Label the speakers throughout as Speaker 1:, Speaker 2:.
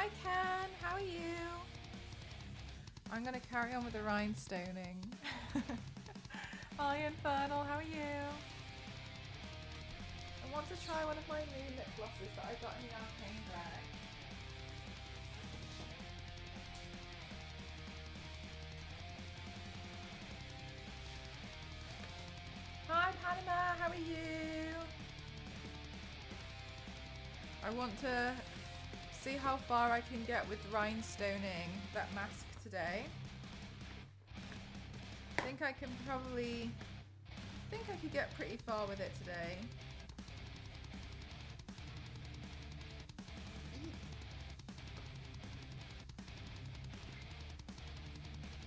Speaker 1: Hi Ken, how are you? I'm gonna carry on with the rhinestoning. Hi Infernal, how are you? I want to try one of my new lip glosses that I got in the arcane bag. Hi Panama, how are you? I want to see how far I can get with rhinestoning that mask today. I think I can probably, I could get pretty far with it today.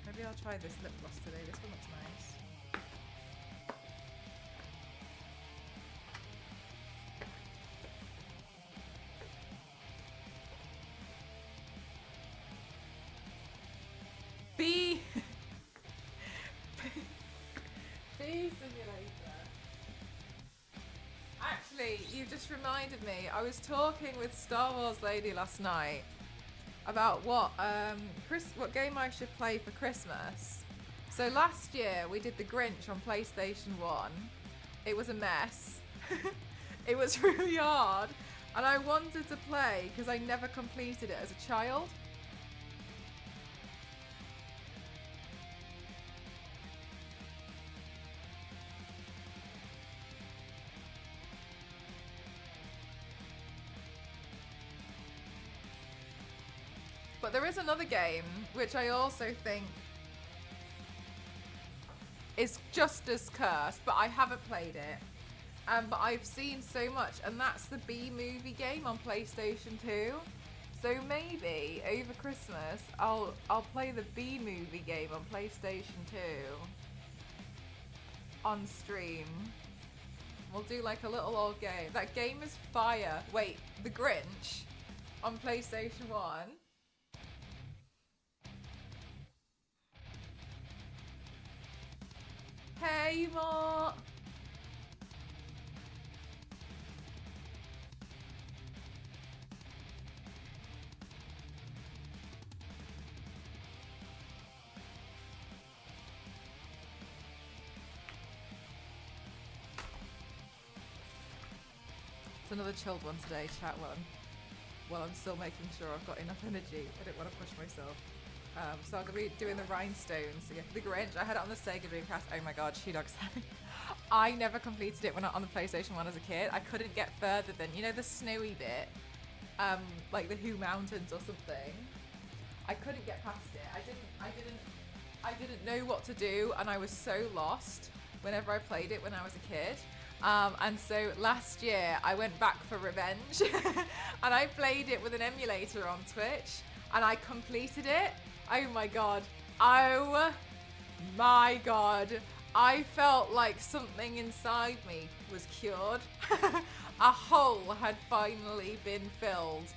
Speaker 1: Maybe I'll try this lip gloss today, this one looks nice. Bee simulator. Actually, you just reminded me. I was talking with Star Wars Lady last night about what game I should play for Christmas. So last year we did the Grinch on PlayStation 1. It was a mess. It was really hard, and I wanted to play because I never completed it as a child. But there is another game which I also think is just as cursed, but I haven't played it. But I've seen so much, and that's the B movie game on PlayStation 2. So maybe over Christmas I'll play the B movie game on PlayStation 2 on stream. We'll do like a little old game. That game is fire. Wait, the Grinch on PlayStation 1. Hey, Mort! It's another chilled one today, chat one. Well, I'm still making sure I've got enough energy. I don't want to push myself. So I'm going to be doing the rhinestones again. The Grinch, I had it on the Sega Dreamcast. Oh my god, She-Dog's I never completed it when on the PlayStation 1 as a kid. I couldn't get further than, you know, the snowy bit? Like the Who Mountains or something. I couldn't get past it. I didn't know what to do, and I was so lost whenever I played it when I was a kid. And so last year I went back for revenge and I played it with an emulator on Twitch, and I completed it. Oh my god. Oh my god. I felt like something inside me was cured. A hole had finally been filled.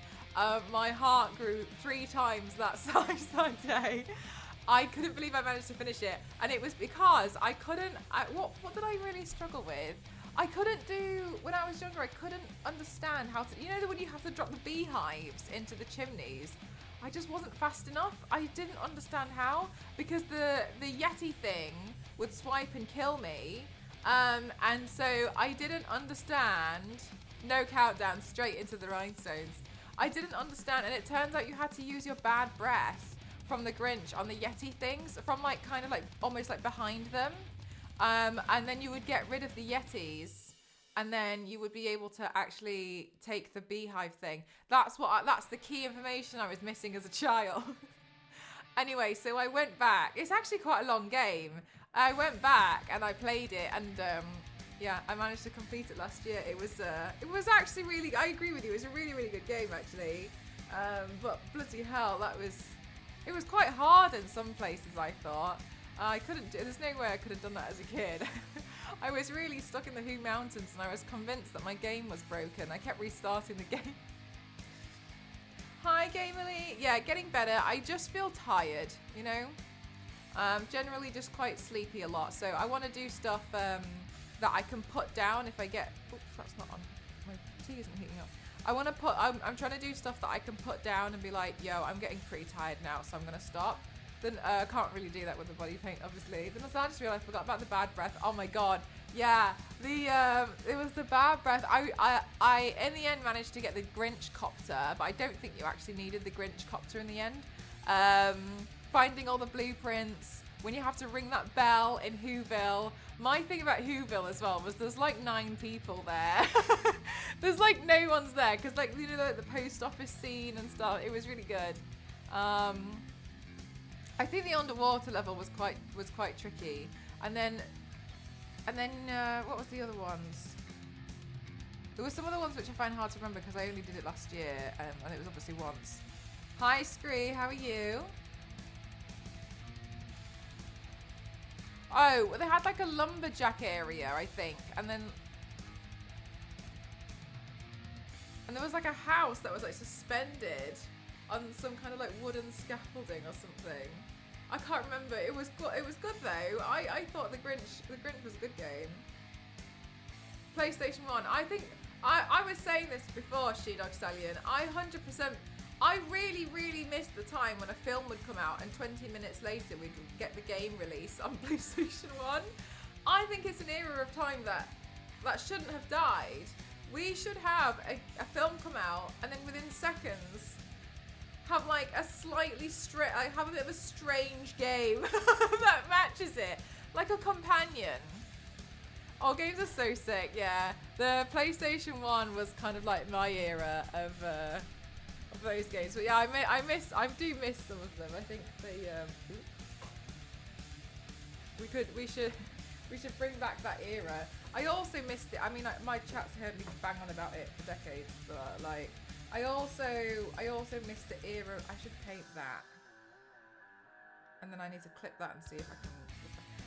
Speaker 1: My heart grew 3 times that size that day. I couldn't believe I managed to finish it. And it was because I couldn't... what did I really struggle with? I couldn't do... When I was younger, I couldn't understand how to... You know when you have to drop the beehives into the chimneys? I just wasn't fast enough. I didn't understand how, because the Yeti thing would swipe and kill me. And so I didn't understand. No countdown, straight into the rhinestones. I didn't understand, and it turns out you had to use your bad breath from the Grinch on the Yeti things, from like kind of like almost like behind them. And then you would get rid of the Yetis, and then you would be able to actually take the beehive thing. That's the key information I was missing as a child. Anyway, so I went back. It's actually quite a long game. I went back and I played it, and yeah, I managed to complete it last year. It was actually really, I agree with you, it was a really, really good game actually. But bloody hell, it was quite hard in some places, I thought. There's no way I could have done that as a kid. I was really stuck in the Who Mountains, and I was convinced that my game was broken. I kept restarting the game. Hi, Gamerly. Yeah, getting better. I just feel tired, you know? Generally just quite sleepy a lot. So I want to do stuff that I can put down if I get... Oops, that's not on. My tea isn't heating up. I want to put, I'm trying to do stuff that I can put down and be like, yo, I'm getting pretty tired now, so I'm going to stop. Then I can't really do that with the body paint, obviously. Then I just realized I forgot about the bad breath. Oh my god. Yeah, it was the bad breath. I in the end managed to get the Grinch copter, but I don't think you actually needed the Grinch copter in the end. Finding all the blueprints, when you have to ring that bell in Whoville. My thing about Whoville as well was there's like 9 people there. There's like no one's there, because like, you know, the post office scene and stuff, it was really good. I think the underwater level was quite tricky. And then what was the other ones? There were some other ones which I find hard to remember because I only did it last year, and it was obviously once. Hi Scree, how are you? Oh, they had like a lumberjack area, I think, and there was like a house that was like suspended on some kind of like wooden scaffolding or something. I can't remember. It was good though. I thought the Grinch was a good game. PlayStation 1. I think I was saying this before, She-Dog Stallion. I really missed the time when a film would come out and 20 minutes later we'd get the game release on PlayStation 1. I think it's an era of time that shouldn't have died. We should have a film come out and then within seconds have like a have a bit of a strange game that matches it, like a companion. Oh, games are so sick. Yeah, the PlayStation 1 was kind of like my era of those games. But yeah, I do miss some of them. I think we should bring back that era. I also missed it. I mean, my chat's heard me bang on about it for decades, but like, I also missed the era. I should paint that, and then I need to clip that and see if I can.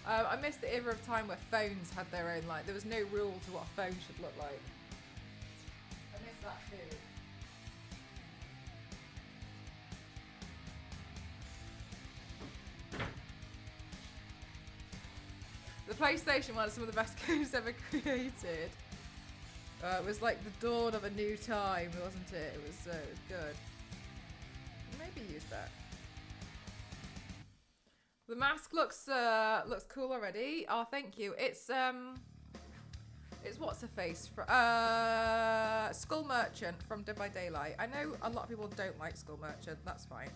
Speaker 1: I missed the era of time where phones had their own, like, there was no rule to what a phone should look like. I miss that too. The PlayStation 1 is some of the best games ever created. It was like the dawn of a new time, wasn't it? It was good. Maybe use that. The mask looks cool already. Oh, thank you. It's what's her face for Skull Merchant from Dead by Daylight. I know a lot of people don't like Skull Merchant. That's fine.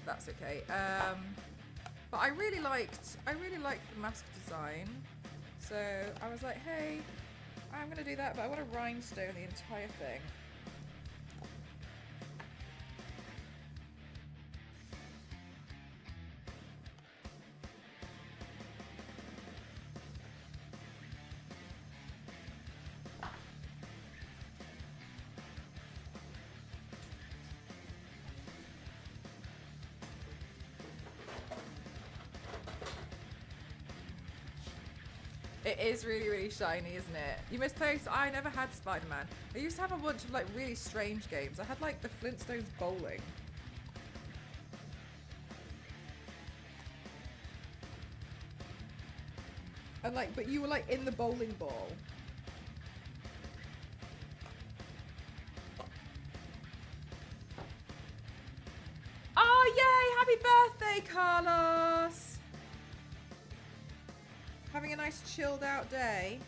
Speaker 1: That's okay. But I really liked the mask design. So I was like, hey, I'm gonna do that, but I want to rhinestone the entire thing. It is really shiny, isn't it? You misplaced. I never had Spider-Man. I used to have a bunch of like really strange games. I had like the Flintstones bowling. And like, but you were like in the bowling ball. Oh yay! Happy birthday, Carlos! Having a nice chilled out day.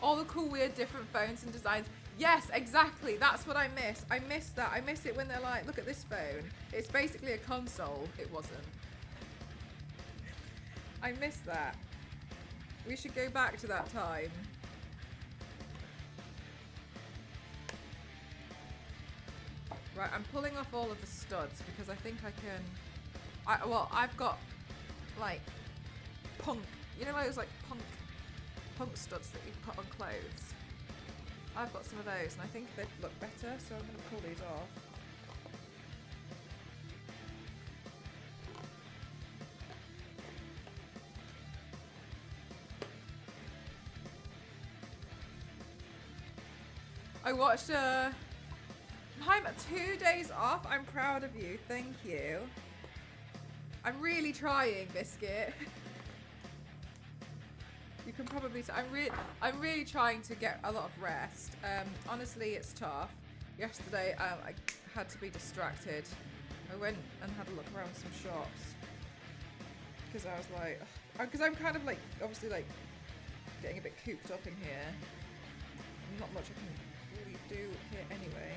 Speaker 1: All the cool, weird, different phones and designs. Yes, exactly. That's what I miss. I miss that. I miss it when they're like, look at this phone. It's basically a console. It wasn't. I miss that. We should go back to that time. Right, I'm pulling off all of the studs because I think I can. I've got like punk. You know those like punk studs that you put on clothes? I've got some of those and I think they look better, so I'm going to pull these off. I watched I'm 2 days off. I'm proud of you. Thank you. I'm really trying, Biscuit. You can probably. I'm really trying to get a lot of rest. Honestly, it's tough. Yesterday, I had to be distracted. I went and had a look around some shops because I was like, because I'm kind of like, obviously like getting a bit cooped up in here. Not much I can really do here anyway.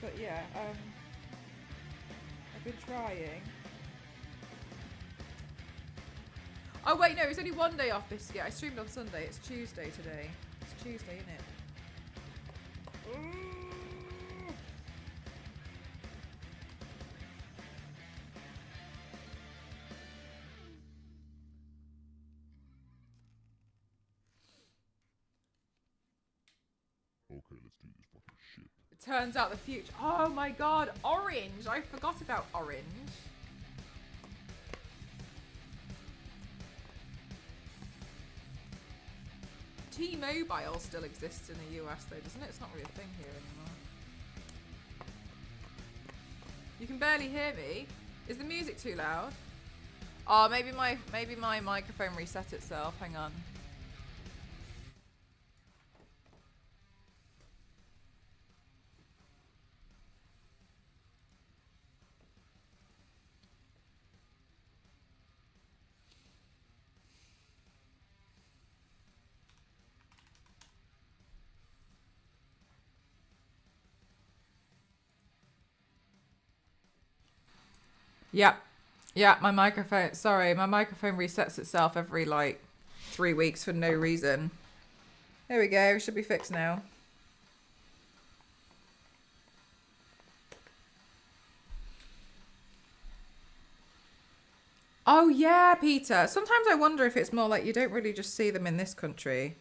Speaker 1: But yeah, I've been trying. Oh wait, no, it's only one day off, Biscuit. I streamed on Sunday. It's Tuesday today. It's Tuesday, isn't it?
Speaker 2: Okay, let's do this fucking shit.
Speaker 1: It turns out the future. Oh my god, orange! I forgot about orange. T-Mobile still exists in the US though, doesn't it? It's not really a thing here anymore. You can barely hear me. Is the music too loud? Oh, maybe my microphone reset itself. Hang on. Yep. Yeah, my microphone. Sorry, my microphone resets itself every like 3 weeks for no reason. There we go. Should be fixed now. Oh yeah, Peter. Sometimes I wonder if it's more like you don't really just see them in this country.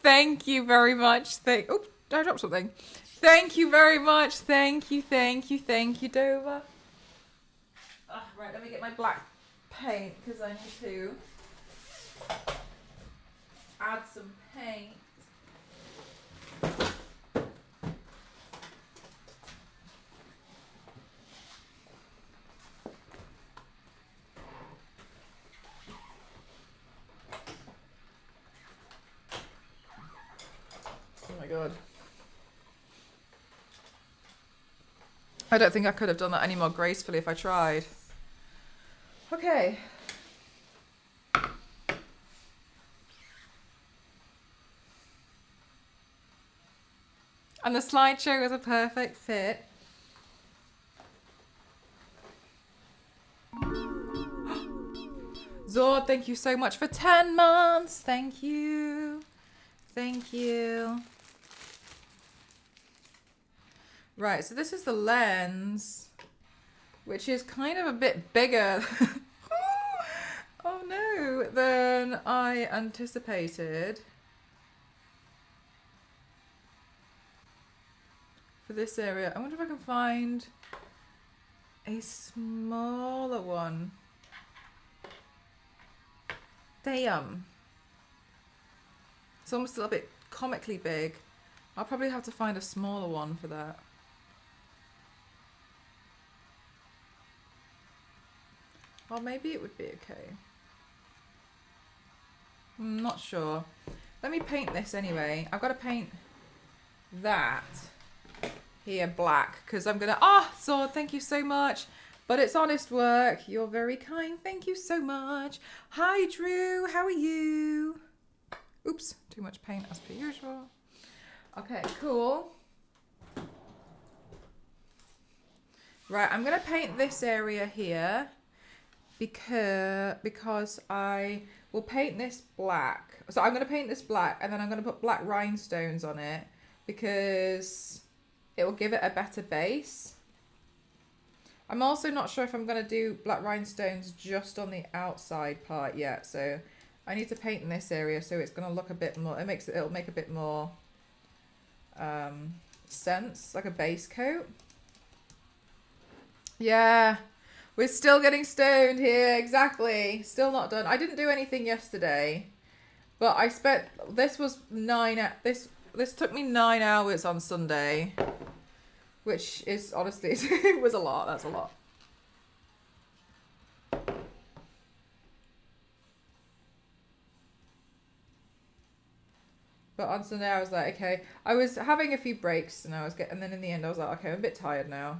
Speaker 1: Thank you very much. Oh, I dropped something. Thank you very much. Thank you, Dover. Right, let me get my black paint because I need to add some paint. Oh my god. I don't think I could have done that any more gracefully if I tried. Okay. And the slideshow was a perfect fit. Zord, thank you so much for 10 months. Thank you. Thank you. Right, so this is the lens, which is kind of a bit bigger. Oh no, than I anticipated. For this area. I wonder if I can find a smaller one. Damn. It's almost a little bit comically big. I'll probably have to find a smaller one for that. Or maybe it would be okay. I'm not sure. Let me paint this anyway. I've got to paint that here black because I'm gonna. Sword, thank you so much. But it's honest work. You're very kind. Thank you so much. Hi, Drew. How are you? Oops, too much paint as per usual. Okay, cool. Right, I'm gonna paint this area here because I will paint this black. So I'm gonna paint this black and then I'm gonna put black rhinestones on it because it will give it a better base. I'm also not sure if I'm gonna do black rhinestones just on the outside part yet, so I need to paint in this area so it's gonna look a bit more. It'll make a bit more sense, like a base coat. Yeah, we're still getting stoned here. Exactly, still not done. I didn't do anything yesterday, but I spent. This was This took me 9 hours on Sunday, which is honestly it was a lot. That's a lot. But on Sunday I was like, okay. I was having a few breaks and and then in the end I was like, okay, I'm a bit tired now.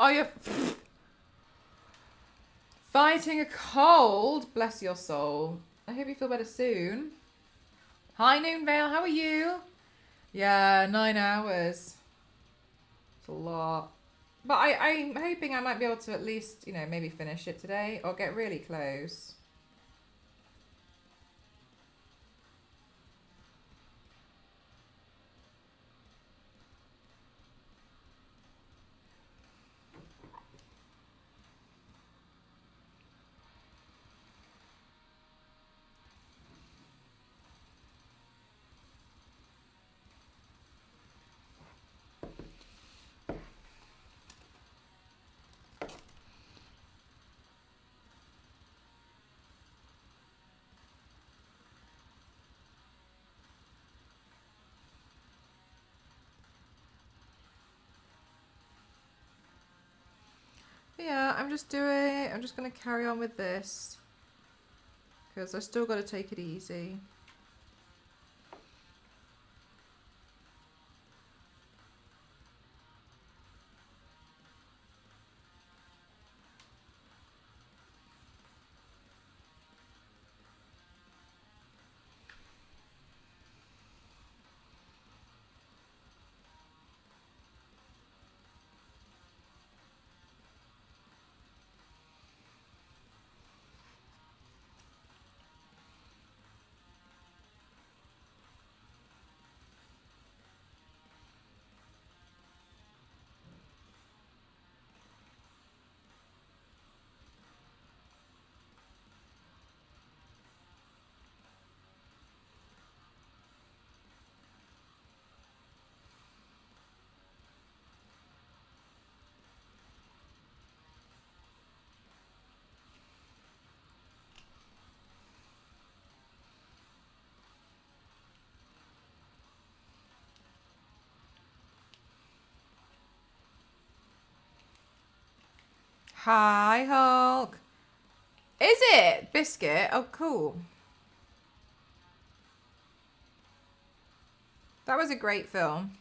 Speaker 1: Oh, you're fighting a cold. Bless your soul. I hope you feel better soon. Hi, Noonvale. How are you? Yeah, 9 hours. It's a lot. But I'm hoping I might be able to at least, maybe finish it today or get really close. But yeah, I'm just going to carry on with this because I still got to take it easy. Hi, Hulk. Is it? Biscuit? Oh, cool. That was a great film.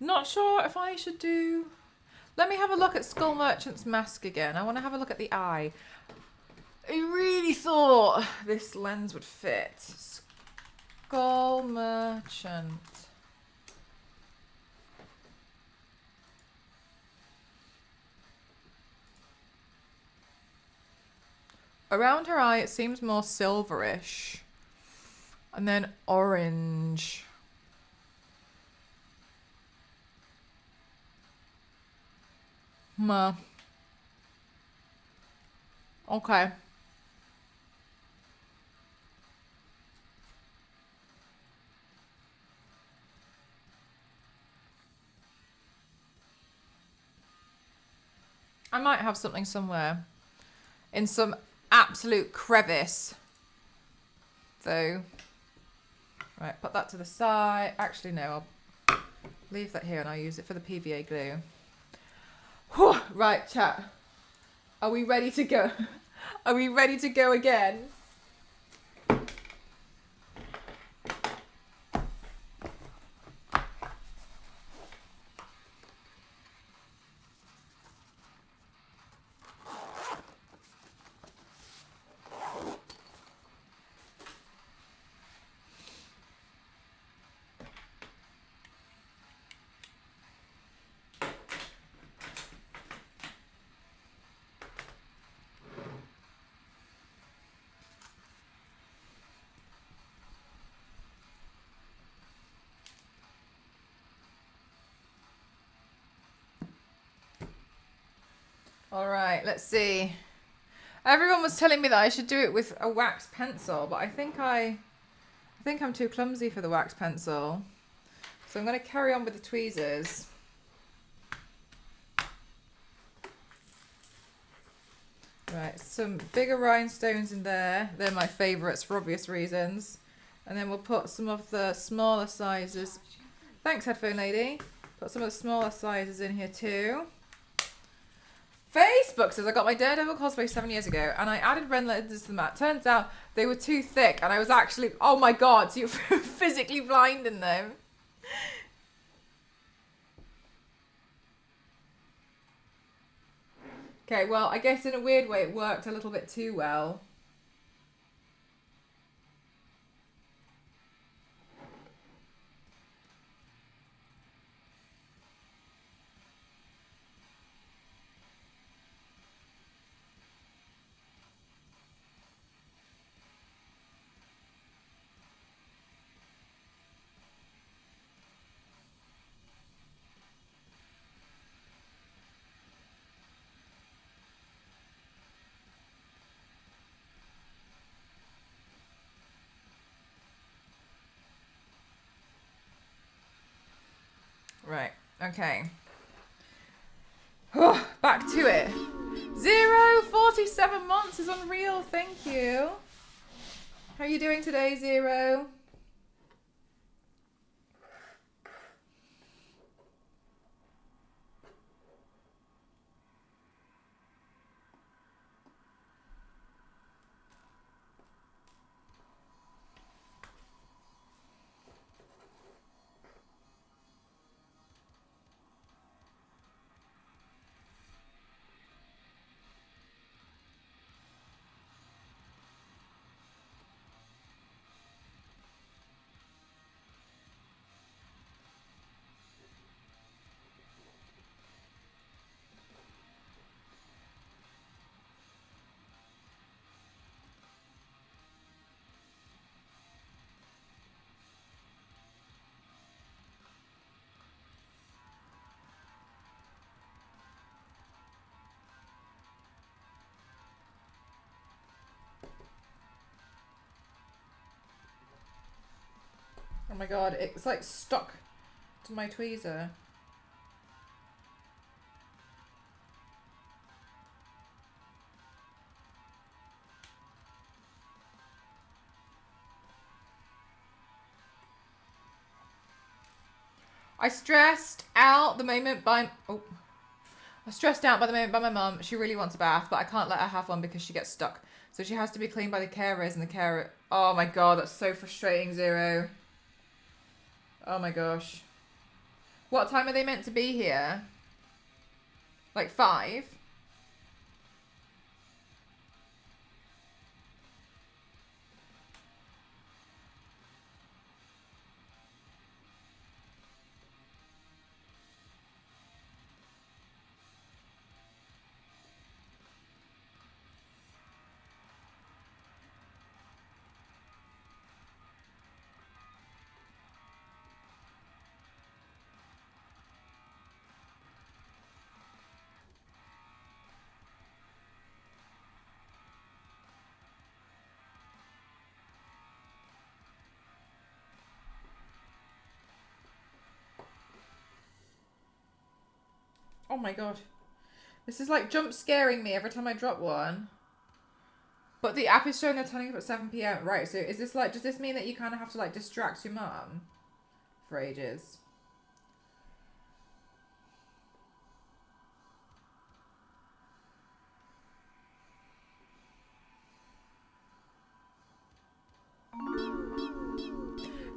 Speaker 1: Not sure if I should do... Let me have a look at Skull Merchant's mask again. I want to have a look at the eye. I really thought this lens would fit. Skull Merchant. Around her eye, it seems more silverish. And then orange. Okay. might have something somewhere in some absolute crevice, though. Right, put that to the side. Actually, no, I'll leave that here and I'll use it for the PVA glue. Whew, right, chat. Are we ready to go? Are we ready to go again? All right, let's see. Everyone was telling me that I should do it with a wax pencil, but I think I'm too clumsy for the wax pencil. So I'm going to carry on with the tweezers. Right, some bigger rhinestones in there. They're my favourites for obvious reasons. And then we'll put some of the smaller sizes. Thanks, headphone lady. Put some of the smaller sizes in here too. Facebook says I got my Daredevil cosplay 7 years ago and I added red lenses to the mat. Turns out they were too thick and I was actually, oh my god, so you're physically blind in them. Okay, well, I guess in a weird way it worked a little bit too well. Right, okay. Back to it. 047 months is unreal, thank you. How are you doing today, Zero? Oh my god, it's like stuck to my tweezer. I stressed out the moment by my mum. She really wants a bath, but I can't let her have one because she gets stuck. So she has to be cleaned by the carers and the carer. Oh my god, that's so frustrating, Zero. Oh my gosh. What time are they meant to be here? Like 5? Oh my god. This is like jump scaring me every time I drop one. But the app is showing they're turning up at 7 p.m. Right, so is this like, does this mean that you kind of have to like distract your mum for ages?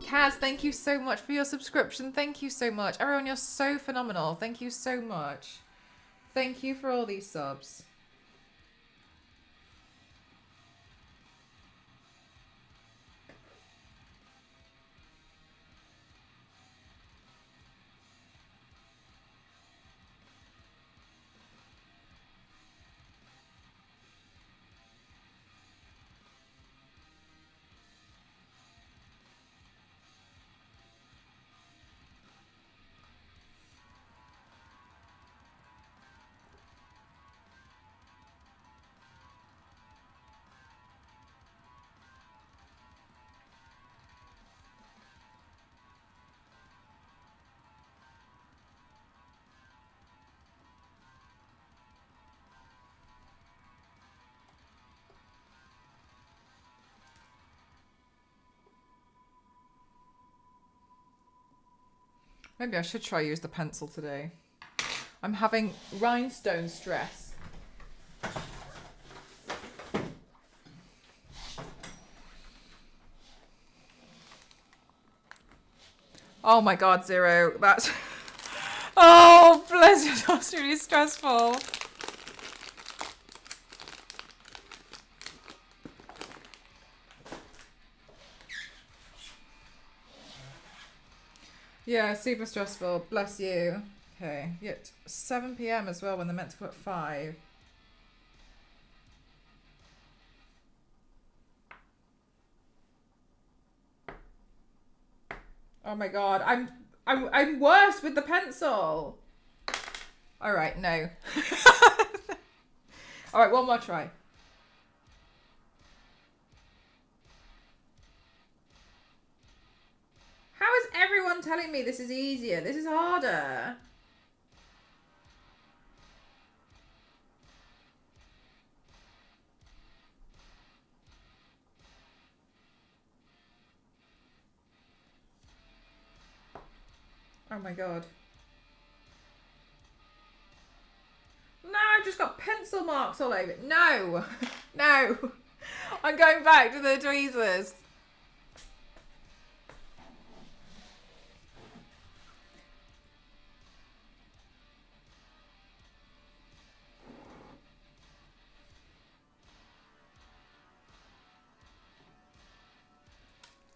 Speaker 1: Kaz, thank you so much for your subscription. Thank you so much. Everyone, you're so phenomenal. Thank you so much. Thank you for all these subs. Maybe I should try use the pencil today. I'm having rhinestone stress. Oh my god, Zero. That's... Oh, bless you. That's really stressful. Yeah, super stressful. Bless you. Okay. Yet 7 p.m. as well when they're meant to come at 5. Oh my god. I'm worse with the pencil. All right, no. All right, one more try. How is everyone telling me this is easier? This is harder. Oh my god. No, I've just got pencil marks all over it. No. No. I'm going back to the tweezers.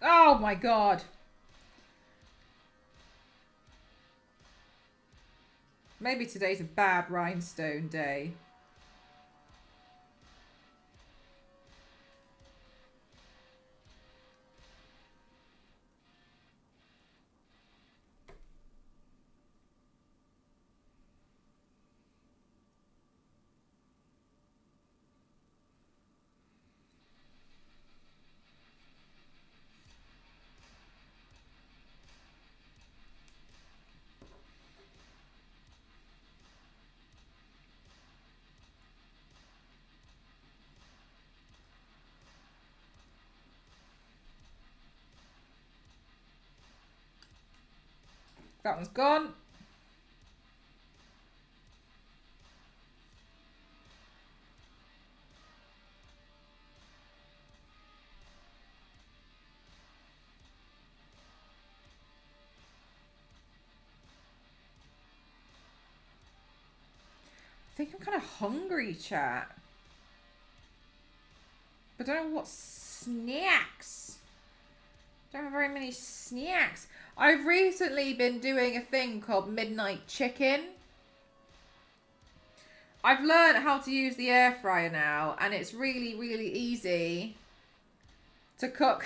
Speaker 1: Oh my god. Maybe today's a bad rhinestone day. That one's gone. I think I'm kind of hungry, chat. But I don't know what snacks. Don't have very many snacks. I've recently been doing a thing called midnight chicken. I've learned how to use the air fryer now, and it's really, really easy to cook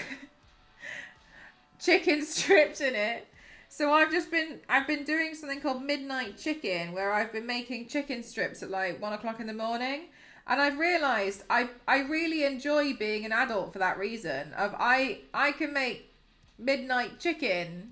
Speaker 1: chicken strips in it. So I've been doing something called midnight chicken, where I've been making chicken strips at like 1 o'clock in the morning. And I've realised I really enjoy being an adult for that reason. I can make midnight chicken.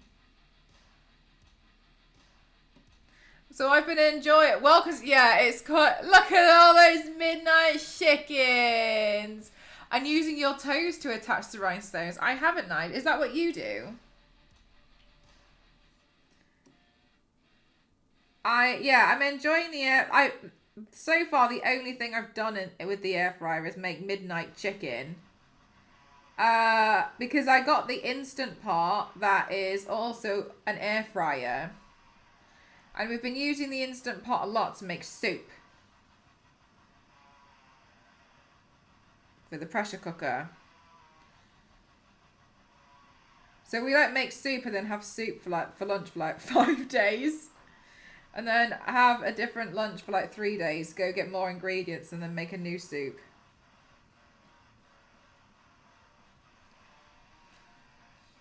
Speaker 1: So I've been enjoying it. Well, because, yeah, it's quite... Look at all those midnight chickens. And using your toes to attach the rhinestones. I haven't, Nige. Is that what you do? I'm enjoying the air... So far, the only thing I've done with the air fryer is make midnight chicken. Because I got the instant pot that is also an air fryer. And we've been using the Instant Pot a lot to make soup. For the pressure cooker. So we make soup and then have soup for lunch for 5 days. And then have a different lunch for 3 days. Go get more ingredients and then make a new soup.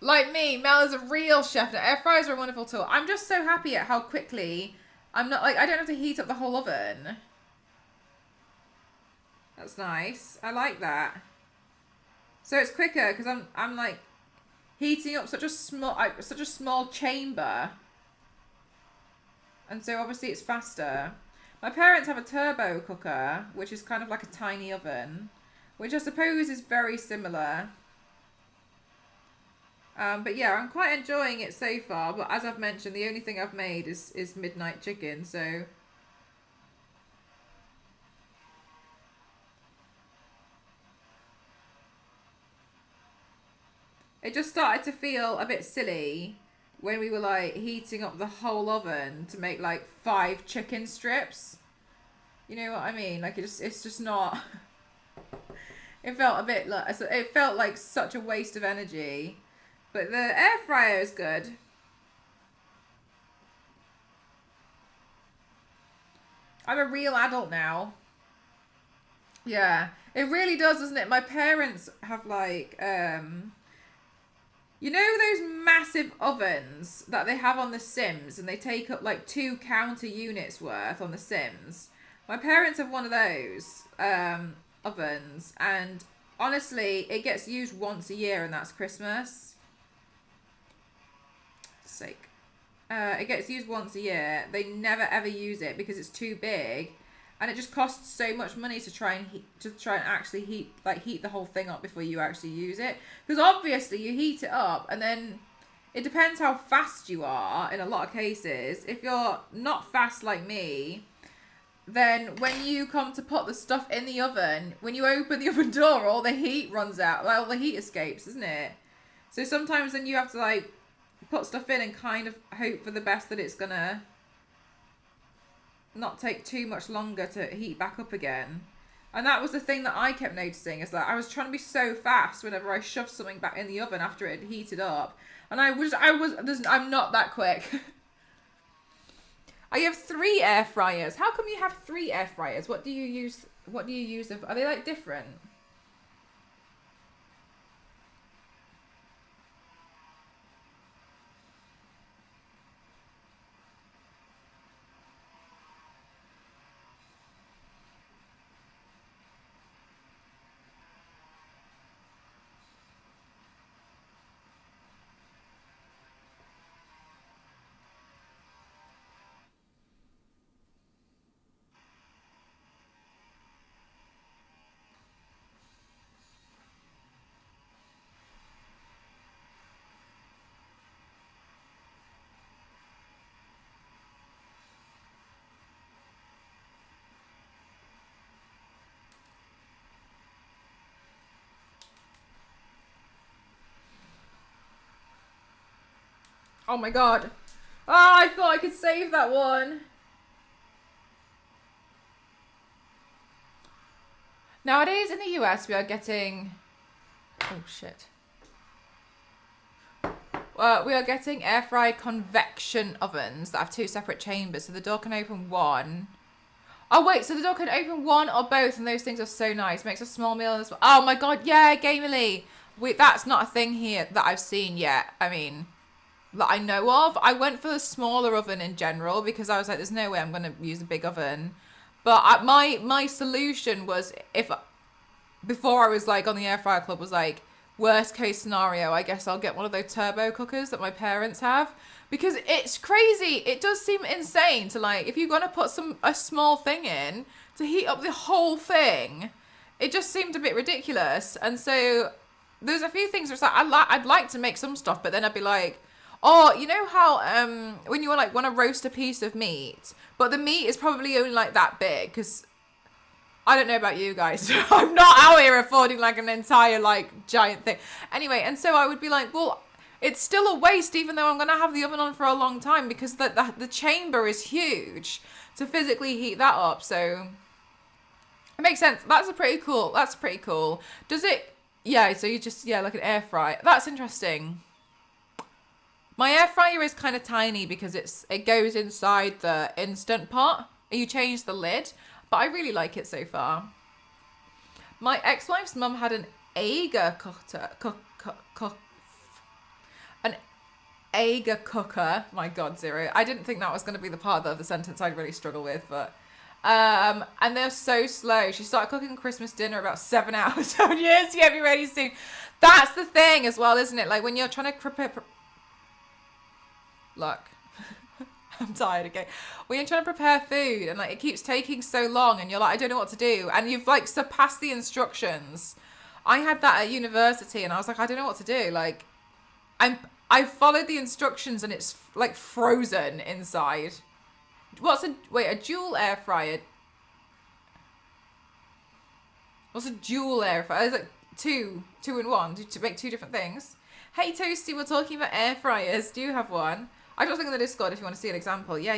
Speaker 1: Like me, Mel is a real chef. Air fryers are a wonderful tool. I'm just so happy at how quickly I don't have to heat up the whole oven. That's nice. I like that. So it's quicker because I'm like heating up such a small chamber. And so obviously it's faster. My parents have a turbo cooker, which is kind of like a tiny oven, which I suppose is very similar. But yeah, I'm quite enjoying it so far. But as I've mentioned, the only thing I've made is midnight chicken. So it just started to feel a bit silly when we were heating up the whole oven to make 5 chicken strips. You know what I mean? It's just not. It felt a bit it felt like such a waste of energy. But the air fryer is good. I'm a real adult now. Yeah, it really does, doesn't it? My parents have you know those massive ovens that they have on The Sims and they take up 2 counter units worth on The Sims? My parents have one of those ovens, and honestly, it gets used once a year, and that's Christmas. Sake. It gets used once a year. They never ever use it because it's too big, and it just costs so much money to try and actually heat the whole thing up before you actually use it. Because obviously you heat it up, and then it depends how fast you are. In a lot of cases, if you're not fast like me, then when you come to put the stuff in the oven, when you open the oven door, all the heat runs out. All the heat escapes, isn't it? So sometimes then you have to put stuff in and kind of hope for the best that it's gonna not take too much longer to heat back up again. And that was the thing that I kept noticing, is that I was trying to be so fast whenever I shoved something back in the oven after it had heated up. And I'm not that quick. I have 3 air fryers. How come you have 3 air fryers? What do you use? Are they different? Oh my god. Oh, I thought I could save that one. Nowadays in the US, we are getting... Oh, shit. We are getting air fry convection ovens that have 2 separate chambers, so the door can open one. Oh, wait, so the door can open one or both, and those things are so nice. Makes a small meal as well. Oh my god, yeah, Gamerly. That's not a thing here that I've seen yet. I mean... that I know of. I went for the smaller oven in general because I was like, there's no way I'm going to use a big oven. But my solution was, before I was on the air fryer club, was worst case scenario, I guess I'll get one of those turbo cookers that my parents have, because it's crazy. It does seem insane to, like, if you're gonna put a small thing in to heat up the whole thing, it just seemed a bit ridiculous. And so there's a few things where it's like I'd like to make some stuff, but then I'd be like, oh, you know how when you like want to roast a piece of meat, but the meat is probably only like that big, because I don't know about you guys. I'm not out here affording like an entire like giant thing. Anyway, and so I would be like, well, it's still a waste even though I'm going to have the oven on for a long time, because the chamber is huge to physically heat that up. So it makes sense. That's pretty cool. Does it? Yeah, so you just, yeah, like an air fry. That's interesting. My air fryer is kind of tiny because it goes inside the Instant Pot. You change the lid, but I really like it so far. My ex-wife's mum had an Ager cooker. My God, Zero. I didn't think that was going to be the part of the sentence I'd really struggle with, but and they're so slow. She started cooking Christmas dinner about 7 hours, 7 years to get me ready soon. That's the thing as well, isn't it? Like when you're trying to prepare. Look, I'm tired again. When you're trying to prepare food and like it keeps taking so long, and you're like, I don't know what to do, and you've like surpassed the instructions. I had that at university, and I was like, I don't know what to do. Like, I followed the instructions, and it's like frozen inside. A dual air fryer? What's a dual air fryer? It's like two in one to make two different things. Hey Toasty, we're talking about air fryers. Do you have one? I just look in the Discord if you want to see an example. Yeah.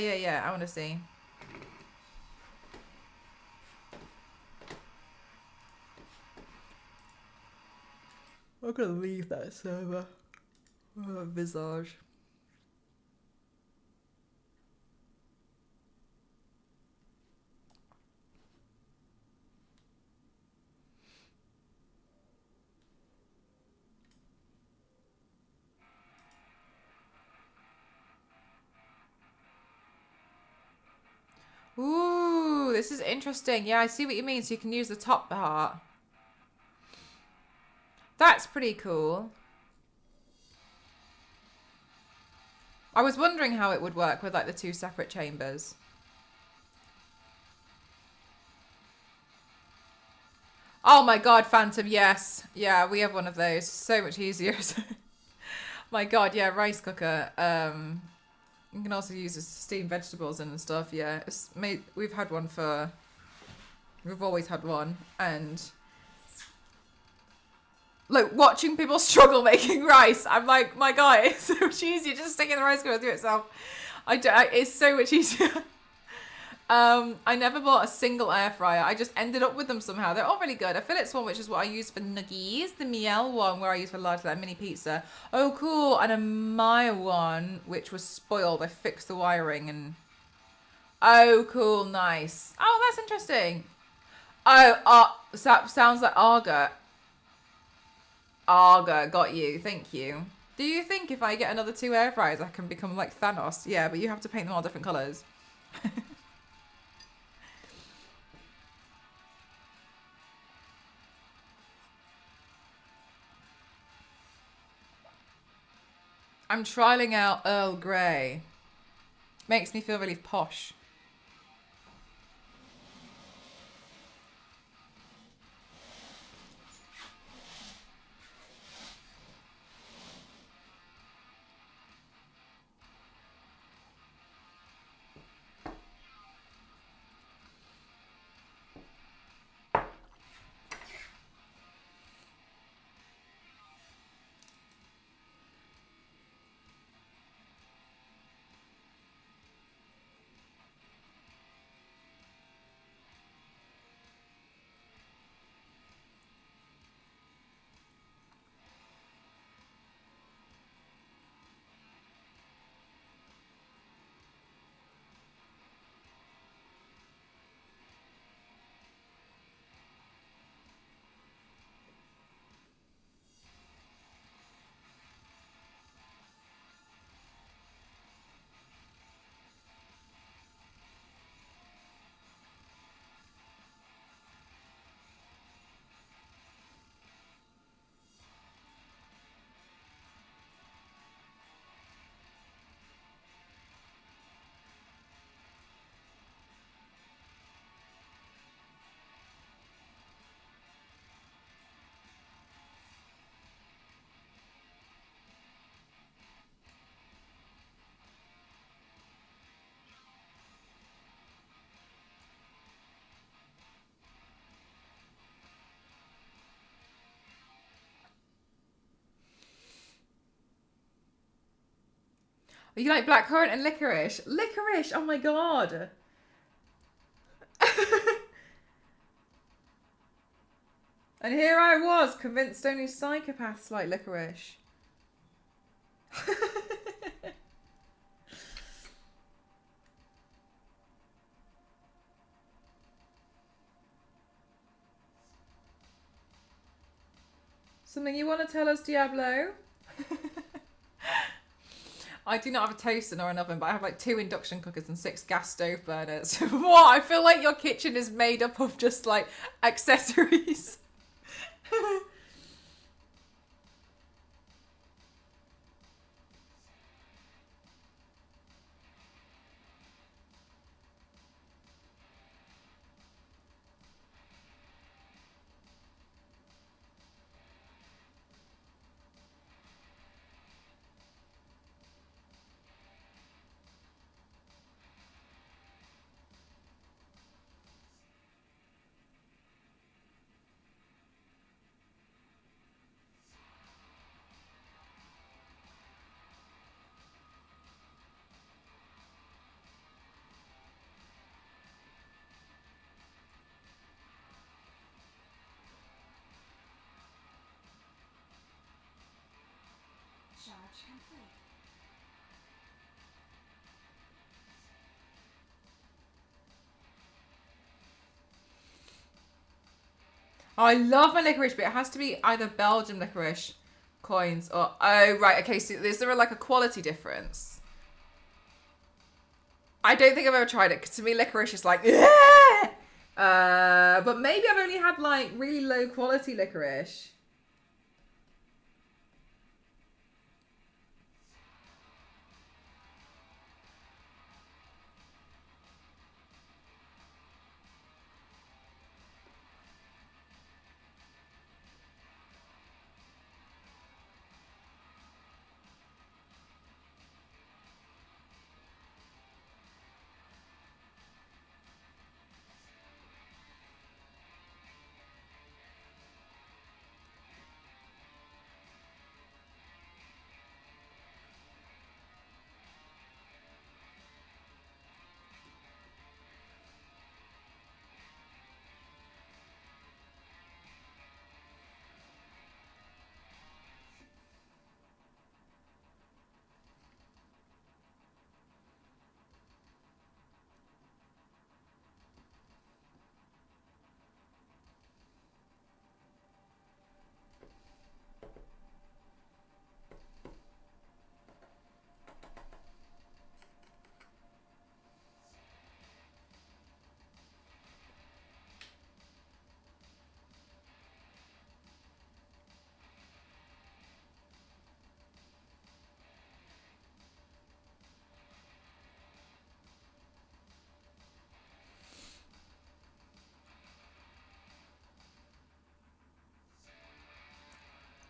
Speaker 1: I want to see. I'm gonna leave that server. Oh, Visage. Ooh, this is interesting. Yeah, I see what you mean. So you can use the top part. That's pretty cool. I was wondering how it would work with like the two separate chambers. Oh my God, Phantom, yes. Yeah, we have one of those. So much easier. My God, yeah, rice cooker. You can also use it to steam vegetables and stuff. Yeah, we've had one we've always had one, and like watching people struggle making rice, I'm like, my God, it's so much easier just sticking the rice cooker through itself. It's so much easier. I never bought a single air fryer. I just ended up with them somehow. They're all really good. A Philips one, which is what I use for nuggies. The Miele one, where I use for large like mini pizza. Oh, cool. And a Maya one, which was spoiled. I fixed the wiring and. Oh, cool, nice. Oh, that's interesting. Oh, sounds like Arga. Arga, got you. Thank you. Do you think if I get another 2 air fryers, I can become like Thanos? Yeah, but you have to paint them all different colors. I'm trialing out Earl Grey. Makes me feel really posh. You like blackcurrant and licorice? Licorice! Oh my god! And here I was, convinced only psychopaths like licorice. Something you want to tell us, Diablo? I do not have a toaster nor an oven, but I have like 2 induction cookers and 6 gas stove burners. What? I feel like your kitchen is made up of just like accessories.
Speaker 3: Charge complete.
Speaker 1: I love my licorice, but it has to be either Belgian licorice coins or... Oh, right. Okay, so is there like a quality difference? I don't think I've ever tried it, because to me licorice is like... but maybe I've only had like really low quality licorice.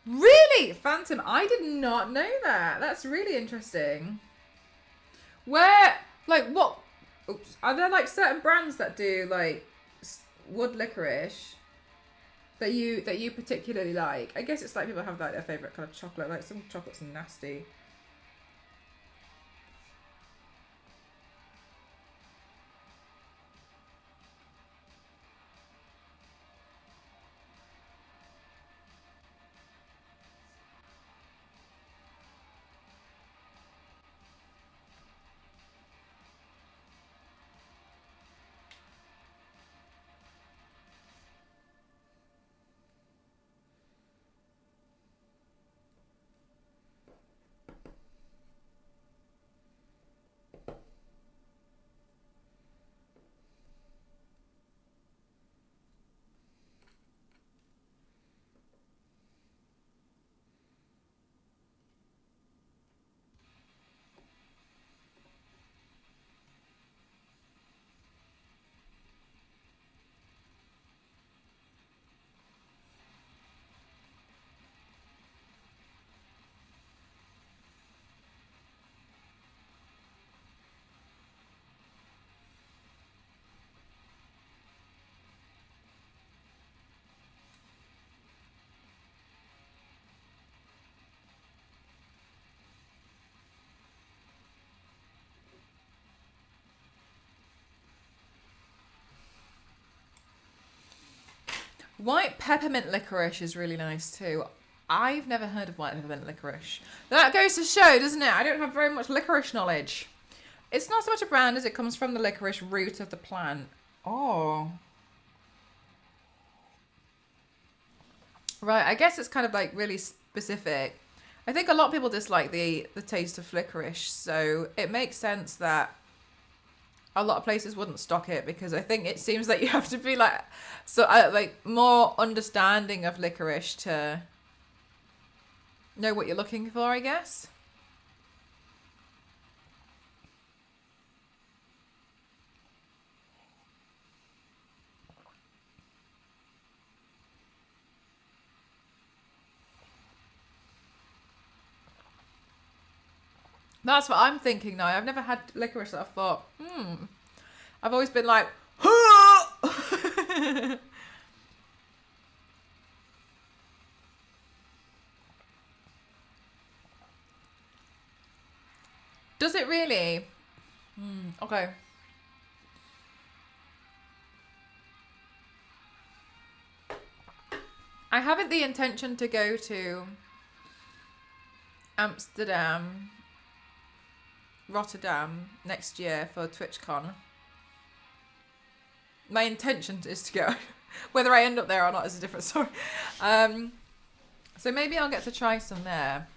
Speaker 1: Really? Phantom, I did not know that. That's really interesting. Where, like, what? Oops. Are there like certain brands that do like wood licorice that you particularly like? I guess it's like people have like their favorite kind of chocolate. Like some chocolates are nasty. White peppermint licorice is really nice too. I've never heard of white peppermint licorice. That goes to show, doesn't it? I don't have very much licorice knowledge. It's not so much a brand as it comes from the licorice root of the plant. Oh. Right, I guess it's kind of like really specific. I think a lot of people dislike the taste of licorice, so it makes sense that a lot of places wouldn't stock it, because I think it seems like you have to be like more understanding of licorice to know what you're looking for, I guess. That's what I'm thinking now. I've never had licorice that I've thought, I've always been like, does it really? Okay. I haven't the intention to go to Amsterdam, Rotterdam next year for TwitchCon. My intention is to go. Whether I end up there or not is a different story. So maybe I'll get to try some there.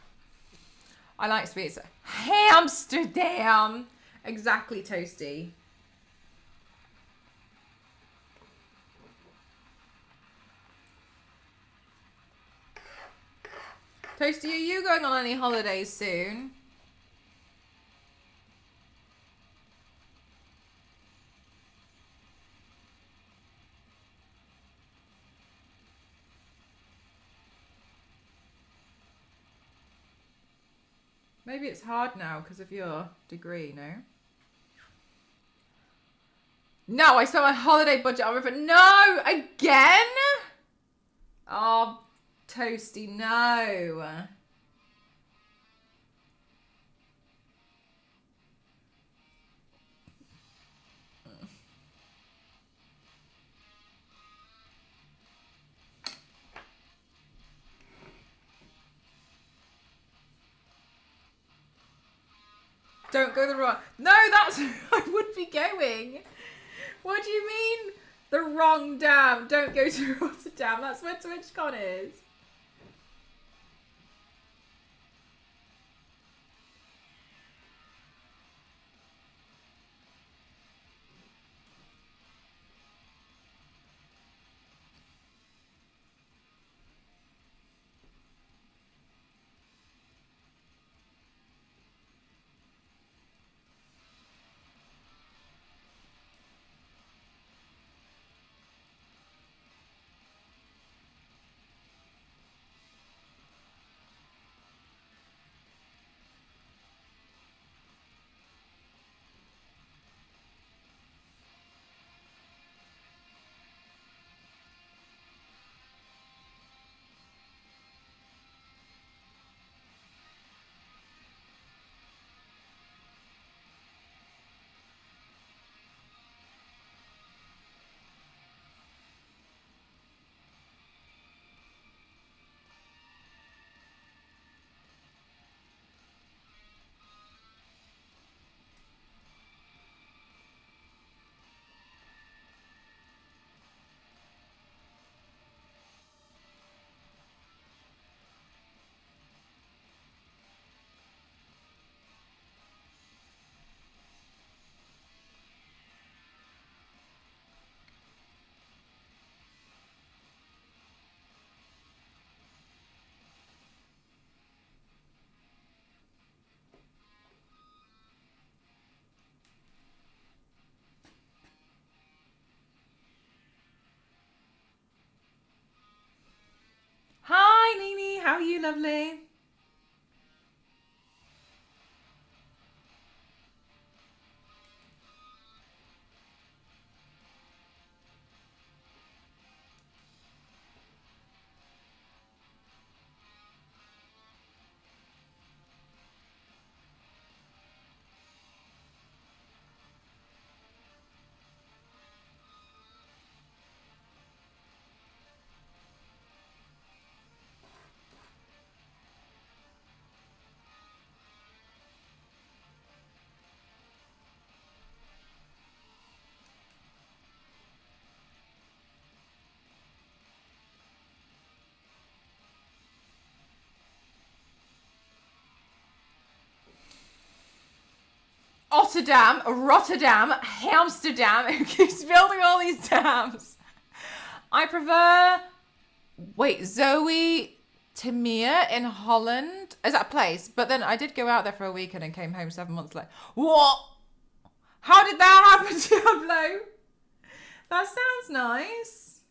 Speaker 1: I like sweets. Amsterdam! Exactly, Toasty. Toasty, are you going on any holidays soon? Maybe it's hard now because of your degree, no? No, I spent my holiday budget on River. No! Again? Oh, Toasty, no. Don't go the wrong... No, that's where I would be going. What do you mean? The wrong dam. Don't go to Rotterdam. That's where TwitchCon is. Hi, Nini. How are you, lovely? Rotterdam, Amsterdam, who keeps building all these dams. I prefer, Zoe Tamir in Holland. Is that a place? But then I did go out there for a weekend and came home 7 months later. What? How did that happen, Diablo? That sounds nice.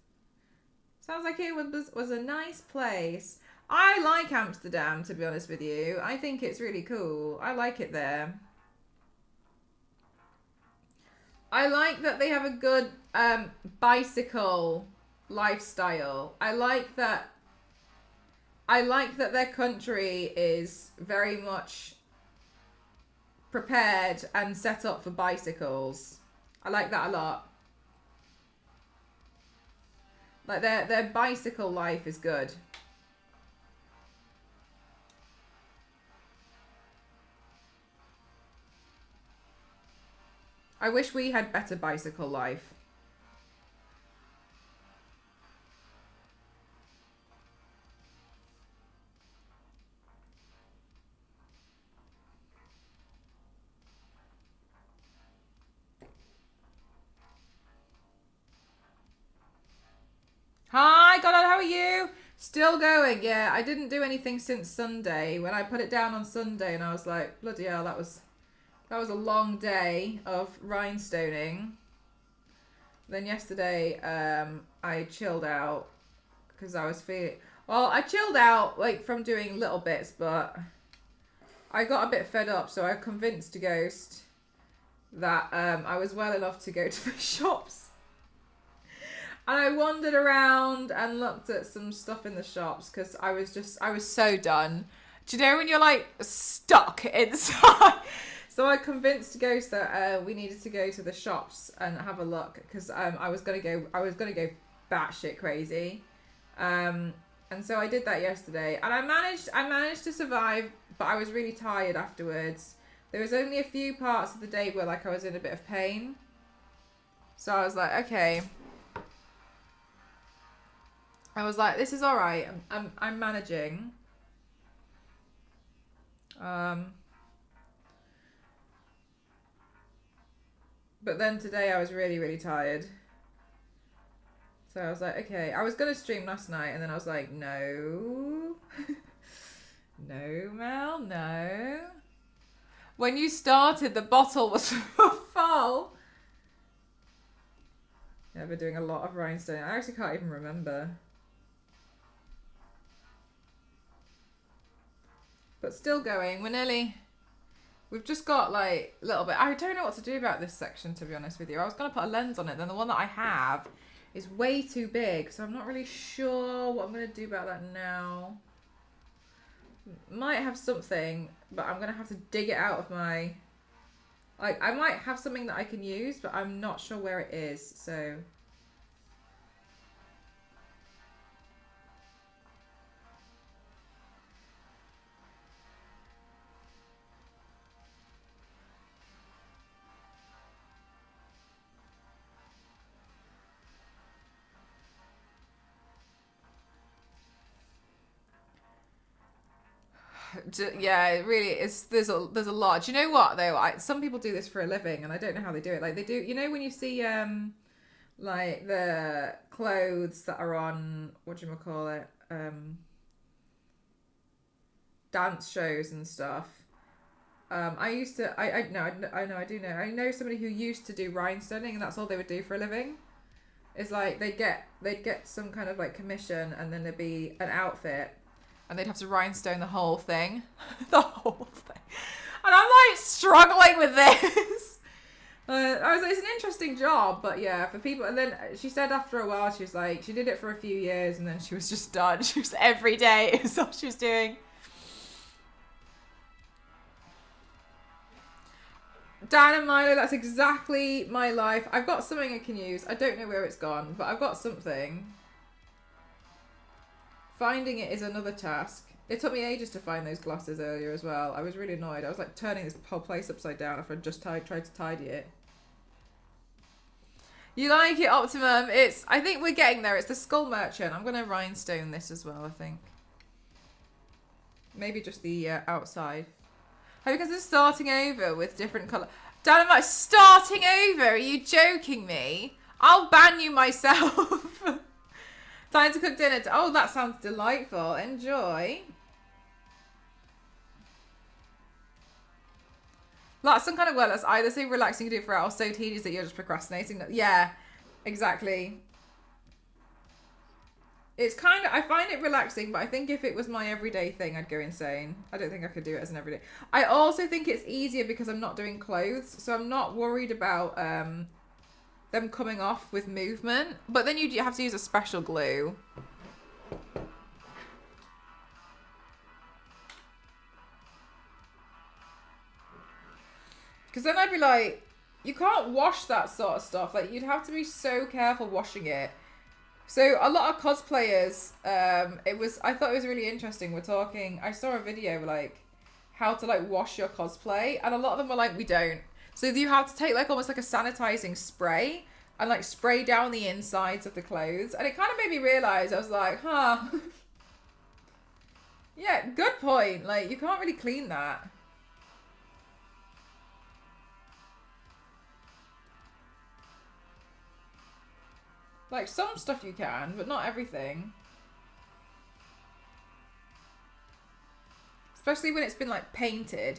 Speaker 1: Sounds like it was a nice place. I like Amsterdam, to be honest with you. I think it's really cool. I like it there. I like that they have a good bicycle lifestyle. I like that their country is very much prepared and set up for bicycles. I like that a lot. Like their bicycle life is good. I wish we had better bicycle life. Hi, God, how are you? Still going, yeah. I didn't do anything since Sunday. When I put it down on Sunday and I was like, bloody hell, that was a long day of rhinestoning. Then yesterday, I chilled out because I was feeling... Well, I chilled out like from doing little bits, but I got a bit fed up, so I convinced Ghost that I was well enough to go to the shops. And I wandered around and looked at some stuff in the shops because I was so done. Do you know when you're like stuck inside? So I convinced Ghost that we needed to go to the shops and have a look because I was gonna go batshit crazy, and so I did that yesterday and I managed to survive, but I was really tired afterwards. There was only a few parts of the day where like I was in a bit of pain, so I was like, okay. I was like, this is all right. I'm managing. But then today I was really, really tired. So I was like, okay. I was going to stream last night and then I was like, no. No, Mel, no. When you started, the bottle was full. Yeah, I've been doing a lot of rhinestone. I actually can't even remember. But still going. We've just got like a little bit. I don't know what to do about this section, to be honest with you. I was going to put a lens on it. Then the one that I have is way too big. So I'm not really sure what I'm going to do about that now. Might have something, but I'm going to have to dig it out of my... Like, I might have something that I can use, but I'm not sure where it is. So... Yeah, it really is. There's a lot. Do you know what though? Some people do this for a living, and I don't know how they do it. Like they do, you know, when you see like the clothes that are on whatchamacallit, dance shows and stuff. I used to. I know somebody who used to do rhinestoning, and that's all they would do for a living. Is like they'd get some kind of like commission, and then there'd be an outfit. And they'd have to rhinestone the whole thing. The whole thing. And I'm like struggling with this. I was like, it's an interesting job, but yeah, for people. And then she said after a while, she was like, she did it for a few years and then she was just done. She was every day is all she was doing. Dan and Milo, that's exactly my life. I've got something I can use. I don't know where it's gone, but I've got something. Finding it is another task. It took me ages to find those glasses earlier as well. I was really annoyed. I was like turning this whole place upside down after I just tried to tidy it. You like it, Optimum? I think we're getting there. It's the Skull Merchant. I'm going to rhinestone this as well, I think. Maybe just the outside. Oh, because it's starting over with different colour. Dynamite starting over. Are you joking me? I'll ban you myself. Time to cook dinner. Oh, that sounds delightful. Enjoy. Like some kind of work that's either so relaxing to do for or so tedious that you're just procrastinating. Yeah, exactly. It's kind of, I find it relaxing, but I think if it was my everyday thing, I'd go insane. I don't think I could do it as an everyday. I also think it's easier because I'm not doing clothes, so I'm not worried about them coming off with movement. But then you have to use a special glue. Because then I'd be like, you can't wash that sort of stuff. Like, you'd have to be so careful washing it. So a lot of cosplayers, I thought it was really interesting. I saw a video like how to like wash your cosplay, and a lot of them were like, we don't. So you have to take like almost like a sanitizing spray and like spray down the insides of the clothes. And it kind of made me realize, I was like, huh. Yeah, good point. Like, you can't really clean that. Like, some stuff you can, but not everything. Especially when it's been, like, painted.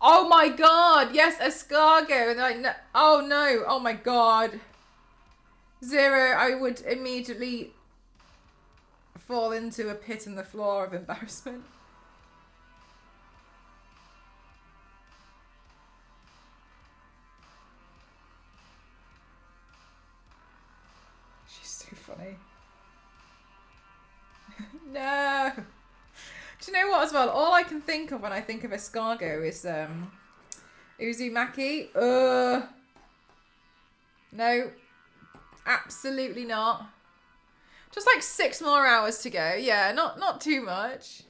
Speaker 1: Oh my god, yes, escargot. And like, no, oh no, oh my god. Zero, I would immediately fall into a pit in the floor of embarrassment. She's so funny. No. Do you know what as well? All I can think of when I think of escargot is Uzumaki. No. Absolutely not. Just like 6 more hours to go. Yeah, not too much.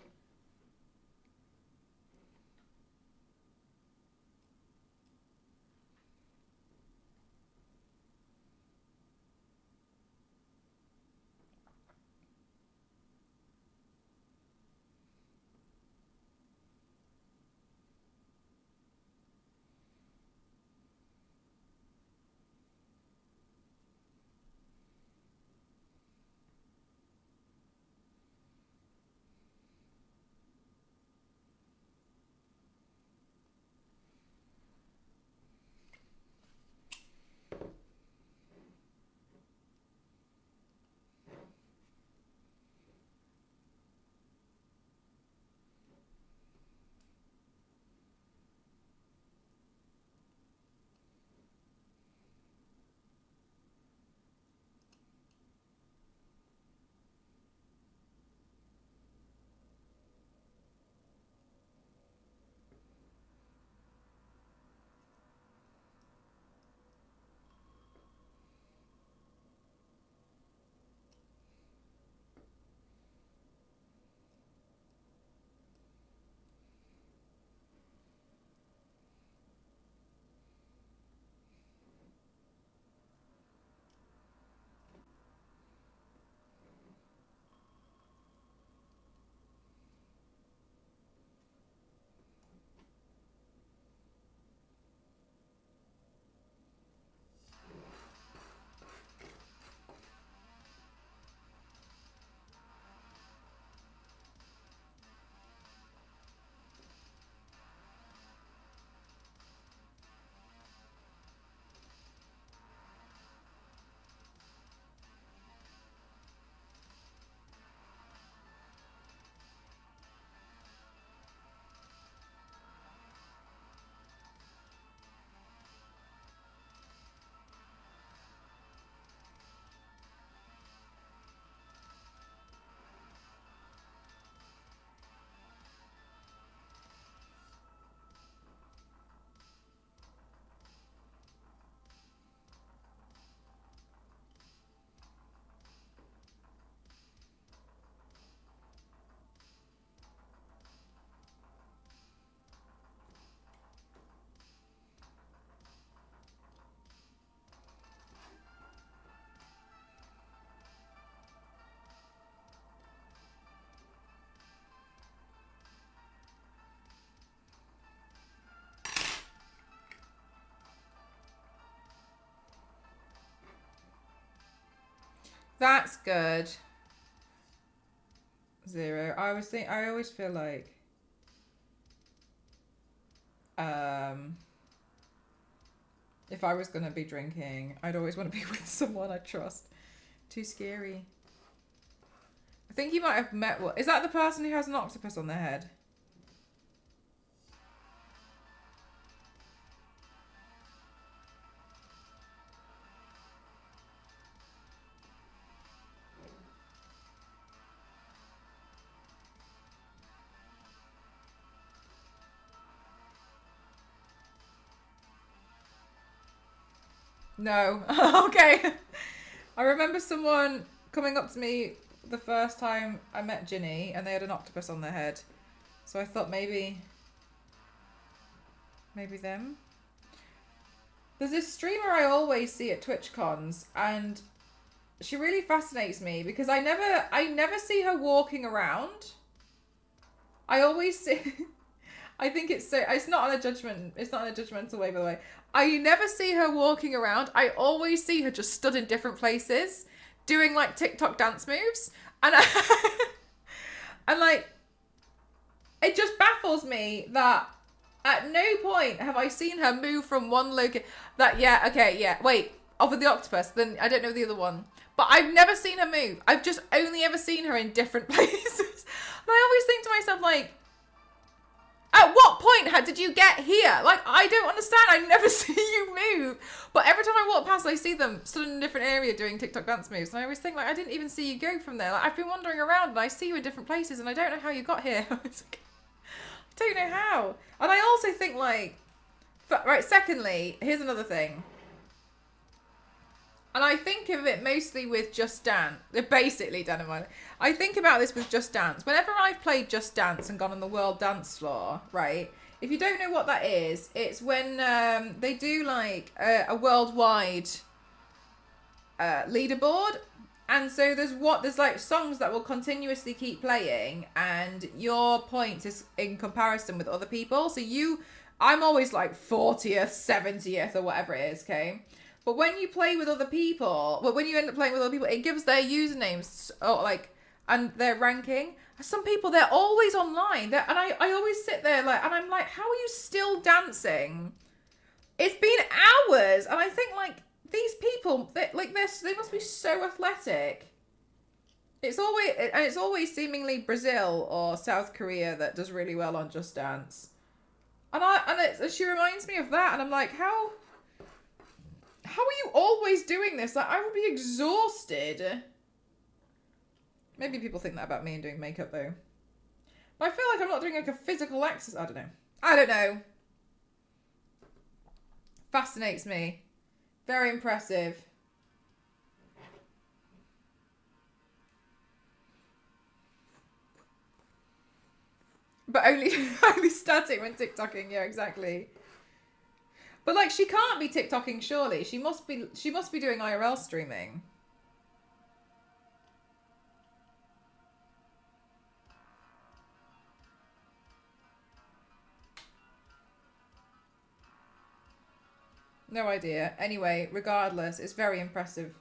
Speaker 1: That's good. 0. I always feel like if I was gonna be drinking, I'd always want to be with someone I trust. Too scary. I think you might have met what is that the person who has an octopus on their head? No. Okay. I remember someone coming up to me the first time I met Ginny and they had an octopus on their head. So I thought maybe them. There's this streamer I always see at TwitchCons and she really fascinates me because I never see her walking around. I always see I think it's not in a judgmental way, by the way. I never see her walking around. I always see her just stood in different places doing like TikTok dance moves. And and like it just baffles me that at no point have I seen her move from one location. Wait, over the octopus, then I don't know the other one. But I've never seen her move. I've just only ever seen her in different places. And I always think to myself, like, at what point did you get here? Like, I don't understand. I never see you move. But every time I walk past, I see them stood in a different area doing TikTok dance moves. And I always think, like, I didn't even see you go from there. Like, I've been wandering around and I see you in different places and I don't know how you got here. It's like, I don't know how. And I also think, like, right, secondly, here's another thing. And I think of it mostly with Just Dance. Basically, Dynamite. I think about this with Just Dance. Whenever I've played Just Dance and gone on the world dance floor, right? If you don't know what that is, it's when they do like a worldwide leaderboard. And so there's like songs that will continuously keep playing and your points is in comparison with other people. So I'm always like 40th, 70th or whatever it is, okay? But when you play with other people, when you end up playing with other people, it gives their usernames or like and their ranking. Some people, they're always online. And I always sit there like, and I'm like, how are you still dancing? It's been hours, and I think like these people, they must be so athletic. It's always seemingly Brazil or South Korea that does really well on Just Dance, she reminds me of that, and I'm like, how are you always doing this? Like, I would be exhausted. Maybe people think that about me and doing makeup though. But I feel like I'm not doing like a physical exercise. I don't know. Fascinates me. Very impressive. But only static when TikToking. Yeah, exactly. But like, she can't be TikToking. Surely she must be doing IRL streaming. No idea. Anyway, regardless, it's very impressive.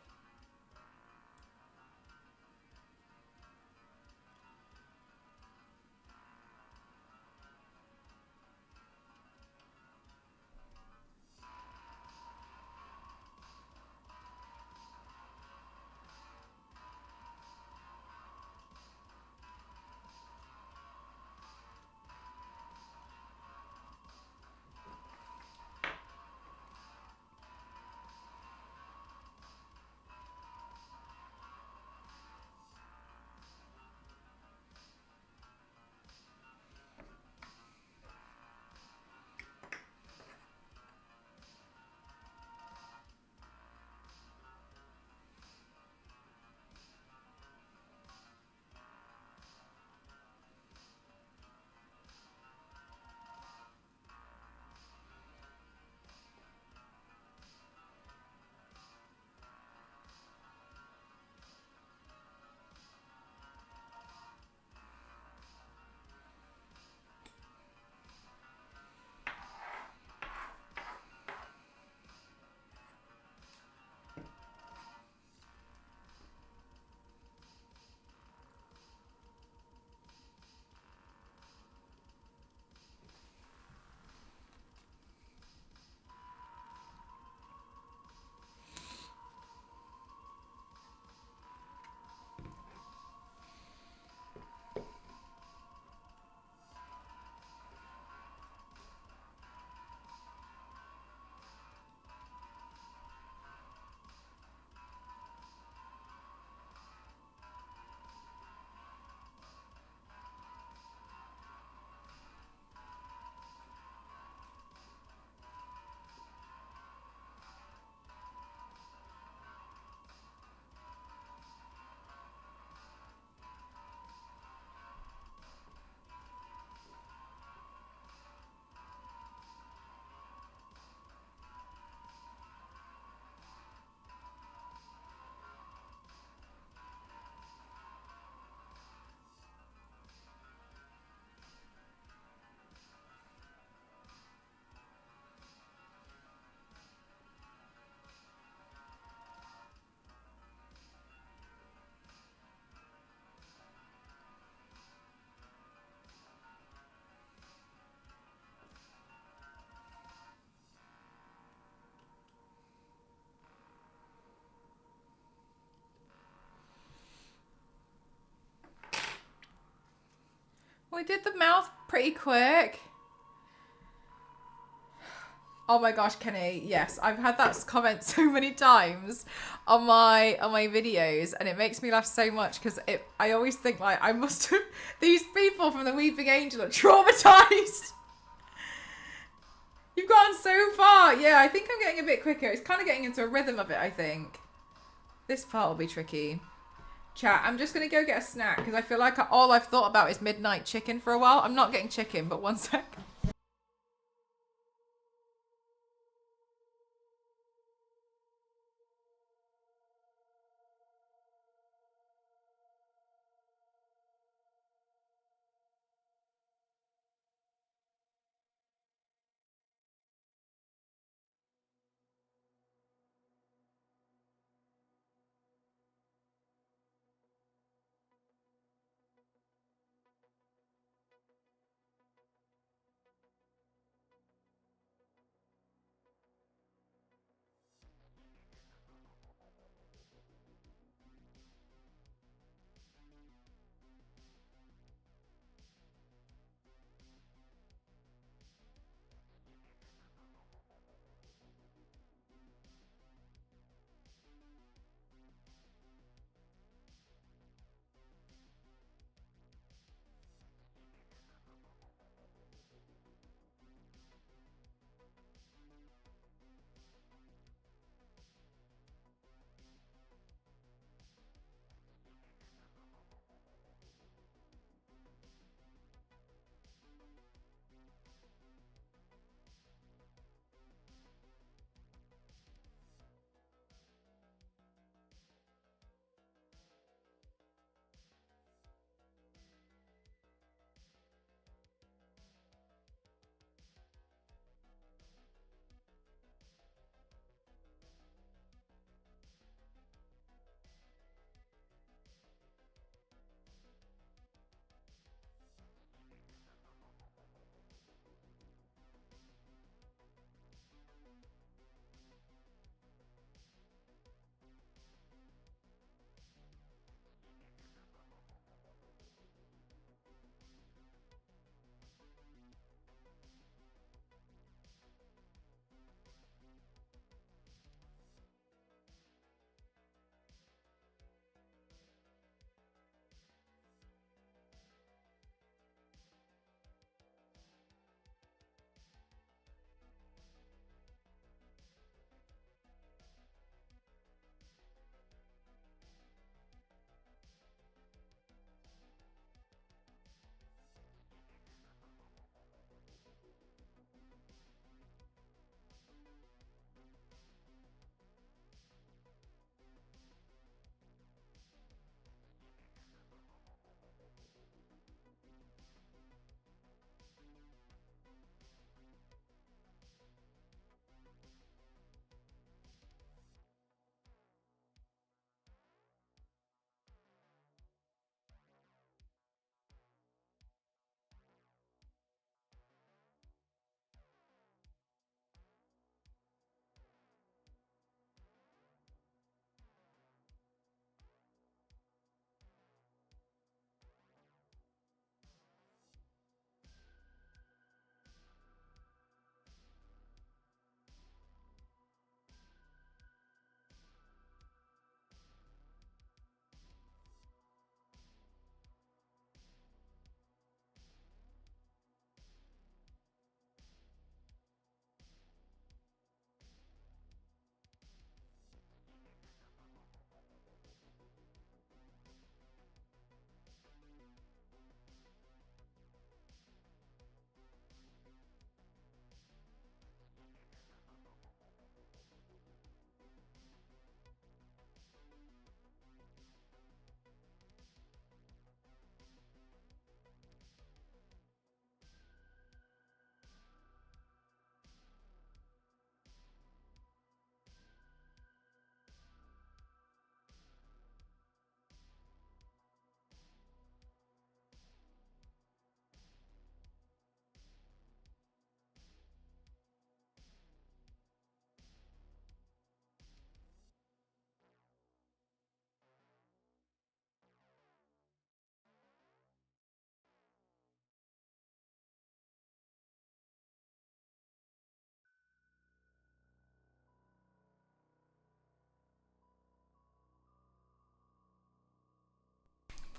Speaker 1: we did the mouth pretty quick. Oh my gosh, Kenny, yes, I've had that comment so many times on my videos, and it makes me laugh so much because I always think like I must have these people from the Weeping Angel are traumatized. You've gone so far. Yeah, I think I'm getting a bit quicker. It's kind of getting into a rhythm of it, I think. This part will be tricky. Chat, I'm just going to go get a snack because I feel like all I've thought about is midnight chicken for a while. I'm not getting chicken, but one sec.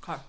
Speaker 1: Okay.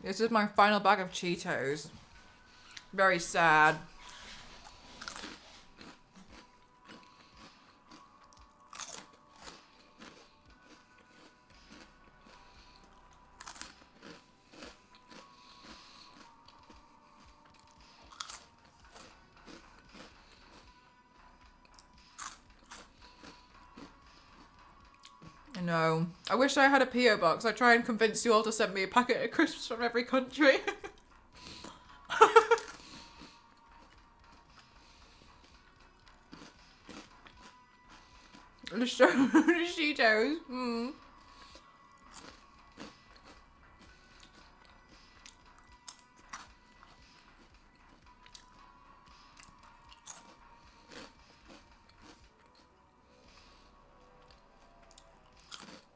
Speaker 1: This is my final bag of Cheetos. Very sad. No. I wish I had a P.O. box. I try and convince you all to send me a packet of crisps from every country. The Cheetos. Mm.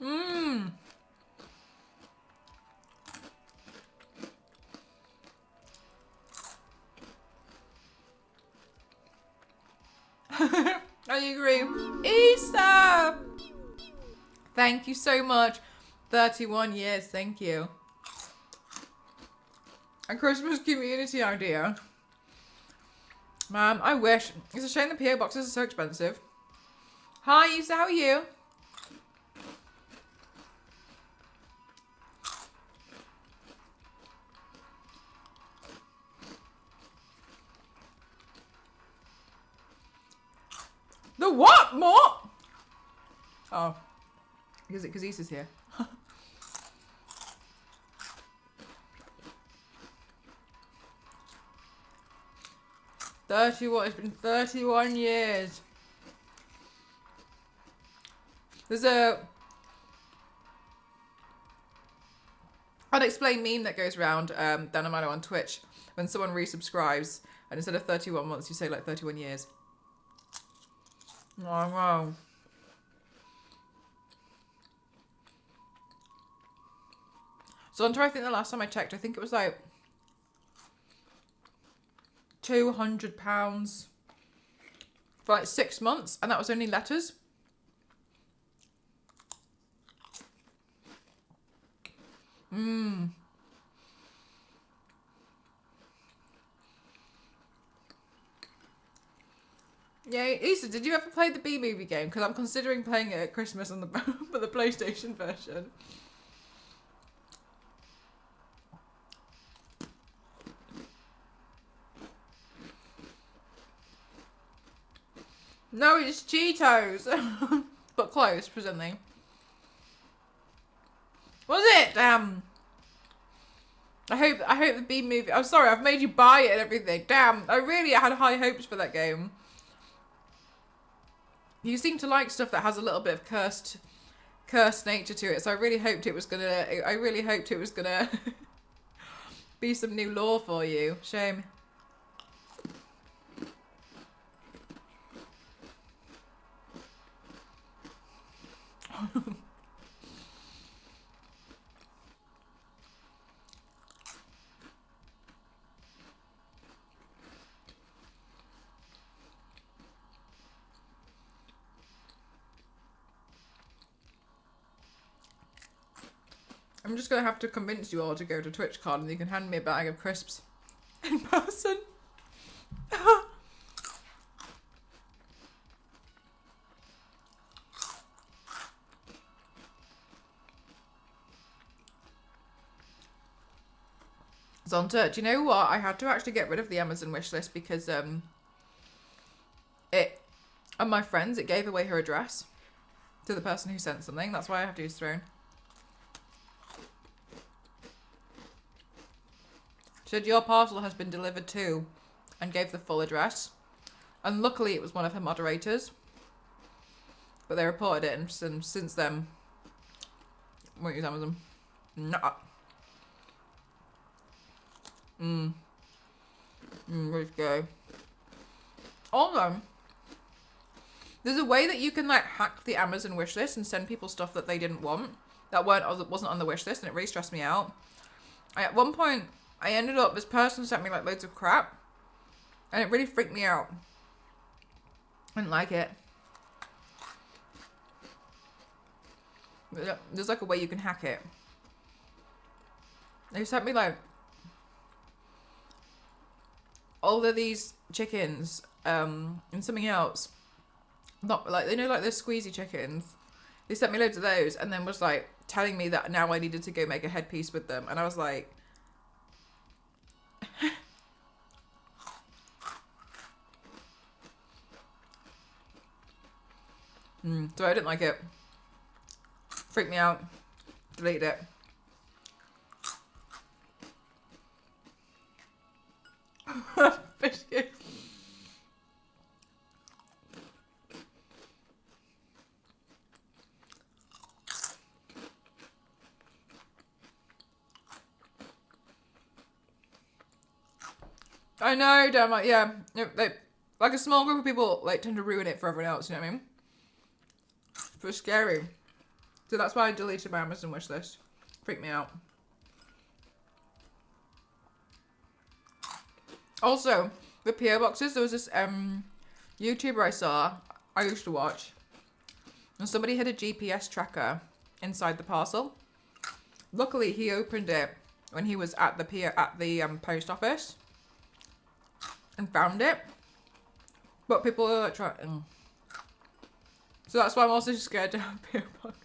Speaker 1: Mmm. I agree. Easter! Thank you so much. 31 years, thank you. A Christmas community idea. Man, I wish. It's a shame the PO boxes are so expensive. Hi, Easter, how are you? The what? More? Oh. Because Easter's here. 31. It's been 31 years. There's a unexplained meme that goes around Danamano on Twitch when someone resubscribes and instead of 31 months you say like 31 years. Oh wow. So I think the last time I checked, I think it was like £200 for like 6 months, and that was only letters. Mmm. Yeah, Issa, did you ever play the B-movie game? Because I'm considering playing it at Christmas on the for the PlayStation version. No, it's Cheetos. But close, presently. Was it? Damn. I hope the B movie. I'm sorry, I've made you buy it and everything. Damn. I really had high hopes for that game. You seem to like stuff that has a little bit of cursed nature to it, so I really hoped it was gonna be some new lore for you. Shame. I'm just gonna have to convince you all to go to TwitchCon and you can hand me a bag of crisps in person. Zonta, do you know what? I had to actually get rid of the Amazon wish list because it and my friends, it gave away her address to the person who sent something. That's why I have to use Throne. Said your parcel has been delivered to, and gave the full address. And luckily it was one of her moderators. But they reported it, and since then, won't use Amazon. Nah. Let's go. Also, there's a way that you can like hack the Amazon wish list and send people stuff that they didn't want, that wasn't on the wish list, and it really stressed me out. At one point, I ended up, this person sent me like loads of crap, and it really freaked me out. I didn't like it. There's like a way you can hack it. They sent me like all of these chickens and something else. Not like, they know, like the squeezy chickens. They sent me loads of those and then was like telling me that now I needed to go make a headpiece with them. And I was like, so I didn't like it. Freaked me out. Deleted it. Biscuit. I know, damn, like, yeah. Like a small group of people like tend to ruin it for everyone else, you know what I mean? It's scary. So that's why I deleted my Amazon wish list. Freaked me out. Also, the PO boxes, there was this YouTuber I used to watch, and somebody had a GPS tracker inside the parcel. Luckily, he opened it when he was at the post office and found it. But people are like trying. So that's why I'm also scared to have a PO box.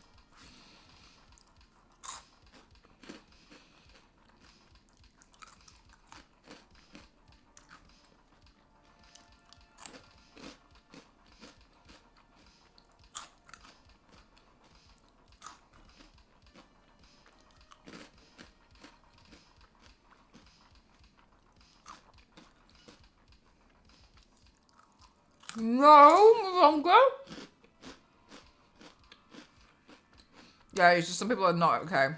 Speaker 1: No longer. Yeah, it's just some people are not okay.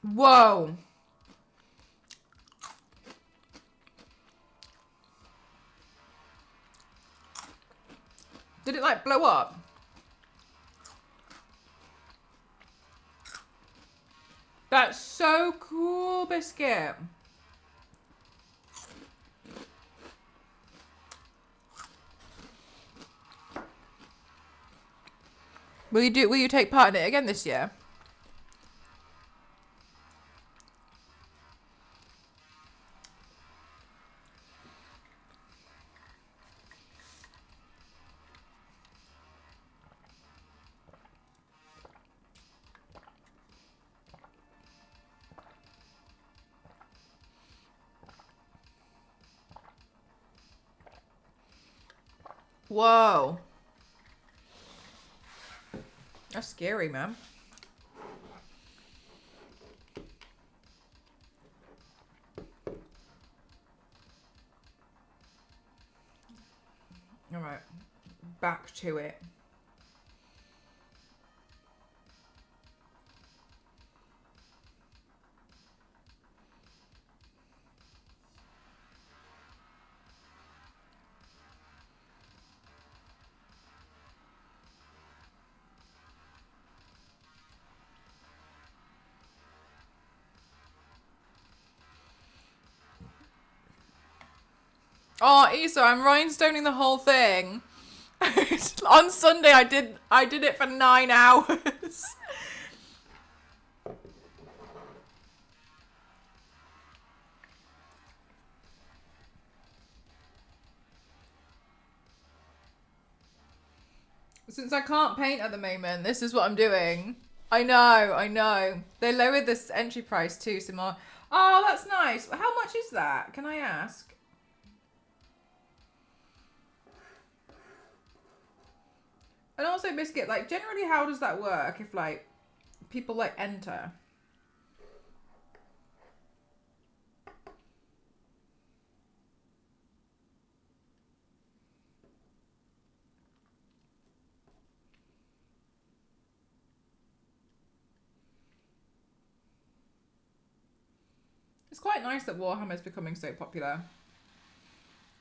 Speaker 1: Whoa. Did it like blow up? That's so cool, Biscuit. Will you take part in it again this year? Whoa. That's scary, man. All right, back to it. Oh, Issa, I'm rhinestoning the whole thing. On Sunday, I did it for 9 hours. Since I can't paint at the moment, this is what I'm doing. I know, I know. They lowered this entry price too, some more. Oh, that's nice. How much is that? Can I ask? And also, Biscuit, like, generally, how does that work if, like, people, like, enter? It's quite nice that Warhammer is becoming so popular.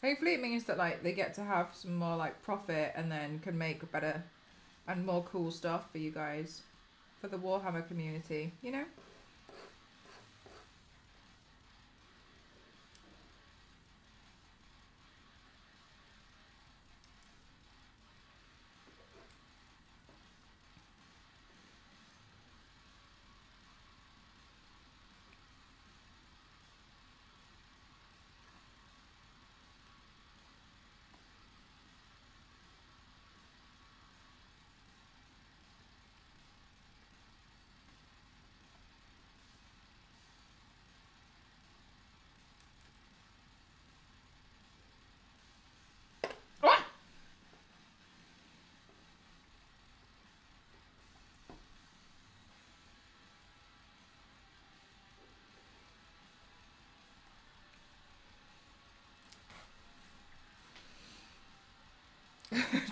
Speaker 1: Hopefully it means that, like, they get to have some more, like, profit and then can make better and more cool stuff for you guys. For the Warhammer community, you know?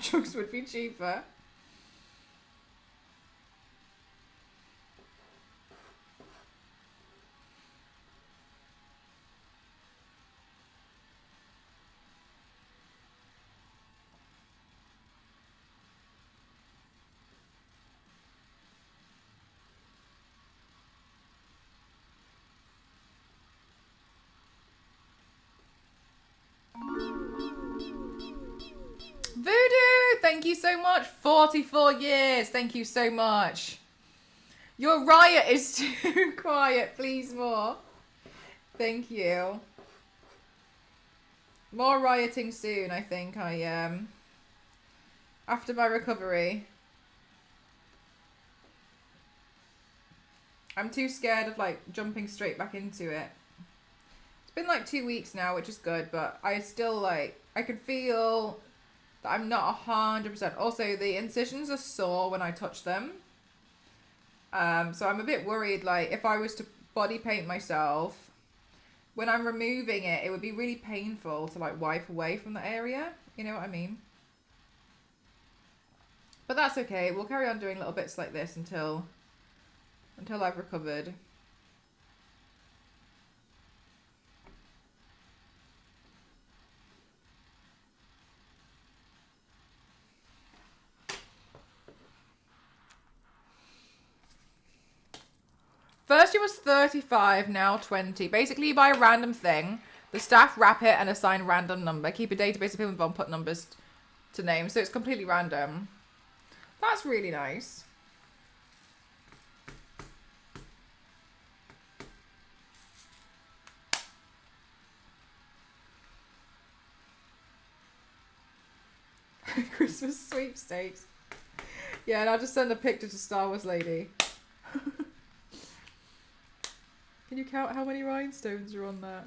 Speaker 1: Drugs would be cheaper. Voodoo, thank you so much. 44 years, thank you so much. Your riot is too quiet, please more. Thank you. More rioting soon, I think I am. After my recovery. I'm too scared of, like, jumping straight back into it. It's been, like, 2 weeks now, which is good, but I still, like, I can feel that I'm not 100%. Also, the incisions are sore when I touch them. So I'm a bit worried, like, if I was to body paint myself, when I'm removing it, it would be really painful to, like, wipe away from the area. You know what I mean? But that's okay. We'll carry on doing little bits like this until I've recovered. First it was 35, now 20. Basically, you buy a random thing. The staff wrap it and assign a random number. Keep a database of people involved, put numbers to names. So it's completely random. That's really nice. Christmas sweepstakes. Yeah, and I'll just send a picture to Star Wars Lady. Can you count how many rhinestones are on that?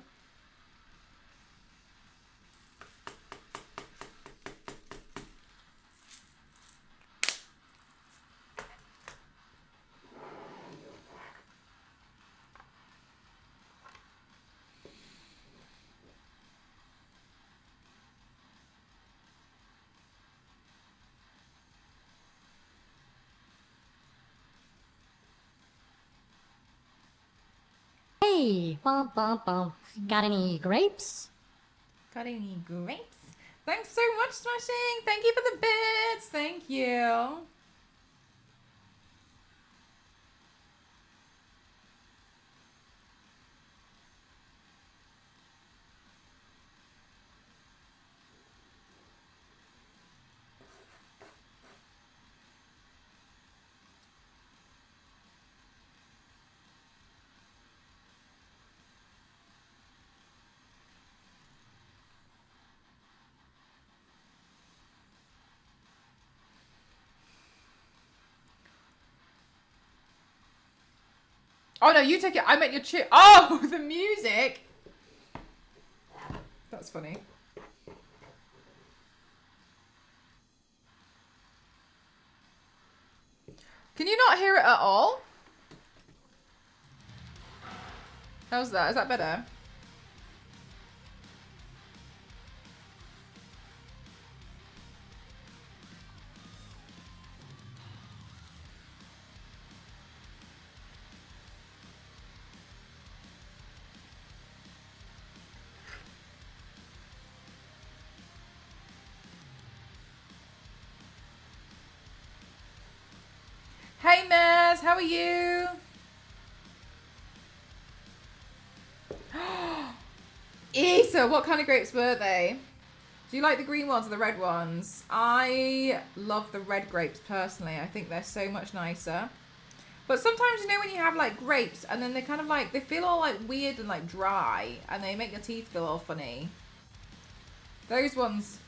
Speaker 3: Hey, bum bum bum. Got any grapes?
Speaker 1: Got any grapes? Thanks so much, Smashing. Thank you for the bits. Thank you. Oh no, you take it. I meant your chip. Oh, the music. That's funny. Can you not hear it at all? How's that? Is that better? Hey Maz, how are you? Issa, what kind of grapes were they? Do you like the green ones or the red ones? I love the red grapes personally. I think they're so much nicer. But sometimes, you know, when you have like grapes and then they kind of like, they feel all like weird and like dry and they make your teeth feel all funny. Those ones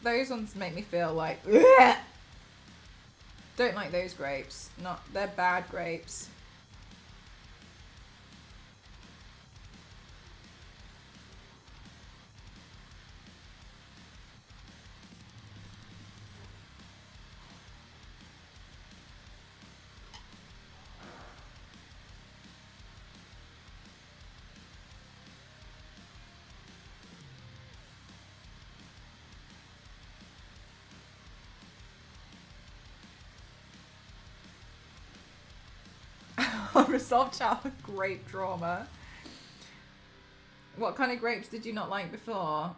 Speaker 1: make me feel like, ugh! Don't like those grapes. They're bad grapes. Unresolved childhood grape trauma. What kind of grapes did you not like before?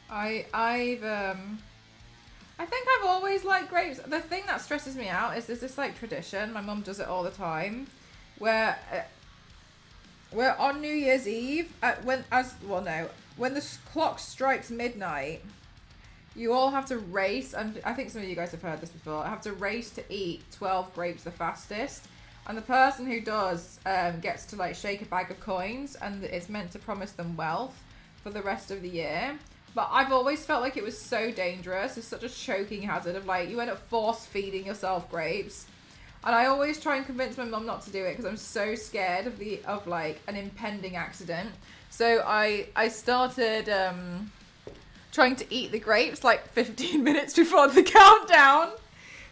Speaker 1: I think I've always liked grapes. The thing that stresses me out is there's this like tradition. My mum does it all the time, where on New Year's Eve, when the clock strikes midnight, you all have to race, and I think some of you guys have heard this before, have to race to eat 12 grapes the fastest. And the person who does gets to like shake a bag of coins, and it's meant to promise them wealth for the rest of the year. But I've always felt like it was so dangerous. It's such a choking hazard of like, you end up force feeding yourself grapes. And I always try and convince my mum not to do it because I'm so scared of like an impending accident. So I started trying to eat the grapes like 15 minutes before the countdown,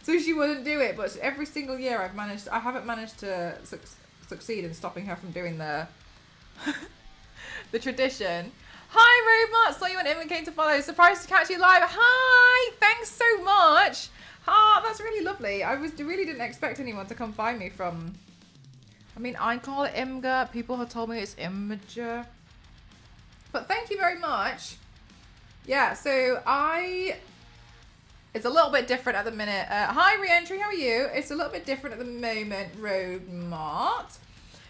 Speaker 1: so she wouldn't do it. But every single year I haven't managed to succeed in stopping her from doing the the tradition. Hi Robot, saw you on and came to follow. Surprised to catch you live. Hi, thanks so much. Ah, that's really lovely. I really didn't expect anyone to come find me from. I mean, I call it Imgur. People have told me it's Imgur. But thank you very much. Yeah, so it's a little bit different at the minute. Hi, Reentry, how are you? It's a little bit different at the moment, Road Mart.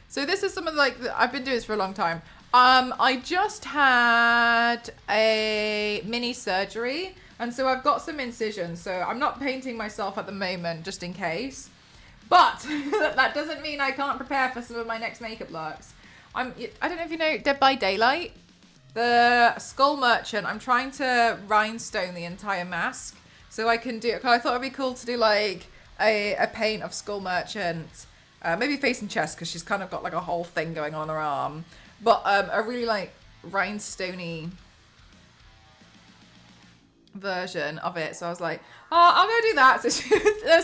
Speaker 1: So this is some of I've been doing this for a long time. I just had a mini surgery, and so I've got some incisions. So I'm not painting myself at the moment, just in case. But that doesn't mean I can't prepare for some of my next makeup looks. I don't know if you know Dead by Daylight. The Skull Merchant, I'm trying to rhinestone the entire mask so I can do it. I thought it'd be cool to do like a paint of Skull Merchant, maybe face and chest because she's kind of got like a whole thing going on her arm, but a really like rhinestone-y version of it. So I was like, oh, I'll go do that.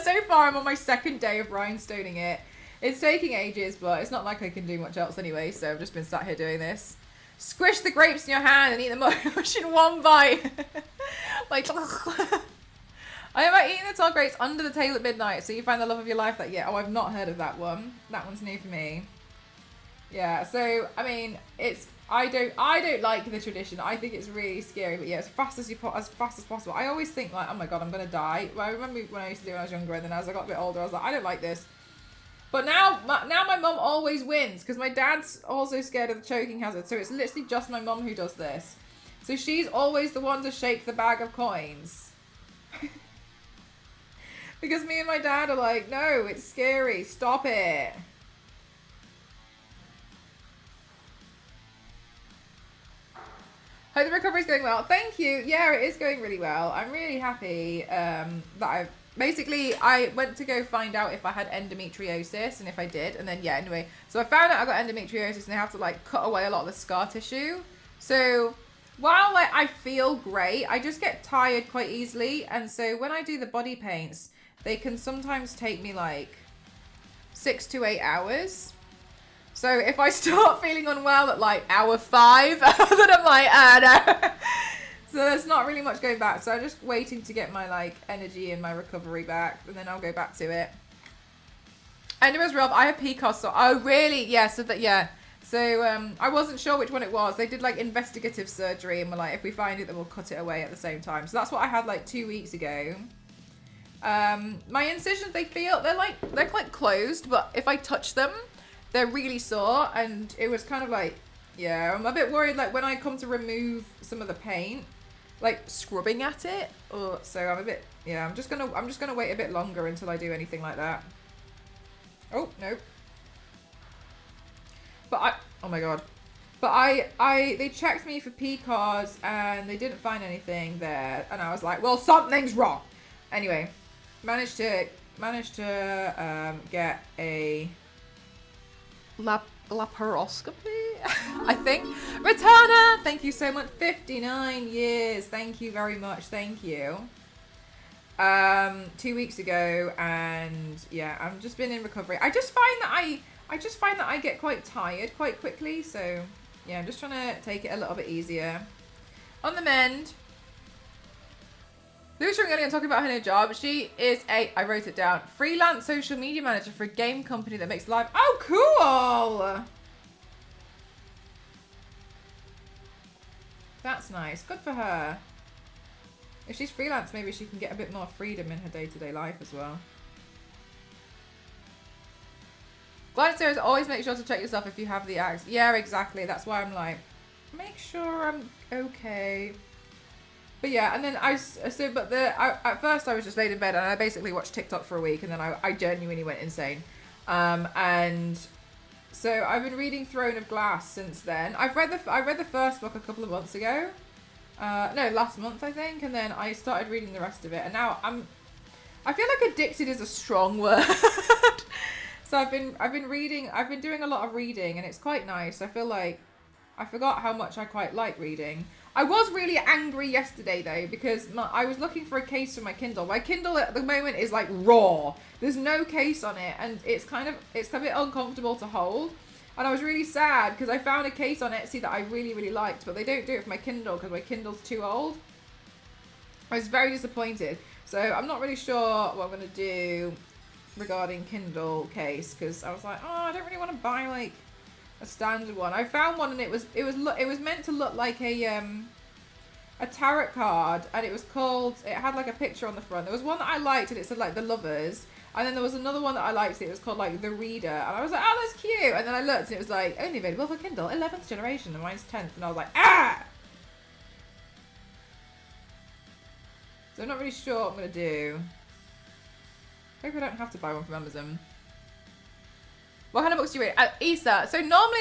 Speaker 1: So far I'm on my second day of rhinestoning it. It's taking ages, but it's not like I can do much else anyway, so I've just been sat here doing this. Squish the grapes in your hand and eat them in one bite. Like, I am eating the 12 grapes under the table at midnight, so you find the love of your life. Oh, I've not heard of that one. That one's new for me. Yeah, so I mean, I don't like the tradition. I think it's really scary, but yeah, as fast as possible. I always think like, oh my god, I'm gonna die. Well, I remember when I used to do it when I was younger, and then as I got a bit older, I was like, I don't like this. But now my mum always wins because my dad's also scared of the choking hazard. So it's literally just my mum who does this. So she's always the one to shake the bag of coins. Because me and my dad are like, no, it's scary. Stop it. Hope the recovery's going well. Thank you. Yeah, it is going really well. I'm really happy that I went to go find out if I had endometriosis and if I did, and then yeah, anyway. So I found out I got endometriosis and they have to like cut away a lot of the scar tissue. So while like I feel great, I just get tired quite easily, and so when I do the body paints, they can sometimes take me like 6 to 8 hours. So if I start feeling unwell at like hour 5, then I'm like, no. So there's not really much going back. So I'm just waiting to get my like energy and my recovery back, and then I'll go back to it. And it was rough. I had PCOS, so oh really? Yeah. So that yeah. So I wasn't sure which one it was. They did like investigative surgery and were like, if we find it, then we'll cut it away at the same time. So that's what I had like 2 weeks ago. My incisions, they're quite closed, but if I touch them, they're really sore, and it was kind of like, yeah, I'm a bit worried, like, when I come to remove some of the paint, like, scrubbing at it, so I'm a bit, yeah, I'm just gonna wait a bit longer until I do anything like that. Oh, no. But oh my god. But they checked me for PCOS, and they didn't find anything there, and I was like, well, something's wrong. Anyway, managed to get a laparoscopy, I think. Ratana, thank you so much. 59 years. Thank you very much. Thank you. 2 weeks ago, and yeah, I've just been in recovery. I just find that I get quite tired quite quickly, so yeah, I'm just trying to take it a little bit easier. On the mend. Louis Ringoni, I'm talking about her new job. She is I wrote it down, freelance social media manager for a game company that makes live. Oh, cool! That's nice. Good for her. If she's freelance, maybe she can get a bit more freedom in her day-to-day life as well. Gladys says, always make sure to check yourself if you have the axe. Yeah, exactly. That's why I'm like, make sure I'm okay. But yeah, and then at first I was just laid in bed and I basically watched TikTok for a week, and then I genuinely went insane. And so I've been reading Throne of Glass since then. I read the first book a couple of months ago. No, last month I think, and then I started reading the rest of it, and now I feel like addicted is a strong word. So I've been doing a lot of reading, and it's quite nice. I feel like I forgot how much I quite like reading. I was really angry yesterday though, because I was looking for a case for my Kindle. My Kindle at the moment is like raw. There's no case on it, and it's a bit uncomfortable to hold. And I was really sad because I found a case on Etsy that I really, really liked, but they don't do it for my Kindle because my Kindle's too old. I was very disappointed. So I'm not really sure what I'm going to do regarding Kindle case, because I was like, oh, I don't really want to buy like a standard one. I found one and it was meant to look like a tarot card, and it had like a picture on the front. There was one that I liked and it said like the lovers, and then there was another one that I liked, it was called like the reader, and I was like, oh, that's cute. And then I looked and it was like only available for Kindle 11th generation, and mine's 10th, and I was like, ah. So I'm not really sure what I'm gonna do. Hope I don't have to buy one from Amazon. What kind of books do you read? Issa. So normally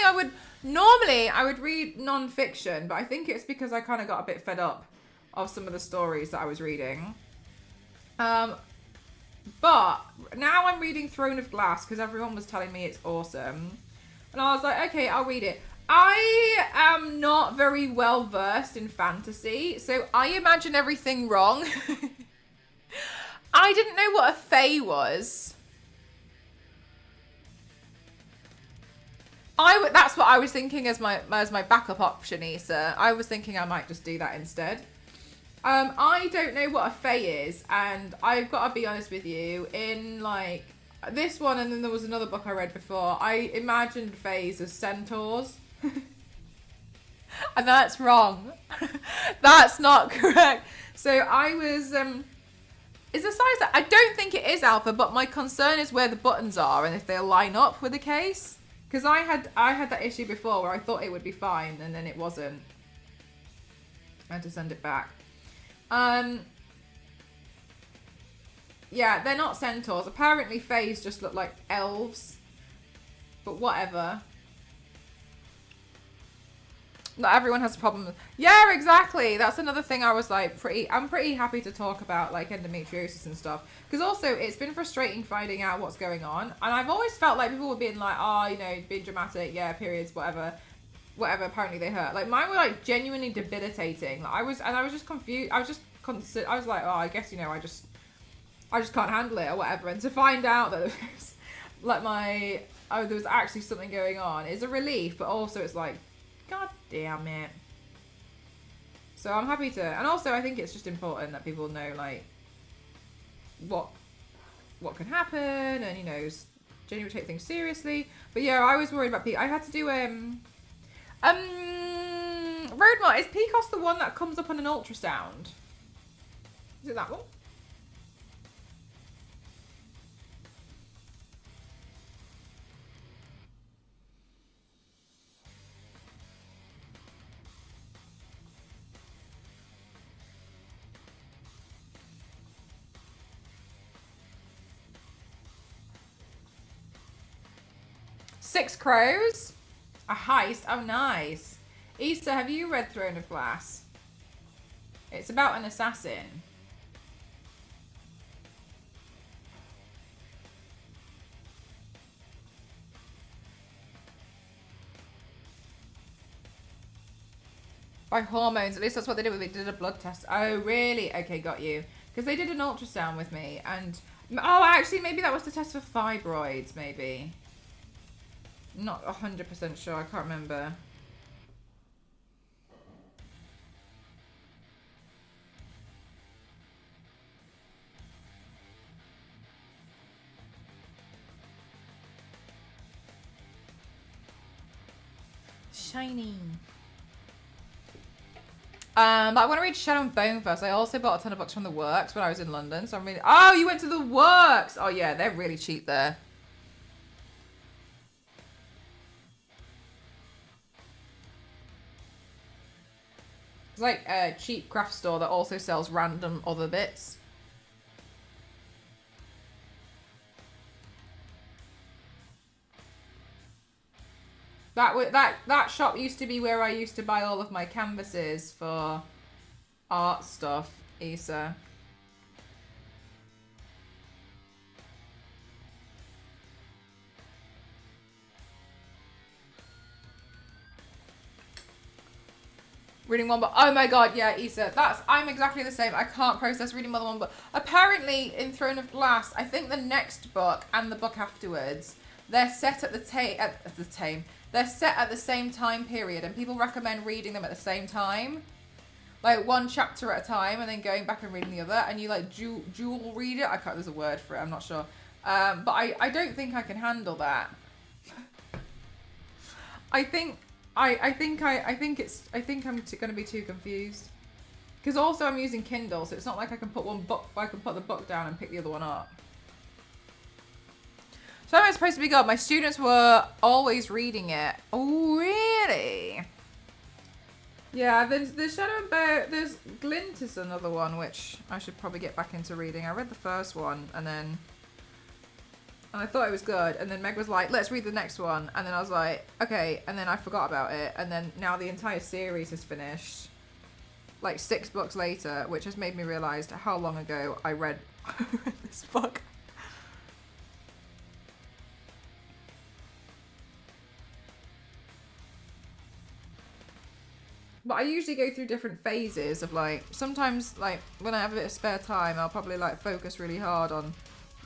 Speaker 1: I would read non-fiction, but I think it's because I kind of got a bit fed up of some of the stories that I was reading. But now I'm reading Throne of Glass because everyone was telling me it's awesome. And I was like, okay, I'll read it. I am not very well versed in fantasy, so I imagine everything wrong. I didn't know what a fae was. That's what I was thinking as my backup option, Issa. I was thinking I might just do that instead. I don't know what a fae is, and I've got to be honest with you. In like this one, and then there was another book I read before, I imagined faes as centaurs. And that's wrong. That's not correct. So I was is the size that I don't think it is alpha, but my concern is where the buttons are and if they'll line up with the case. Because I had that issue before where I thought it would be fine and then it wasn't. I had to send it back. Yeah, they're not centaurs. Apparently faes just look like elves. But whatever. Not everyone has a problem. Yeah, exactly. That's another thing I was like I'm pretty happy to talk about, like endometriosis and stuff. Because also it's been frustrating finding out what's going on. And I've always felt like people were being like, oh, you know, being dramatic, yeah, periods, whatever, apparently they hurt. Like mine were like genuinely debilitating. Like, I was just confused. I was like, oh, I guess, you know, I just can't handle it or whatever. And to find out that there was, like there was actually something going on is a relief, but also it's like, God damn it. So I'm happy to, and also I think it's just important that people know like what can happen, and you know, genuinely take things seriously. But yeah, I was worried about I had to do Roadmart. Is PCOS the one that comes up on an ultrasound? Is it that one? Six Crows? A heist? Oh, nice. Issa, have you read Throne of Glass? It's about an assassin. By hormones. At least that's what they did with me. They did a blood test. Oh, really? Okay, got you. Because they did an ultrasound with me. And, oh, actually, maybe that was the test for fibroids, maybe. Not 100% sure. I can't remember. Shiny. But I want to read Shadow and Bone first. I also bought a ton of books from the Works when I was in London. So I'm reading. Oh, you went to the Works! Oh, yeah, they're really cheap there. It's like a cheap craft store that also sells random other bits. That shop used to be where I used to buy all of my canvases for art stuff, Issa. Reading one book. Oh my god, yeah, Issa. I'm exactly the same. I can't process reading more than one book. Apparently, in Throne of Glass, I think the next book and the book afterwards, they're set at they're set at the same time period, and people recommend reading them at the same time. Like one chapter at a time, and then going back and reading the other, and you like dual read it. There's a word for it, I'm not sure. But I don't think I can handle that. I think I'm going to be too confused. Because also I'm using Kindle, so it's not like I can put the book down and pick the other one up. So I'm supposed to be good. My students were always reading it. Oh, really? Yeah, there's Shadow and Bone. There's Glint is another one, which I should probably get back into reading. I read the first one, and I thought it was good. And then Meg was like, let's read the next one. And then I was like, okay. And then I forgot about it. And then now the entire series is finished. Like 6 books later, which has made me realize how long ago I read this book. But I usually go through different phases of like, sometimes like when I have a bit of spare time, I'll probably like focus really hard on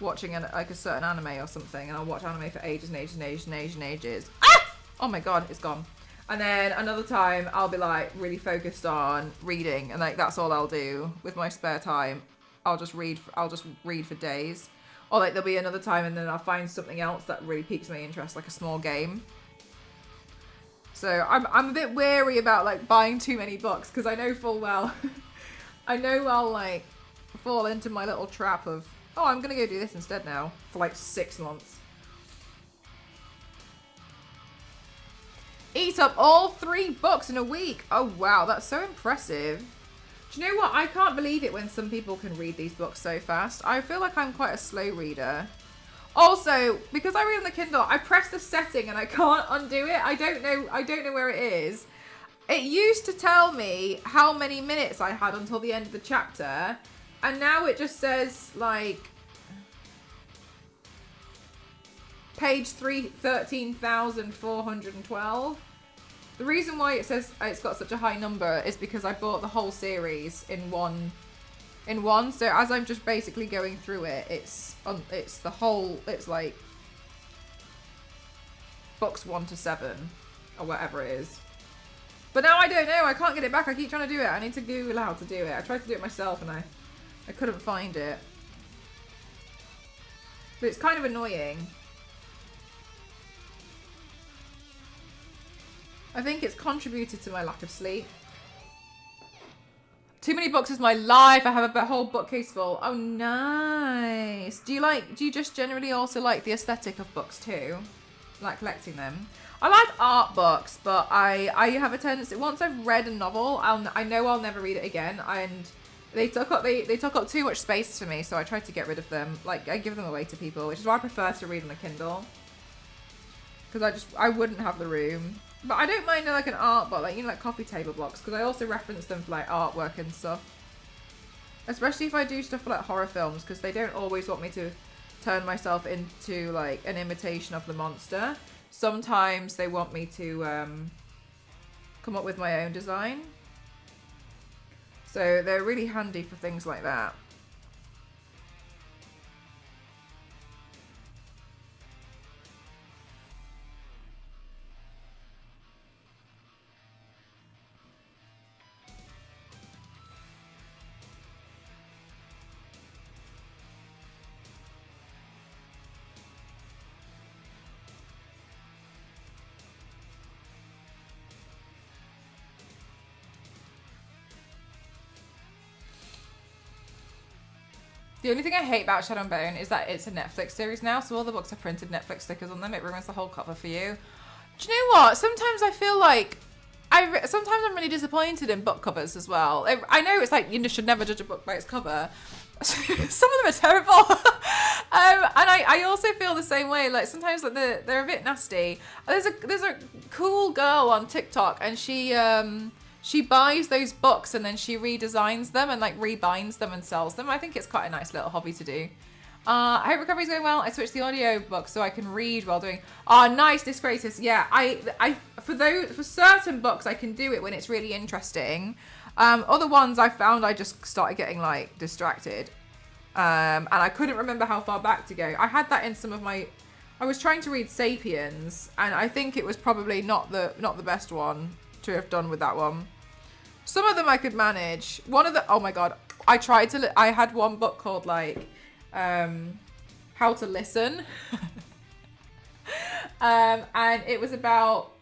Speaker 1: watching like a certain anime or something, and I'll watch anime for ages and ages and ages and ages and ages. Ah! Oh my god, it's gone. And then another time I'll be like really focused on reading, and like that's all I'll do with my spare time. I'll just read for days. Or like there'll be another time and then I'll find something else that really piques my interest, like a small game. So I'm a bit wary about like buying too many books, because I know full well I'll like fall into my little trap of, oh, I'm gonna go do this instead now for like 6 months. Eat up all 3 books in a week. Oh wow, that's so impressive. Do you know what? I can't believe it when some people can read these books so fast. I feel like I'm quite a slow reader. Also, because I read on the Kindle, I press the setting and I can't undo it. I don't know where it is. It used to tell me how many minutes I had until the end of the chapter, and now it just says, like, page 13,412. The reason why it says it's got such a high number is because I bought the whole series in one. So as I'm just basically going through it, it's the whole, it's like books 1 to 7 or whatever it is. But now I don't know. I can't get it back. I keep trying to do it. I need to Google how to do it. I tried to do it myself and I couldn't find it. But it's kind of annoying. I think it's contributed to my lack of sleep. Too many books is my life. I have a whole bookcase full. Oh, nice. Do you just generally also like the aesthetic of books too? Like collecting them? I like art books, but I have a tendency, once I've read a novel, I know I'll never read it again, and they took up too much space for me, so I tried to get rid of them. Like, I give them away to people, which is why I prefer to read on a Kindle. Because I wouldn't have the room. But I don't mind like an art book, like, you know, like coffee table blocks, because I also reference them for like artwork and stuff. Especially if I do stuff for like horror films, because they don't always want me to turn myself into like an imitation of the monster. Sometimes they want me to come up with my own design. So they're really handy for things like that. The only thing I hate about Shadow and Bone is that it's a Netflix series now, so all the books have printed Netflix stickers on them. It ruins the whole cover for you. Do you know what? Sometimes I feel like sometimes I'm really disappointed in book covers as well. I know it's like you should never judge a book by its cover. Some of them are terrible. And I also feel the same way. Like sometimes like they're a bit nasty. There's a cool girl on TikTok, and she buys those books and then she redesigns them and like rebinds them and sells them. I think it's quite a nice little hobby to do. I hope recovery's going well. I switched the audio book so I can read while doing. Oh, nice, Disgraces. Yeah, for certain books I can do it when it's really interesting. Other ones I found I just started getting like distracted, and I couldn't remember how far back to go. I had that in some of my. I was trying to read Sapiens, and I think it was probably not the best one to have done with that one. Some of them I could manage. Oh my god, I had one book called like How to Listen. And it was about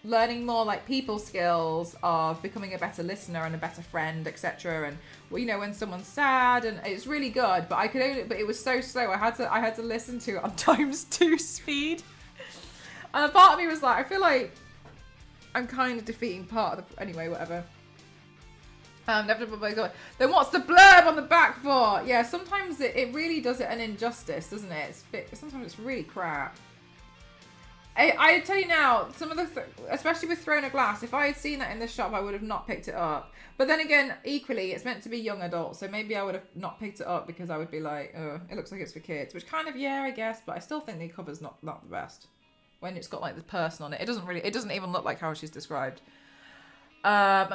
Speaker 1: learning more like people skills of becoming a better listener and a better friend, etc. And well, you know, when someone's sad, and it's really good, but it was so slow. I had to listen to it on ×2 speed. And a part of me was like, I feel like I'm kind of defeating part of the... Anyway, whatever. Then what's the blurb on the back for? Yeah, sometimes it really does it an injustice, doesn't it? Sometimes it's really crap. I tell you now, some of the... especially with Throne of Glass, if I had seen that in the shop, I would have not picked it up. But then again, equally, it's meant to be young adult, so maybe I would have not picked it up because I would be like, oh, it looks like it's for kids. Which kind of, yeah, I guess, but I still think the cover's not the best. When it's got like the person on it. It doesn't even look like how she's described. Oh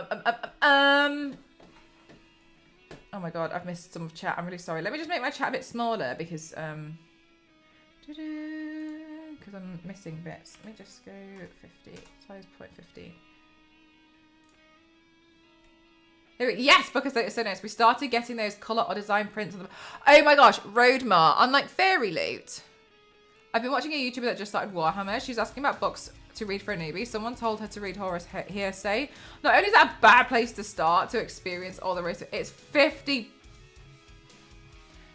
Speaker 1: my god, I've missed some of chat. I'm really sorry. Let me just make my chat a bit smaller because I'm missing bits. Let me just go 50. Size 0.50. Yes, because they're so nice. We started getting those colour or design prints on the... Oh my gosh, Roadmar. Unlike Fairy Loot, I've been watching a YouTuber that just started Warhammer. She's asking about books to read for a newbie. Someone told her to read Horus Hearsay. Not only is that a bad place to start to experience all the rest of it, it's 50.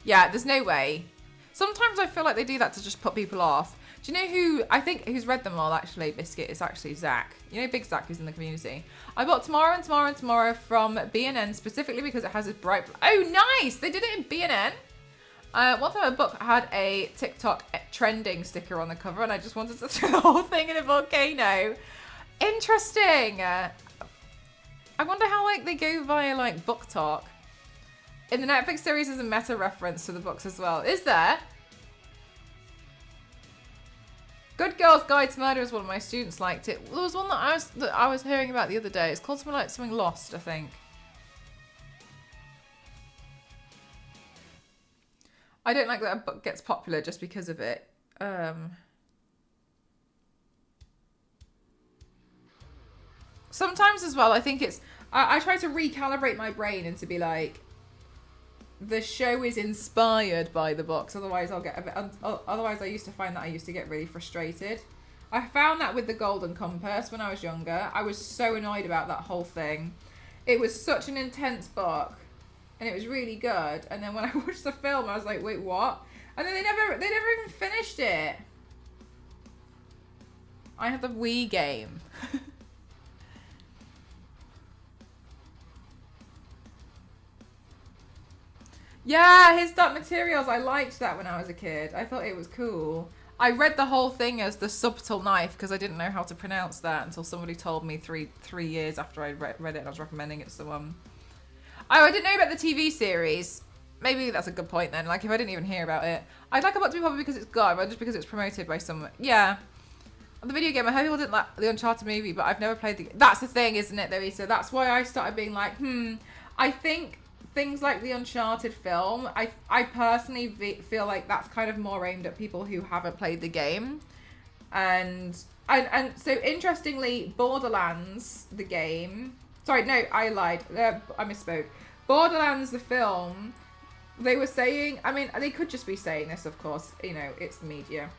Speaker 1: Yeah, there's no way. Sometimes I feel like they do that to just put people off. Do you know who's read them all actually, Biscuit? It's actually Zach. You know Big Zach who's in the community. I bought Tomorrow and Tomorrow and Tomorrow from B&N specifically because it has this bright... Oh, nice! They did it in B&N. One time a book had a TikTok trending sticker on the cover and I just wanted to throw the whole thing in a volcano. Interesting. I wonder how like they go via like book talk. In the Netflix series, there's a meta reference to the books as well. Is there? Good Girls Guide to Murder is one of my students liked it. There was one that I was hearing about the other day. It's called something Lost, I think. I don't like that a book gets popular just because of it. Sometimes as well, I think it's... I try to recalibrate my brain and to be like, the show is inspired by the books. Otherwise, I'll get a bit... Otherwise, I used to find that I used to get really frustrated. I found that with The Golden Compass when I was younger. I was so annoyed about that whole thing. It was such an intense book. And it was really good. And then when I watched the film, I was like, wait, what? And then they never even finished it. I had the Wii game. Yeah, his Dark Materials. I liked that when I was a kid. I thought it was cool. I read the whole thing as The Subtle Knife because I didn't know how to pronounce that until somebody told me three years after I read it and I was recommending it to someone. Oh, I didn't know about the TV series. Maybe that's a good point then. Like, if I didn't even hear about it. I'd like a book to be popular because it's good, but just because it's promoted by someone. Yeah. On the video game, I heard people didn't like the Uncharted movie, but I've never played the... That's the thing, isn't it, though, Issa? That's why I started being like, I think things like the Uncharted film, I personally feel like that's kind of more aimed at people who haven't played the game. And so, interestingly, Borderlands, the game... Sorry, no, I lied. I misspoke. Borderlands, the film, they were saying... I mean, they could just be saying this, of course. You know, it's the media.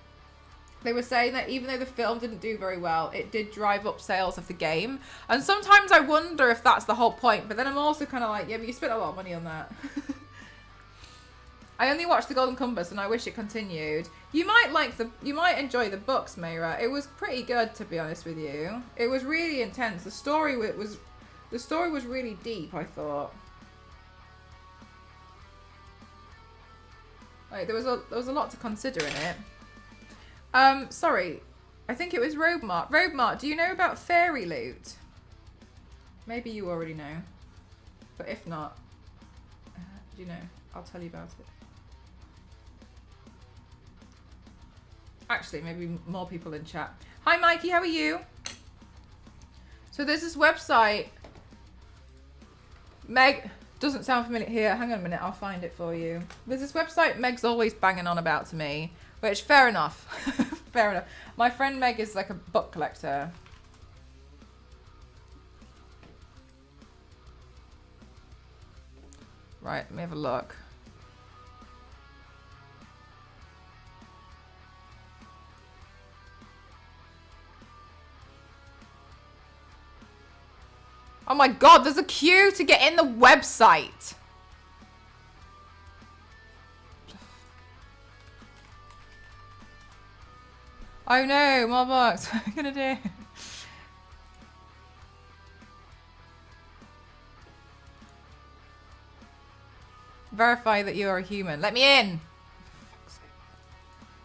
Speaker 1: They were saying that even though the film didn't do very well, it did drive up sales of the game. And sometimes I wonder if that's the whole point. But then I'm also kind of like, yeah, but you spent a lot of money on that. I only watched The Golden Compass and I wish it continued. You might enjoy the books, Mayra. It was pretty good, to be honest with you. It was really intense. The story was really deep, I thought. Like there was a lot to consider in it. Sorry. I think it was Roadmart. Roadmart, do you know about Fairy Loot? Maybe you already know. But if not, do you know? I'll tell you about it. Actually, maybe more people in chat. Hi, Mikey, how are you? So there's this website. Meg, doesn't sound familiar here. Hang on a minute, I'll find it for you. There's this website Meg's always banging on about to me. Which, fair enough. Fair enough. My friend Meg is like a book collector. Right, let me have a look. Oh my god, there's a queue to get in the website. Oh no, more books. What am I gonna do? Verify that you are a human. Let me in.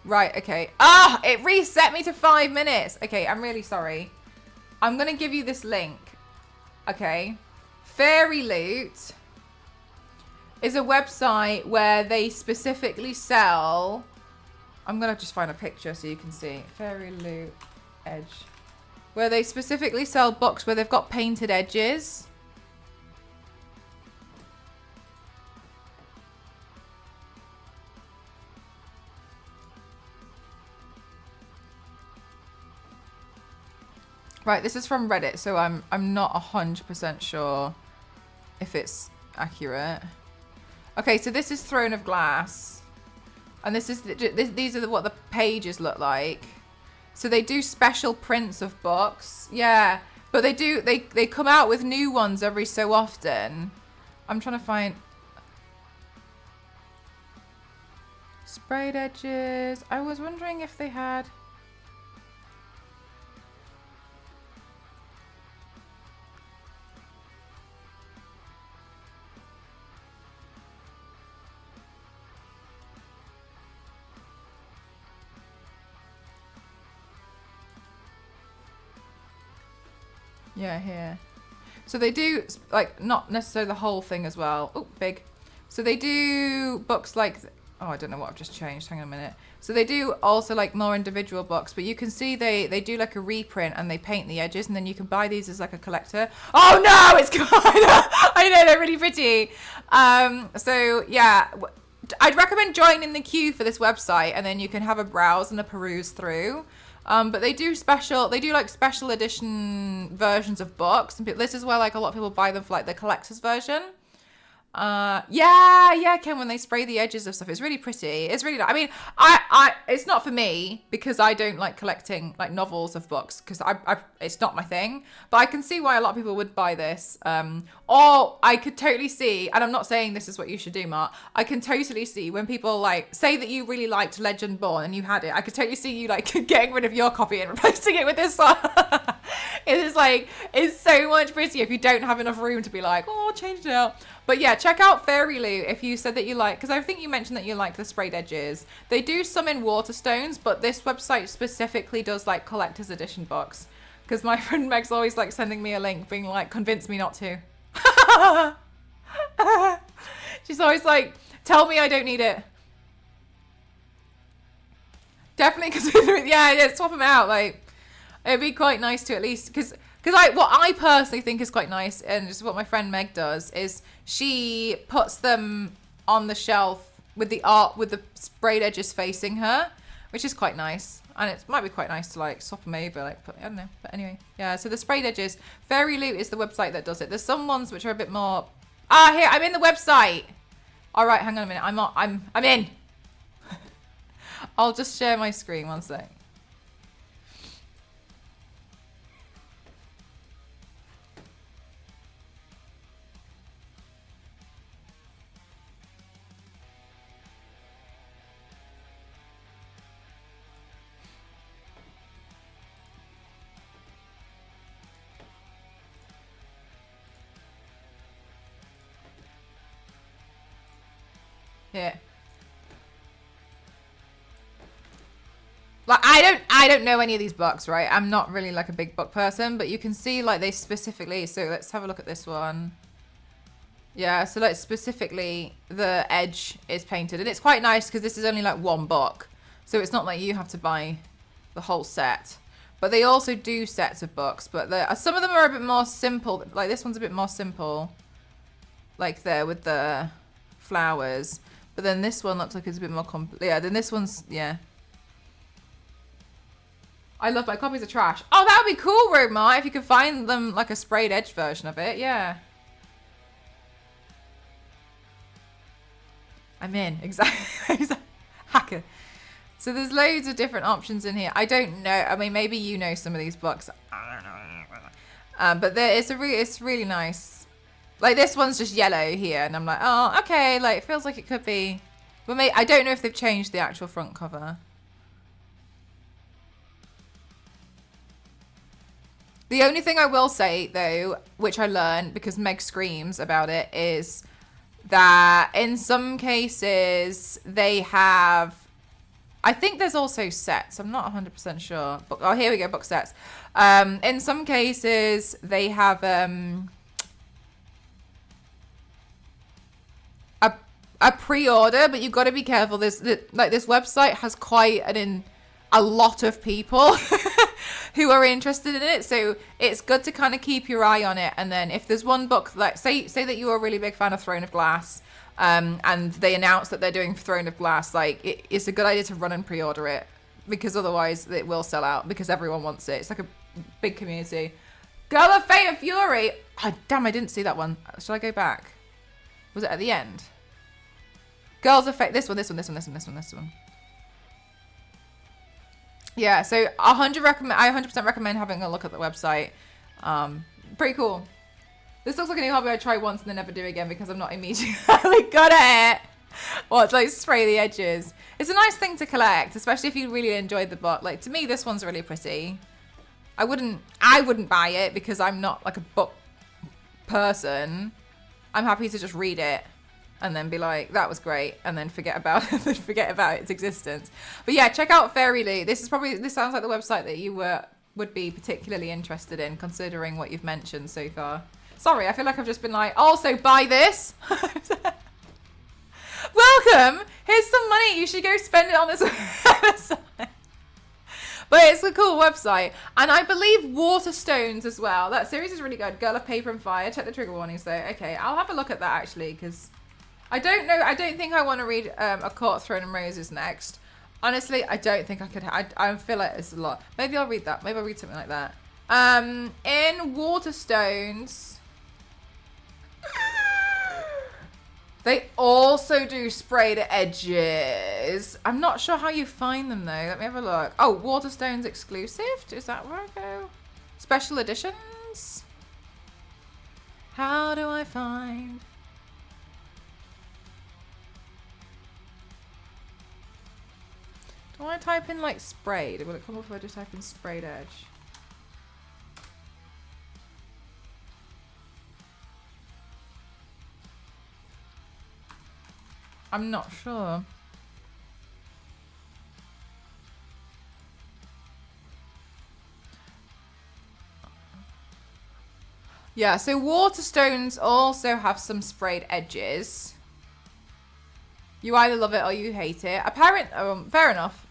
Speaker 1: Right, okay. Ah, it reset me to 5 minutes. Okay, I'm really sorry. I'm gonna give you this link. Okay. Fairy Loot is a website where they specifically sell... I'm going to just find a picture so you can see. Fairy Loot Edge. Where they specifically sell books where they've got painted edges. Right, this is from Reddit, so I'm not 100% sure if it's accurate. Okay, so this is Throne of Glass. And these are what the pages look like. So they do special prints of books. Yeah, but they come out with new ones every so often. I'm trying to find sprayed edges. I was wondering if they had... Yeah, here. So they do, like, not necessarily the whole thing as well. Oh, big. So they do books like, oh, I don't know what I've just changed. Hang on a minute. So they do also like more individual books, but you can see they do like a reprint and they paint the edges, and then you can buy these as like a collector. Oh no, it's gone. I know, they're really pretty. So yeah, I'd recommend joining the queue for this website, and then you can have a browse and a peruse through. But they do like special edition versions of books, and this is where like a lot of people buy them for like the collector's version. Yeah, Ken, when they spray the edges of stuff, it's really pretty. It's really, I mean, it's not for me because I don't like collecting like novels of books because it's not my thing, but I can see why a lot of people would buy this. Or I could totally see, and I'm not saying this is what you should do, Mark, I can totally see when people like say that you really liked Legend Born and you had it, I could totally see you like getting rid of your copy and replacing it with this one. It is like, it's so much prettier if you don't have enough room to be like, oh, change it out. But yeah, check out Fairy Loot if you said that you like, because I think you mentioned that you like the sprayed edges. They do some in Waterstones, but this website specifically does like collector's edition books. Because my friend Meg's always like sending me a link being like, convince me not to. She's always like, tell me I don't need it. Definitely consider it. Yeah, swap them out. Like, it'd be quite nice to at least, because what I personally think is quite nice, and just what my friend Meg does, is she puts them on the shelf with the art, with the sprayed edges facing her, which is quite nice. And it might be quite nice to like swap them over, like, I don't know. But anyway, yeah, so the sprayed edges, Fairy Loot is the website that does it. There's some ones which are a bit more, here, I'm in the website. All right, hang on a minute. I'm in. I'll just share my screen one sec. Yeah. Like I don't know any of these books, right? I'm not really like a big book person, but you can see like they specifically, so let's have a look at this one. Yeah, so like specifically the edge is painted, and it's quite nice because this is only like one book. So it's not like you have to buy the whole set. But they also do sets of books, but some of them are a bit more simple. Like this one's a bit more simple. Like there with the flowers. But then this one looks like it's a bit more yeah, then this one's, yeah. I love my copies of trash. Oh, that would be cool, Romar, if you could find them like a sprayed edge version of it. Yeah. I'm in. Exactly. Hacker. So there's loads of different options in here. I don't know. I mean, maybe you know some of these books. I don't know. But it's really nice. Like this one's just yellow here, and I'm like, oh, okay. Like it feels like it could be. But I don't know if they've changed the actual front cover. The only thing I will say, though, which I learned because Meg screams about it, is that in some cases they have... I think there's also sets. I'm not 100% sure. But, oh, here we go, book sets. In some cases, they have a pre-order, but you've got to be careful. This website has quite a lot of people who are interested in it, so it's good to kind of keep your eye on it. And then if there's one book, like say that you are a really big fan of Throne of Glass, and they announce that they're doing Throne of Glass, like it's a good idea to run and pre-order it, because otherwise it will sell out because everyone wants it. It's like a big community. Girl of Fate and Fury. Oh, damn, I didn't see that one. Should I go back? Was it at the end? Girls of Fate. This one. Yeah, so I 100% recommend having a look at the website. Pretty cool. This looks like a new hobby I try once and then never do again because I'm not immediately good at it. Or to like spray the edges. It's a nice thing to collect, especially if you really enjoyed the book. Like to me, this one's really pretty. I wouldn't buy it because I'm not like a book person. I'm happy to just read it and then be like, that was great, and then forget about its existence. But yeah, check out Fairy Loot. This sounds like the website that you would be particularly interested in, considering what you've mentioned so far. Sorry, I feel like I've just been like, also buy this. Welcome. Here's some money. You should go spend it on this website. But it's a cool website. And I believe Waterstones as well. That series is really good. Girl of Paper and Fire. Check the trigger warnings though. Okay, I'll have a look at that actually, because I don't know. I don't think I want to read A Court, Throne and Roses next. Honestly, I don't think I could. I feel like it's a lot. Maybe I'll read that. Maybe I'll read something like that. In Waterstones, they also do sprayed edges. I'm not sure how you find them though. Let me have a look. Oh, Waterstones exclusive? Is that where I go? Special editions? How do I find? Do I type in like sprayed? Will it come up if I just type in sprayed edge? I'm not sure. Yeah, so Waterstones also have some sprayed edges. You either love it or you hate it. Fair enough.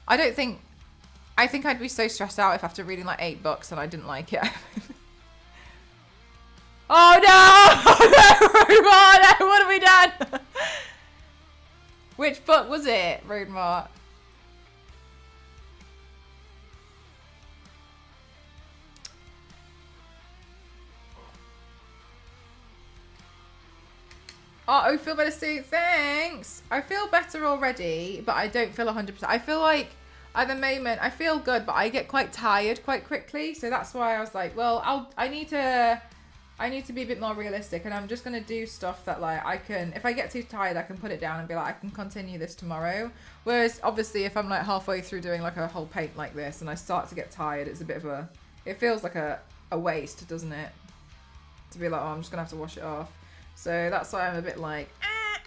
Speaker 1: I think I'd be so stressed out if after reading like 8 books and I didn't like it. Oh no! No, what have we done? Which book was it, Road Mart? Oh, I feel better soon. Thanks. I feel better already, but I don't feel 100%. I feel like at the moment I feel good, but I get quite tired quite quickly. So that's why I was like, well, I need to be a bit more realistic, and I'm just gonna do stuff that like I can. If I get too tired, I can put it down and be like, I can continue this tomorrow. Whereas obviously, if I'm like halfway through doing like a whole paint like this, and I start to get tired, it's a bit of a. It feels like a waste, doesn't it? To be like, oh, I'm just gonna have to wash it off. So that's why I'm a bit like, ah.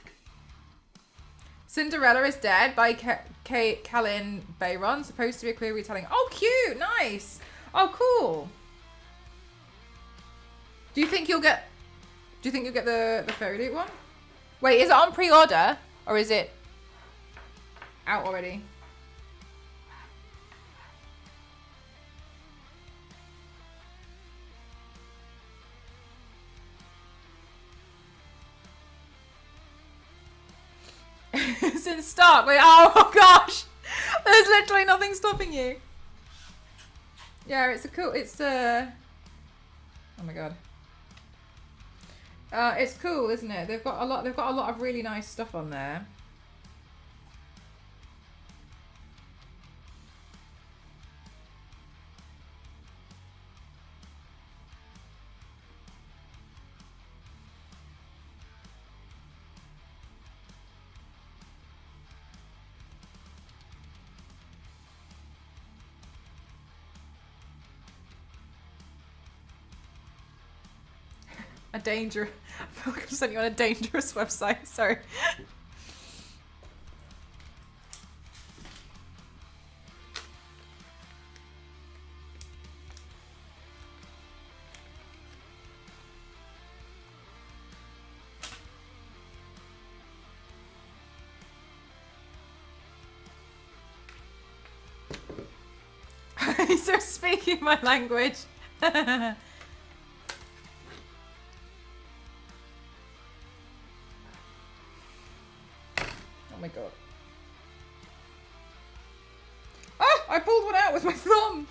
Speaker 1: Cinderella is Dead by Calin Bayron. Supposed to be a queer retelling. Oh, cute, nice. Oh, cool. Do you think you'll get the Fairy Loot one? Wait, is it on pre-order or is it out already? It's in stock. Wait, oh gosh. There's literally nothing stopping you. Yeah, it's oh my god. It's cool, isn't it? They've got a lot of really nice stuff on there. I feel like I'm sending you on a dangerous website. Sorry. He's so speaking my language. Oh my god. Oh, I pulled one out with my thumb.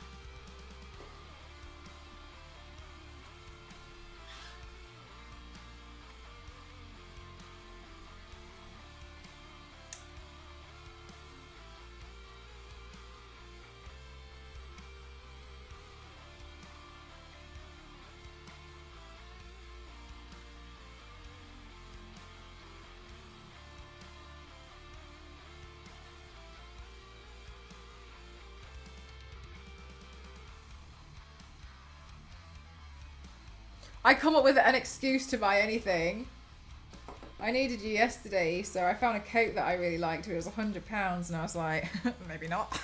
Speaker 1: I come up with an excuse to buy anything. I needed you yesterday, so I found a coat that I really liked. It was £100, and I was like, maybe not.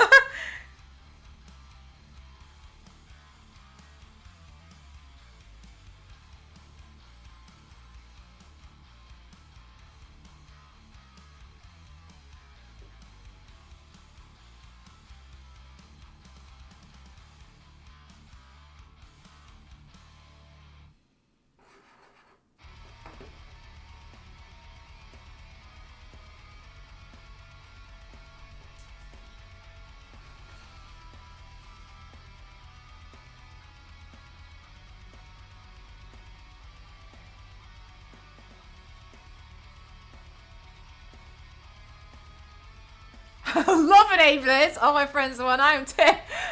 Speaker 1: Love enablers. All my friends are one. I am too.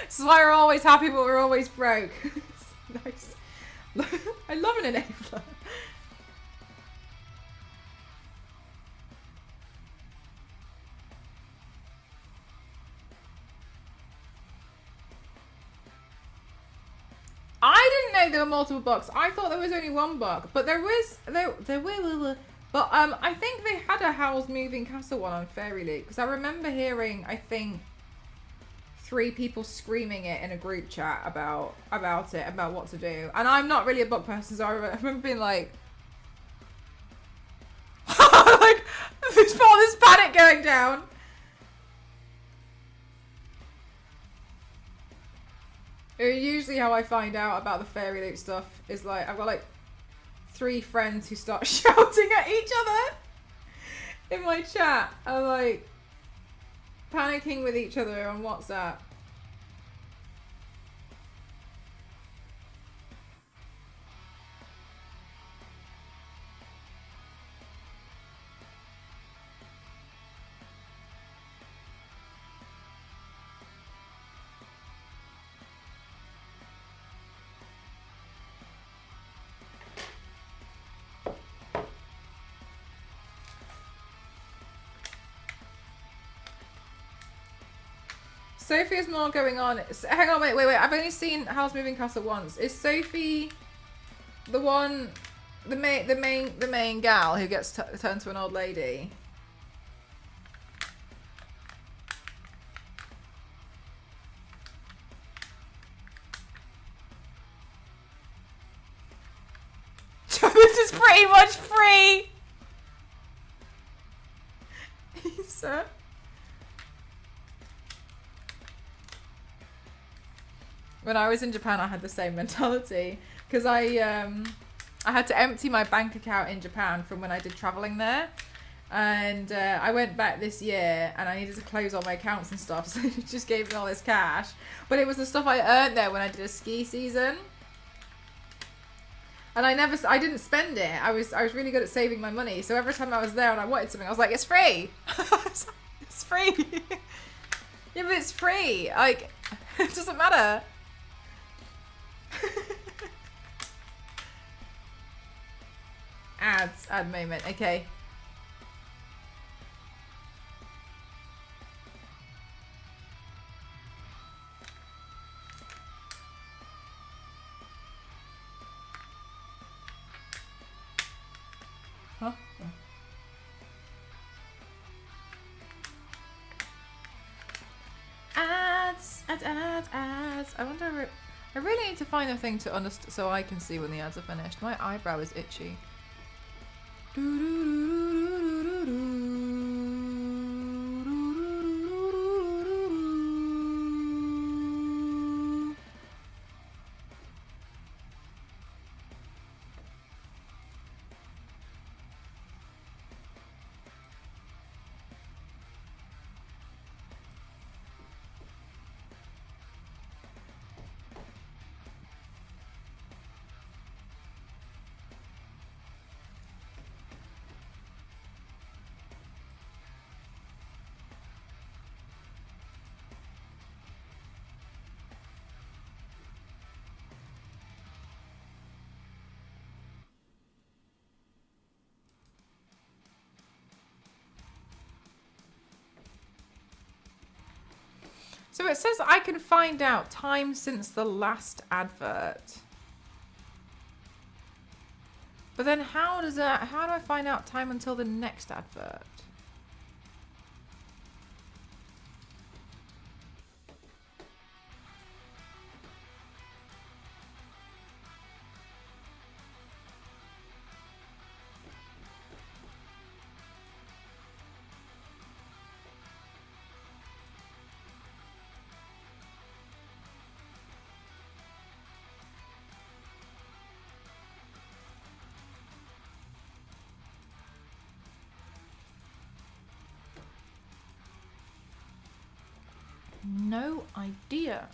Speaker 1: This is why we're always happy, but we're always broke. Nice. I love an enabler. I didn't know there were multiple books. I thought there was only one book, but there was there were. But I think they had a Howl's Moving Castle one on Fairy League because I remember hearing I think 3 people screaming it in a group chat about what to do. And I'm not really a book person, so I remember being like, like there's all this panic going down. Usually how I find out about the Fairy Loot stuff is like, I've got like 3 friends who start shouting at each other in my chat. I'm like panicking with each other on WhatsApp. Sophie has more going on. Hang on, wait. I've only seen Howl's Moving Castle once. Is Sophie the one, the main gal who gets turned to an old lady? This is pretty much free. Sir. When I was in Japan, I had the same mentality because I had to empty my bank account in Japan from when I did traveling there, and I went back this year and I needed to close all my accounts and stuff, so it just gave me all this cash. But it was the stuff I earned there when I did a ski season, and I didn't spend it. I was really good at saving my money, so every time I was there and I wanted something, I was like, it's free. It's free. Yeah, but it's free. Like, it doesn't matter. Ad moment. Okay. Huh? Ads. I wonder. I really need to find a thing to understand so I can see when the ads are finished. My eyebrow is itchy. So it says I can find out time since the last advert. But then how do I find out time until the next advert? No idea.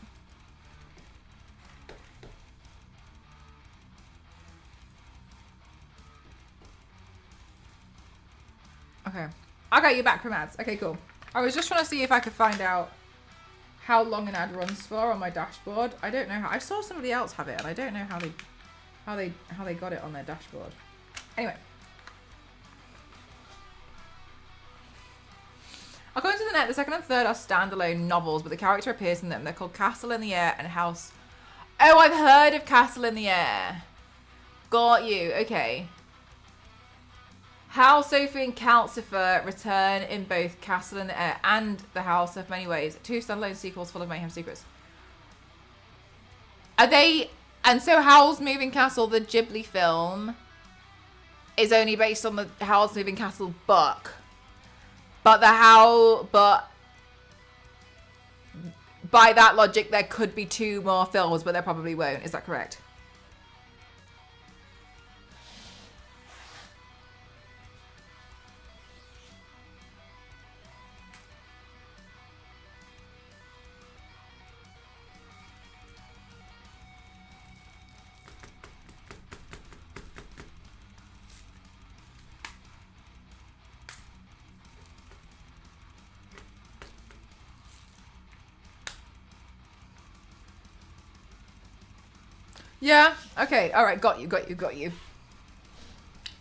Speaker 1: Okay. I got you back from ads. Okay, cool. I was just trying to see if I could find out how long an ad runs for on my dashboard. I don't know how. I saw somebody else have it, and I don't know how they got it on their dashboard. Anyway. According to the net, the second and third are standalone novels, but the character appears in them. They're called Castle in the Air and House... Oh, I've heard of Castle in the Air. Got you. Okay. How Sophie and Calcifer return in both Castle in the Air and The House of Many Ways. 2 standalone sequels full of mayhem secrets. Are they... And so Howl's Moving Castle, the Ghibli film, is only based on the Howl's Moving Castle book. But by that logic, there could be 2 more films, but there probably won't. Is that correct? Yeah. Okay. All right. Got you.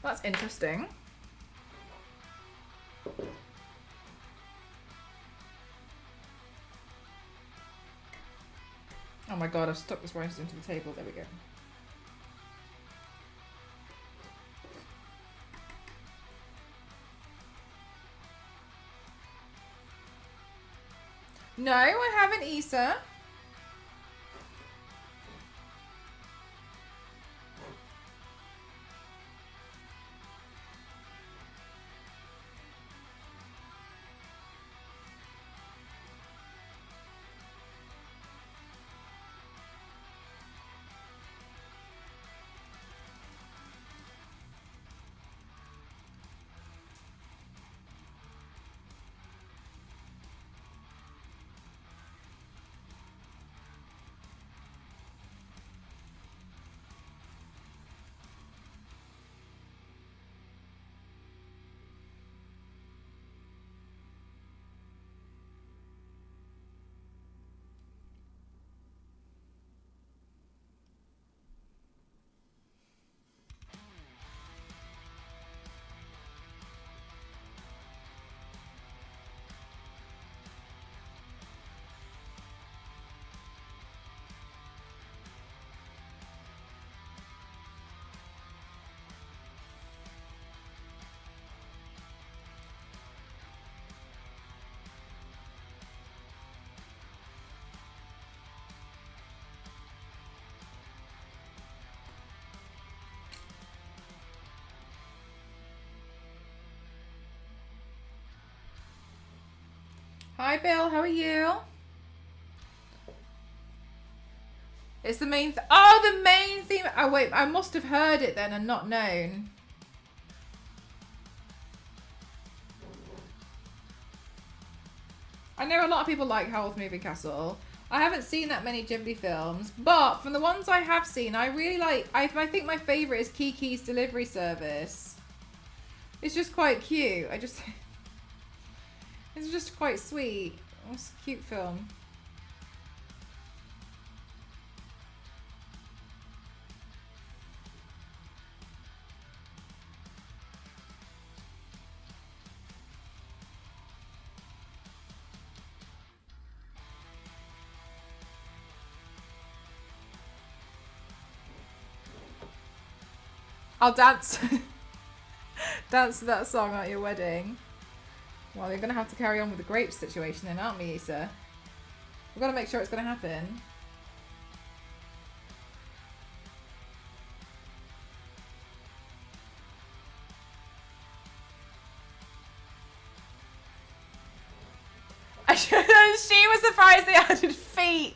Speaker 1: That's interesting. Oh my god, I've stuck this rhinestone to the table. There we go. No, I haven't, Issa. Hi, Bill. How are you? It's the main... Oh, the main theme. Oh, wait. I must have heard it then and not known. I know a lot of people like Howl's Moving Castle. I haven't seen that many Ghibli films, but from the ones I have seen, I really like... I think my favourite is Kiki's Delivery Service. It's just quite cute. It's just quite sweet. It's a cute film. I'll dance. Dance to that song at your wedding. Well, you're going to have to carry on with the grapes situation then, aren't we, Issa? We've got to make sure it's going to happen. She was surprised they added feet.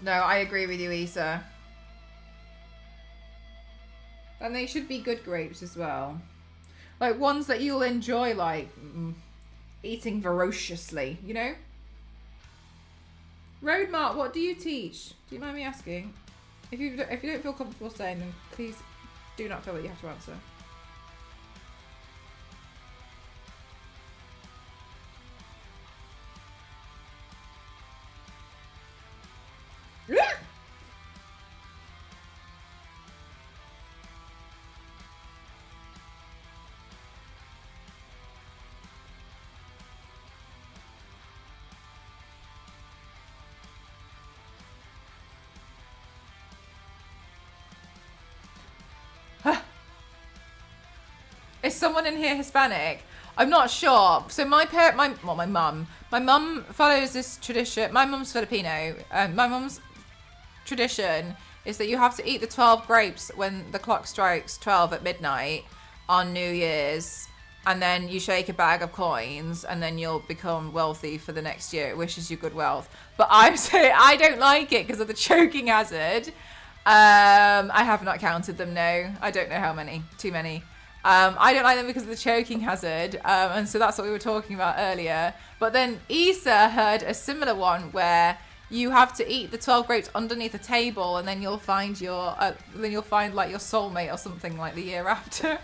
Speaker 1: No, I agree with you, Issa. And they should be good grapes as well. Like ones that you'll enjoy, like eating voraciously, you know? Roadmark, what do you teach? Do you mind me asking? If you don't feel comfortable saying, then please do not feel that you have to answer. Is someone in here Hispanic? I'm not sure. So my mum follows this tradition. My mum's Filipino. My mum's tradition is that you have to eat the 12 grapes when the clock strikes 12 at midnight on New Year's, and then you shake a bag of coins, and then you'll become wealthy for the next year. It wishes you good wealth. But I'm saying I don't like it because of the choking hazard. I have not counted them. No, I don't know how many. Too many. I don't like them because of the choking hazard, and so that's what we were talking about earlier. But then Issa heard a similar one where you have to eat the 12 grapes underneath a table, and then you'll find like your soulmate or something like the year after.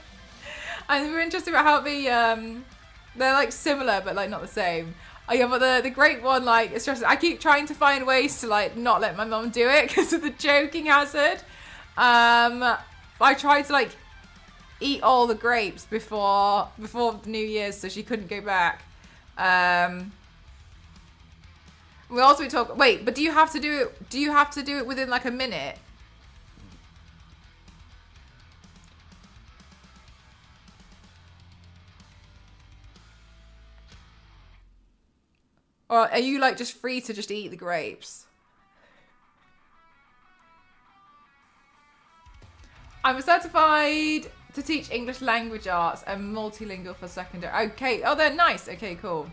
Speaker 1: And we were interested about how they're like similar but like not the same. Oh yeah, but the grape one, like, it's just I keep trying to find ways to like not let my mum do it because of the choking hazard. I tried to like eat all the grapes before New Year's so she couldn't go back. We also talk. Wait, but do you have to do it within like a minute? Or are you like just free to just eat the grapes? I'm certified to teach English language arts and multilingual for secondary. Okay. Oh, they're nice. Okay, cool.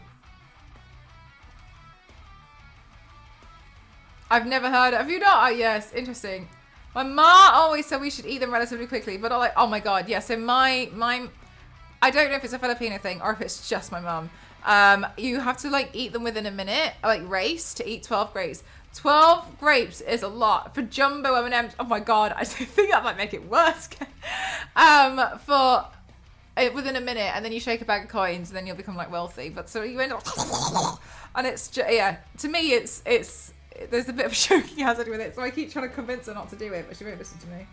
Speaker 1: I've never heard of. Have you not? Oh, yes. Interesting. My ma always said we should eat them relatively quickly, but I'm like, oh my god, yeah. So my, I don't know if it's a Filipino thing or if it's just my mum. You have to like eat them within a minute, like race to eat 12 grapes. 12 grapes is a lot for jumbo M&Ms. Oh my god, I think that might make it worse. For within a minute, and then you shake a bag of coins, and then you'll become like wealthy. But so you end up, and it's just, yeah. To me, it's there's a bit of a choking hazard with it, so I keep trying to convince her not to do it, but she won't listen to me.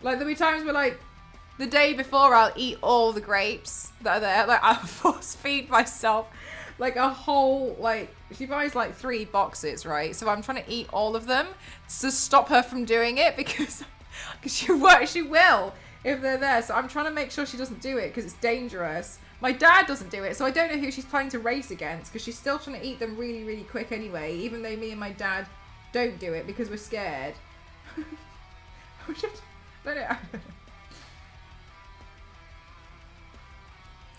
Speaker 1: Like there'll be times where like the day before I'll eat all the grapes that are there. Like I'll force feed myself like a whole, like she buys like 3 boxes, right? So I'm trying to eat all of them to stop her from doing it because she will if they're there. So I'm trying to make sure she doesn't do it because it's dangerous. My dad doesn't do it, so I don't know who she's planning to race against because she's still trying to eat them really, really quick anyway, even though me and my dad don't do it because we're scared. I don't know.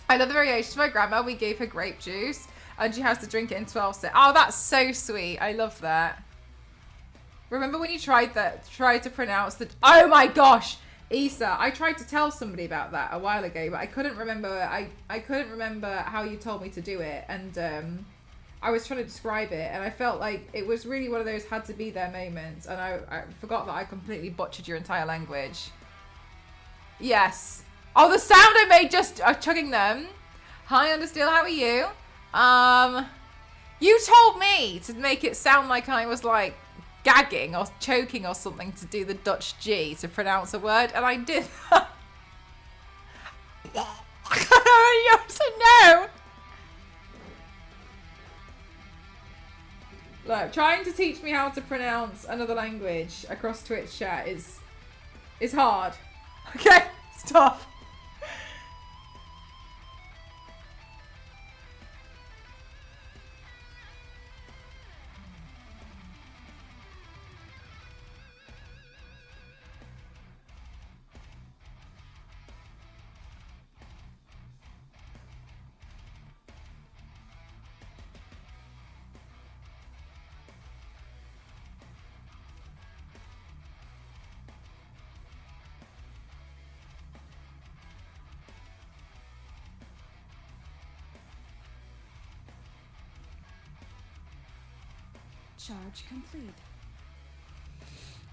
Speaker 1: I love the variations. My grandma, we gave her grape juice and she has to drink it in 12 sips. Oh, that's so sweet. I love that. Remember when you tried to pronounce the... Oh my gosh, Issa. I tried to tell somebody about that a while ago, but I couldn't remember. I couldn't remember how you told me to do it. And I was trying to describe it and I felt like it was really one of those had to be there moments. And I forgot that I completely butchered your entire language. Yes. Oh, the sound I made just chugging them. Hi, Understeel, how are you? You told me to make it sound like I was like gagging or choking or something to do the Dutch G to pronounce a word, and I did that. You said no. Look, trying to teach me how to pronounce another language across Twitch chat is hard. Okay, stop.
Speaker 4: Charge complete.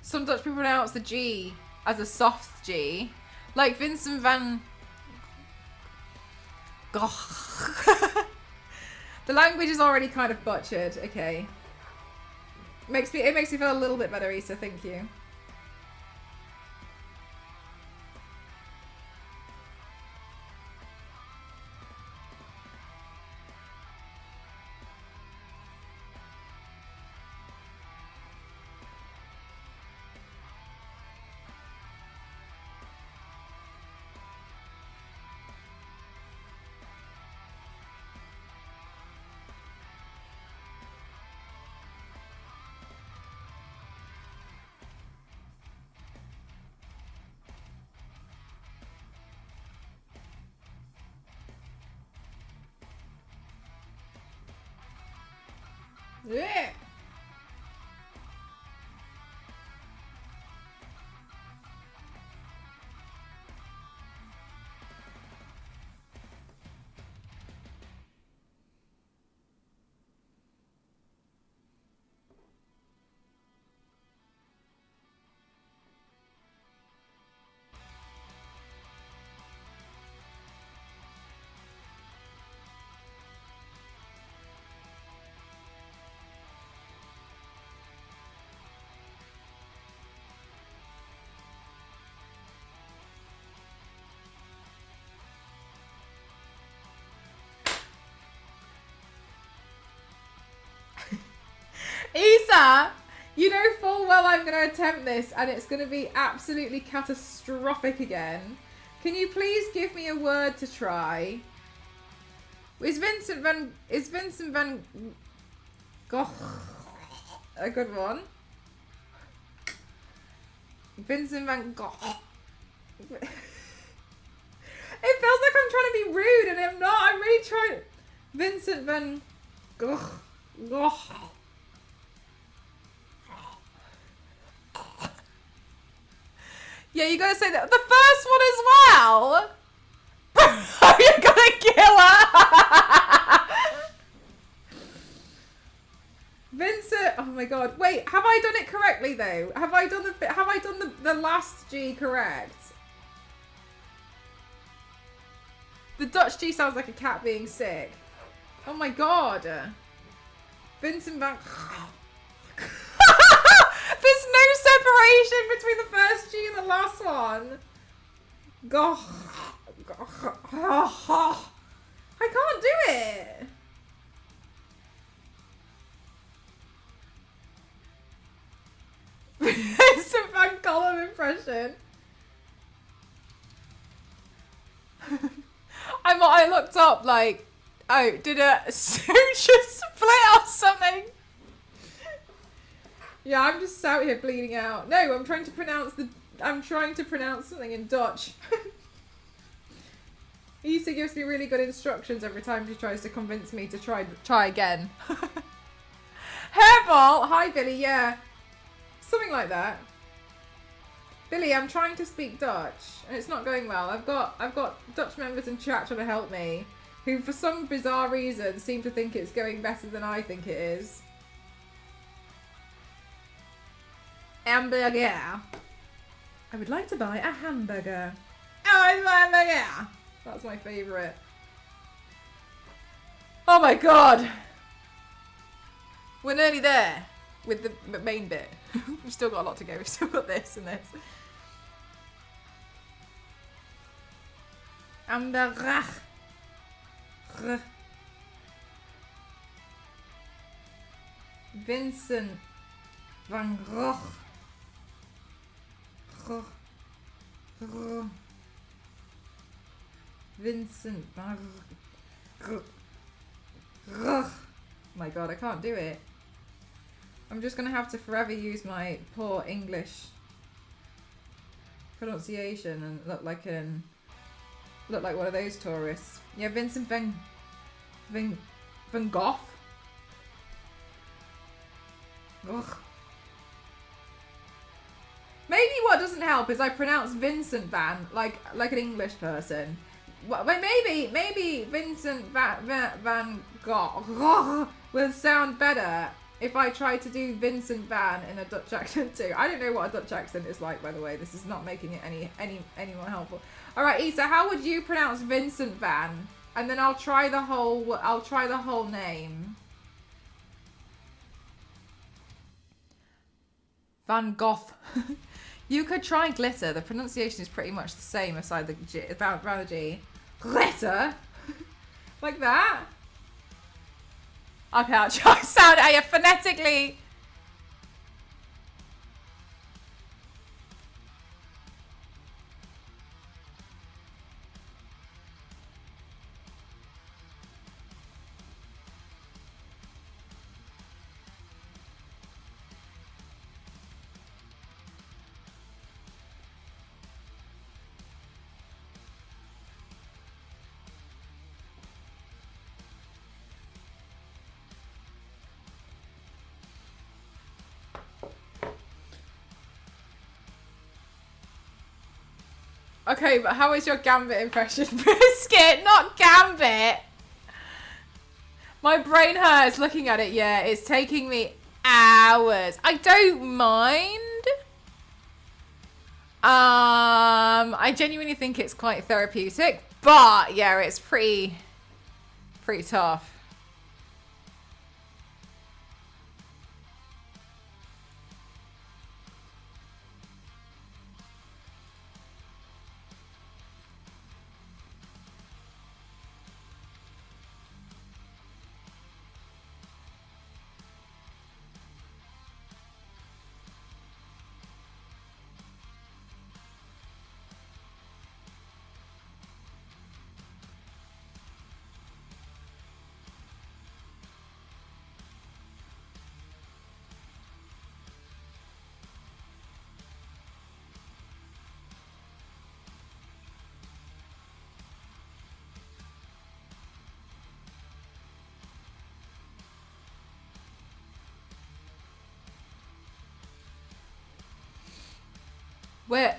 Speaker 1: Some Dutch people pronounce the G as a soft G. Like Vincent van Gogh. The language is already kind of butchered. Okay. It makes me feel a little bit better, Issa. Thank you. Yeah. Isa, you know full well I'm going to attempt this and it's going to be absolutely catastrophic again. Can you please give me a word to try? Is Vincent van Gogh a good one? Vincent van Gogh. It feels like I'm trying to be rude and I'm not. I'm really trying. Vincent van Gogh. Gogh. Yeah, you gotta say that. The first one as well. You're gonna kill her. Vincent. Oh my god. Wait, have I done it correctly though? Have I done the last G correct? The Dutch G sounds like a cat being sick. Oh my god. Vincent van. There's no separation between the first G and the last one. Goh. I can't do it. It's a Van Gollum impression. I looked up like, oh, did a suture split or something? Yeah, I'm just out here bleeding out. No, I'm trying to pronounce something in Dutch. Issa gives me really good instructions every time she tries to convince me to try again. Hairball! Hi Billy, yeah. Something like that. Billy, I'm trying to speak Dutch and it's not going well. I've got Dutch members in chat trying to help me, who for some bizarre reason seem to think it's going better than I think it is. Hamburger. I would like to buy a hamburger. Oh, it's my hamburger. That's my favourite. Oh my god. We're nearly there with the main bit. We've still got a lot to go. We've still got this and this. Hamburger. Vincent van Gogh. Vincent van Gogh. My god, I can't do it. I'm just gonna have to forever use my poor English pronunciation and look like one of those tourists. Yeah, Vincent van Gogh. Ugh. Maybe what doesn't help is I pronounce Vincent Van like an English person. Well, maybe Vincent Van Gogh will sound better if I try to do Vincent Van in a Dutch accent too. I don't know what a Dutch accent is like, by the way. This is not making it any more helpful. All right, Issa, how would you pronounce Vincent Van? And then I'll try the whole name. Van Gogh. You could try glitter. The pronunciation is pretty much the same aside the G, around the G. Glitter? Like that? Okay, I'll try sound phonetically. Okay, but how is your Gambit impression? Brisket, not Gambit. My brain hurts looking at it, yeah. It's taking me hours. I don't mind. I genuinely think it's quite therapeutic, but yeah, it's pretty tough. Where,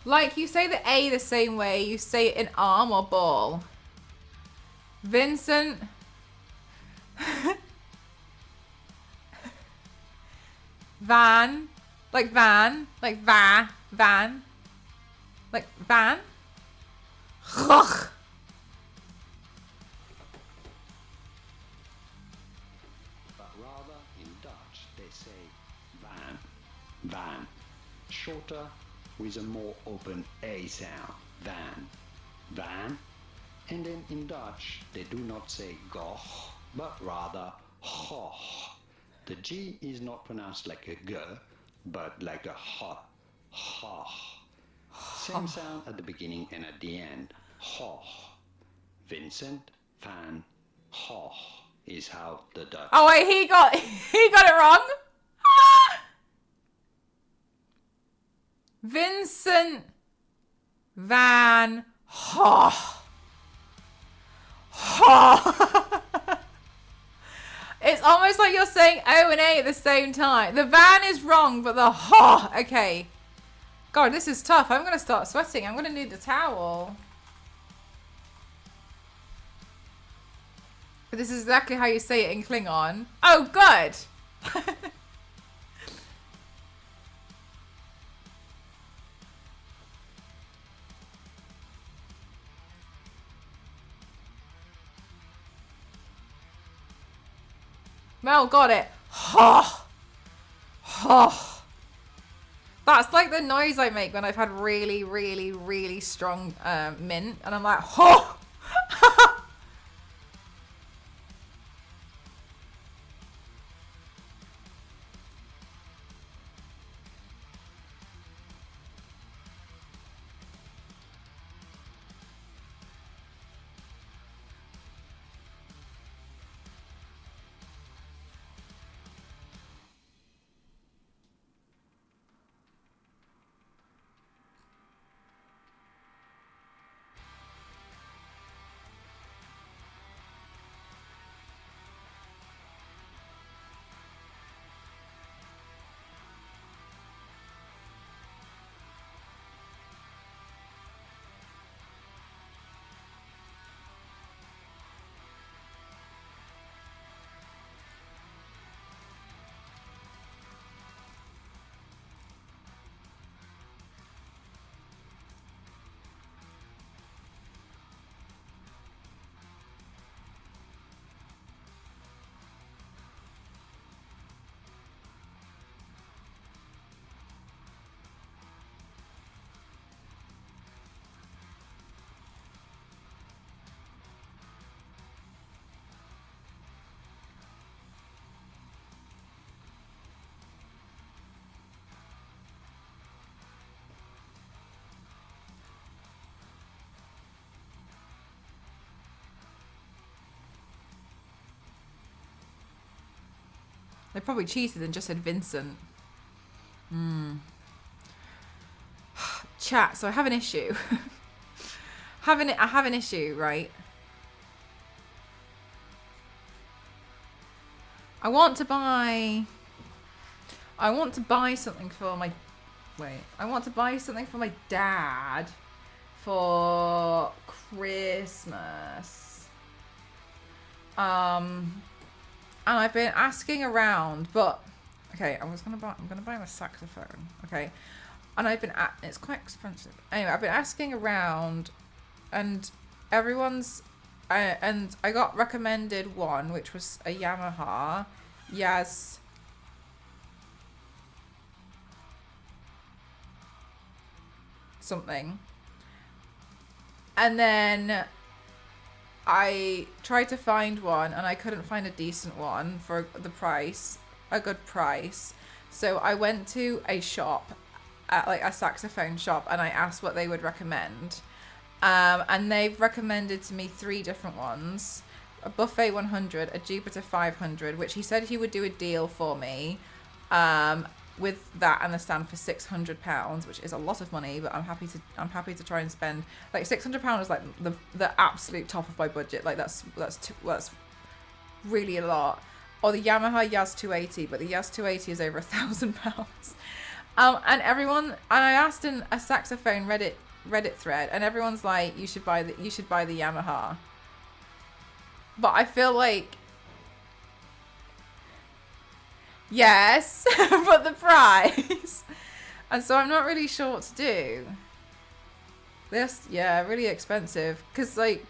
Speaker 1: like, you say the A the same way you say it in arm or ball. Vincent. Van. Like van. Like van. Like van. Ugh.
Speaker 4: But rather in Dutch they say van. Van. Shorter with a more open A sound. Van. Van. And then in Dutch they do not say goch, but rather hoch. The G is not pronounced like a G, but like a H. Hoch. Same sound at the beginning and at the end. Hoch. Vincent van Gogh is how the Dutch...
Speaker 1: Oh wait, he got it wrong. Vincent van Gogh. It's almost like you're saying O and A at the same time. The van is wrong, but the ha. Okay. God, this is tough. I'm going to start sweating. I'm going to need a towel. But this is exactly how you say it in Klingon. Oh, good. Mel got it. Ha. Ha. That's like the noise I make when I've had really, really, really strong mint. And I'm like, ha. They probably cheated and just said Vincent. Chat. So I have an issue. I have an issue, right? I want to buy something for my I want to buy something for my dad for Christmas. And I've been asking around, but okay, I'm gonna buy him a saxophone, okay? And it's quite expensive. Anyway, I've been asking around, and everyone's and I got recommended one, which was a Yamaha Yaz something. And then I tried to find one and I couldn't find a decent one for a good price. So I went to a shop, at like a saxophone shop, and I asked what they would recommend. And they've recommended to me 3 different ones. A Buffet 100, a Jupiter 500, which he said he would do a deal for me with that and the stand for £600, which is a lot of money, but I'm happy to try and spend like £600 is like the absolute top of my budget. Like that's really a lot. Or the Yamaha Yaz 280, but the Yaz 280 is over £1,000. And I asked in a saxophone Reddit thread, and everyone's like, you should buy the Yamaha. But I feel like, yes, but the price. And so I'm not really sure what to do. This, yeah, really expensive. Because, like,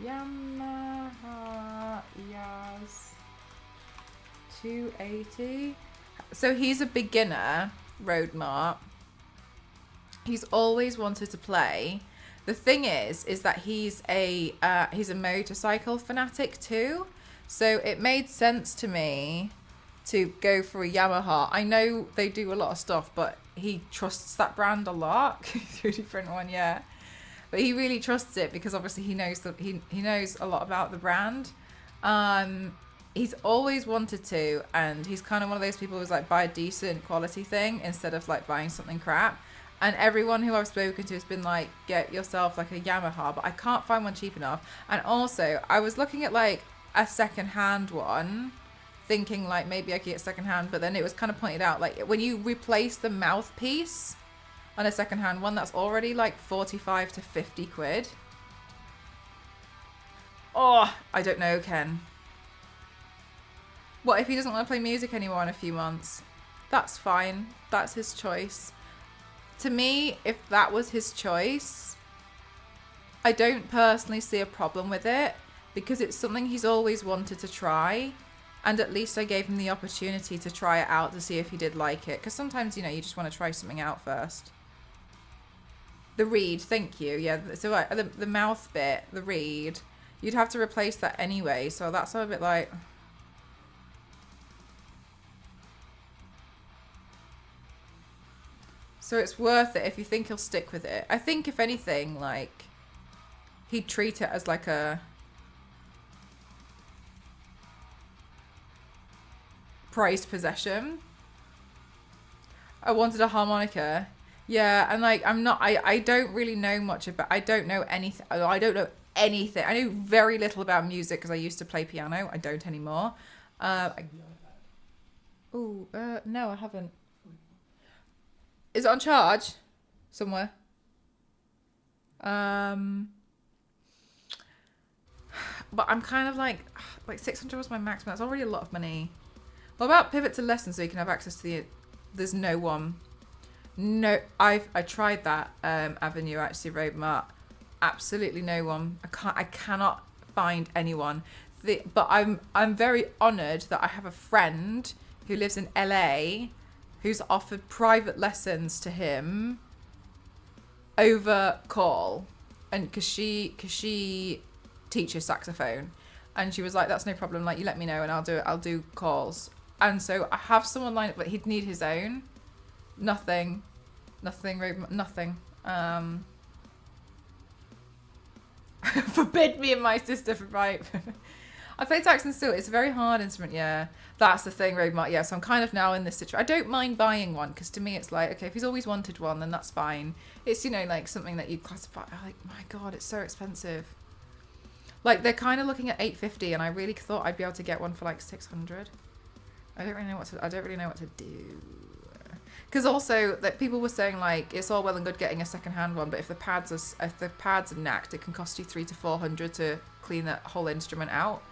Speaker 1: Yamaha Yaz 280. So he's a beginner road mark. He's always wanted to play. The thing is that he's a motorcycle fanatic too. So it made sense to me to go for a Yamaha. I know they do a lot of stuff, but he trusts that brand a lot. 3D print one, yeah. But he really trusts it because obviously he knows that he knows a lot about the brand. He's always wanted to, and he's kind of one of those people who's like, buy a decent quality thing instead of like buying something crap. And everyone who I've spoken to has been like, get yourself like a Yamaha, but I can't find one cheap enough. And also, I was looking at like a second-hand one, thinking like maybe I could get second-hand, but then it was kind of pointed out like when you replace the mouthpiece on a second-hand one, that's already like 45 to 50 quid. Oh, I don't know, Ken. What if he doesn't want to play music anymore in a few months? That's fine. That's his choice. To me, if that was his choice, I don't personally see a problem with it because it's something he's always wanted to try. And at least I gave him the opportunity to try it out to see if he did like it. Because sometimes, you know, you just want to try something out first. The reed, thank you. Yeah, so the mouth bit, the reed, you'd have to replace that anyway. So that's a bit like... So it's worth it if you think he'll stick with it. I think if anything, like, he'd treat it as like a prized possession. I wanted a harmonica. Yeah, and like, I don't really know much about, I don't know anything. I know very little about music because I used to play piano. I don't anymore. No, I haven't. Is it on charge? Somewhere? But I'm kind of like 600 was my maximum. That's already a lot of money. What about pivot to lessons so you can have access to the... There's no one. No, I tried that avenue actually, Roadmart. Absolutely no one. I cannot find anyone. But I'm very honoured that I have a friend who lives in LA who's offered private lessons to him over call, and because she teaches saxophone, and she was like, that's no problem, like, you let me know and I'll do calls. And so I have someone lined up, but he'd need his own. Nothing. Forbid me and my sister from right. I play saxophone still. It's a very hard instrument, yeah. That's the thing, Roadmark. Yeah, so I'm kind of now in this situation. I don't mind buying one because to me it's like, okay, if he's always wanted one, then that's fine. It's, you know, like something that you classify. Like, my God, it's so expensive. Like, they're kind of looking at $850, and I really thought I'd be able to get one for like $600. I don't really know what to do. Because also that people were saying like it's all well and good getting a second-hand one, but if the pads are knacked, it can cost you $300 to $400 to clean that whole instrument out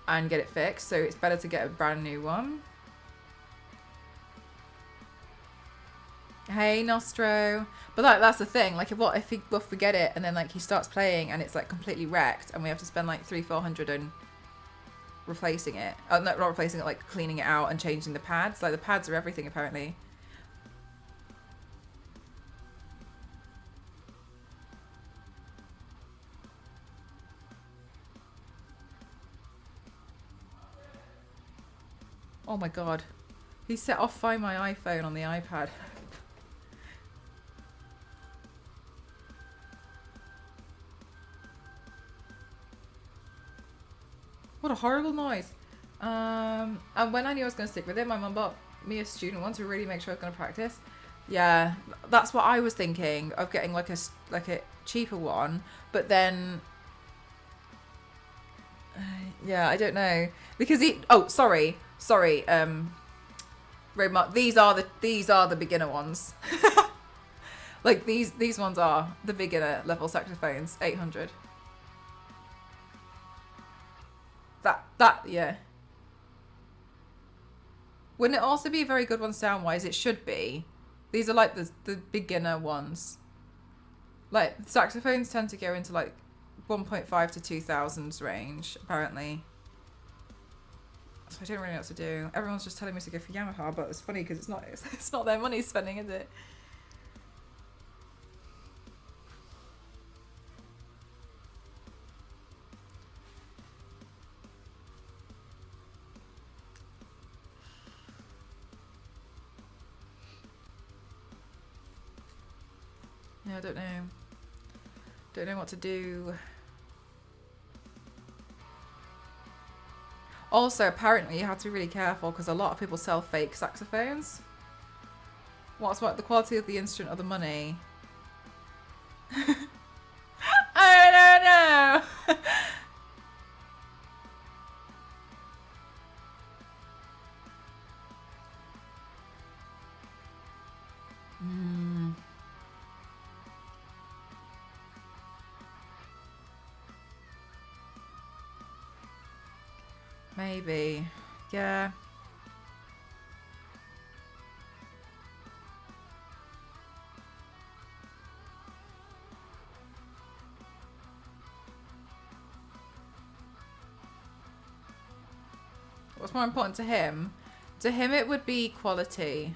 Speaker 1: and get it fixed. So it's better to get a brand new one. Hey Nostro, but that's the thing. Like, if we get it and then like he starts playing and it's like completely wrecked and we have to spend like $300-400 on replacing it. Not replacing it, like cleaning it out and changing the pads. Like the pads are everything apparently. Oh my God. He set off Find My iPhone on the iPad. What a horrible noise. And when I knew I was going to stick with it, my mum bought me a student one to really make sure I was going to practice. Yeah, that's what I was thinking of, getting like a cheaper one. But then, yeah, I don't know, because sorry, Roadmark. These are the beginner ones. Like these ones are the beginner level saxophones, 800. Yeah. Wouldn't it also be a very good one sound wise? It should be. These are like the beginner ones. Like saxophones tend to go into like 1.5 to 2000s range apparently. So I don't really know what to do. Everyone's just telling me to go for Yamaha, but it's funny because it's not their money spending, is it? Yeah, I don't know. Don't know what to do. Also, apparently, you have to be really careful because a lot of people sell fake saxophones. What's the quality of the instrument or the money? I don't know. Maybe. Yeah. What's more important to him? To him, it would be quality.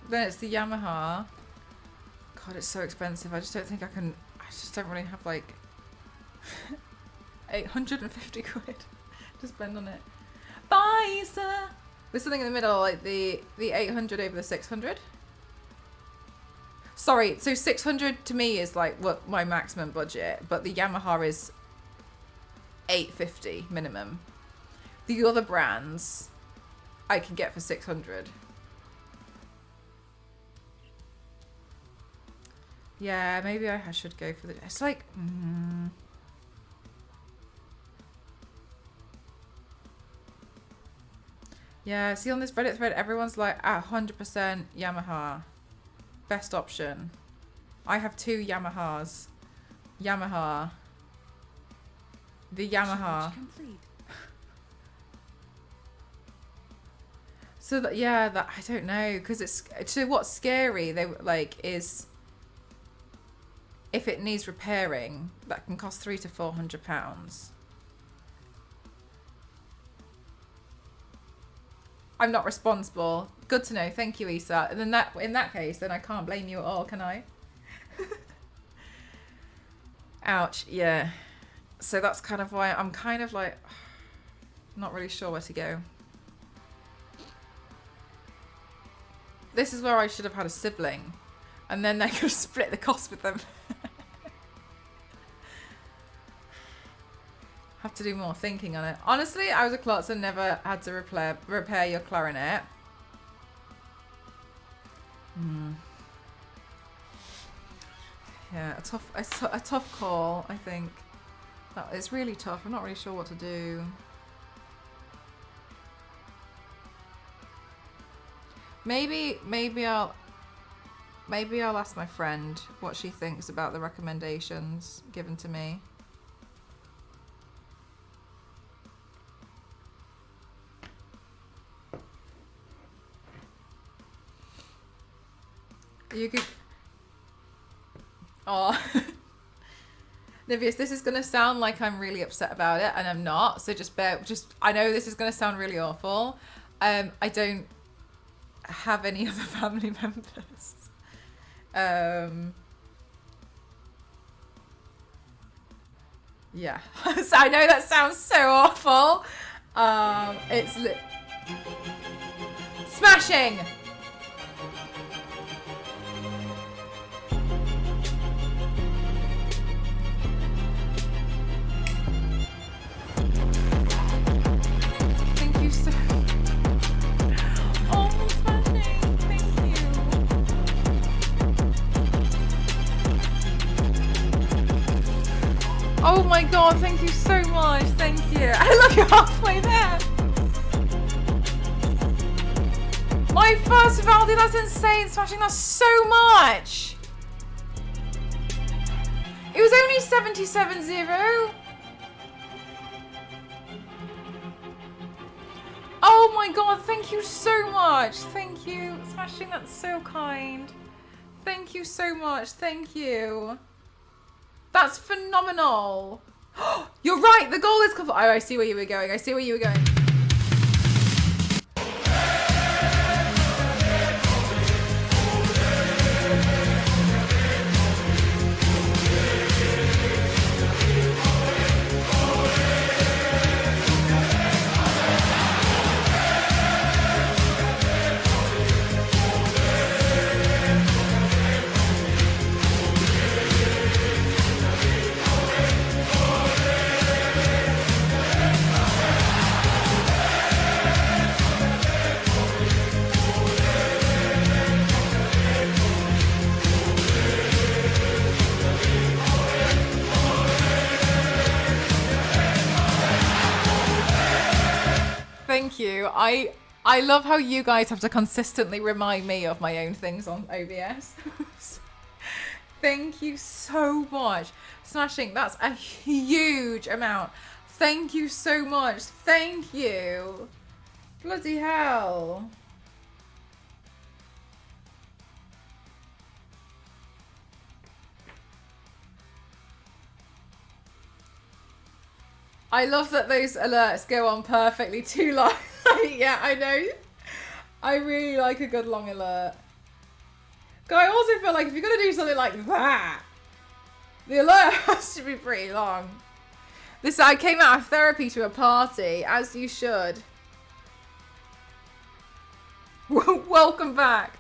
Speaker 1: Then it's the Yamaha. God, it's so expensive. I just don't think I can. I just don't really have like 850 quid to spend on it. Bye, sir. There's something in the middle, like the 800 over the 600. Sorry, so 600 to me is like what my maximum budget, but the Yamaha is 850 minimum. The other brands I can get for 600. Yeah, maybe I should go for the... It's like... Yeah, see on this Reddit thread, everyone's like, 100% Yamaha. Best option. I have 2 Yamahas. Yamaha. The Yamaha. So that, yeah, that I don't know, because it's... So what's scary, they like, is... If it needs repairing, that can cost £300 to £400. I'm not responsible. Good to know. Thank you, Issa. And then in that case, then I can't blame you at all, can I? Ouch, yeah. So that's kind of why I'm kind of like not really sure where to go. This is where I should have had a sibling, and then they could split the cost with them. Have to do more thinking on it. Honestly, I was a klutz and never had to repair your clarinet. Yeah, a tough call, I think. It's really tough. I'm not really sure what to do. Maybe I'll ask my friend what she thinks about the recommendations given to me. You could. Oh. Nivius, this is going to sound like I'm really upset about it, and I'm not. So I know this is going to sound really awful. I don't have any other family members. Yeah. So I know that sounds so awful. It's smashing. Thank you so. Oh, smashing. Thank you. Oh my god, thank you so much. Thank you. And look, you're halfway there. My first Vivaldi, that's insane. Smashing, that's so much. It was only 77.0. Oh my god, thank you so much. Thank you. Smashing, that's so kind. Thank you so much. Thank you. That's phenomenal. You're right, the goal is Oh, I see where you were going. I see where you were going. Thank you. I love how you guys have to consistently remind me of my own things on OBS. Thank you so much. Smashing, that's a huge amount. Thank you so much. Thank you. Bloody hell. I love that those alerts go on perfectly too long. Yeah, I know. I really like a good long alert. But I also feel like if you're going to do something like that, the alert has to be pretty long. I came out of therapy to a party, as you should. Welcome back.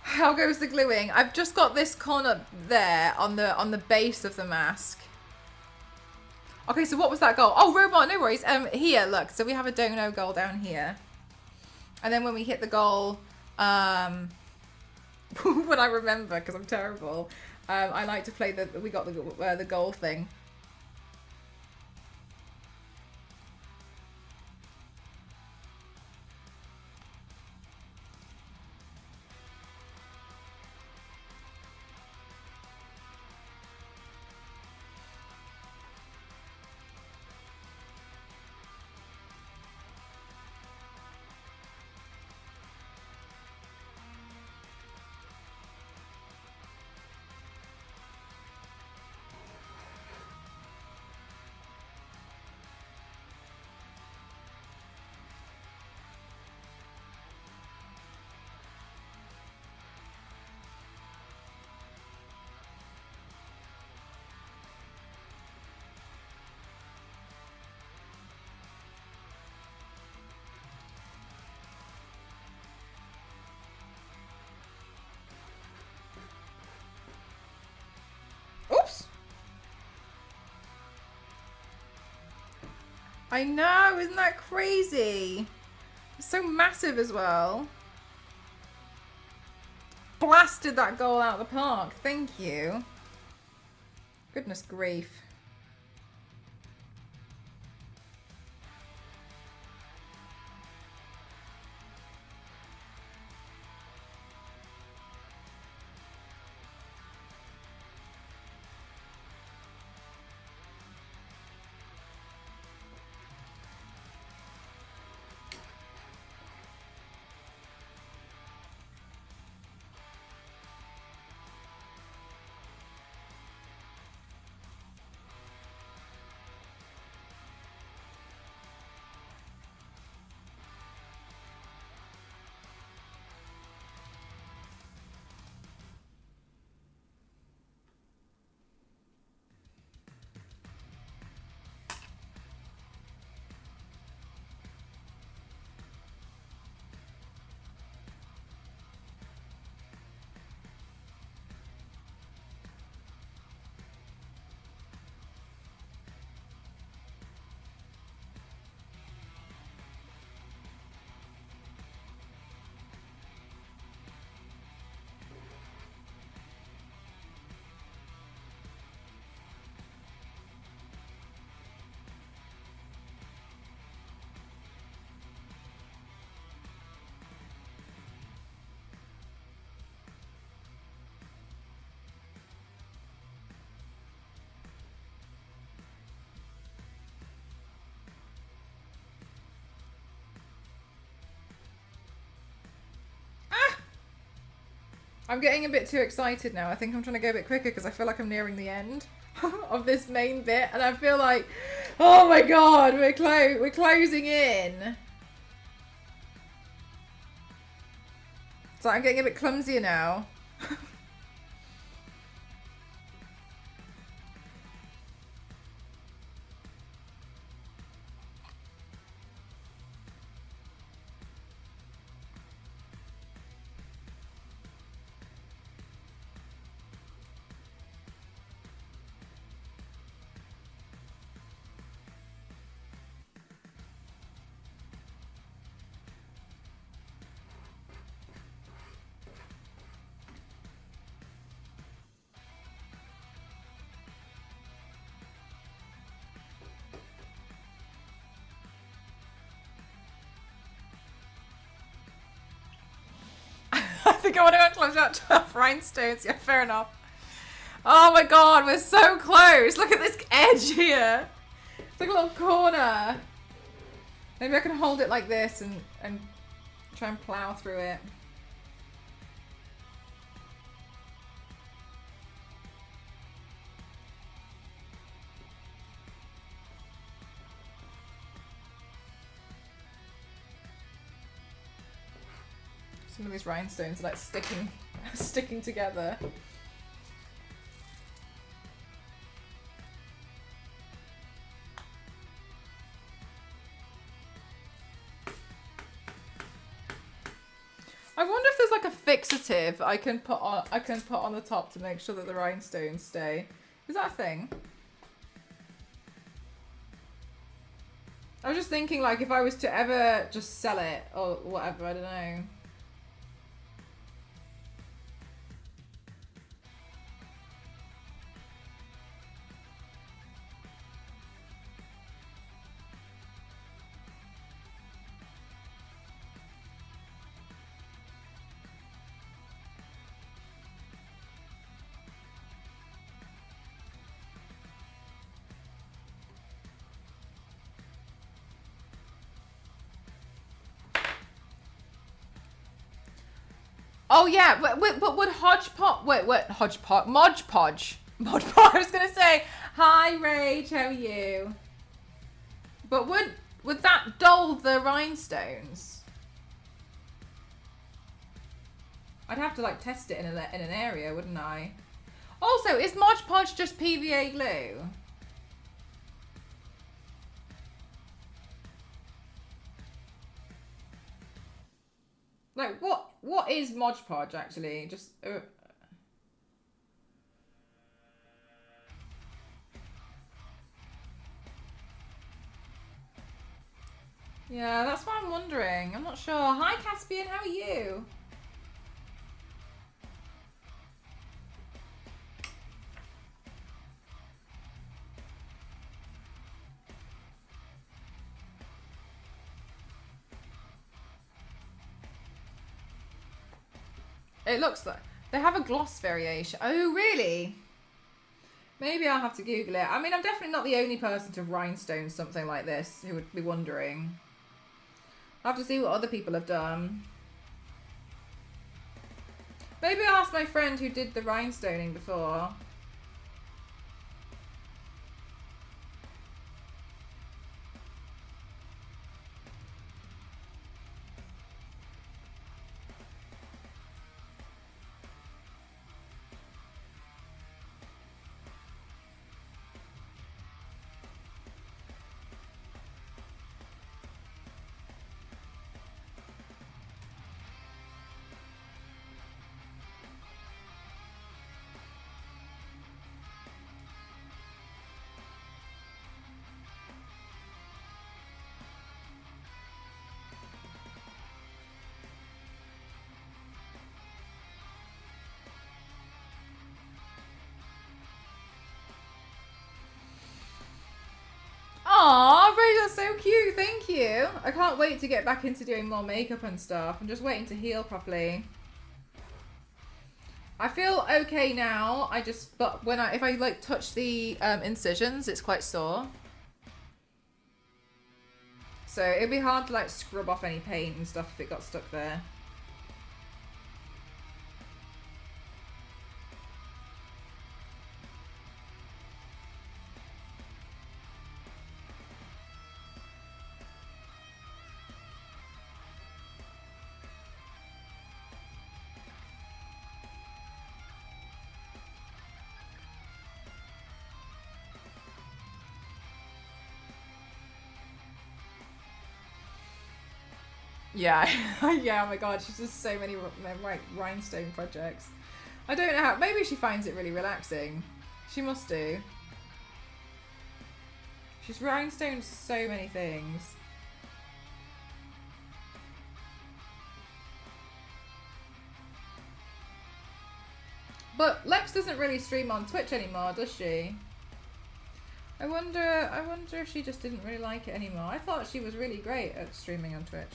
Speaker 1: How goes the gluing? I've just got this corner there on the base of the mask. Okay, so what was that goal? Oh, robot, no worries. Here, look. So we have a dono goal down here. And then when we hit the goal, when I remember, because I'm terrible, I like to play we got the goal thing. I know, isn't that crazy? It's so massive as well. Blasted that goal out of the park. Thank you. Goodness grief. I'm getting a bit too excited now. I think I'm trying to go a bit quicker because I feel like I'm nearing the end of this main bit, and I feel like, oh my god, we're closing in. So I'm getting a bit clumsier now. I think I want to close out 12 rhinestones. Yeah, fair enough. Oh my god, we're so close. Look at this edge here. It's like a little corner. Maybe I can hold it like this and try and plow through it. Some of these rhinestones are like sticking together. I wonder if there's like a fixative I can put on the top to make sure that the rhinestones stay. Is that a thing? I was just thinking, like, if I was to ever just sell it or whatever, I don't know. Oh yeah, but would hodgepodge? Wait, what? Hodgepodge? Modge Podge? Mod Podge. I was gonna say hi, Rage. How are you? But would that dull the rhinestones? I'd have to like test it in an area, wouldn't I? Also, is Mod Podge just PVA glue? Like what is Mod Podge actually? Just Yeah, that's what I'm wondering. I'm not sure. Hi, Caspian. How are you? It looks like they have a gloss variation. Oh, really? Maybe I'll have to Google it. I mean, I'm definitely not the only person to rhinestone something like this who would be wondering. I'll have to see what other people have done. Maybe I'll ask my friend who did the rhinestoning before. Aw, Ray, that's so cute. Thank you. I can't wait to get back into doing more makeup and stuff. I'm just waiting to heal properly. I feel okay now. But if I like touch the incisions, it's quite sore. So it'd be hard to like scrub off any paint and stuff if it got stuck there. Yeah, yeah, oh my god, she's just so many rhinestone projects. I don't know how, maybe she finds it really relaxing. She must do. She's rhinestoned so many things. But Lex doesn't really stream on Twitch anymore, does she? I wonder if she just didn't really like it anymore. I thought she was really great at streaming on Twitch.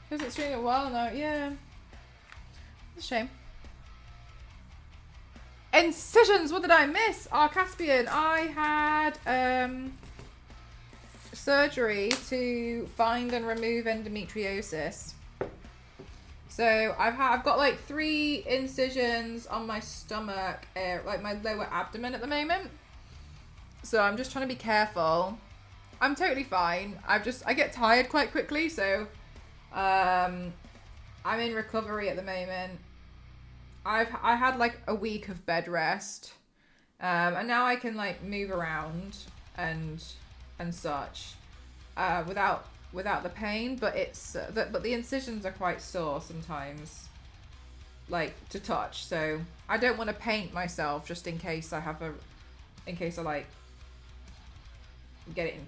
Speaker 1: She hasn't streamed in a while now, yeah. It's a shame. Incisions, what did I miss? Oh, Caspian, I had surgery to find and remove endometriosis. So I've got like 3 incisions on my stomach, like my lower abdomen at the moment. So I'm just trying to be careful. I'm totally fine. I get tired quite quickly, so I'm in recovery at the moment. I had like a week of bed rest, and now I can like move around and such, without the pain. But but the incisions are quite sore sometimes, like to touch. So I don't want to paint myself just in case I like get it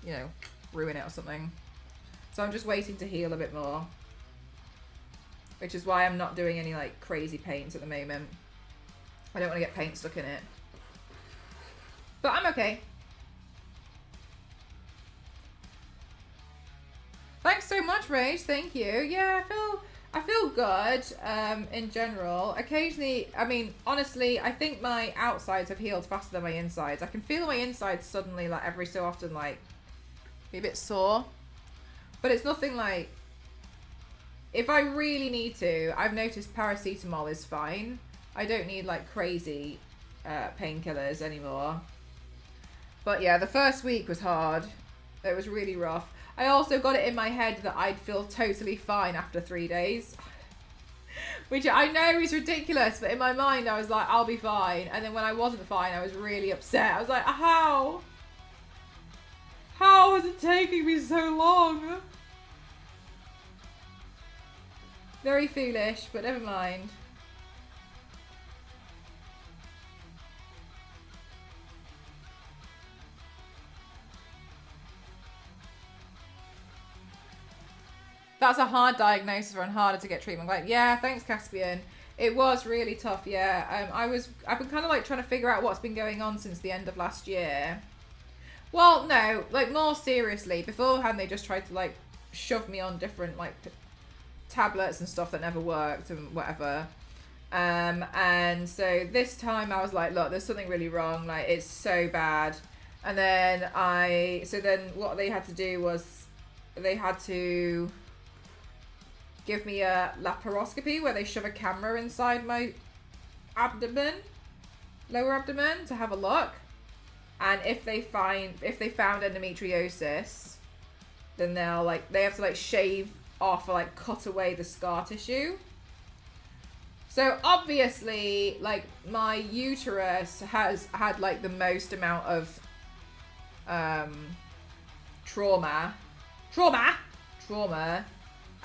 Speaker 1: in, ruin it or something. So I'm just waiting to heal a bit more. Which is why I'm not doing any like crazy paints at the moment. I don't want to get paint stuck in it. But I'm okay. Thanks so much, Rage. Thank you. Yeah, I feel good in general. Occasionally, I mean, honestly, I think my outsides have healed faster than my insides. I can feel my insides suddenly, like every so often, like be a bit sore. But it's nothing like, if I really need to, I've noticed paracetamol is fine. I don't need like crazy painkillers anymore. But yeah, the first week was hard. It was really rough. I also got it in my head that I'd feel totally fine after 3 days. Which I know is ridiculous, but in my mind I was like, I'll be fine. And then when I wasn't fine, I was really upset. I was like, how? How is it taking me so long? Very foolish, but never mind. That's a hard diagnosis and harder to get treatment. Like, yeah, thanks, Caspian. It was really tough, yeah. I've been kind of like trying to figure out what's been going on since the end of last year. Well, no, like more seriously. Beforehand, they just tried to like shove me on different like tablets and stuff that never worked and whatever. And so this time I was like, look, there's something really wrong. Like, it's so bad. And then then what they had to do was they had to give me a laparoscopy where they shove a camera inside my abdomen, lower abdomen, to have a look. And if they found endometriosis, then they have to like shave off or like cut away the scar tissue. So obviously, like, my uterus has had like the most amount of trauma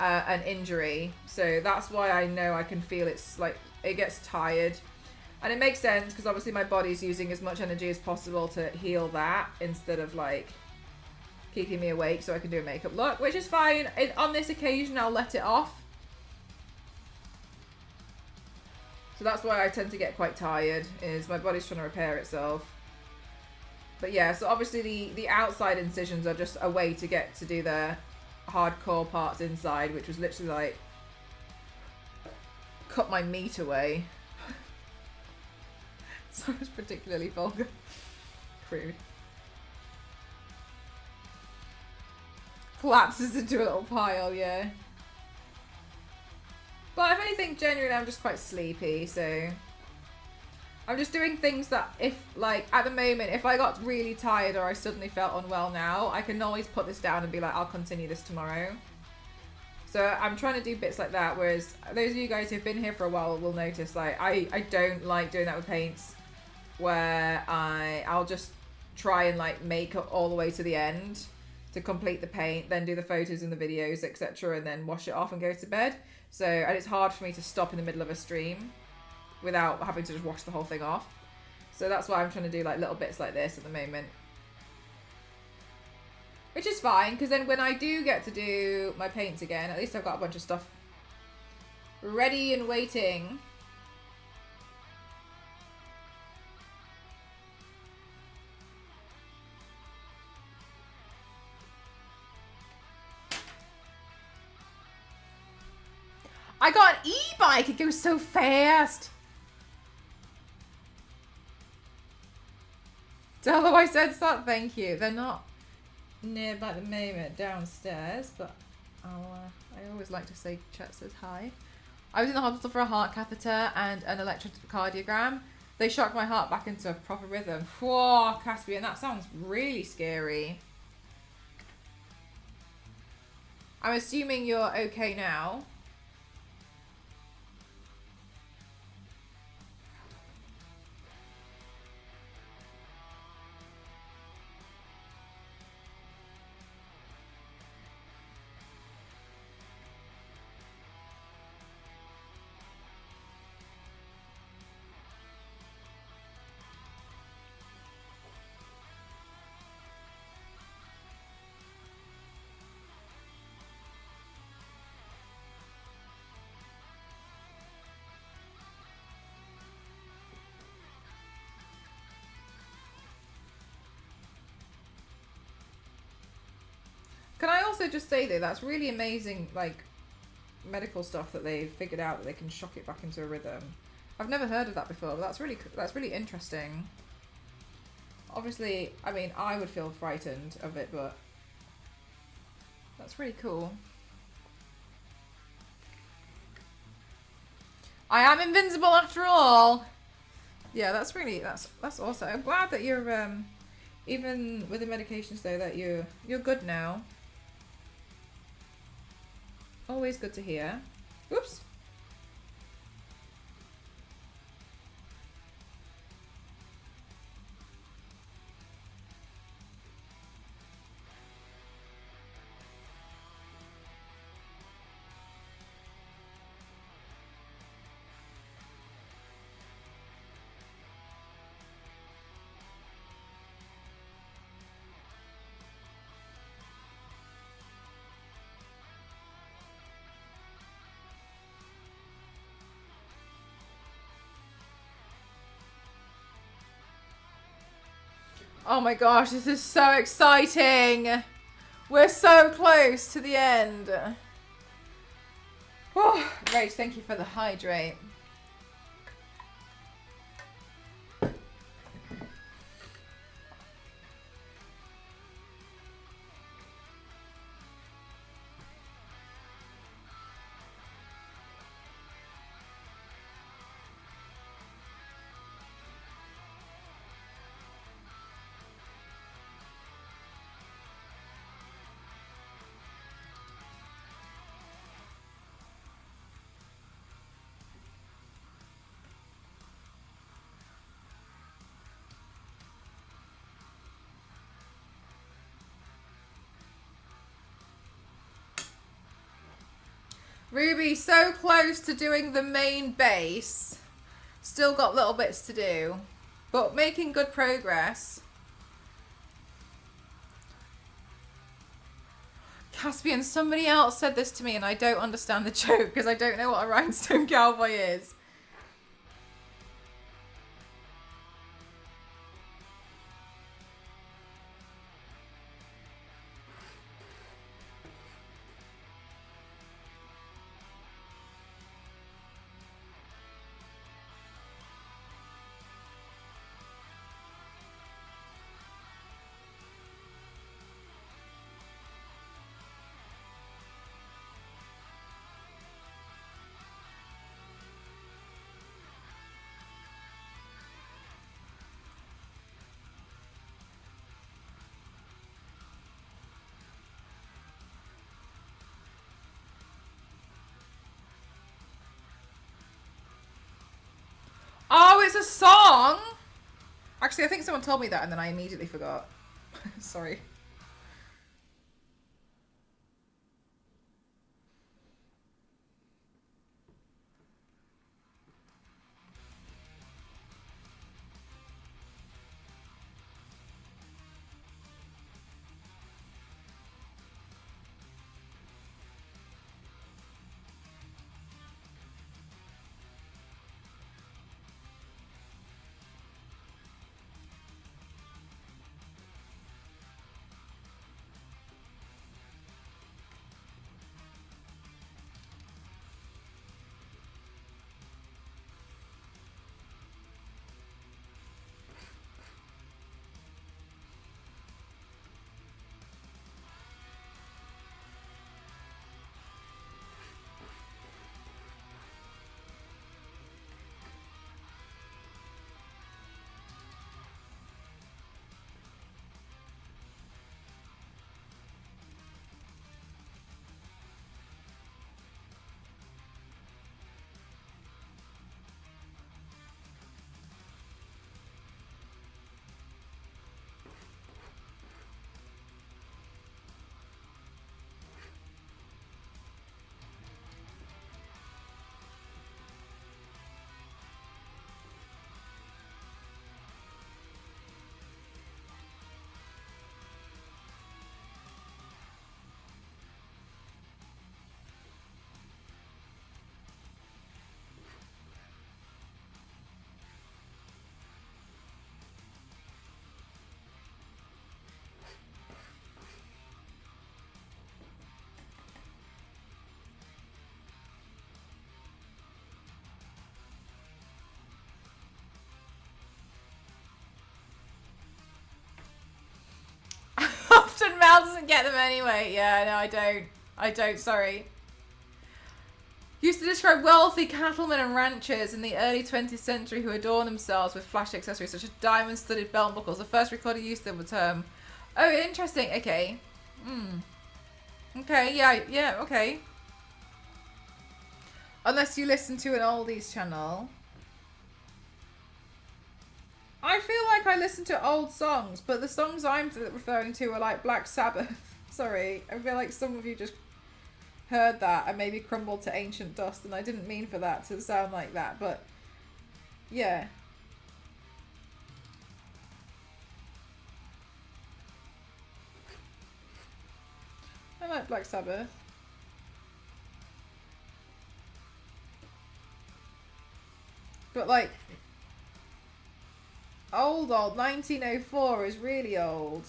Speaker 1: and injury. So that's why I know I can feel it's like it gets tired. And it makes sense because obviously my body's using as much energy as possible to heal that instead of like keeping me awake so I can do a makeup look, which is fine. On this occasion, I'll let it off. So that's why I tend to get quite tired, is my body's trying to repair itself. But yeah, so obviously the outside incisions are just a way to get to do the hardcore parts inside, which was literally like cut my meat away. So it's particularly vulgar. Crude. Collapses into a little pile, yeah. But if anything, genuinely, I'm just quite sleepy, so I'm just doing things that if, like, at the moment, if I got really tired or I suddenly felt unwell now, I can always put this down and be like, I'll continue this tomorrow. So I'm trying to do bits like that, whereas those of you guys who've been here for a while will notice, like, I don't like doing that with paints, where I'll just try and, like, make it all the way to the end to complete the paint, then do the photos and the videos, etc., and then wash it off and go to bed. So, and it's hard for me to stop in the middle of a stream without having to just wash the whole thing off. So that's why I'm trying to do like little bits like this at the moment. Which is fine, because then when I do get to do my paints again, at least I've got a bunch of stuff ready and waiting. I got an e-bike, it goes so fast. Tell them I said stop, thank you. They're not nearby at the moment, downstairs, but I always like to say chat says hi. I was in the hospital for a heart catheter and an electrocardiogram. They shocked my heart back into a proper rhythm. Whoa, Caspian, that sounds really scary. I'm assuming you're okay now. Can I also just say that that's really amazing, like, medical stuff that they figured out that they can shock it back into a rhythm. I've never heard of that before, but that's really interesting. Obviously, I mean, I would feel frightened of it, but that's really cool. I am invincible after all. Yeah, that's awesome. I'm glad that you're even with the medications though that you're good now. Always good to hear. Oops. Oh my gosh, this is so exciting. We're so close to the end. Oh, Rach, thank you for the hydrate. Ruby, so close to doing the main base. Still got little bits to do, but making good progress. Caspian, somebody else said this to me and I don't understand the joke because I don't know what a rhinestone cowboy is. Oh, it's a song? Actually, I think someone told me that and then I immediately forgot. Sorry. Often Mel doesn't get them anyway. Yeah, no, I don't. I don't, sorry. Used to describe wealthy cattlemen and ranchers in the early 20th century who adorn themselves with flashy accessories such as diamond-studded belt buckles. The first recorded use of the term. Oh, interesting. Okay. Okay, yeah, okay. Unless you listen to an oldies channel. I feel like I listen to old songs, but the songs I'm referring to are like Black Sabbath. Sorry, I feel like some of you just heard that and maybe crumbled to ancient dust, and I didn't mean for that to sound like that, but yeah. I like Black Sabbath. But like old old. 1904 is really old.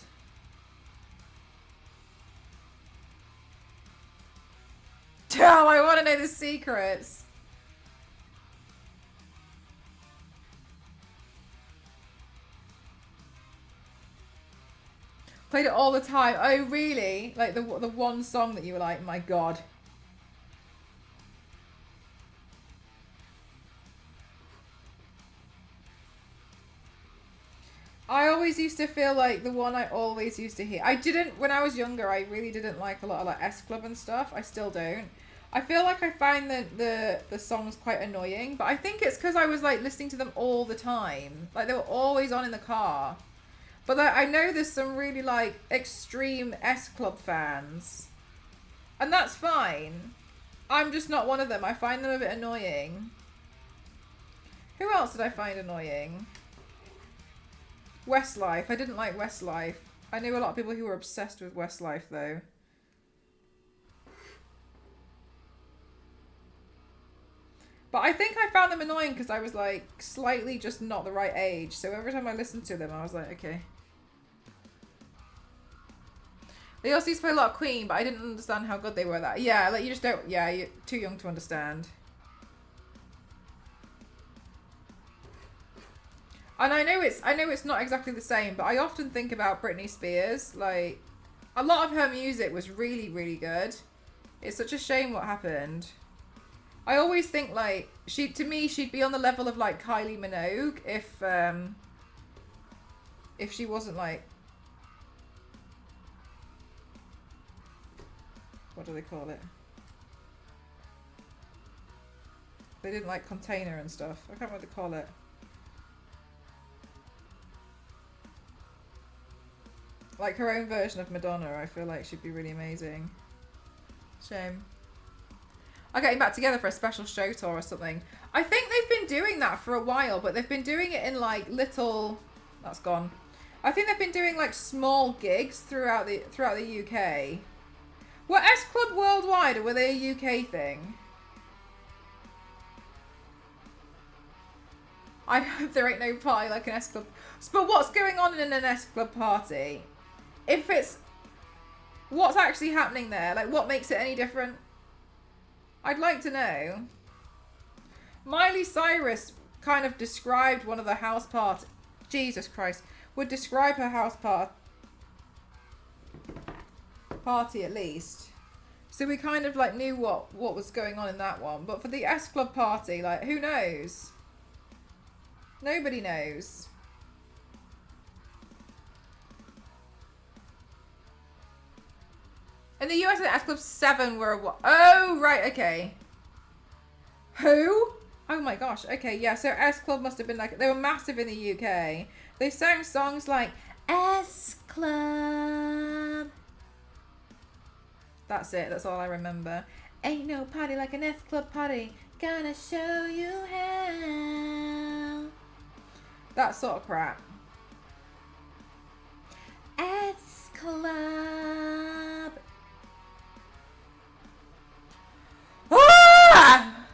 Speaker 1: Damn, I want to know the secrets. Played it all the time. Oh, really? Like the one song that you were like, my God. I always used to feel like the one I always used to hear. I didn't, when I was younger, I really didn't like a lot of like S Club and stuff. I still don't. I feel like I find the songs quite annoying, but I think it's because I was like listening to them all the time. Like they were always on in the car. But like, I know there's some really like extreme S Club fans. And that's fine. I'm just not one of them. I find them a bit annoying. Who else did I find annoying? Westlife. I didn't like Westlife. I knew a lot of people who were obsessed with Westlife though. But I think I found them annoying because I was like slightly just not the right age. So every time I listened to them, I was like, okay. They also used to play a lot of Queen, but I didn't understand how good they were at that. Yeah, like you just don't, yeah, you're too young to understand. And I know it's not exactly the same, but I often think about Britney Spears. Like, a lot of her music was really, really good. It's such a shame what happened. I always think like to me she'd be on the level of like Kylie Minogue if she wasn't like, what do they call it? They didn't like Container and stuff. I can't remember what they call it. Like her own version of Madonna, I feel like she'd be really amazing. Shame. I'm getting back together for a special show tour or something. I think they've been doing that for a while, but they've been doing it in like little... That's gone. I think they've been doing like small gigs throughout the UK. Were S Club worldwide or were they a UK thing? I hope there ain't no party like an S Club. But what's going on in an S Club party? If it's... What's actually happening there? Like, what makes it any different? I'd like to know. Miley Cyrus kind of described one of the house parties. Jesus Christ. Would describe her house party at least. So we kind of like knew what was going on in that one. But for the S Club party, like, who knows? Nobody knows. In the US, the S Club 7 were what? Oh, right, okay. Who? Oh my gosh, okay, yeah, so S Club must have been like, they were massive in the UK. They sang songs like S Club. That's it, that's all I remember. Ain't no party like an S Club party. Gonna show you how. That sort of crap. S Club. Ah!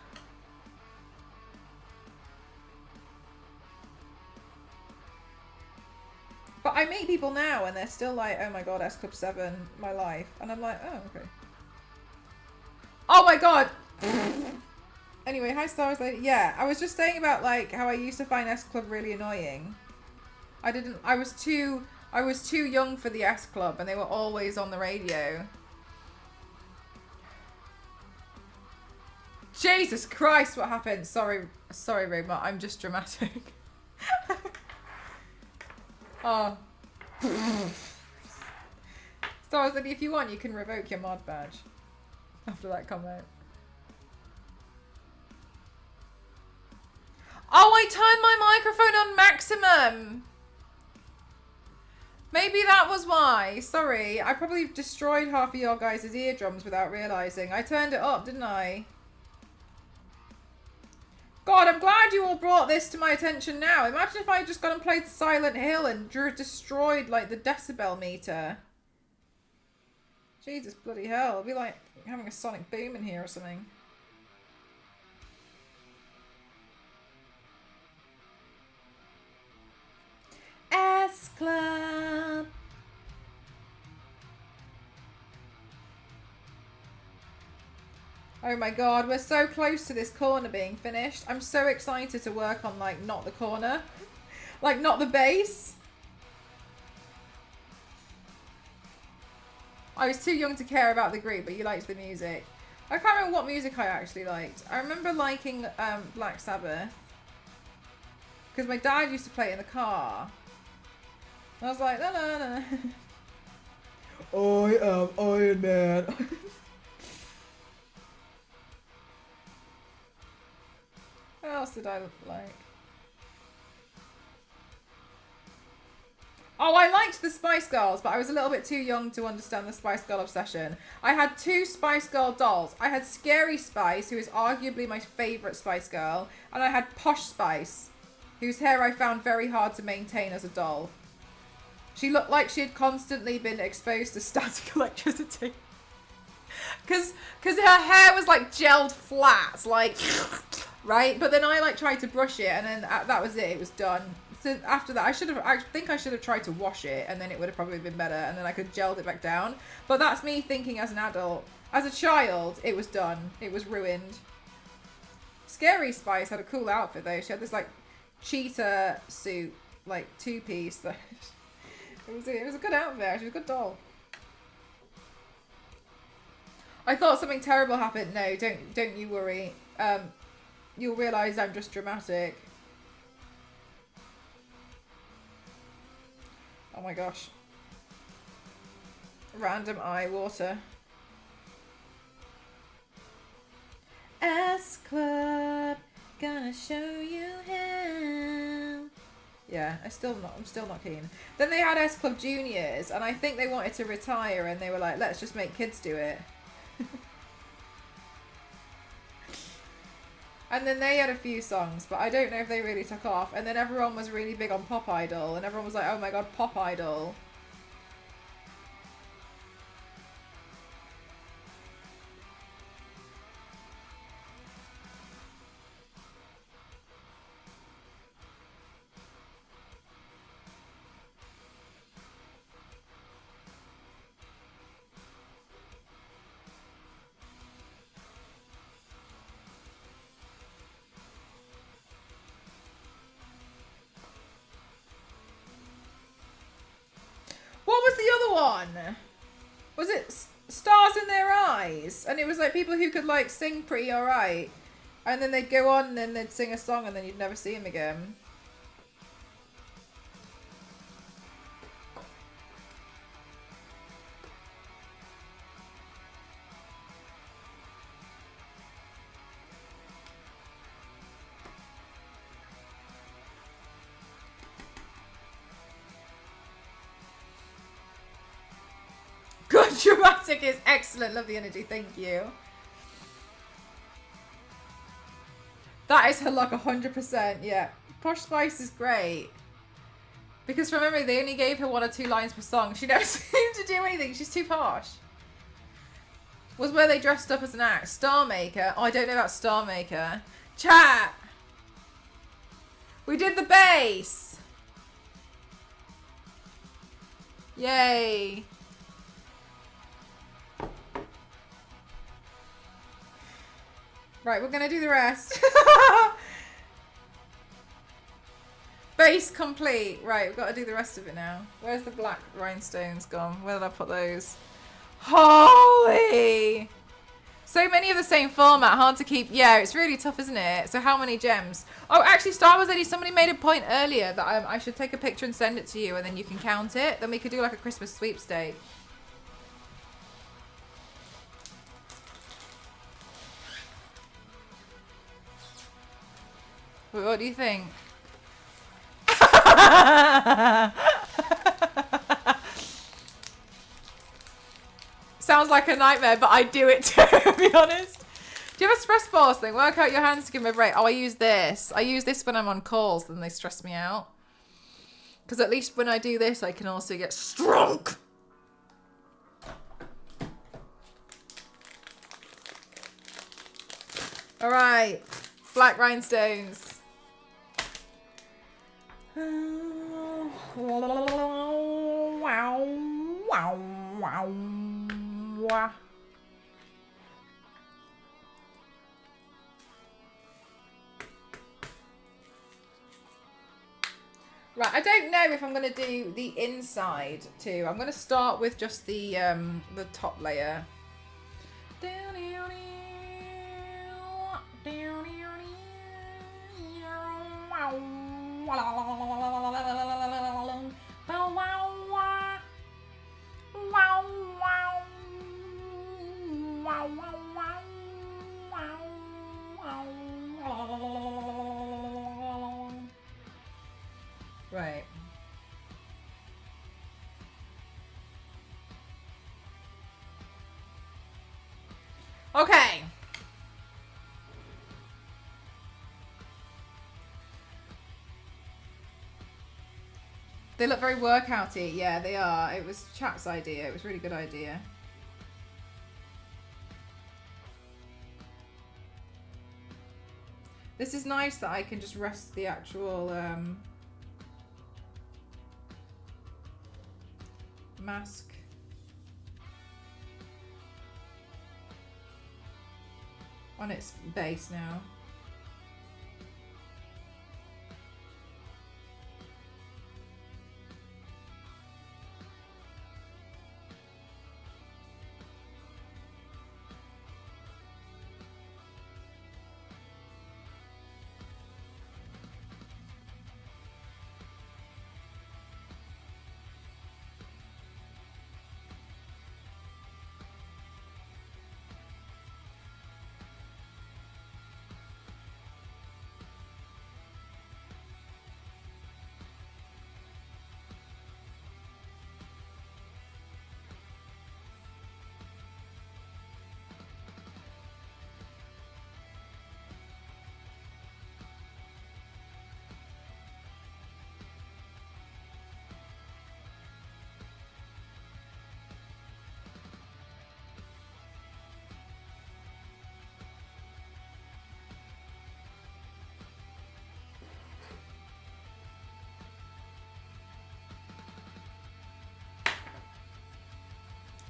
Speaker 1: But I meet people now and they're still like, oh my god, S Club 7, my life. And I'm like, oh, okay. Oh my god! Anyway, hi Star Wars Lady. Yeah, I was just saying about like how I used to find S Club really annoying. I was too young for the S Club and they were always on the radio. Jesus Christ, what happened? Sorry, Roma, I'm just dramatic. Oh. Star Wars Lady, if you want, you can revoke your mod badge after that comment. Oh, I turned my microphone on maximum. Maybe that was why. Sorry, I probably destroyed half of your guys' eardrums without realising. I turned it up, didn't I? God, I'm glad you all brought this to my attention now. Imagine if I had just gone and played Silent Hill and destroyed, like, the decibel meter. Jesus bloody hell. It'd be like having a sonic boom in here or something. S Club. Oh my god, we're so close to this corner being finished. I'm so excited to work on, like, not the corner. Like, not the bass. I was too young to care about the group, but you liked the music. I can't remember what music I actually liked. I remember liking Black Sabbath. Because my dad used to play it in the car. And I was like, no, no, no. I am Iron Man. What else did I like? Oh, I liked the Spice Girls, but I was a little bit too young to understand the Spice Girl obsession. I had 2 Spice Girl dolls. I had Scary Spice, who is arguably my favourite Spice Girl, and I had Posh Spice, whose hair I found very hard to maintain as a doll. She looked like she had constantly been exposed to static electricity. Because her hair was like gelled flat, like, right? But then I like tried to brush it, and then that was it. It was done. So after that, I think I should have tried to wash it, and then it would have probably been better, and then I could gel it back down. But that's me thinking as an adult. As a child, it was done. It was ruined. Scary Spice had a cool outfit though. She had this like cheetah suit, like 2-piece. It was a good outfit. She was a good doll. I thought something terrible happened. No, don't you worry. You'll realise I'm just dramatic. Oh my gosh. Random eye water. S Club, gonna show you how. Yeah, I'm still not keen. Then they had S Club Juniors, and I think they wanted to retire, and they were like, let's just make kids do it. And then they had a few songs, but I don't know if they really took off. And then everyone was really big on Pop Idol, and everyone was like, oh my god, Pop Idol. What was the other one? Was it Stars in Their Eyes? And it was like people who could like sing pretty alright. And then they'd go on and then they'd sing a song and then you'd never see them again. Good dramatic is excellent. Love the energy. Thank you. That is her luck 100%. Yeah. Posh Spice is great. Because remember, they only gave her 1 or 2 lines per song. She never seemed to do anything. She's too posh. Was where they dressed up as an act. Star Maker. Oh, I don't know about Star Maker. Chat. We did the bass. Yay. Right, we're gonna do the rest. Base complete. Right, we've got to do the rest of it now. Where's the black rhinestones gone? Where did I put those? Holy! So many of the same format, hard to keep. Yeah, it's really tough, isn't it? So how many gems? Oh, actually, Star Wars Lady, somebody made a point earlier that I should take a picture and send it to you, and then you can count it. Then we could do like a Christmas sweepstake. What do you think? Sounds like a nightmare, but I do it too, to be honest. Do you have a stress pause thing? Work out your hands to give me a break. Oh, I use this. I use this when I'm on calls, then they stress me out. Because at least when I do this, I can also get strong. All right. Black rhinestones. Wow, wow, wow, wow. Right, I don't know if I'm going to do the inside too. I'm going to start with just the top layer. Right. Okay. They look very workouty. Yeah, they are. It was chat's idea. It was a really good idea. This is nice that I can just rest the actual mask. On its base now.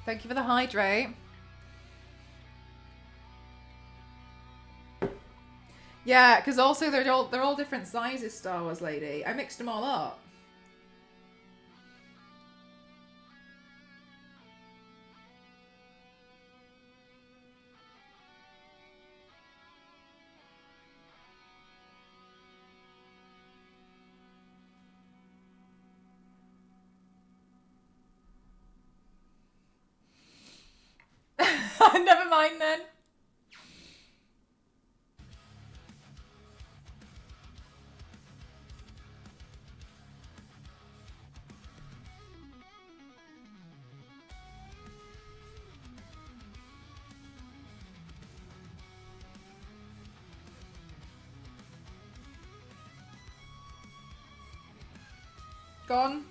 Speaker 1: Thank you for the hydrate. Yeah, because also they're all different sizes, Star Wars lady. I mixed them all up. Never mind then. Gone.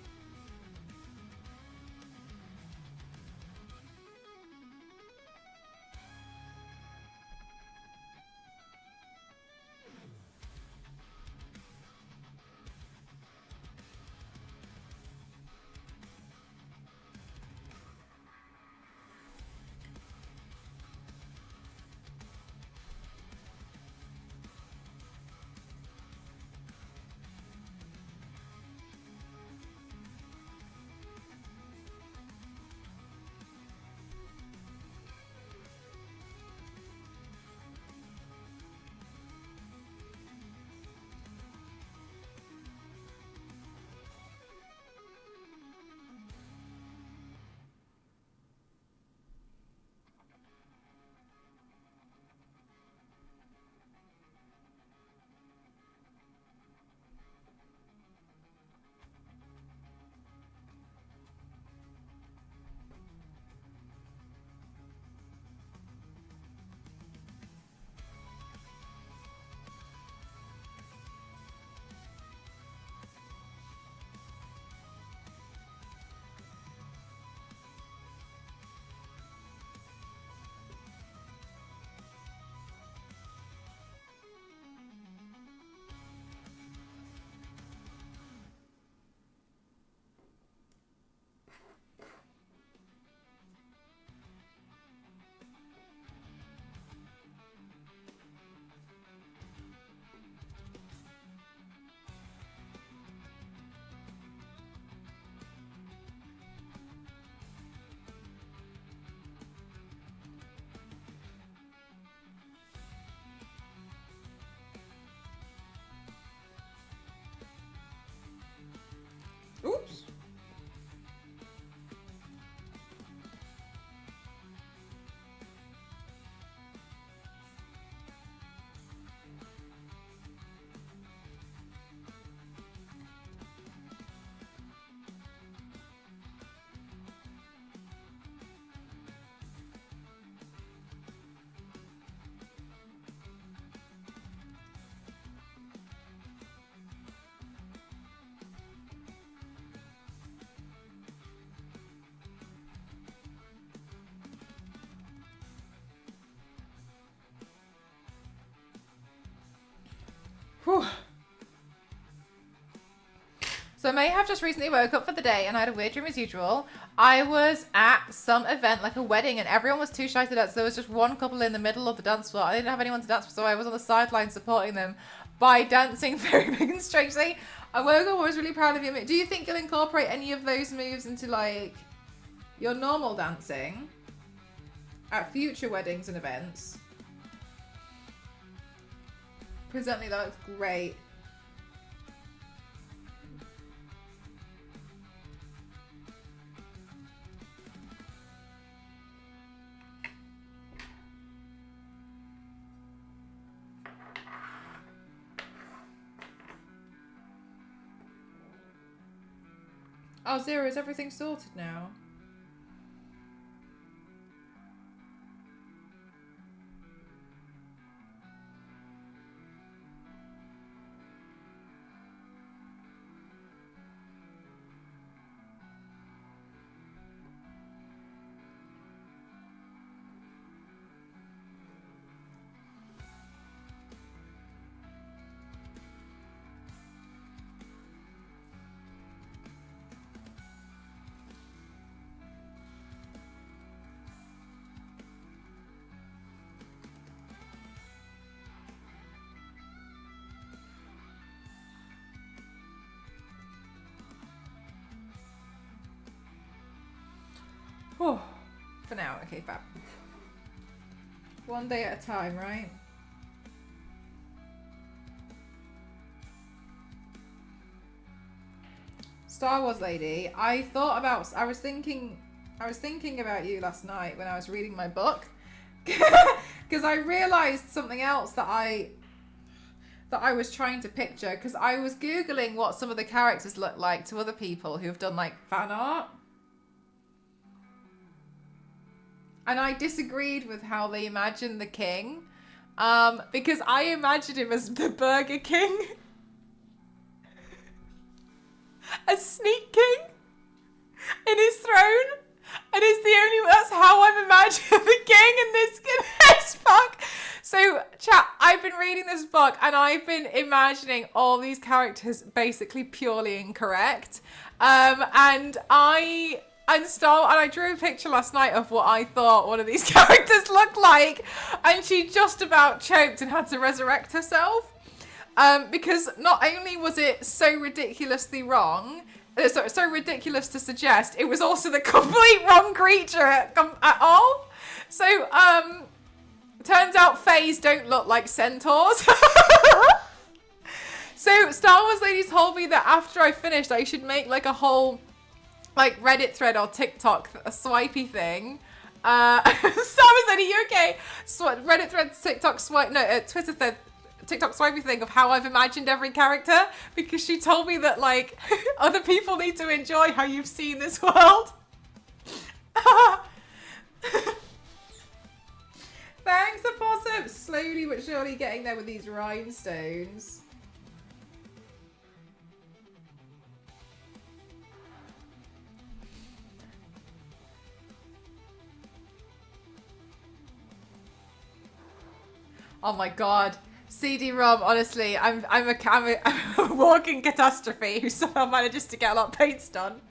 Speaker 1: So I may have just recently woke up for the day and I had a weird dream as usual. I was at some event, like a wedding, and everyone was too shy to dance. There was just one couple in the middle of the dance floor. I didn't have anyone to dance with, so I was on the sideline supporting them by dancing very big and strangely. I woke up, I was really proud of you. Do you think you'll incorporate any of those moves into like your normal dancing at future weddings and events? Presently, that looks great. Oh, Zero, is everything sorted now? Oh, for now. Okay, fab. One day at a time, right? Star Wars lady, I was thinking about you last night when I was reading my book. Because I realized something else that I was trying to picture, because I was Googling what some of the characters look like to other people who have done like fan art. And I disagreed with how they imagined the king. Because I imagined him as the Burger King. A sneak king in his throne. And that's how I've imagined the king in this skin as fuck. So, chat, I've been reading this book and I've been imagining all these characters basically purely incorrect. And I drew a picture last night of what I thought one of these characters looked like, and she just about choked and had to resurrect herself. Because not only was it so ridiculously wrong, so ridiculous to suggest, it was also the complete wrong creature at all. So, turns out fays don't look like centaurs. So Star Wars lady told me that after I finished, I should make like a whole like Reddit thread or TikTok, a swipey thing. Star Wars lady, you okay? Reddit thread, TikTok swipe, no, Twitter thread, TikTok swipey thing of how I've imagined every character, because she told me that like other people need to enjoy how you've seen this world. Thanks, Opossum. Slowly but surely getting there with these rhinestones. Oh my god. CD-ROM, honestly, I'm a walking catastrophe who somehow manages to get a lot of paints done.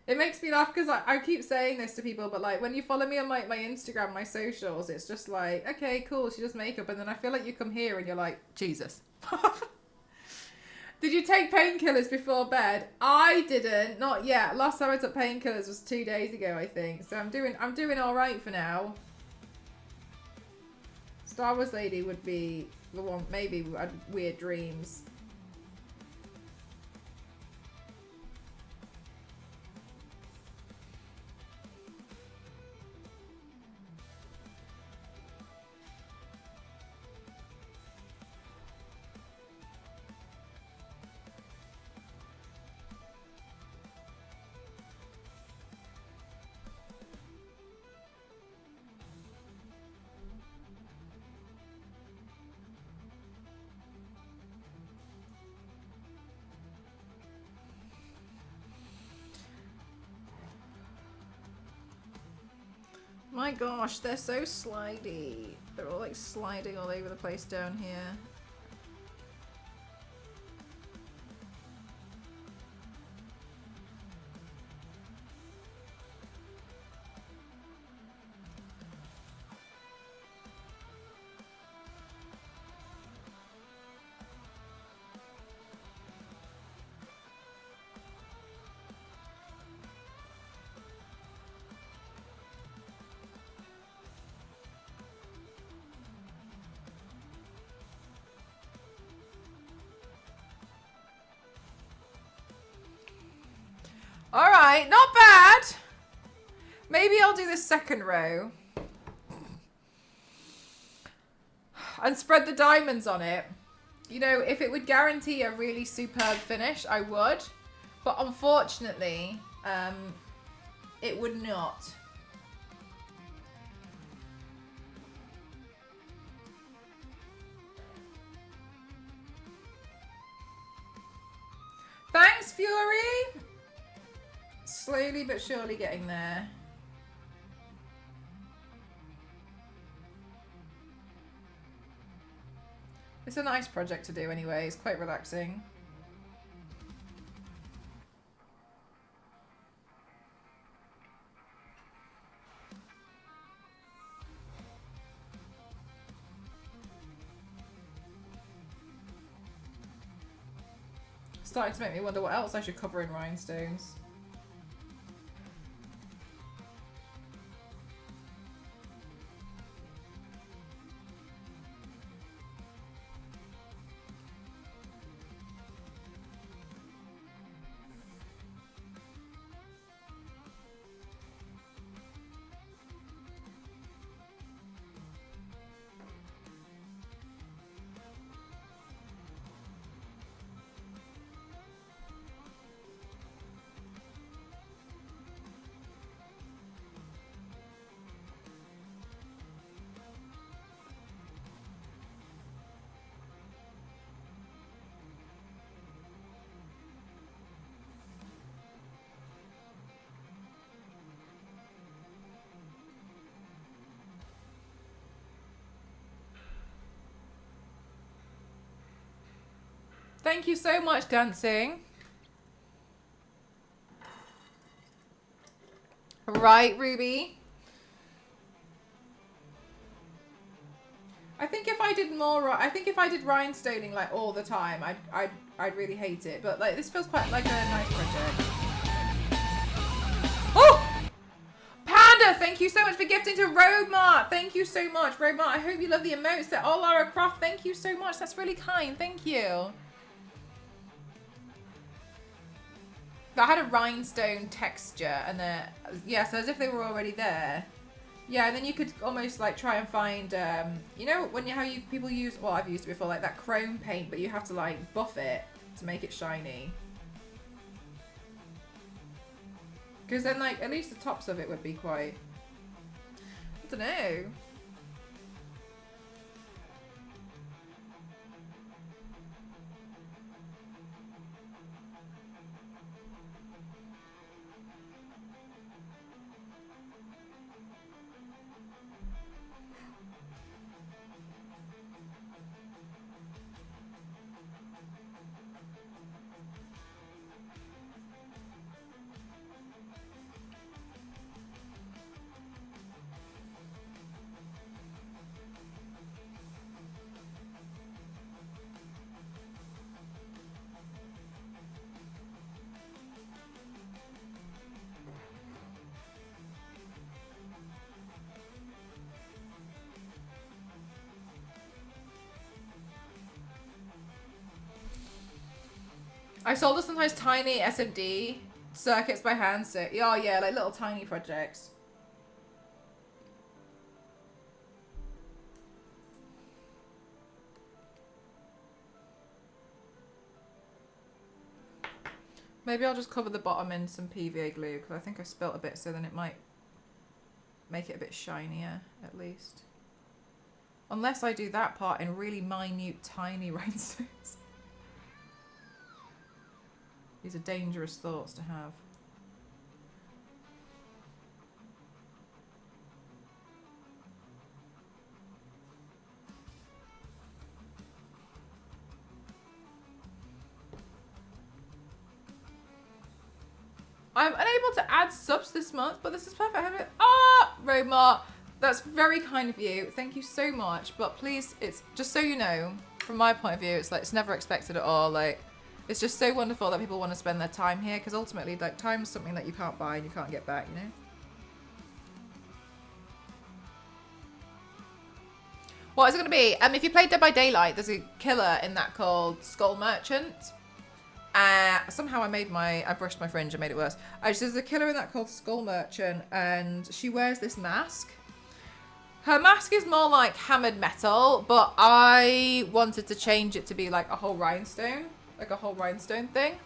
Speaker 1: It makes me laugh because I keep saying this to people, but like when you follow me on my Instagram, my socials, it's just like, okay, cool, she does makeup, and then I feel like you come here and you're like, Jesus. Did you take painkillers before bed? I didn't, not yet. Last time I took painkillers was 2 days ago, I think. So I'm doing all right for now. Star Wars lady would be the one, maybe had weird dreams. My gosh, they're so slidey. They're all like sliding all over the place down here. All right, not bad. Maybe I'll do the second row and spread the diamonds on it. You know, if it would guarantee a really superb finish, I would. But unfortunately, it would not. Thanks, Fury! Slowly but surely getting there. It's a nice project to do anyway. It's quite relaxing. Starting to make me wonder what else I should cover in rhinestones. Thank you so much, Dancing. Right, Ruby. I think if I did more, I think if I did rhinestoning like all the time, I'd really hate it. But like this feels quite like a nice project. Oh, Panda! Thank you so much for gifting to Roadmart. Thank you so much, Roadmart. I hope you love the emotes. They're all Lara Croft. Thank you so much. That's really kind. Thank you. I had a rhinestone texture, and yeah, so as if they were already there. Yeah, and then you could almost like try and find, you know, when people use, well, I've used it before, like that chrome paint, but you have to like buff it to make it shiny. Because then, like, at least the tops of it would be quite, I don't know. I sold sometimes tiny SMD circuits by hand, so oh yeah, like little tiny projects. Maybe I'll just cover the bottom in some PVA glue because I think I spilt a bit, so then it might make it a bit shinier at least. Unless I do that part in really minute, tiny rhinestones. These are dangerous thoughts to have. I'm unable to add subs this month, but this is perfect. Ah, Roadmart, that's very kind of you. Thank you so much. But please, it's just so you know, from my point of view, it's like it's never expected at all. Like, it's just so wonderful that people want to spend their time here, because ultimately, like, time is something that you can't buy and you can't get back, you know? What is it going to be? If you play Dead by Daylight, there's a killer in that called Skull Merchant. Somehow I brushed my fringe and made it worse. There's a killer in that called Skull Merchant, and she wears this mask. Her mask is more like hammered metal, but I wanted to change it to be like a whole rhinestone. Like a whole rhinestone thing.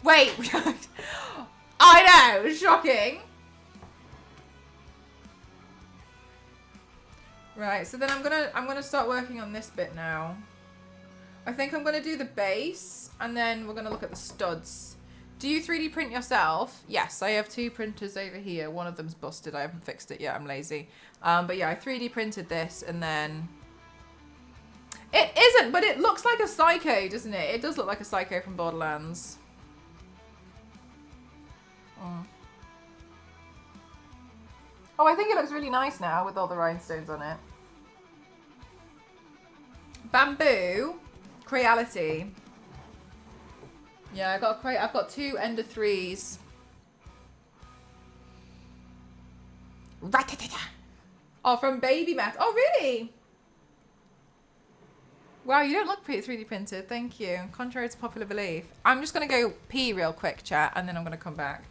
Speaker 1: Wait! I know! Shocking! Right, so then I'm gonna start working on this bit now. I think I'm gonna do the base, and then we're gonna look at the studs. Do you 3D print yourself? Yes, I have 2 printers over here. One of them's busted. I haven't fixed it yet. I'm lazy. But yeah, I 3D printed this, and then... It isn't, but it looks like a Psycho, doesn't it? It does look like a Psycho from Borderlands. Oh, I think it looks really nice now with all the rhinestones on it. Bamboo, Creality. Yeah, I've got 2 Ender 3s. Oh, from Baby Math. Oh, really? Wow, you don't look pretty 3D printed. Thank you. Contrary to popular belief. I'm just going to go pee real quick, chat, and then I'm going to come back.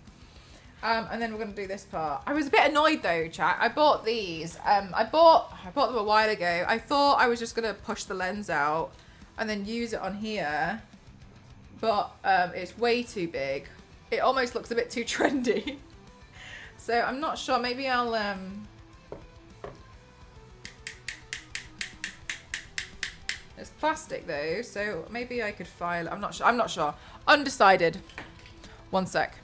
Speaker 1: And then we're going to do this part. I was a bit annoyed, though, chat. I bought these. I bought them a while ago. I thought I was just going to push the lens out and then use it on here. But it's way too big. It almost looks a bit too trendy. So I'm not sure. Maybe I'll... It's plastic though, so maybe I could file. I'm not sure. Undecided. One sec.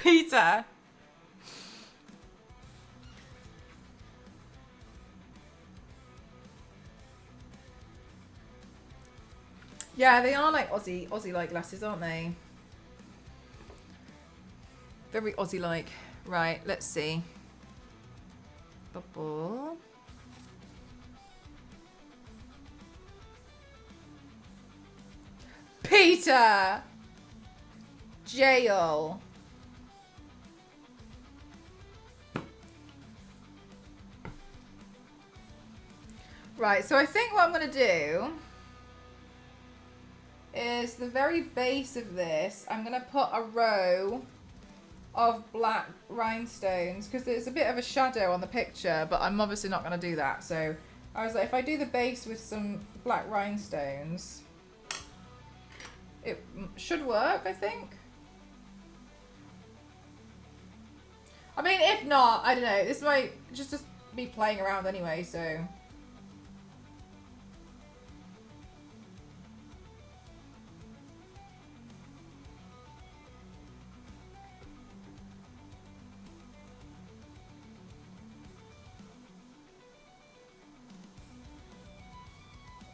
Speaker 1: Peter. Yeah, they are like Aussie like glasses, aren't they? Very Aussie like. Right, let's see. Bubble. Peter! Jail. Right, so I think what I'm going to do is the very base of this, I'm going to put a row of black rhinestones because there's a bit of a shadow on the picture, but I'm obviously not going to do that. So I was like, if I do the base with some black rhinestones, it should work, I think. I mean, if not, I don't know. This might just be playing around anyway, so...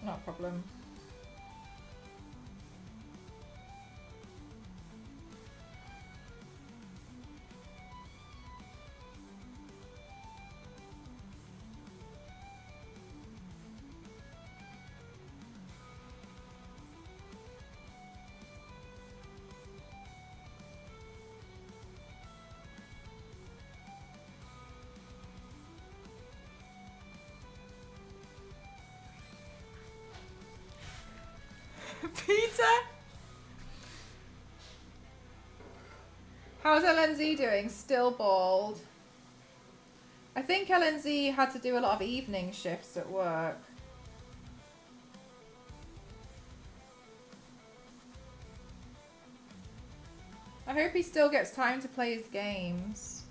Speaker 1: Not a problem. Peter? How's LNZ doing? Still bald. I think LNZ had to do a lot of evening shifts at work. I hope he still gets time to play his games.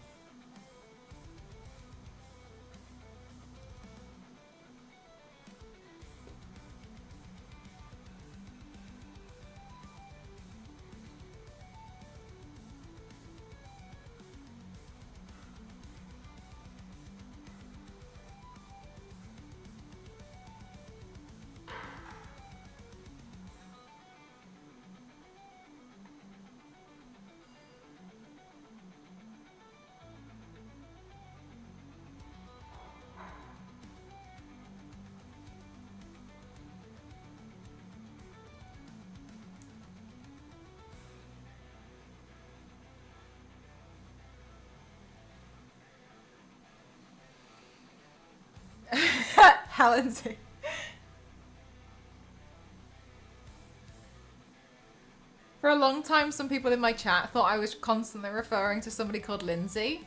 Speaker 1: LNZ. For a long time, some people in my chat thought I was constantly referring to somebody called Lindsay.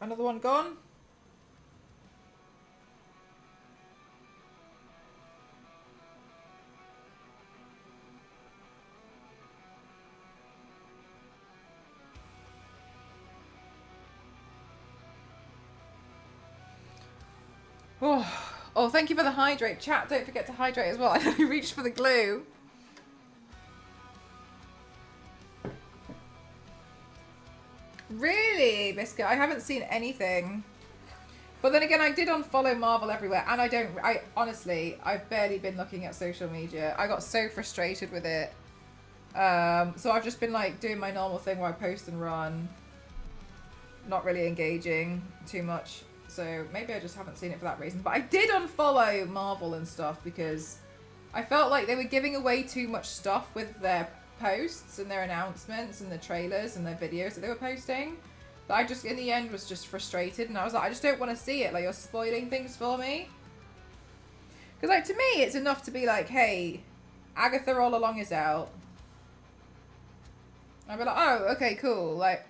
Speaker 1: Another one gone? Oh, thank you for the hydrate. Chat, don't forget to hydrate as well. I only reached for the glue. Really, Biscuit? I haven't seen anything. But then again, I did unfollow Marvel everywhere, and honestly, I've barely been looking at social media. I got so frustrated with it. So I've just been like doing my normal thing where I post and run. Not really engaging too much. So maybe I just haven't seen it for that reason. But I did unfollow Marvel and stuff because I felt like they were giving away too much stuff with their posts and their announcements and the trailers and their videos that they were posting. That I just, in the end, was just frustrated. And I was like, I just don't want to see it. Like, you're spoiling things for me. Because, like, to me, it's enough to be like, hey, Agatha All Along is out. I'd be like, oh, okay, cool. Like,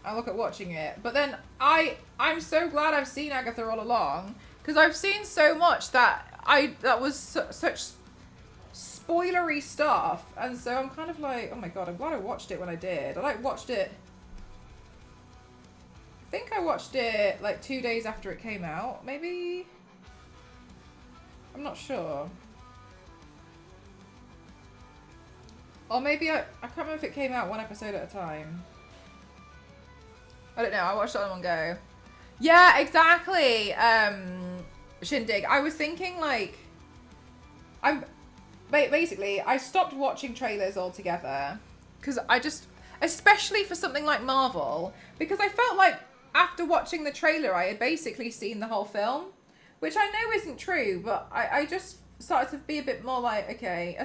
Speaker 1: I look at watching it. But then I'm so glad I've seen Agatha All Along. Because I've seen so much that was such spoilery stuff. And so I'm kind of like, oh my god, I'm glad I watched it when I did. I like watched it. I think I watched it like 2 days after it came out, maybe? I'm not sure. Or maybe I can't remember if it came out one episode at a time. I don't know, I watched it on one go. Yeah, exactly, Shindig. I was thinking like, basically, I stopped watching trailers altogether. Because I just, especially for something like Marvel, because I felt like after watching the trailer, I had basically seen the whole film, which I know isn't true, but I just started to be a bit more like, okay.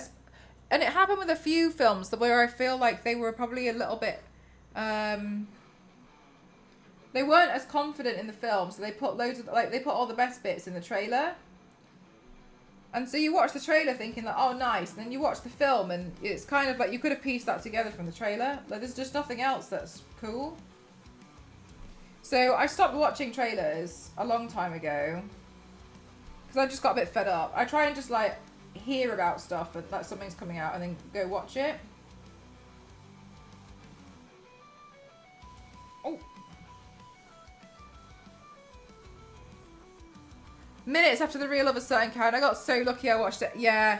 Speaker 1: And it happened with a few films where I feel like they were probably a little bit, they weren't as confident in the film, so they put they put all the best bits in the trailer. And so you watch the trailer thinking like, oh, nice. And then you watch the film and it's kind of like you could have pieced that together from the trailer. Like, there's just nothing else that's cool. So I stopped watching trailers a long time ago because I just got a bit fed up. I try and just like hear about stuff and that something's coming out and then go watch it. Oh. Minutes after the reveal of a certain character, I got so lucky I watched it. Yeah,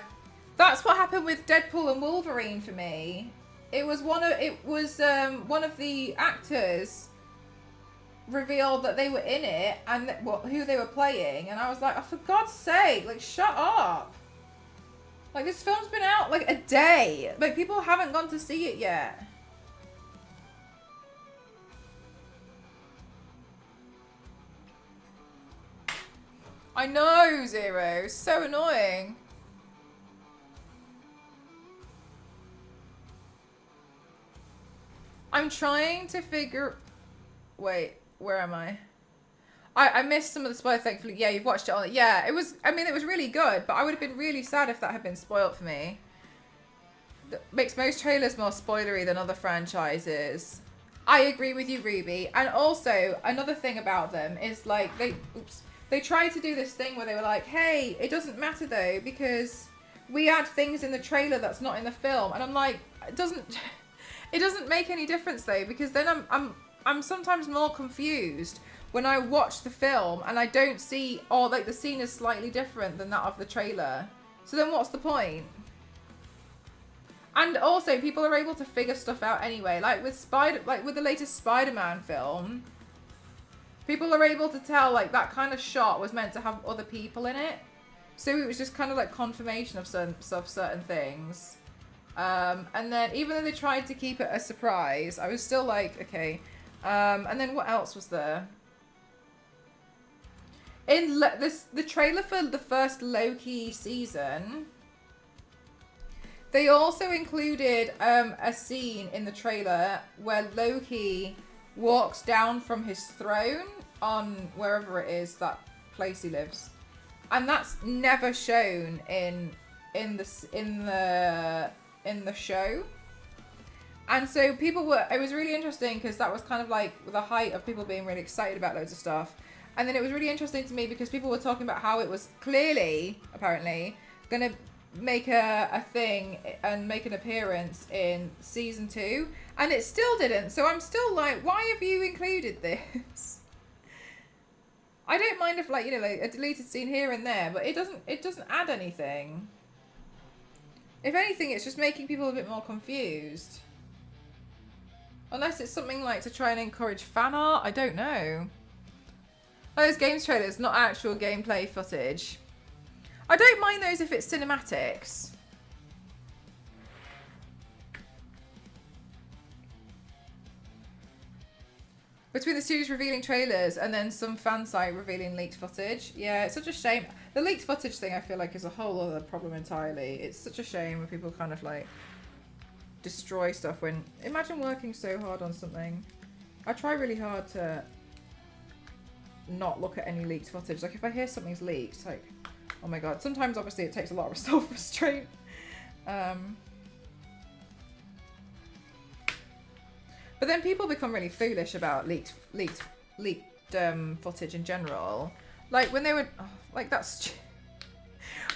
Speaker 1: that's what happened with Deadpool and Wolverine for me. It was one of the actors revealed that they were in it and who they were playing, and I was like, oh, for God's sake, like, shut up. Like, this film's been out like a day. Like, people haven't gone to see it yet. I know, Zero. So annoying. I'm trying to figure... Wait, where am I? I missed some of the spoiler, thankfully. Yeah, you've watched it on... Yeah, it was... I mean, it was really good, but I would have been really sad if that had been spoiled for me. That makes most trailers more spoilery than other franchises. I agree with you, Ruby. And also, another thing about them is, like, they tried to do this thing where they were like, hey, it doesn't matter, though, because we add things in the trailer that's not in the film. And I'm like, it doesn't make any difference, though, because then I'm sometimes more confused when I watch the film and I don't see, or like the scene is slightly different than that of the trailer. So then what's the point? And also, people are able to figure stuff out anyway. Like with the latest Spider-Man film, people are able to tell like that kind of shot was meant to have other people in it. So it was just kind of like confirmation of certain things. And then even though they tried to keep it a surprise, I was still like, okay. And then what else was there? In the trailer for the first Loki season, they also included a scene in the trailer where Loki walks down from his throne on wherever it is, that place he lives, and that's never shown in the show. And so people were, it was really interesting because that was kind of like the height of people being really excited about loads of stuff. And then it was really interesting to me because people were talking about how it was clearly, apparently, going to make a thing and make an appearance in season 2. And it still didn't. So I'm still like, why have you included this? I don't mind if, like, you know, like a deleted scene here and there, but it doesn't add anything. If anything, it's just making people a bit more confused. Unless it's something like to try and encourage fan art, I don't know. Those games trailers, not actual gameplay footage. I don't mind those if it's cinematics. Between the studios revealing trailers and then some fan site revealing leaked footage. Yeah, it's such a shame. The leaked footage thing I feel like is a whole other problem entirely. It's such a shame when people kind of like destroy stuff when... Imagine working so hard on something. I try really hard to not look at any leaked footage. Like if I hear something's leaked, like, oh my god. Sometimes obviously it takes a lot of self-restraint. But then people become really foolish about leaked footage in general. Like when they were, oh, like that's...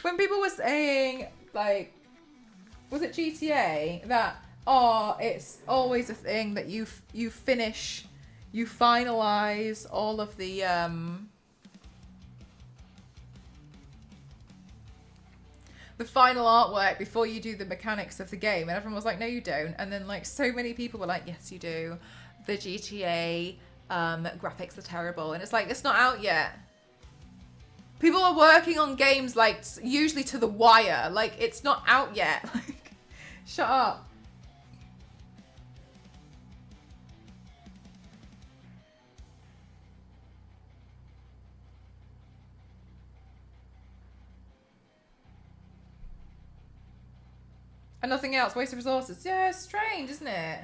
Speaker 1: when people were saying, like, was it GTA that, oh, it's always a thing that you finish, you finalize all of the final artwork before you do the mechanics of the game, and everyone was like, no you don't. And then like so many people were like, yes you do, the GTA graphics are terrible. And it's like, it's not out yet. People are working on games like usually to the wire, like it's not out yet. Like, shut up. And nothing else, waste of resources. Yeah, it's strange, isn't it?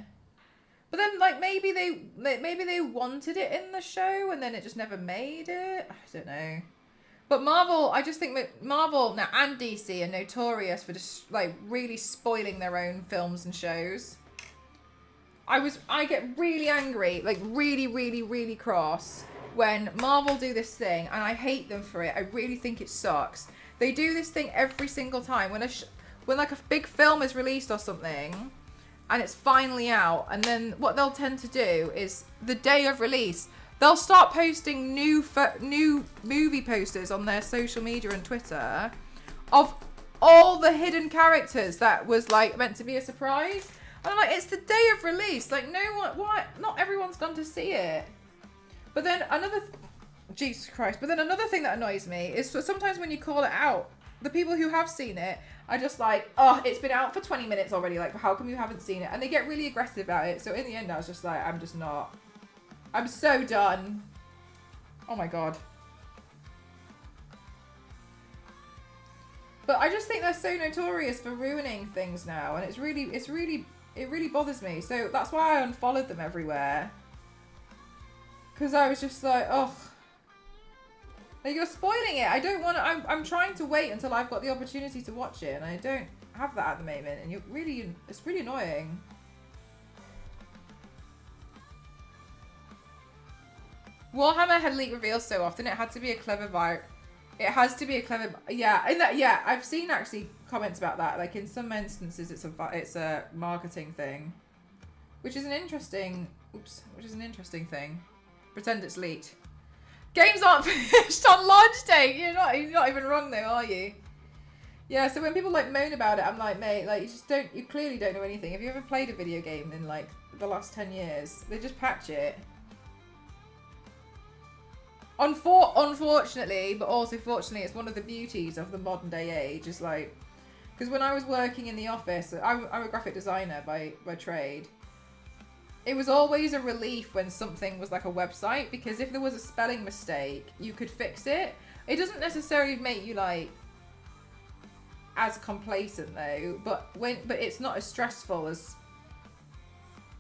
Speaker 1: But then, like, maybe they wanted it in the show and then it just never made it. I don't know. But Marvel, I just think that Marvel now and DC are notorious for just like really spoiling their own films and shows. I get really angry, like really cross when Marvel do this thing, and I hate them for it. I really think it sucks. They do this thing every single time when like a big film is released or something and it's finally out, and then what they'll tend to do is the day of release they'll start posting new movie posters on their social media and Twitter of all the hidden characters that was like meant to be a surprise. And I'm like, it's the day of release, like no one, why not everyone's gone to see it. But then Jesus Christ, but then another thing that annoys me is sometimes when you call it out, the people who have seen it are just like, oh, it's been out for 20 minutes already. Like, how come you haven't seen it? And they get really aggressive about it. So in the end, I was just like, I'm so done. Oh my god. But I just think they're so notorious for ruining things now. And it really bothers me. So that's why I unfollowed them everywhere. Because I was just like, oh. Like, you're spoiling it. I don't want to... I'm trying to wait until I've got the opportunity to watch it, and I don't have that at the moment, and it's really annoying. Warhammer had leak reveals so often, it had to be a clever It has to be a clever... Yeah, I've seen actually comments about that. Like, in some instances, it's a marketing thing. Which is an interesting thing. Pretend it's leaked. Games aren't finished on launch date. You're not even wrong though, are you? Yeah, so when people like moan about it, I'm like, mate, like you clearly don't know anything. Have you ever played a video game in like the last 10 years? They just patch it. Unfortunately, but also fortunately, it's one of the beauties of the modern day age. Is like, because when I was working in the office, I'm a graphic designer by trade. It was always a relief when something was like a website, because if there was a spelling mistake, you could fix it. It doesn't necessarily make you like as complacent though, but it's not as stressful as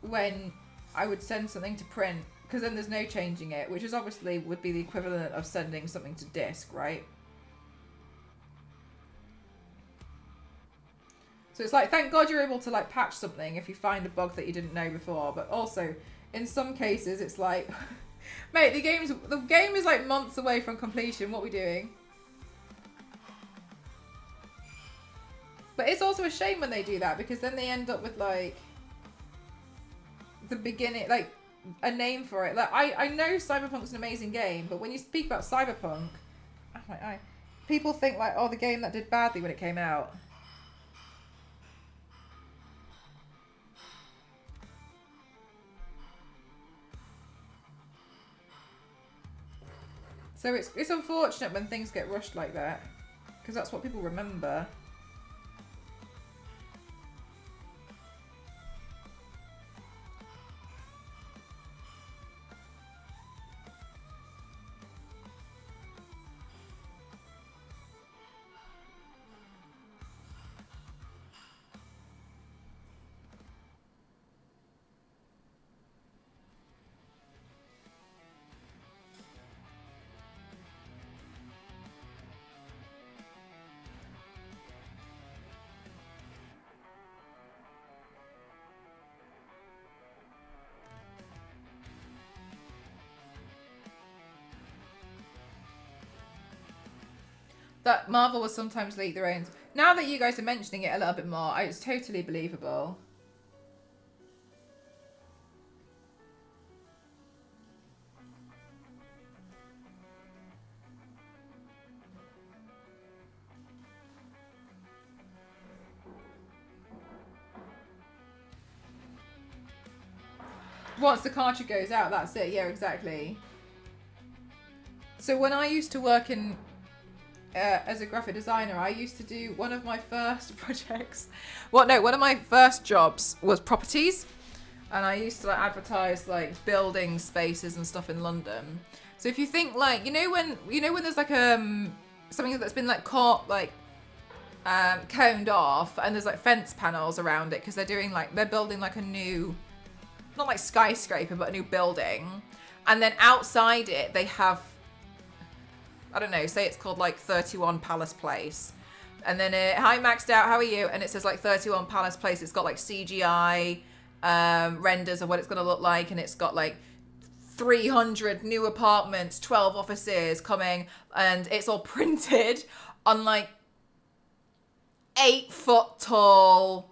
Speaker 1: when I would send something to print, because then there's no changing it, which is obviously would be the equivalent of sending something to disk, right? So it's like, thank God you're able to like patch something if you find a bug that you didn't know before. But also, in some cases, it's like, mate, the game is like months away from completion. What are we doing? But it's also a shame when they do that, because then they end up with like the beginning, like a name for it. Like I know Cyberpunk's an amazing game, but when you speak about Cyberpunk, people think like, oh, the game that did badly when it came out. So it's unfortunate when things get rushed like that, because that's what people remember. That Marvel will sometimes leak their own. Now that you guys are mentioning it a little bit more, it's totally believable. Once the cartridge goes out, that's it. Yeah, exactly. So when I used to work in as a graphic designer, I used to do one of my first projects. One of my first jobs was properties, and I used to like advertise like building spaces and stuff in London. So if you think like, you know when there's like something that's been like caught like coned off, and there's like fence panels around it because they're building like a new, not like skyscraper, but a new building, and then outside it they have, I don't know, say it's called like 31 Palace Place, and then hi Maxed Out, how are you? And it says like 31 Palace Place. It's got like CGI renders of what it's going to look like, and it's got like 300 new apartments, 12 offices coming, and it's all printed on like 8-foot tall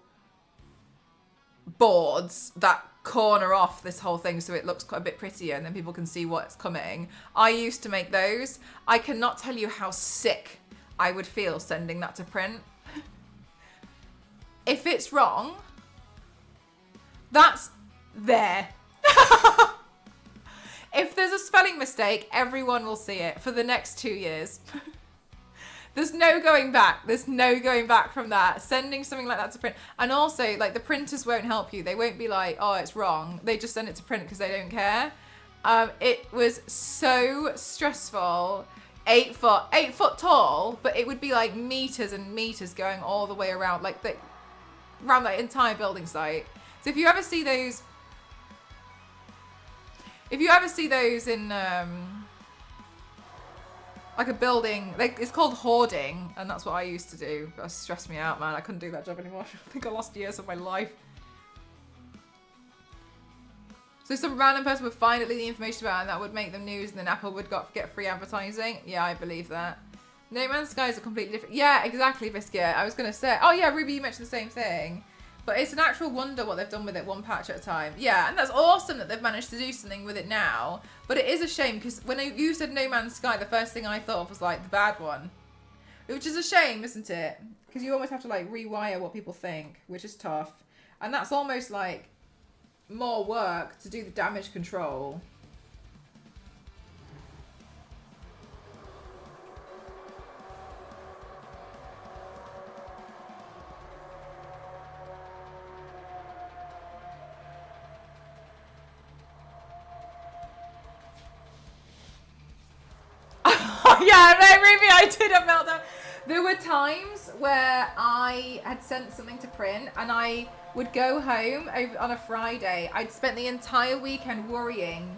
Speaker 1: boards that corner off this whole thing so it looks quite a bit prettier, and then people can see what's coming. I used to make those. I cannot tell you how sick I would feel sending that to print. If it's wrong, that's there. If there's a spelling mistake, everyone will see it for the next 2 years. There's no going back. There's no going back from that. Sending something like that to print. And also, like, the printers won't help you. They won't be like, oh, it's wrong. They just send it to print because they don't care. It was so stressful. 8 foot tall, but it would be like meters and meters going all the way around, like around that entire building site. So if you ever see those in like a building, like it's called hoarding, and that's what I used to do. That stressed me out, man. I couldn't do that job anymore. I think I lost years of my life. So some random person would find the information about it, and that would make them news, and then Apple would get free advertising. Yeah, I believe that. No Man's Sky is a completely different... Yeah, exactly, Biscuit. I was going to say... Oh, yeah, Ruby, you mentioned the same thing. But it's an actual wonder what they've done with it, one patch at a time. Yeah, and that's awesome that they've managed to do something with it now. But it is a shame, because when you said No Man's Sky, the first thing I thought of was, like, the bad one. Which is a shame, isn't it? Because you almost have to, like, rewire what people think, which is tough. And that's almost, like, more work to do the damage control. Yeah, maybe I did a meltdown. There were times where I had sent something to print and I would go home on a Friday. I'd spent the entire weekend worrying.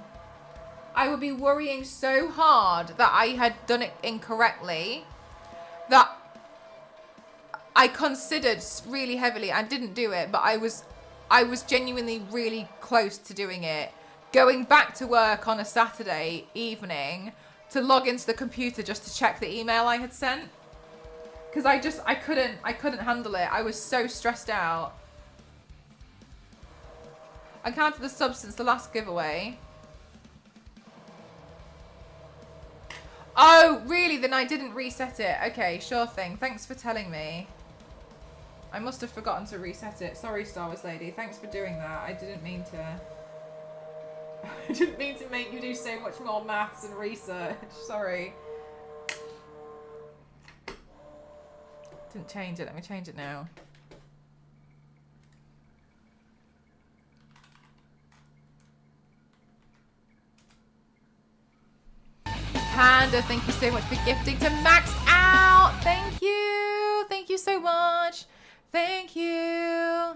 Speaker 1: I would be worrying so hard that I had done it incorrectly that I considered really heavily and didn't do it, but I was genuinely really close to doing it. Going back to work on a Saturday evening to log into the computer just to check the email I had sent. Because I couldn't handle it. I was so stressed out. I counted the subs since the last giveaway. Oh, really? Then I didn't reset it. Okay, sure thing. Thanks for telling me. I must have forgotten to reset it. Sorry, Star Wars Lady. Thanks for doing that. I didn't mean to... I didn't mean to make you do so much more maths and research. Sorry. Didn't change it. Let me change it now. Panda, thank you so much for gifting to Max Out. Thank you. Thank you so much. Thank you.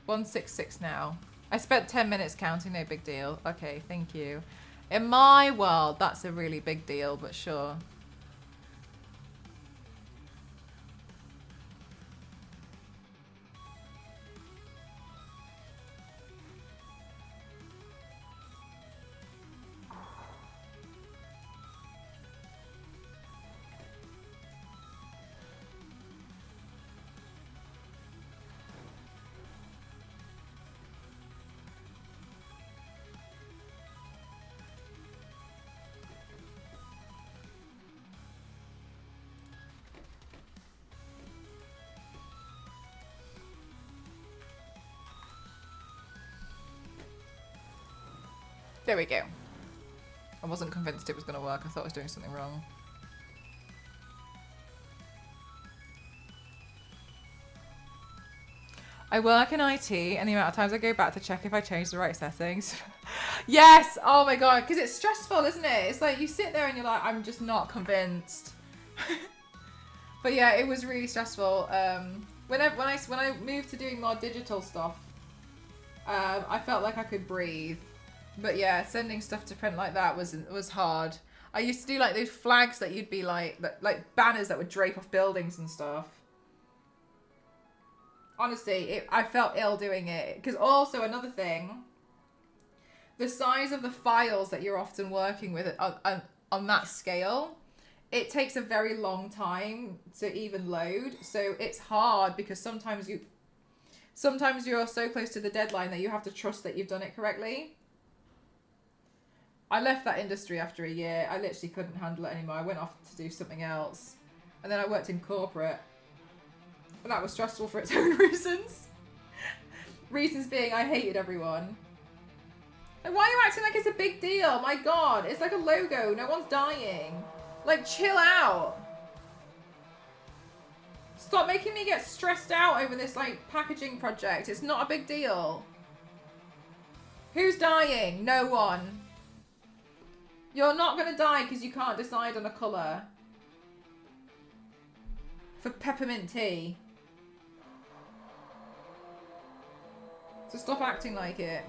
Speaker 1: $166 now. I spent 10 minutes counting, no big deal. Okay, thank you. In my world, that's a really big deal, but sure. There we go. I wasn't convinced it was going to work. I thought I was doing something wrong. I work in IT, and the amount of times I go back to check if I changed the right settings. Yes! Oh my god, because it's stressful, isn't it? It's like you sit there and you're like, I'm just not convinced. But yeah, it was really stressful. When I moved to doing more digital stuff, I felt like I could breathe. But yeah, sending stuff to print like that was hard. I used to do like those flags that you'd be like banners that would drape off buildings and stuff. Honestly, I felt ill doing it. Because also another thing, the size of the files that you're often working with on that scale, it takes a very long time to even load. So it's hard because sometimes you're so close to the deadline that you have to trust that you've done it correctly. I left that industry after a year. I literally couldn't handle it anymore. I went off to do something else. And then I worked in corporate. And that was stressful for its own reasons. Reasons being I hated everyone. Like, why are you acting like it's a big deal? My god, it's like a logo. No one's dying. Like, chill out. Stop making me get stressed out over this, like, packaging project. It's not a big deal. Who's dying? No one. You're not going to die because you can't decide on a colour. For peppermint tea. So stop acting like it.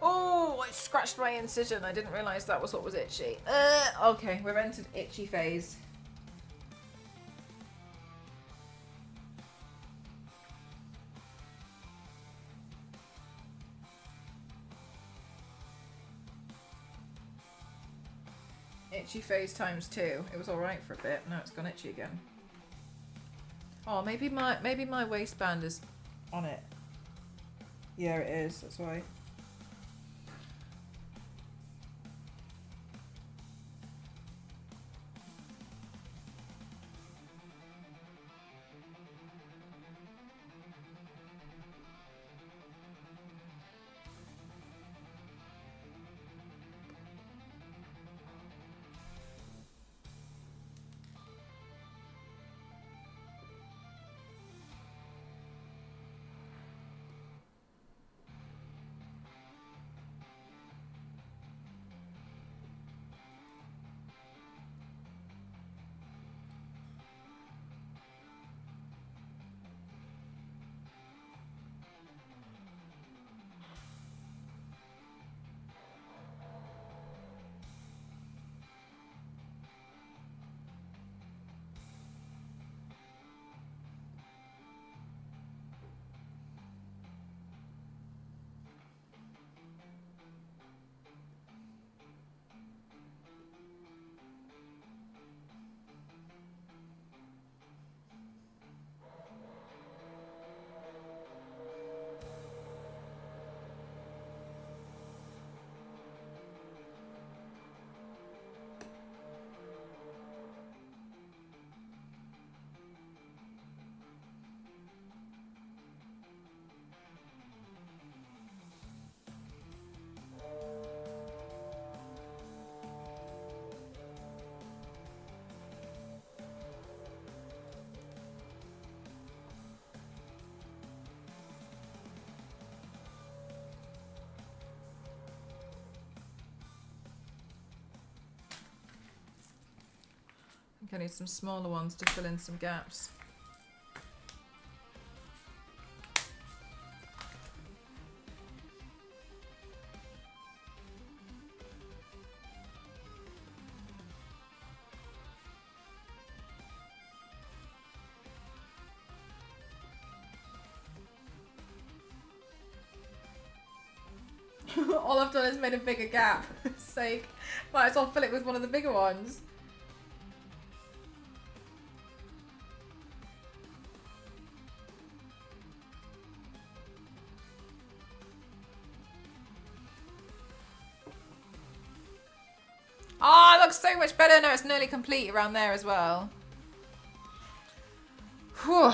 Speaker 1: Oh, I scratched my incision. I didn't realise that was what was itchy. Okay, we've entered itchy phase. itchy phase times 2. It was alright for a bit, now it's gone itchy again. Oh, maybe my waistband is on it. Yeah, it is, that's why. I think I need some smaller ones to fill in some gaps. All I've done is made a bigger gap. For God's sake. Might as well fill it with one of the bigger ones. Oh, it looks so much better now. It's nearly complete around there as well. Whew.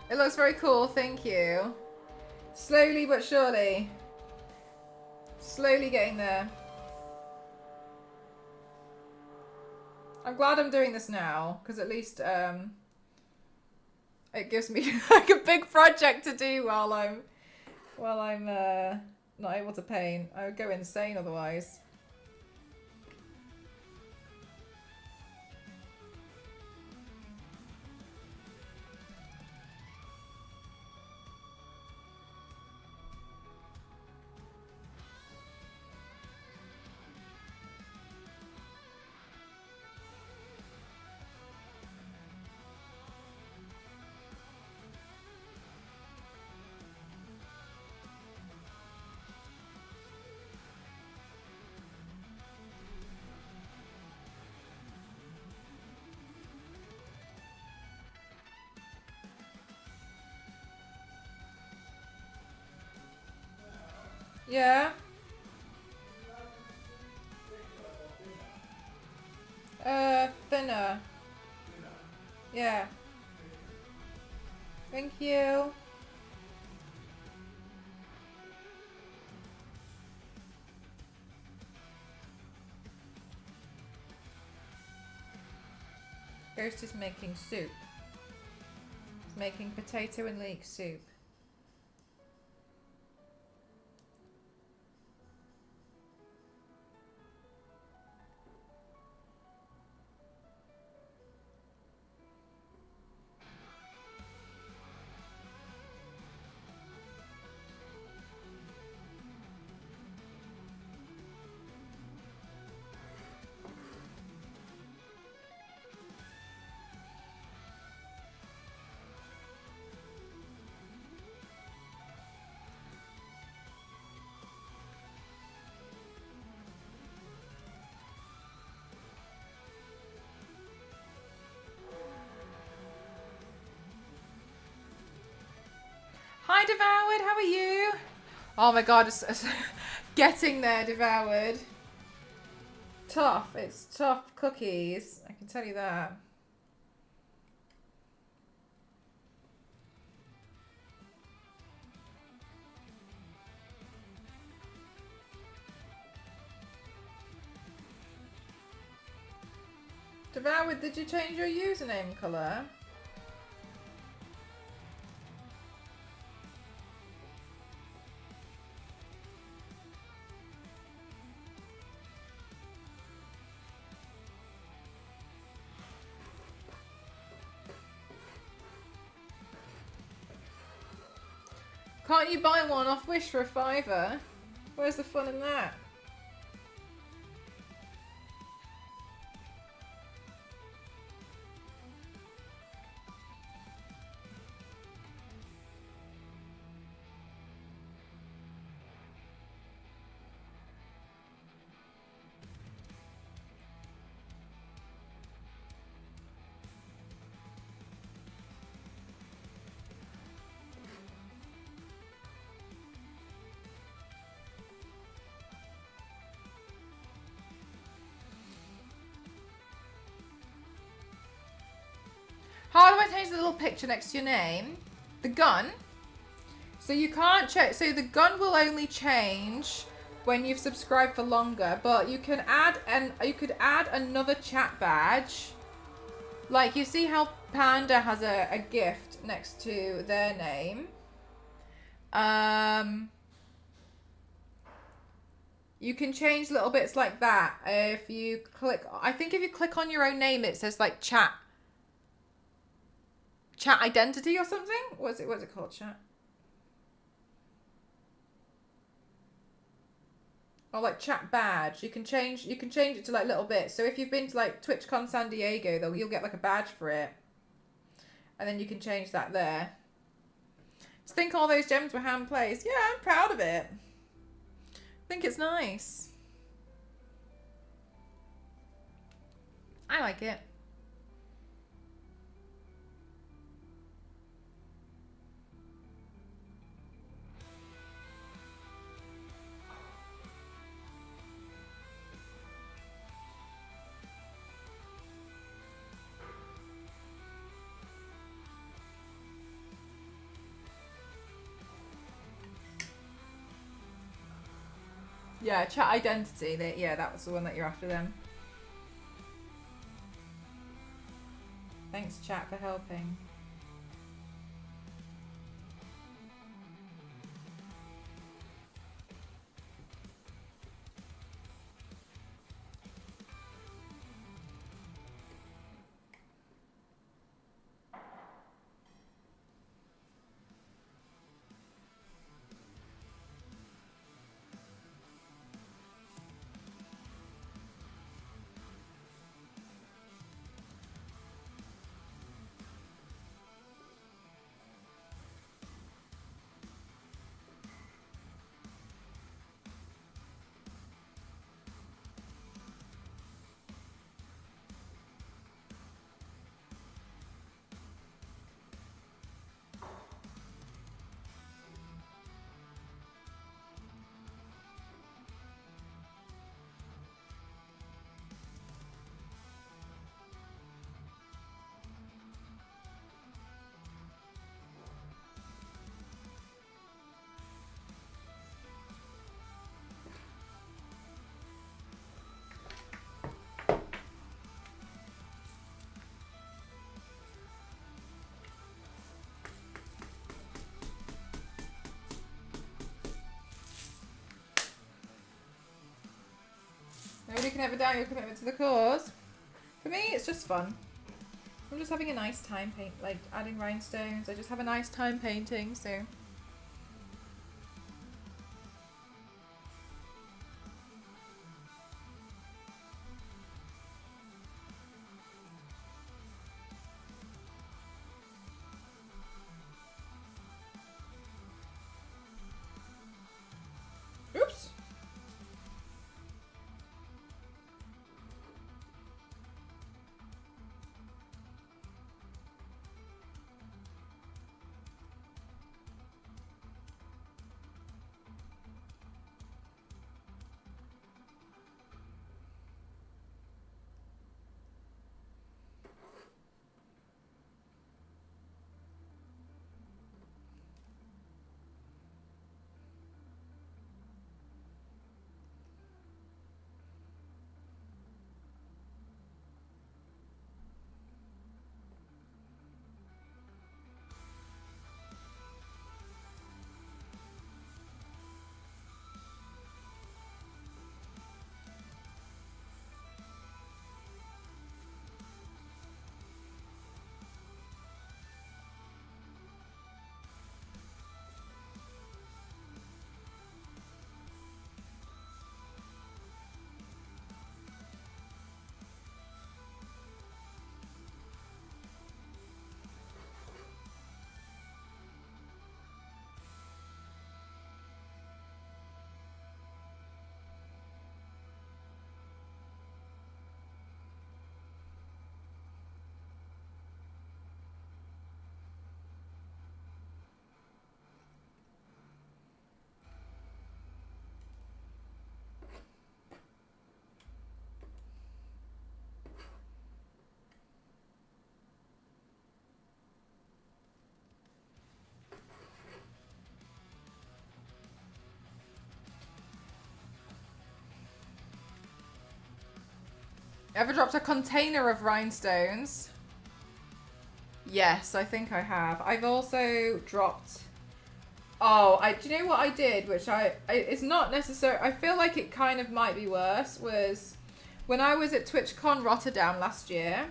Speaker 1: It looks very cool, thank you. Slowly but surely. Slowly getting there. I'm glad I'm doing this now, because at least it gives me like a big project to do while I'm not able to paint. I would go insane otherwise. Yeah. Thinner. Yeah. Thank you. Ghost is making soup. He's making potato and leek soup. Hi, Devoured. How are you? Oh my god, it's getting there, Devoured. Tough. It's tough cookies. I can tell you that. Devoured, did you change your username colour? Can't you buy one off Wish for a £5? Where's the fun in that? How do I change the little picture next to your name? The gun? So you can't check. So the gun will only change when you've subscribed for longer, but you can add you could add another chat badge. Like, you see how Panda has a gift next to their name. You can change little bits like that if you click. I think if you click on your own name, it says like chat identity or something. What's it called? Chat. Or like chat badge. You can change it to like little bits. So if you've been to like TwitchCon San Diego, you'll get like a badge for it. And then you can change that there. Just think all those gems were hand placed. Yeah, I'm proud of it. I think it's nice. I like it. Yeah, chat identity. Yeah, that was the one that you're after then. Thanks, chat, for helping. Nobody can ever doubt your commitment to the cause. For me, it's just fun. I'm just having a nice time like adding rhinestones. I just have a nice time painting, so. Oops. Ever dropped a container of rhinestones? Yes, I think I have. I've also dropped... Oh, do you know what I did? Which it's not necessary. I feel like it kind of might be worse. Was when I was at TwitchCon Rotterdam last year,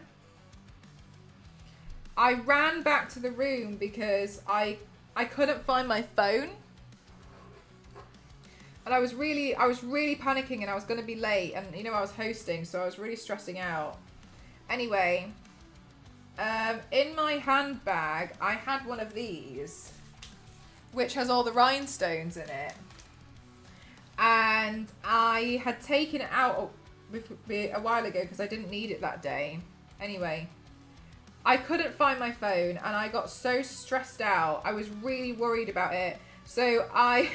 Speaker 1: I ran back to the room because I couldn't find my phone. And I was really panicking and I was going to be late. And, you know, I was hosting, so I was really stressing out. Anyway, in my handbag, I had one of these, which has all the rhinestones in it. And I had taken it out a while ago because I didn't need it that day. Anyway, I couldn't find my phone and I got so stressed out. I was really worried about it. So I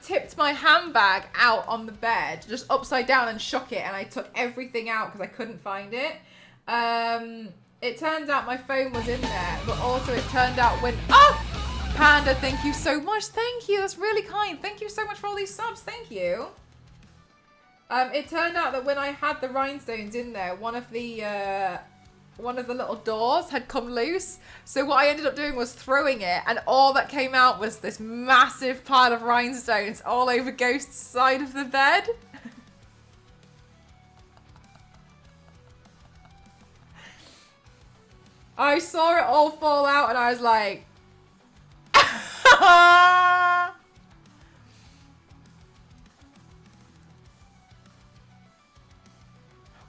Speaker 1: tipped my handbag out on the bed, just upside down, and shook it, and I took everything out because I couldn't find it. It turns out my phone was in there, but also it turned out when... Oh! Panda, thank you so much. Thank you. That's really kind. Thank you so much for all these subs. Thank you. It turned out that when I had the rhinestones in there, one of the little doors had come loose. So what I ended up doing was throwing it, and all that came out was this massive pile of rhinestones all over Ghost's side of the bed. I saw it all fall out and I was like...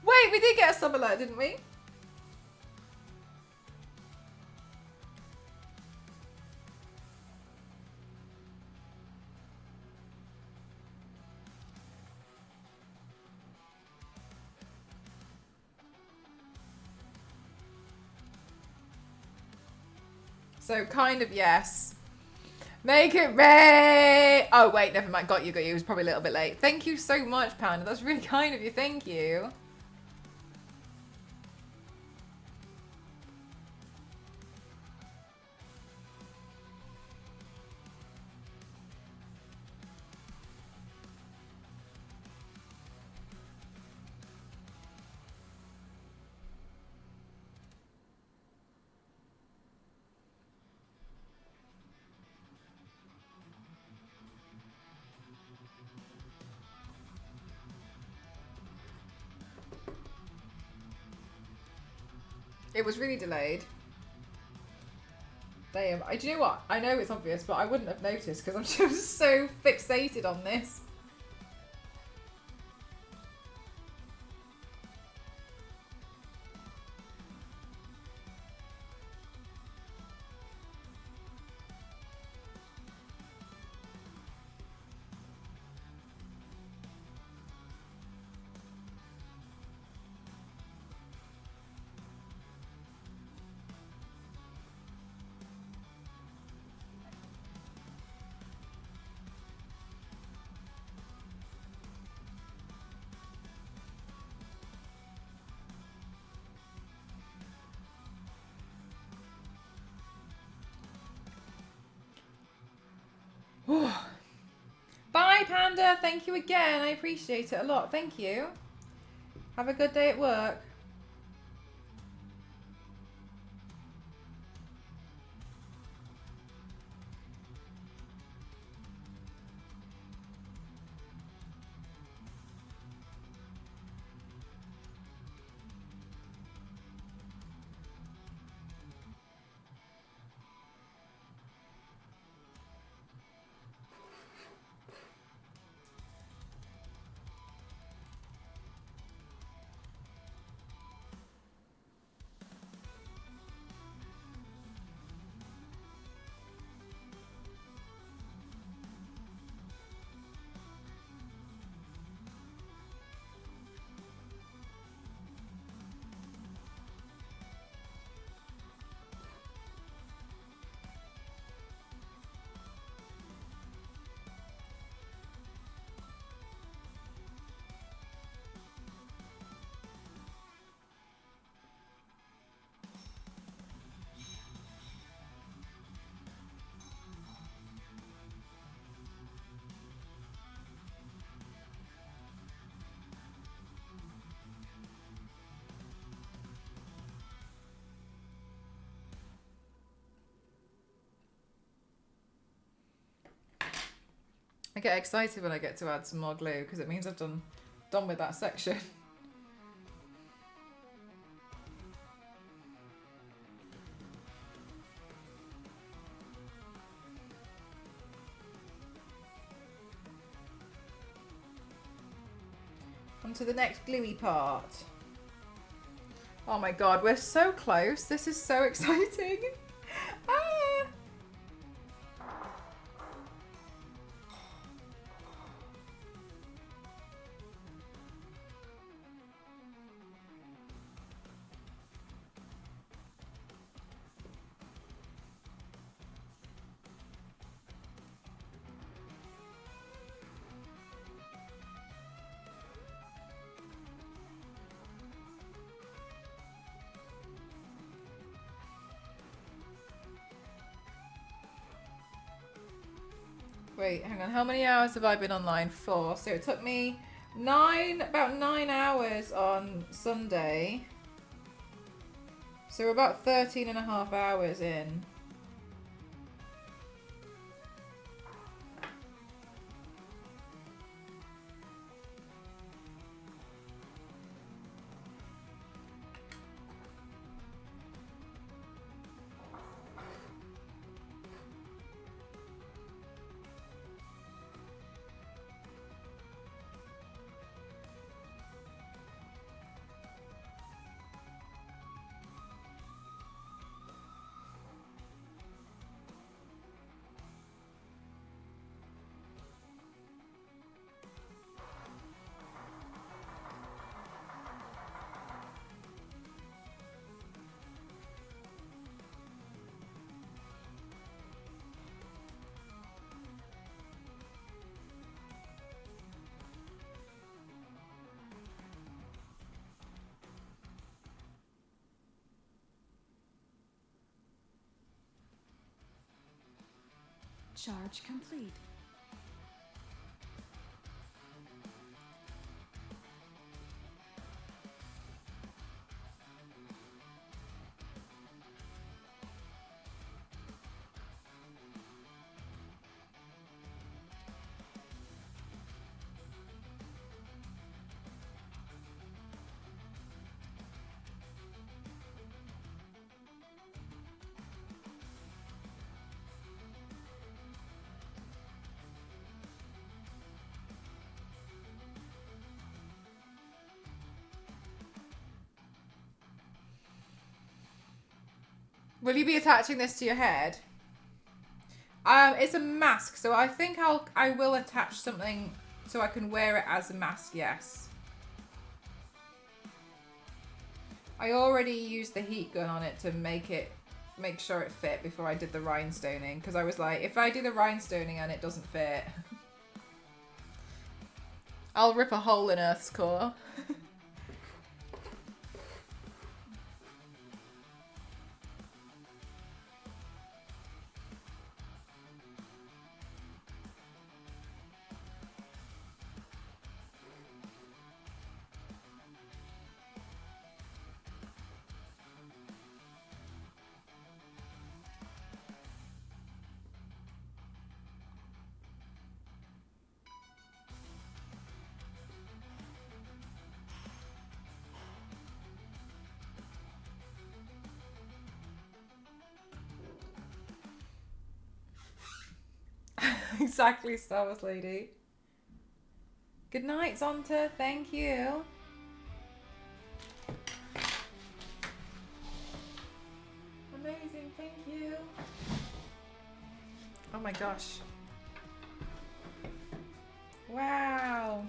Speaker 1: Wait, we did get a sub alert, didn't we? So kind of yes. Make it rain! Oh wait, never mind. Got you. It was probably a little bit late. Thank you so much, Panda. That's really kind of you. Thank you. It was really delayed. Damn. Do you know what? I know it's obvious, but I wouldn't have noticed because I'm just so fixated on this. Bye, Panda. Thank you again. I appreciate it a lot. Thank you. Have a good day at work. I get excited when I get to add some more glue because it means I've done with that section. On to the next gluey part. Oh my god, we're so close. This is so exciting. Ah! Wait, hang on. How many hours have I been online for? So it took me about 9 hours on Sunday. So we're about 13 and a half hours in.
Speaker 5: Charge complete.
Speaker 1: Will you be attaching this to your head? It's a mask, so I think I will attach something so I can wear it as a mask, yes. I already used the heat gun on it to make sure it fit before I did the rhinestoning, because I was like, if I do the rhinestoning and it doesn't fit, I'll rip a hole in Earth's core. Exactly, Star Wars Lady. Good night, Zonta. Thank you. Amazing, thank you. Oh my gosh. Wow.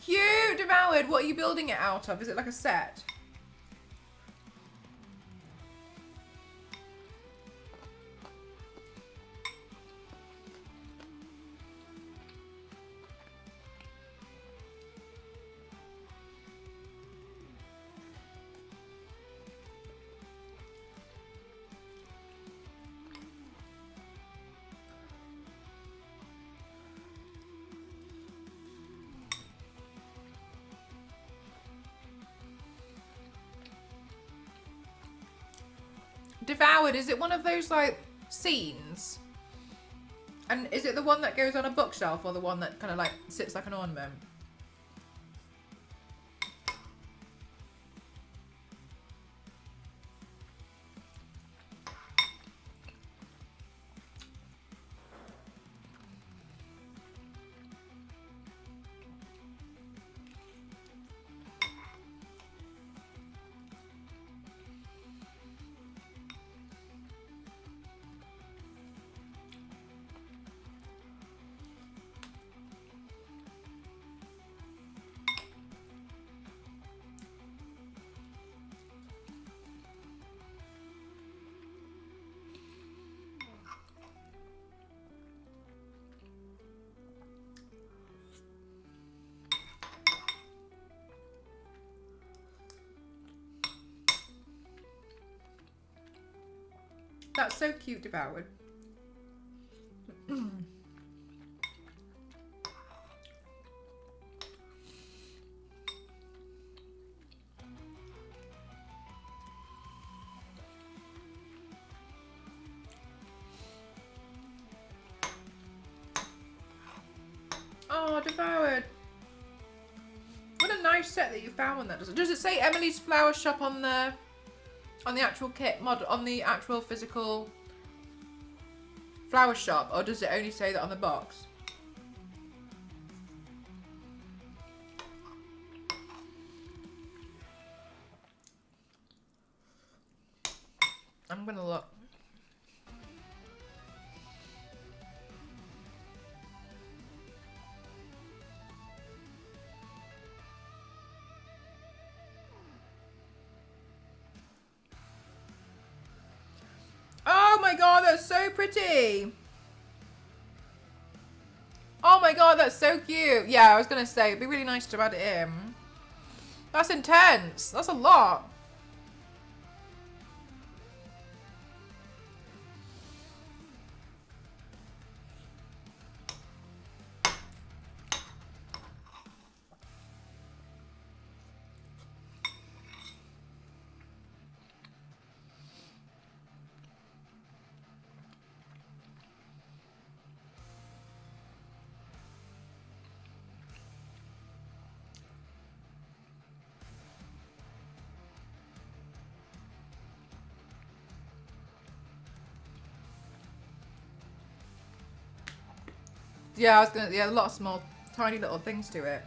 Speaker 1: Cute, devoured. What are you building it out of? Is it like a set? Devoured, is it one of those like scenes? And is it the one that goes on a bookshelf or the one that kind of like sits like an ornament? That's so cute, devoured. Oh, devoured. What a nice set that you found one that does it. Does it say Emily's Flower Shop on the actual kit model, on the actual physical flower shop, or does it only say that on the box? I'm gonna look. Oh my god, that's so pretty. Oh my god, that's so cute. Yeah, I was gonna say, it'd be really nice to add it in. That's intense. That's a lot. Yeah, I was gonna. Yeah, a lot of small, tiny little things to it.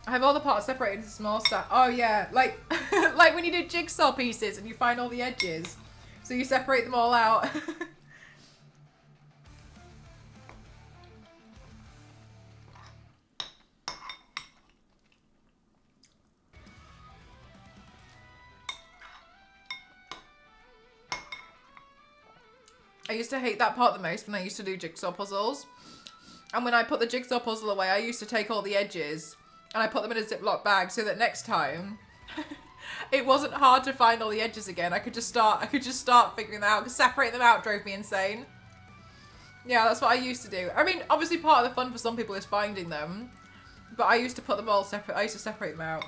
Speaker 1: I have all the parts separated into small stuff. Oh yeah, like like when you do jigsaw pieces and you find all the edges, so you separate them all out. I used to hate that part the most when I used to do jigsaw puzzles. And when I put the jigsaw puzzle away, I used to take all the edges and I put them in a Ziploc bag so that next time it wasn't hard to find all the edges again. I could just start figuring them out, because separating them out drove me insane. Yeah, that's what I used to do. I mean, obviously part of the fun for some people is finding them, but I used to put them all separate. I used to separate them out.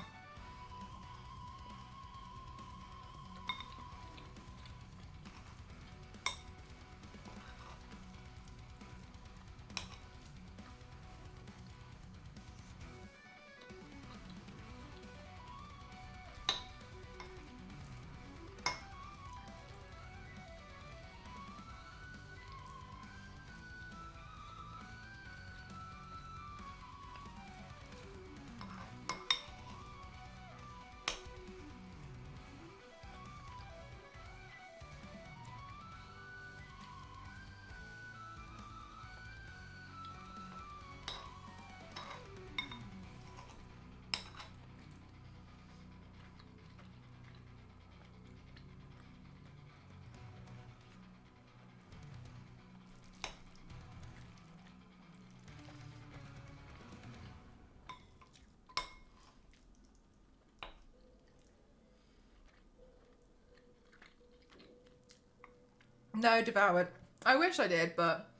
Speaker 1: No, devoured. I wish I did, but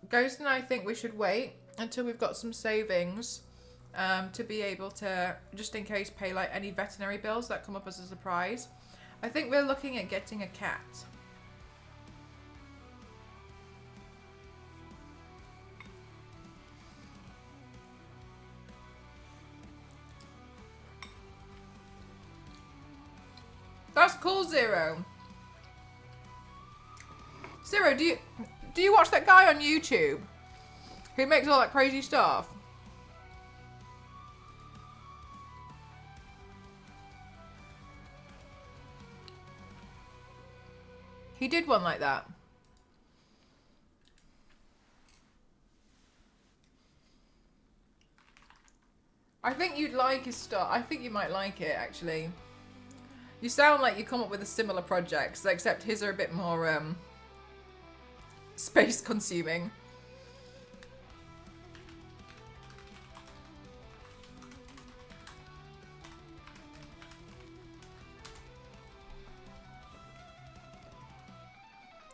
Speaker 1: Ghost and I think we should wait until we've got some savings to be able to, just in case, pay like any veterinary bills that come up as a surprise. I think we're looking at getting a cat. That's cool, Zero. Zero, do you watch that guy on YouTube who makes all that crazy stuff? He did one like that. I think you'd like his stuff. I think you might like it, actually. You sound like you come up with a similar projects, except his are a bit more space consuming.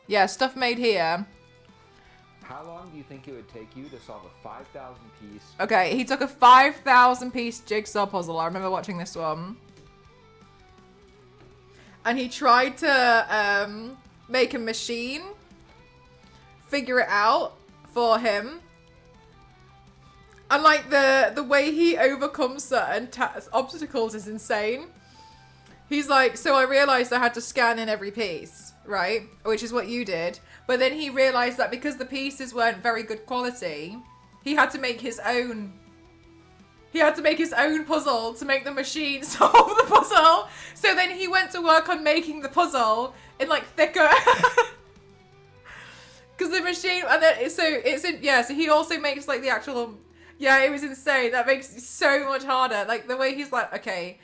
Speaker 1: Yeah, stuff made here.
Speaker 6: How long do you think it would take you to solve a 5,000 piece?
Speaker 1: Okay, he took a 5,000 piece jigsaw puzzle. I remember watching this one. And he tried to make a machine figure it out for him. And like the way he overcomes certain obstacles is insane. He's like, so I realized I had to scan in every piece, right? Which is what you did. But then he realized that because the pieces weren't very good quality, he had to make his own he had to make his own puzzle to make the machine solve the puzzle. So then he went to work on making the puzzle in like thicker. Because the machine, and then so he also makes like the actual, it was insane. That makes it so much harder. Like the way he's like, okay,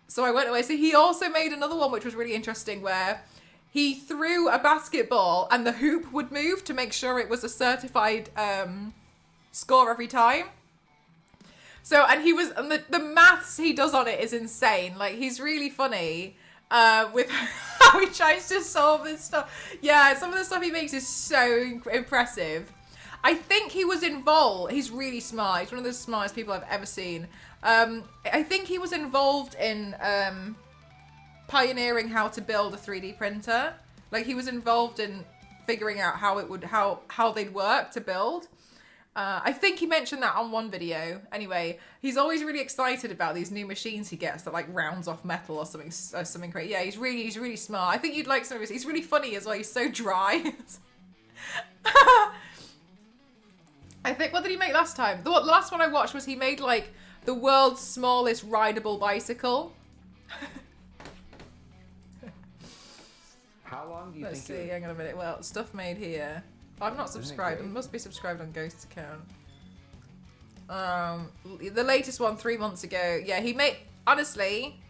Speaker 1: so I went away. So he also made another one which was really interesting where he threw a basketball and the hoop would move to make sure it was a certified score every time. So, and the maths he does on it is insane. Like, he's really funny with how he tries to solve this stuff. Yeah, some of the stuff he makes is so impressive. I think he was involved. He's really smart. He's one of the smartest people I've ever seen. I think he was involved in pioneering how to build a 3D printer. Like, he was involved in figuring out how they'd work to build. I think he mentioned that on one video. Anyway, he's always really excited about these new machines he gets that like rounds off metal or something crazy. Yeah, he's really smart. I think you'd like some of his. He's really funny as well. He's so dry. I think, what did he make last time? The last one I watched was he made like the world's smallest rideable bicycle.
Speaker 6: How long do you
Speaker 1: Let's
Speaker 6: think?
Speaker 1: see. Hang on a minute. Well, stuff made here. I'm not subscribed. I must be subscribed on Ghost's account. The latest one 3 months ago. Yeah, honestly,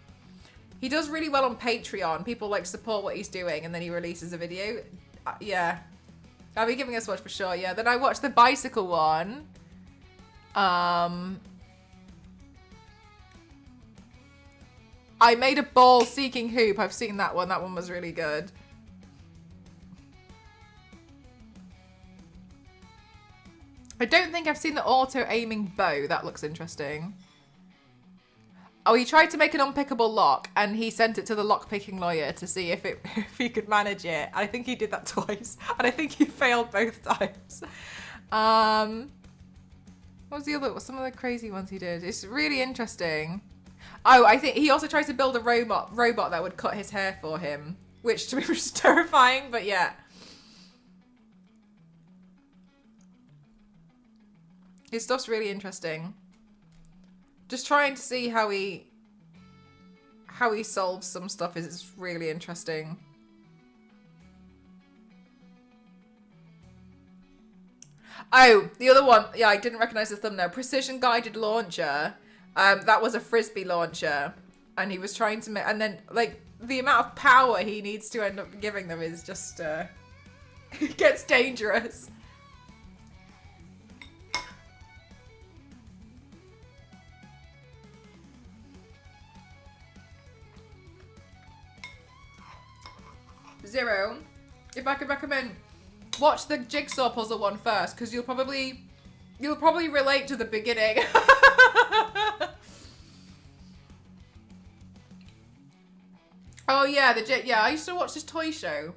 Speaker 1: he does really well on Patreon. People like support what he's doing and then he releases a video. Yeah. I'll be giving us a watch for sure. Yeah. Then I watched the bicycle one. I made a ball seeking hoop. I've seen that one. That one was really good. I don't think I've seen the auto-aiming bow. That looks interesting. Oh, he tried to make an unpickable lock, and he sent it to the lock-picking lawyer to see if he could manage it. I think he did that twice, and I think he failed both times. What was some of the crazy ones he did? It's really interesting. Oh, I think he also tried to build a robot that would cut his hair for him, which to me was terrifying, but yeah. His stuff's really interesting. Just trying to see how he solves some stuff is really interesting. Oh, the other one. Yeah, I didn't recognize the thumbnail. Precision guided launcher. That was a frisbee launcher, and he was trying to make. And then, like, the amount of power he needs to end up giving them is just it gets dangerous. Zero, if I could recommend, watch the jigsaw puzzle one first, because you'll probably relate to the beginning. Oh yeah, I used to watch this toy show.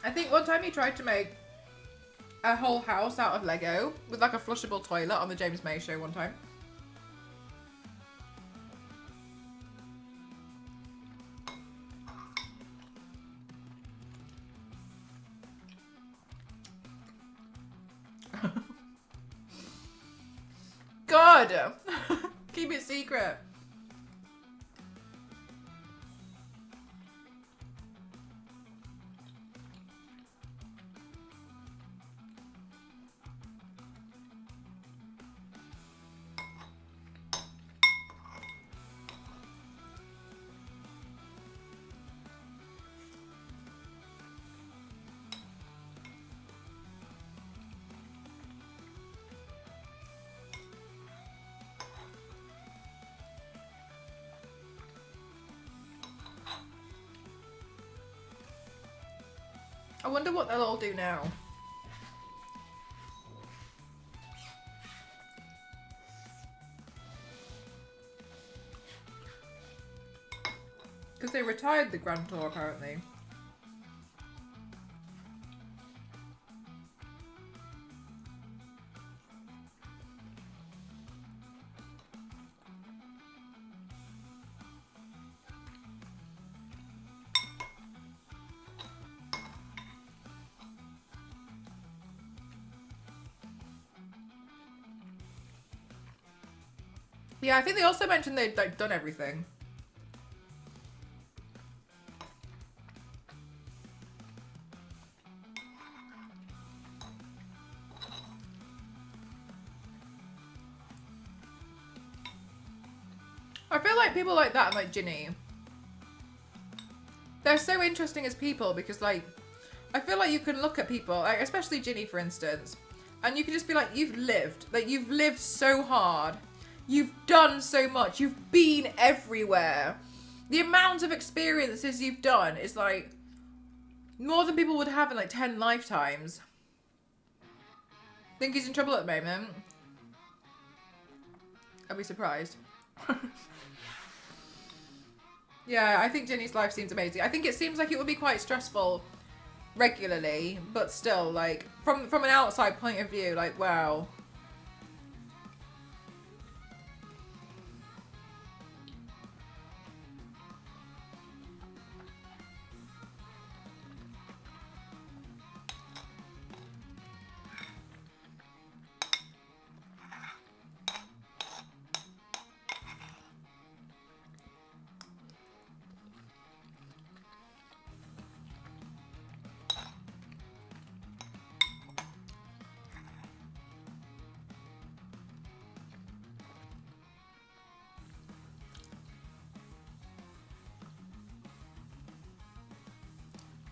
Speaker 1: I think one time he tried to make a whole house out of Lego with like a flushable toilet on the James May show one time. God! Keep it secret. I wonder what they'll all do now. they retired the Grand Tour apparently. Yeah, I think they also mentioned they'd like done everything. I feel like people like that and like Ginny, they're so interesting as people because like, I feel like you can look at people, like especially Ginny for instance, and you can just be like, you've lived so hard. You've done so much. You've been everywhere. The amount of experiences you've done is like more than people would have in like 10 lifetimes. Think he's in trouble at the moment? I'd be surprised. Yeah, I think Ginny's life seems amazing. I think it seems like it would be quite stressful regularly, but still, like, from an outside point of view, like, wow.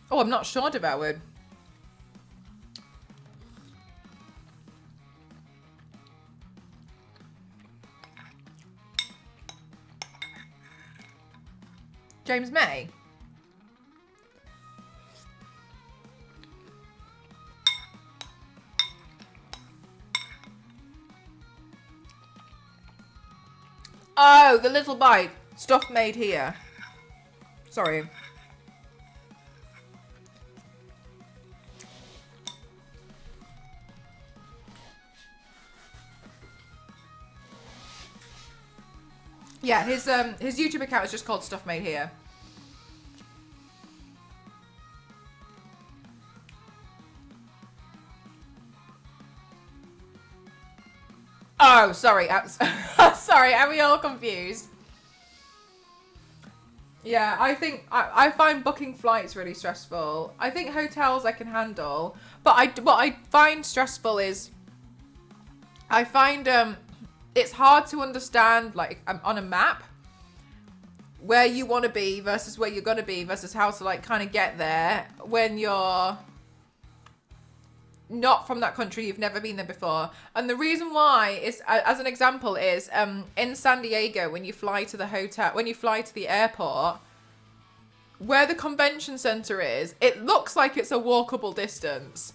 Speaker 1: Oh, I'm not sure, Devoured. James May? Oh, the little bite. Stuff made here. Sorry. Yeah, his YouTube account is just called Stuff Made Here. Oh, sorry. Sorry, are we all confused? Yeah, I think I find booking flights really stressful. I think hotels I can handle, but what I find stressful is I find it's hard to understand, like, on a map where you want to be versus where you're going to be versus how to, like, kind of get there when you're not from that country, you've never been there before. And the reason why is, as an example, is in San Diego, when you fly to the hotel, when you fly to the airport, where the convention center is, it looks like it's a walkable distance.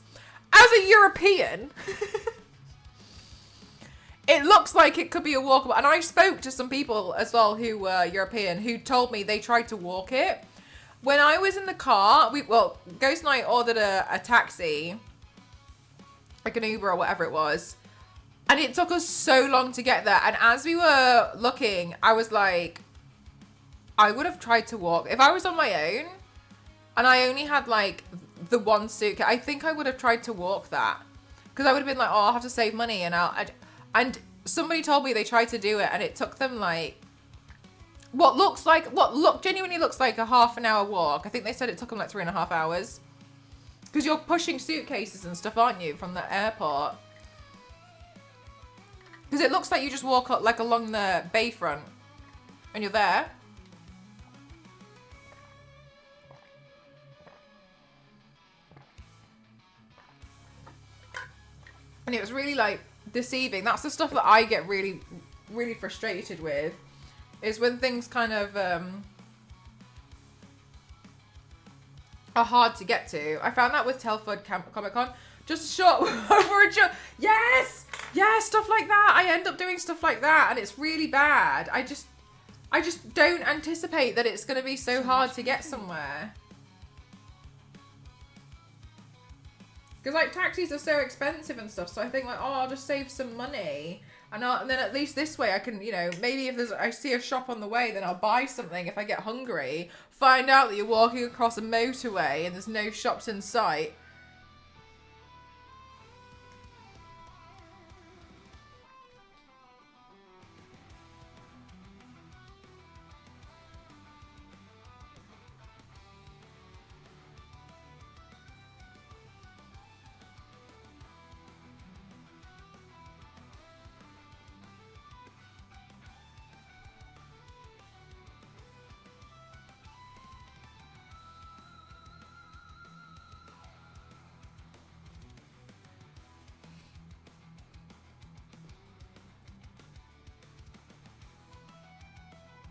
Speaker 1: As a European... It looks like it could be a walkable, and I spoke to some people as well who were European who told me they tried to walk it. When I was in the car, Ghost and I ordered a taxi, like an Uber or whatever it was, and it took us so long to get there. And as we were looking, I was like, I would have tried to walk. If I was on my own, and I only had like the one suitcase, I think I would have tried to walk that. Because I would have been like, oh, I'll have to save money, and somebody told me they tried to do it and it took them like genuinely looks like a half an hour walk. I think they said it took them like 3.5 hours. Because you're pushing suitcases and stuff, aren't you, from the airport? Because it looks like you just walk up like along the bayfront and you're there. And it was really like deceiving. That's the stuff that I get really, really frustrated with, is when things kind of are hard to get to. I found that with Telford Comic Con. Just short over a joke. Yes! Yeah, stuff like that. I end up doing stuff like that and it's really bad. I just don't anticipate that it's going to be so hard to get somewhere. Because like taxis are so expensive and stuff, so I think like, oh, I'll just save some money, and then at least this way I can, you know, maybe if I see a shop on the way, then I'll buy something if I get hungry. Find out that you're walking across a motorway and there's no shops in sight.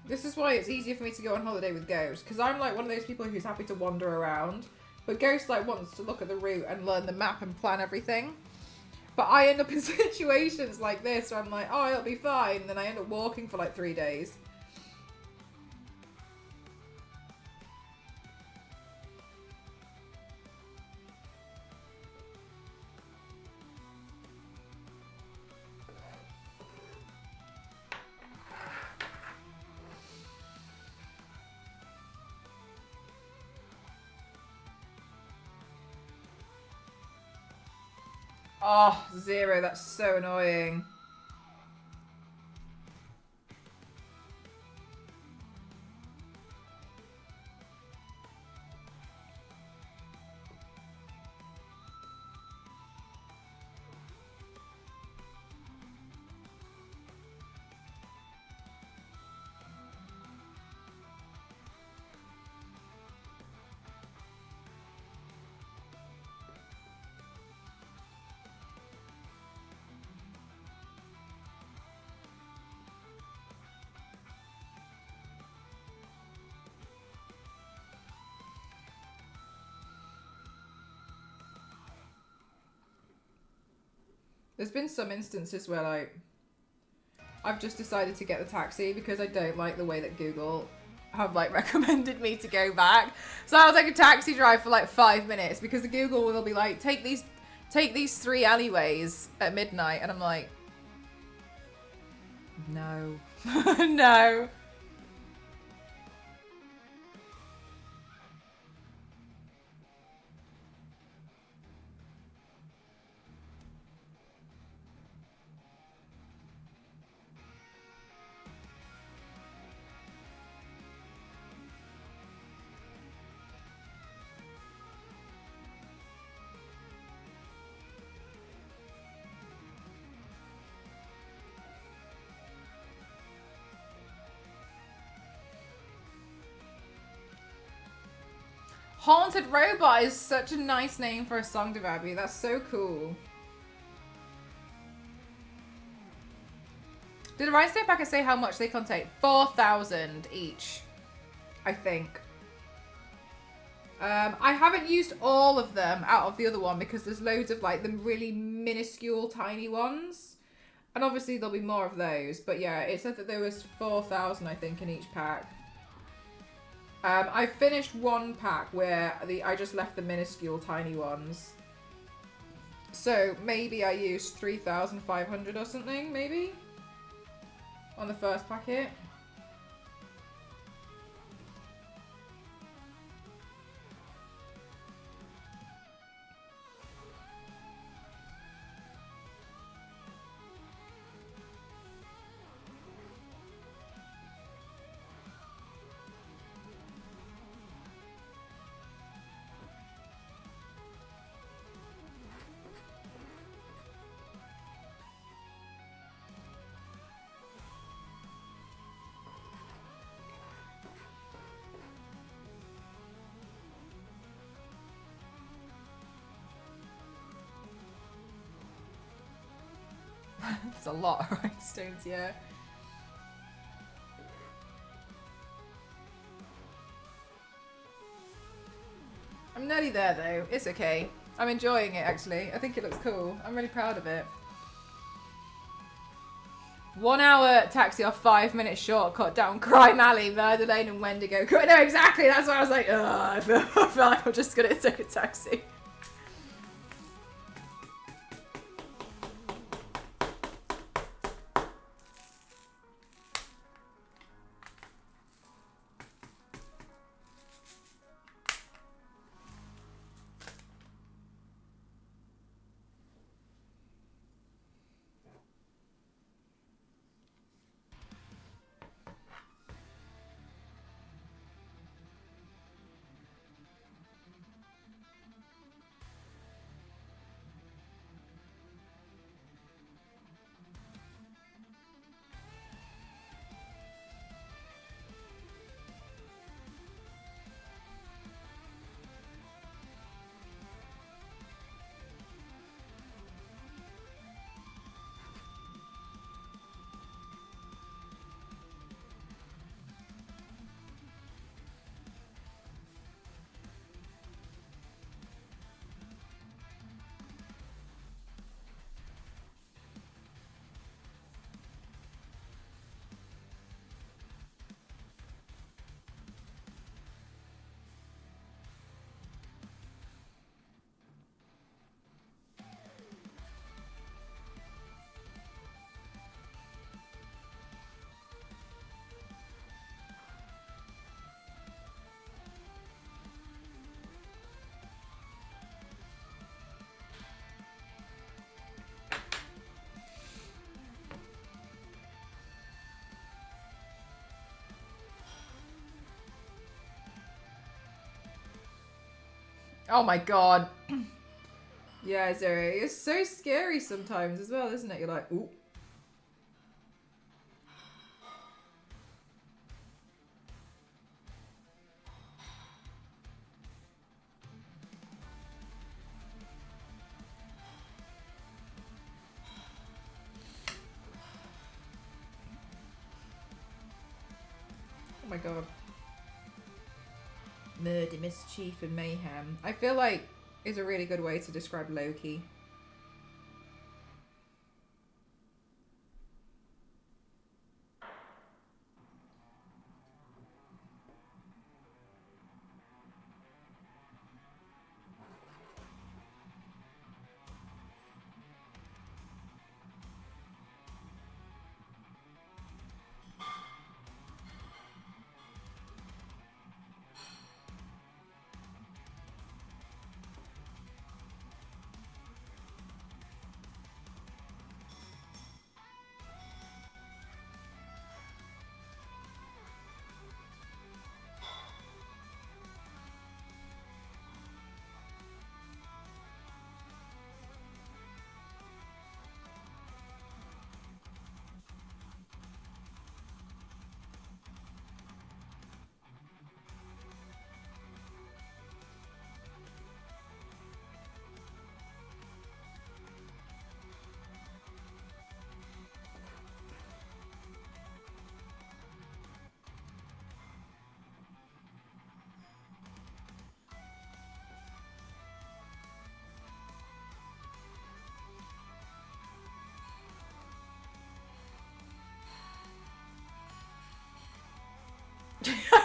Speaker 1: This is why it's easier for me to go on holiday with Ghost, because I'm like one of those people who's happy to wander around, but Ghost like wants to look at the route and learn the map and plan everything. But I end up in situations like this where I'm like, oh, it'll be fine, and then I end up walking for like 3 days. Oh, 0, that's so annoying. There's been some instances where like I've just decided to get the taxi because I don't like the way that Google have like recommended me to go back. So I'll take a taxi drive for like 5 minutes because the Google will be like, take these 3 alleyways at midnight, and I'm like, no. No. Haunted Robot is such a nice name for a song, Devabi. That's so cool. Did the Rhinestone Packet say how much they contain? 4,000 each, I think. I haven't used all of them out of the other one because there's loads of like the really minuscule tiny ones. And obviously there'll be more of those. But yeah, it said that there was 4,000 I think in each pack. I finished one pack where I just left the minuscule tiny ones. So maybe I used 3,500 or something, maybe? On the first packet. It's a lot of rhinestones, yeah. I'm nearly there though. It's okay. I'm enjoying it actually. I think it looks cool. I'm really proud of it. 1 hour taxi or 5 minute shortcut down Crime Alley, Murder Lane, and Wendigo. No, exactly. That's why I was like, ugh, I feel like I'm just gonna take a taxi. Oh my god. Yeah, Zero. It's so scary sometimes as well, isn't it? You're like, ooh. Oh my god. Murder, mischief, and mayhem. I feel like is a really good way to describe Loki.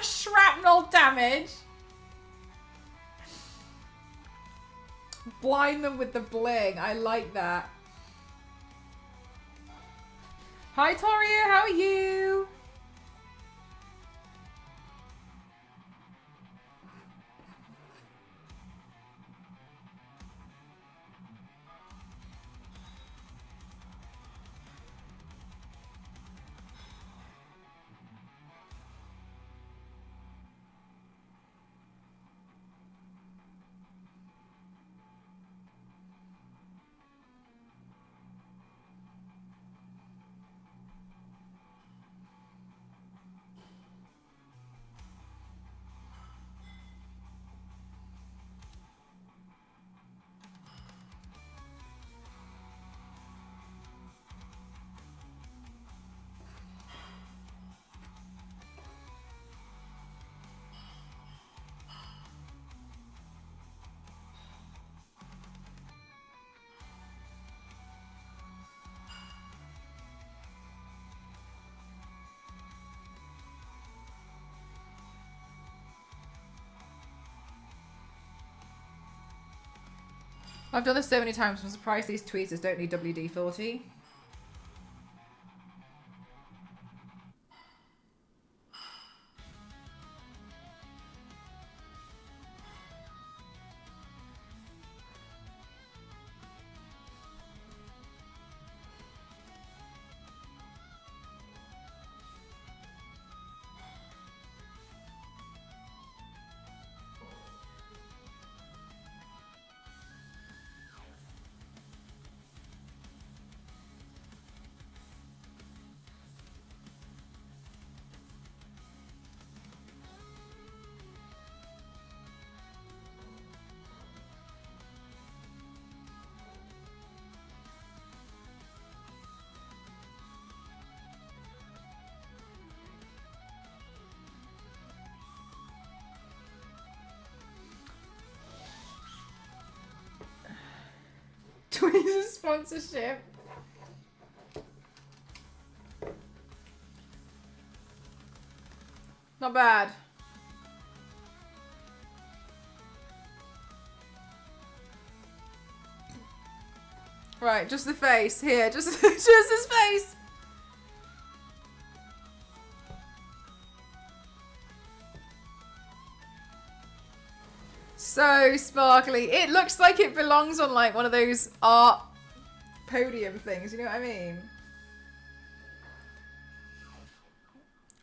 Speaker 1: Shrapnel damage. Blind them with the bling. I like that. Hi, Torio. How are you? I've done this so many times. I'm surprised these tweezers don't need WD-40. Tweezers sponsorship. Not bad. Right, just the face here. Just just his face. So sparkly. It looks like it belongs on like one of those art podium things. You know what I mean?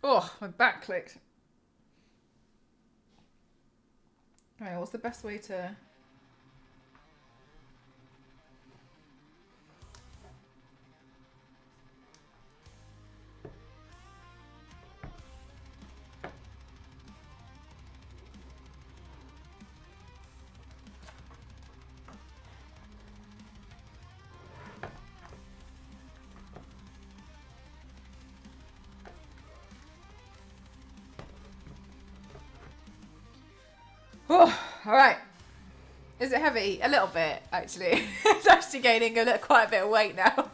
Speaker 1: Oh, my back clicked. Alright, what's the best way to... Oh, all right. Is it heavy? A little bit, actually. It's actually gaining quite a bit of weight now.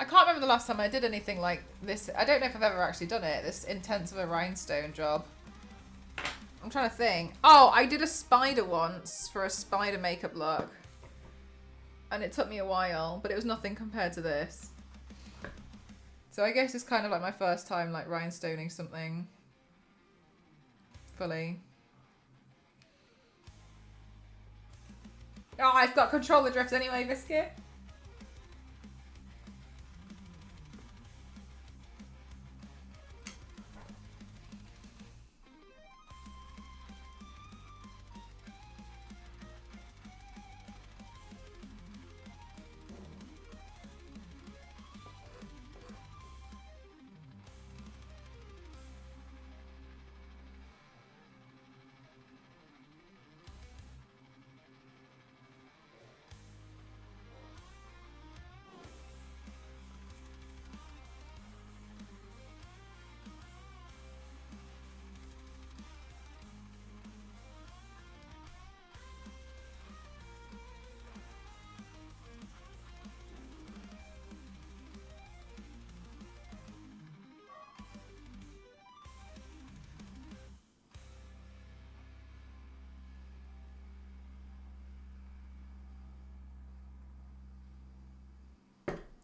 Speaker 1: I can't remember the last time I did anything like this. I don't know if I've ever actually done it. This intense of a rhinestone job. I'm trying to think. Oh, I did a spider once for a spider makeup look. And it took me a while, but it was nothing compared to this. So I guess it's kind of like my first time like rhinestoning something fully. Oh, I've got controller drift anyway, Biscuit.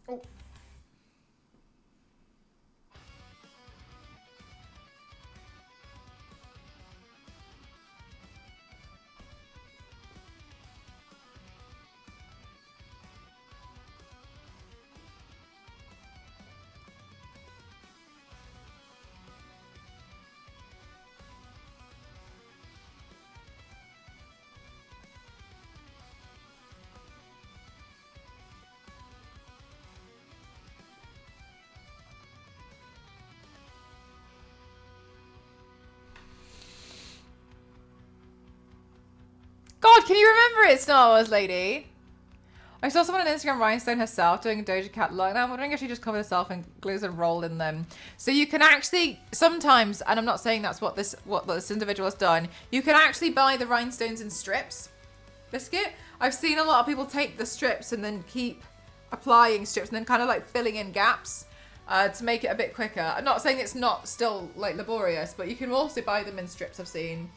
Speaker 1: Oh. God, can you remember it, Star Wars lady? I saw someone on Instagram rhinestone herself doing a Doja Cat look, and I'm wondering if she just covered herself in glues and rolled in them. So you can actually sometimes, and I'm not saying that's what this individual has done, you can actually buy the rhinestones in strips. Biscuit. I've seen a lot of people take the strips and then keep applying strips and then kind of like filling in gaps to make it a bit quicker. I'm not saying it's not still like laborious, but you can also buy them in strips, I've seen.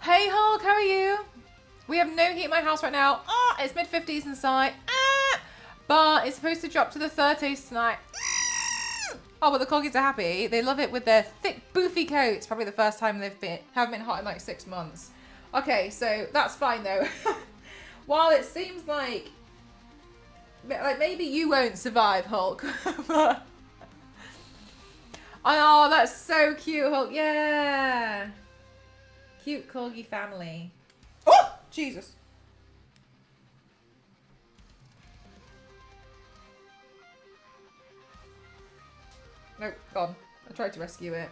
Speaker 1: Hey Hulk, how are you? We have no heat in my house right now. It's mid-50s inside. But it's supposed to drop to the 30s tonight. Oh, but the corgis are happy. They love it with their thick, boofy coats. Probably the first time haven't been hot in like 6 months. Okay, so that's fine though. While it seems like maybe you won't survive, Hulk. But oh, that's so cute, Hulk. Yeah. Cute corgi family. Oh, Jesus. Nope, gone. I tried to rescue it.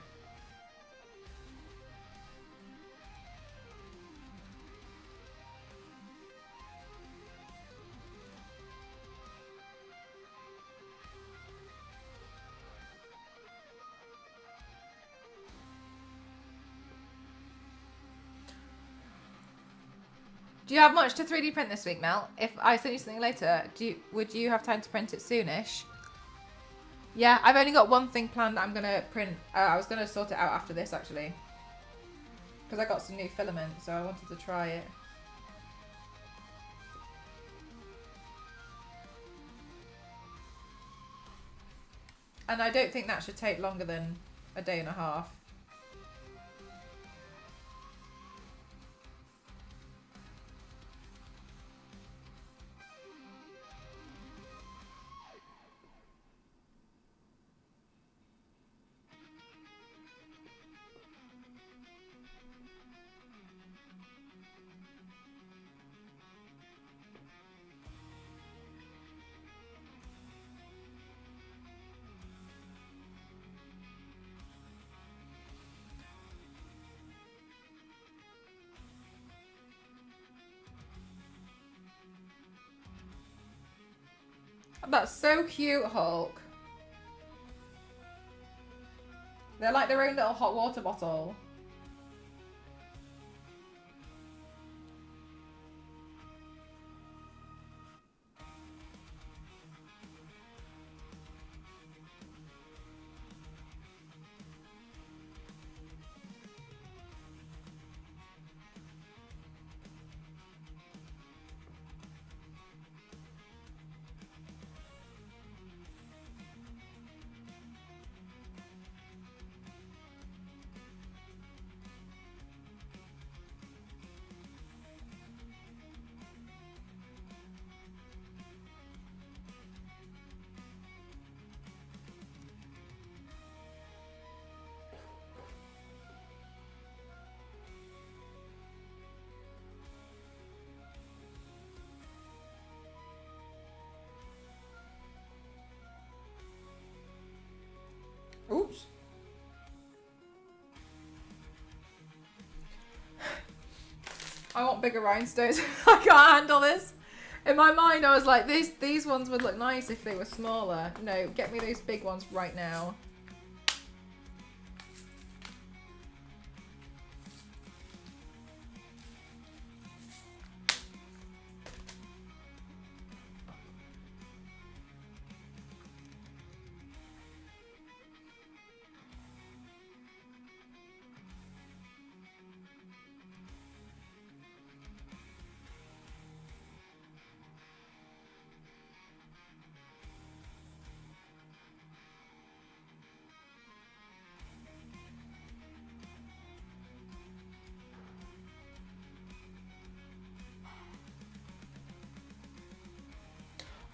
Speaker 1: Do you have much to 3D print this week, Mel? If I send you something later, would you have time to print it soonish? Yeah, I've only got one thing planned that I'm going to print. I was going to sort it out after this, actually. Because I got some new filament, so I wanted to try it. And I don't think that should take longer than a day and a half. That's so cute, Hulk. They're like their own little hot water bottle. Oops. I want bigger rhinestones. I can't handle this. In my mind, I was like, these ones would look nice if they were smaller. No, get me those big ones right now.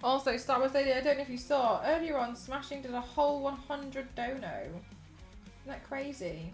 Speaker 1: Also, Star Wars Lady, I don't know if you saw, earlier on, Smashing did a whole 100 dono. Isn't that crazy?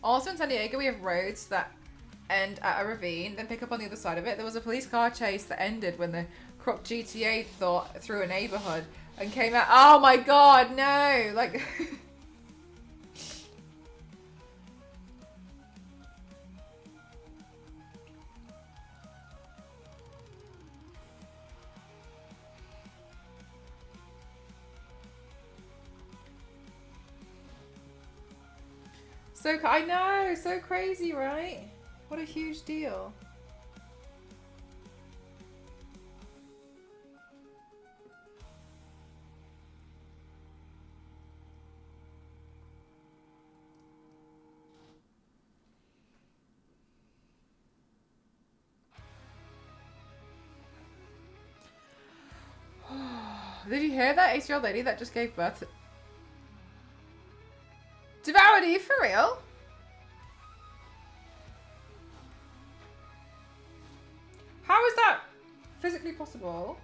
Speaker 1: Also in San Diego, we have roads that end at a ravine, then pick up on the other side of it. There was a police car chase that ended when the crook GTA thought through a neighborhood and came out. Oh my god, no! Like... I know, so crazy, right? What a huge deal. Did you hear that 8-year-old lady that just gave birth? Devoured, are you for real? How is that physically possible?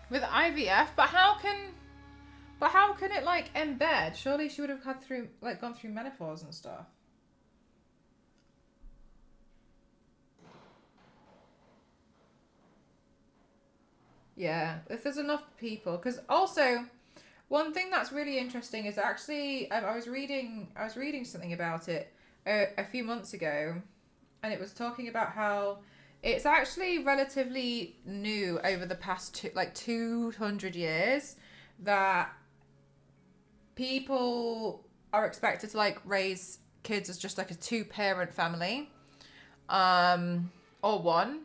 Speaker 1: With IVF, but how can it like embed? Surely she would have gone through menopause and stuff. Yeah, if there's enough people, because also one thing that's really interesting is actually I was reading something about it a few months ago, and it was talking about how it's actually relatively new over the past 200 years that people are expected to like raise kids as just like a two-parent family, or one.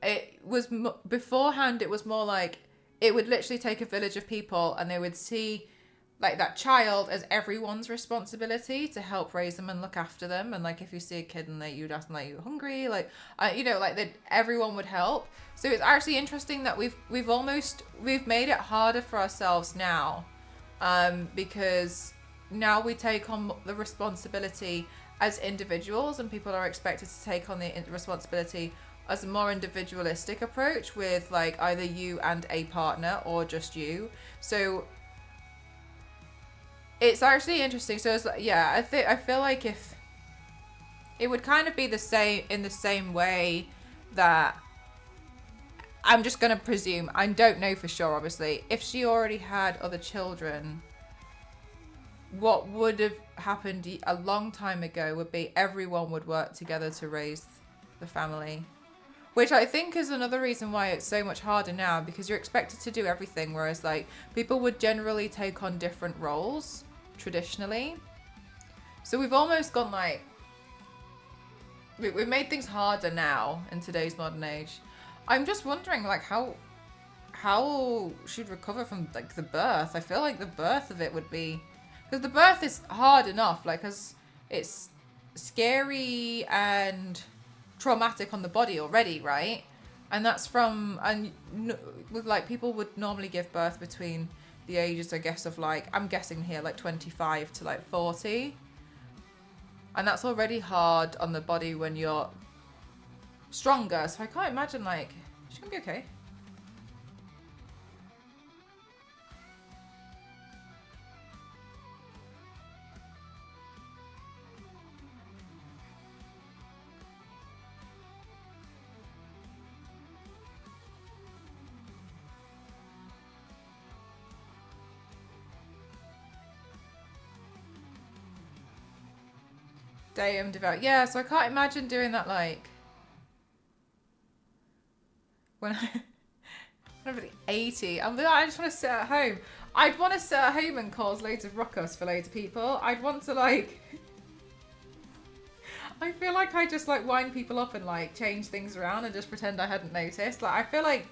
Speaker 1: It was beforehand. It was more like it would literally take a village of people, and they would see like that child as everyone's responsibility to help raise them and look after them. And like if you see a kid and you'd ask them like, "You hungry?" Like like that everyone would help. So it's actually interesting that we've made it harder for ourselves now, because now we take on the responsibility as individuals, and people are expected to take on the responsibility as a more individualistic approach with like either you and a partner or just you. So it's actually interesting. So it's like, yeah, I feel like if it would kind of be the same way that I'm just going to presume, I don't know for sure obviously, if she already had other children, what would have happened a long time ago would be everyone would work together to raise the family. Which I think is another reason why it's so much harder now, because you're expected to do everything, whereas like people would generally take on different roles traditionally. So we've almost gone like we've made things harder now in today's modern age. I'm just wondering like how she'd recover from like the birth. I feel like the birth of it would be, because the birth is hard enough, like because it's scary and traumatic on the body already, right? And that's with like people would normally give birth between the ages, I guess, of like, I'm guessing here like 25 to like 40, and that's already hard on the body when you're stronger. So I can't imagine like she's gonna be okay. Damn devout. Yeah, so I can't imagine doing that like when I'm 80. I just want to sit at home. I'd want to sit at home and cause loads of ruckus for loads of people. I'd want to like I feel like I just like wind people up and like change things around and just pretend I hadn't noticed. Like I feel like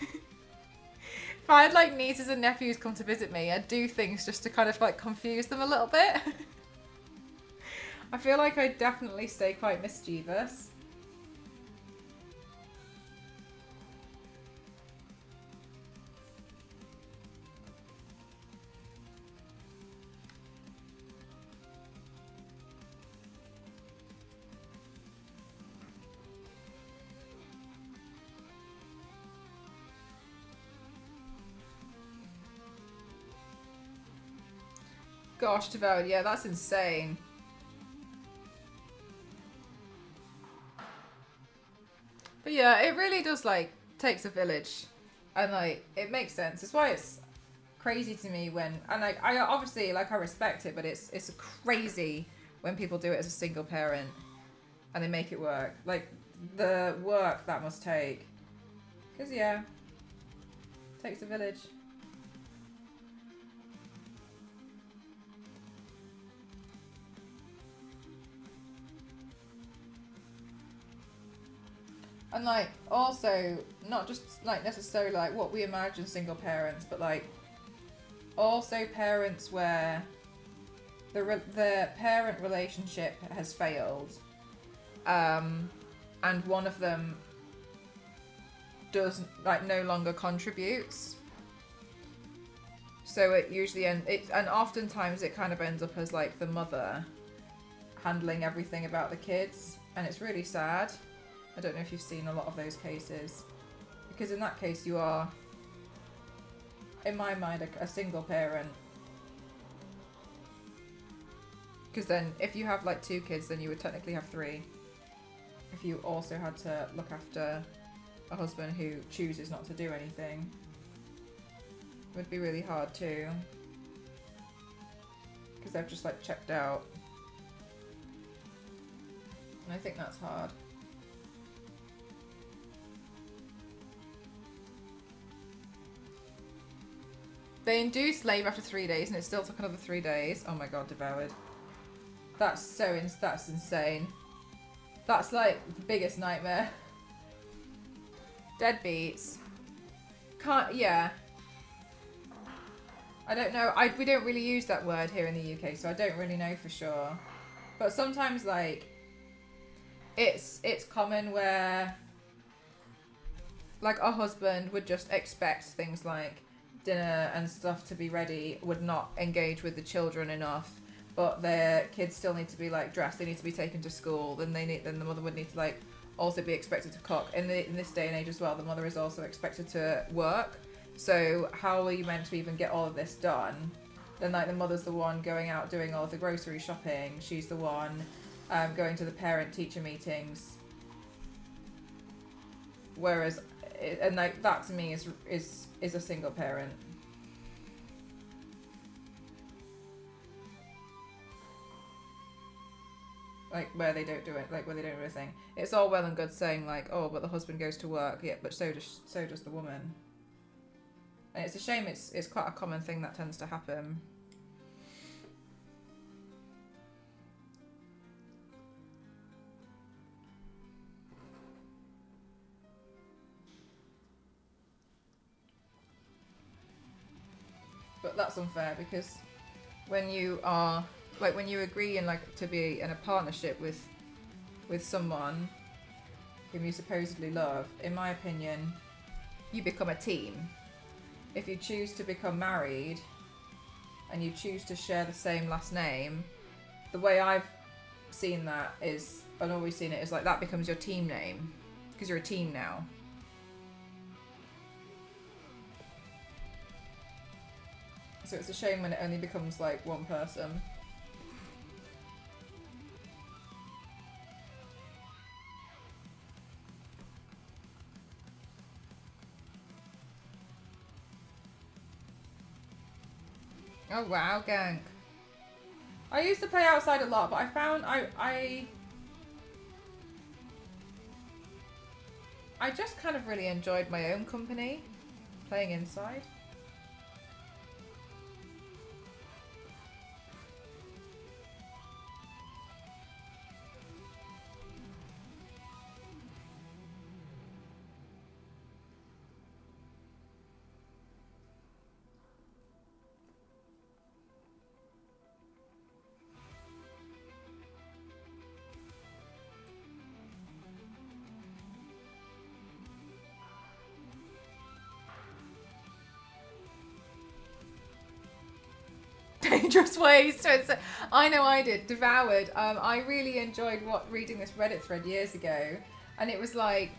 Speaker 1: if I had like nieces and nephews come to visit me, I'd do things just to kind of like confuse them a little bit. I feel like I'd definitely stay quite mischievous. Gosh, devoured. Yeah, that's insane. But yeah, it really does like takes a village, and like it makes sense. It's why it's crazy to me when, and like I obviously like I respect it, but it's crazy when people do it as a single parent and they make it work. Like the work that must take, because yeah, it takes a village. And like also not just like necessarily like what we imagine single parents, but like also parents where the parent relationship has failed, and one of them does like no longer contributes. So it usually and oftentimes it kind of ends up as like the mother handling everything about the kids, and it's really sad. I don't know if you've seen a lot of those cases, because in that case you are in my mind, a single parent. Because then, if you have like 2 kids, then you would technically have 3. If you also had to look after a husband who chooses not to do anything, it would be really hard too. Because they've just like checked out. And I think that's hard. They induced labour after 3 days, and it still took another 3 days. Oh my god, devoured. That's that's insane. That's like the biggest nightmare. Deadbeats. Yeah. I don't know. We don't really use that word here in the UK, so I don't really know for sure. But sometimes, like, it's common where, like, a husband would just expect things like dinner and stuff to be ready, would not engage with the children enough, but their kids still need to be like dressed, they need to be taken to school, then the mother would need to like also be expected to cook. In this day and age as well, the mother is also expected to work. So how are you meant to even get all of this done? Then like the mother's the one going out doing all of the grocery shopping, she's the one going to the parent teacher meetings, whereas and like that to me is a single parent. Like where they don't do it, like where they don't do a thing. It's all well and good saying like, oh, but the husband goes to work, yeah, but so does the woman. And it's a shame. It's quite a common thing that tends to happen. But that's unfair because when you are like when you agree in like to be in a partnership with someone whom you supposedly love, in my opinion, you become a team. If you choose to become married and you choose to share the same last name, the way I've seen that is, and always seen it, is like that becomes your team name because you're a team now. So it's a shame when it only becomes like one person. Oh wow, gank. I used to play outside a lot, but I found I just kind of really enjoyed my own company playing inside. Dangerous ways to insert. I know I did. Devoured. I really enjoyed reading this Reddit thread years ago, and it was like,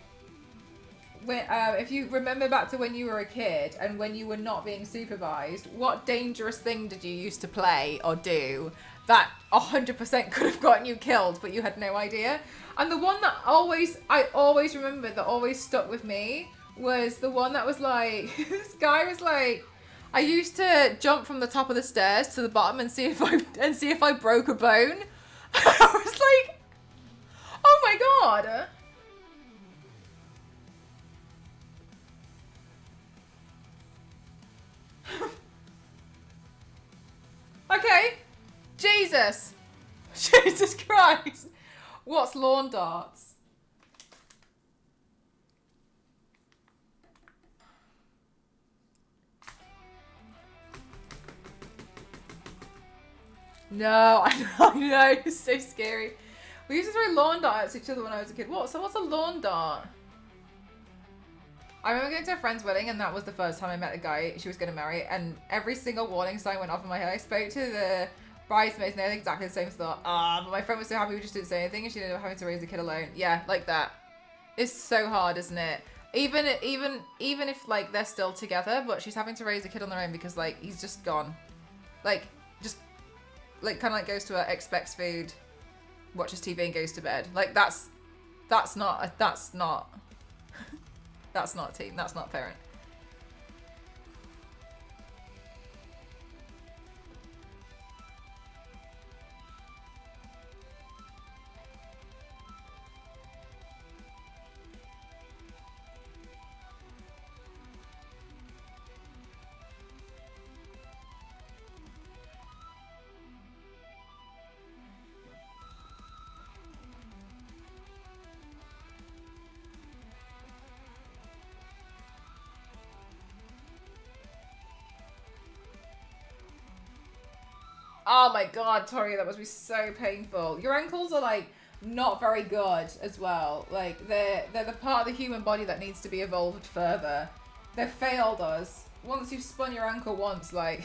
Speaker 1: when if you remember back to when you were a kid and when you were not being supervised, what dangerous thing did you used to play or do that 100% could have gotten you killed, but you had no idea? And the one that I always remembered, that always stuck with me, was the one that was like, this guy was like, I used to jump from the top of the stairs to the bottom and see if I broke a bone. I was like, oh my god. Okay. Jesus. Jesus Christ. What's lawn darts? No, I know, it's so scary. We used to throw lawn darts at each other when I was a kid. What's a lawn dart? I remember going to a friend's wedding, and that was the first time I met a guy she was going to marry, and every single warning sign went off in my head. I spoke to the bridesmaids, and they had exactly the same thought. But my friend was so happy we just didn't say anything, and she ended up having to raise a kid alone. Yeah, like that. It's so hard, isn't it? Even if like they're still together, but she's having to raise a kid on their own because like he's just gone, like just like kind of like goes to her, expects food, watches TV and goes to bed. Like that's not that's not a team. That's not a parent. Oh my god, Tori, that must be so painful. Your ankles are like not very good as well. Like they're the part of the human body that needs to be evolved further. They've failed us. Once you've spun your ankle once, like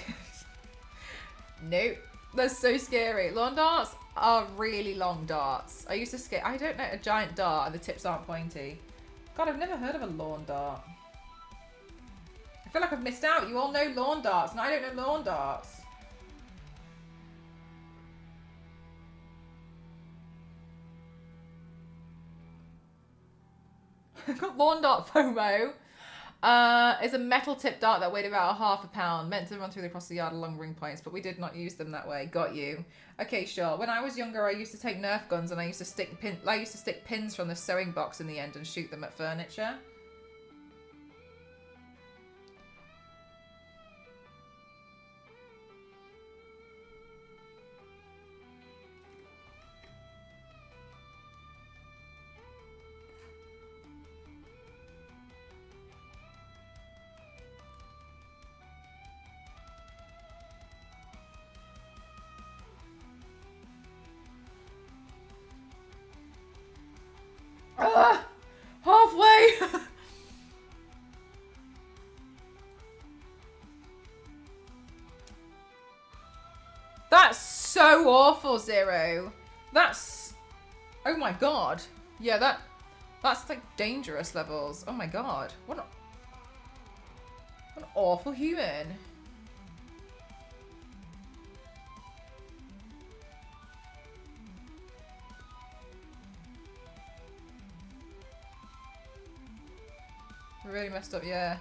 Speaker 1: nope. That's so scary. Lawn darts are really long darts. I used to skate. I don't know, a giant dart and the tips aren't pointy. God, I've never heard of a lawn dart. I feel like I've missed out. You all know lawn darts and I don't know lawn darts. I've got lawn dart FOMO. It's a metal tip dart that weighed about £0.5, meant to run through across the yard along ring points, but we did not use them that way. Got you. Okay, sure. When I was younger, I used to take Nerf guns and I used to stick pins from the sewing box in the end and shoot them at furniture. Halfway! That's so awful, Zero. That's... Oh my god. Yeah, that's like dangerous levels. Oh my god. What an awful human. Really messed up, yeah.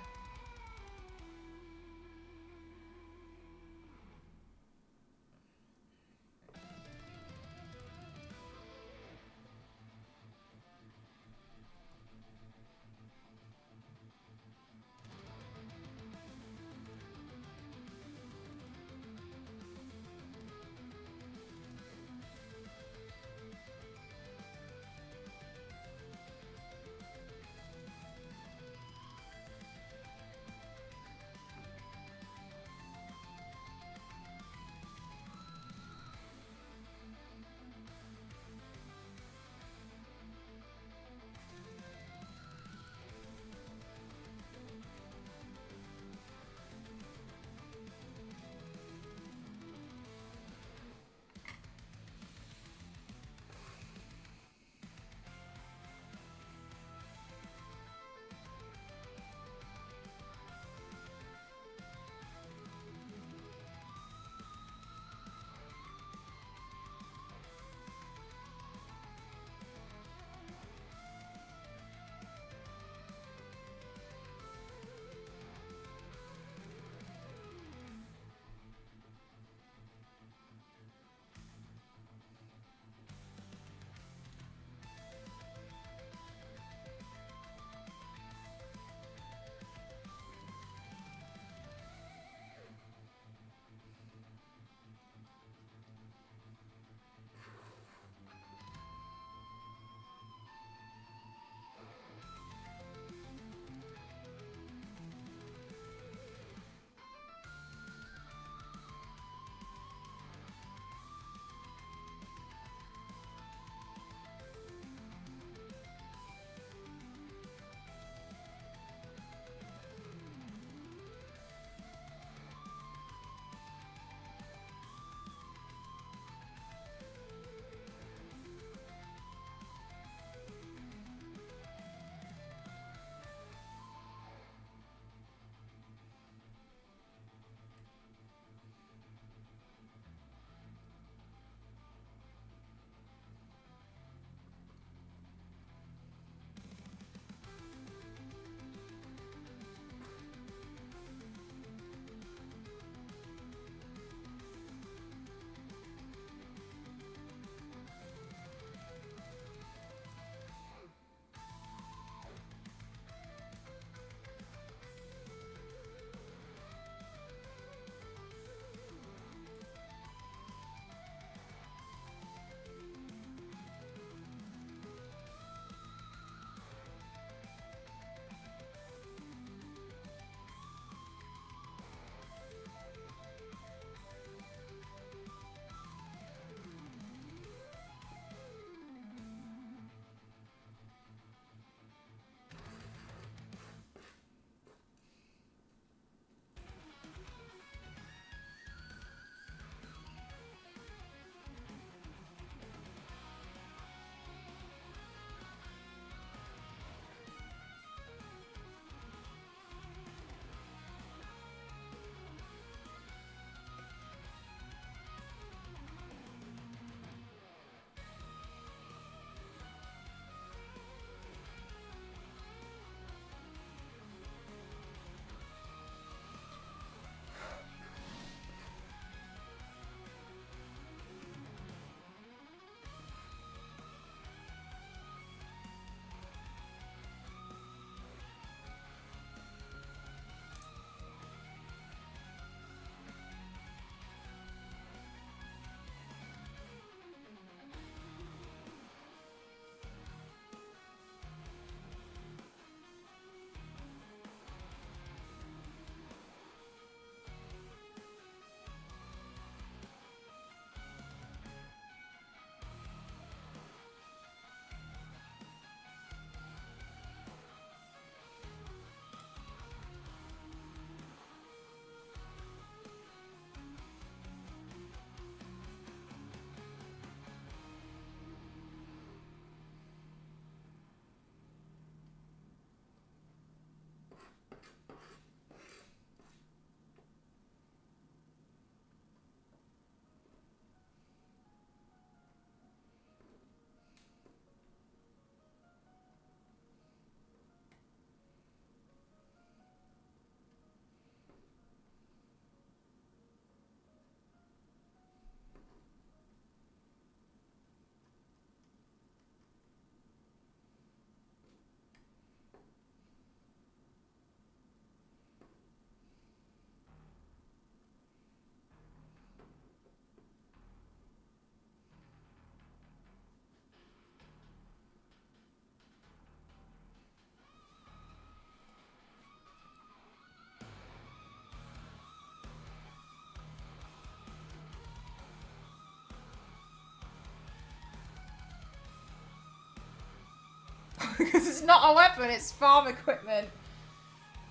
Speaker 1: Because it's not a weapon, it's farm equipment.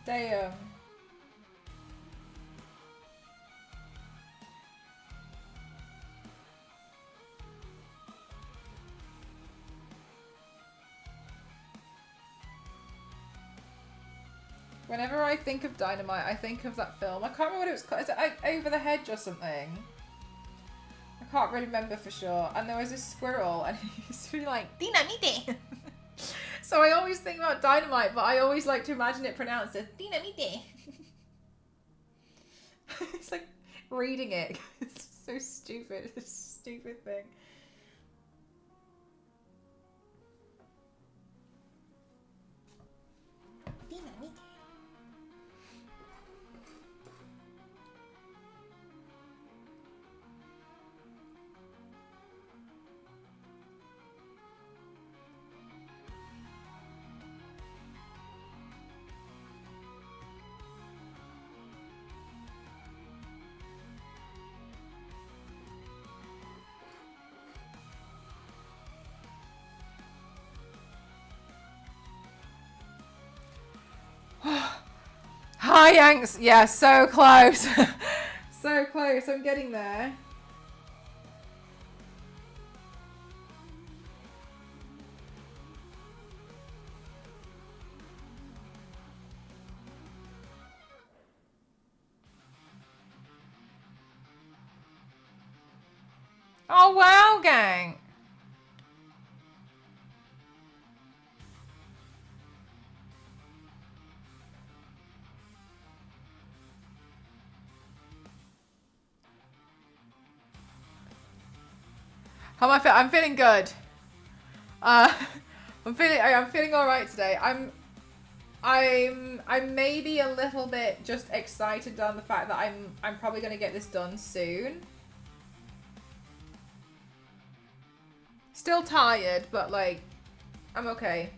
Speaker 1: Damn. Whenever I think of Dynamite, I think of that film. I can't remember what it was called. Is it like Over the Hedge or something? I can't really remember for sure. And there was this squirrel, and he used to be like, Dinamite! So I always think about Dynamite, but I always like to imagine it pronounced as Dinamite! It's like reading it. It's so stupid. It's a stupid thing. Dinamite. Hi, Yanks. Yeah, so close. So close. I'm getting there. Oh, wow, gang. How am I feel? I'm feeling good. I'm feeling all right today. I'm maybe a little bit just excited on the fact that I'm probably gonna get this done soon. Still tired, but like, I'm okay.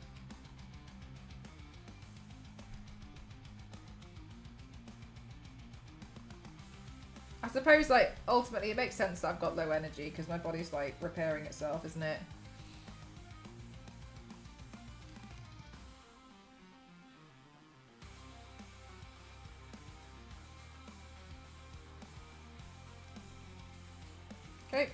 Speaker 1: I suppose, like, ultimately it makes sense that I've got low energy because my body's, like, repairing itself, isn't it? Okay.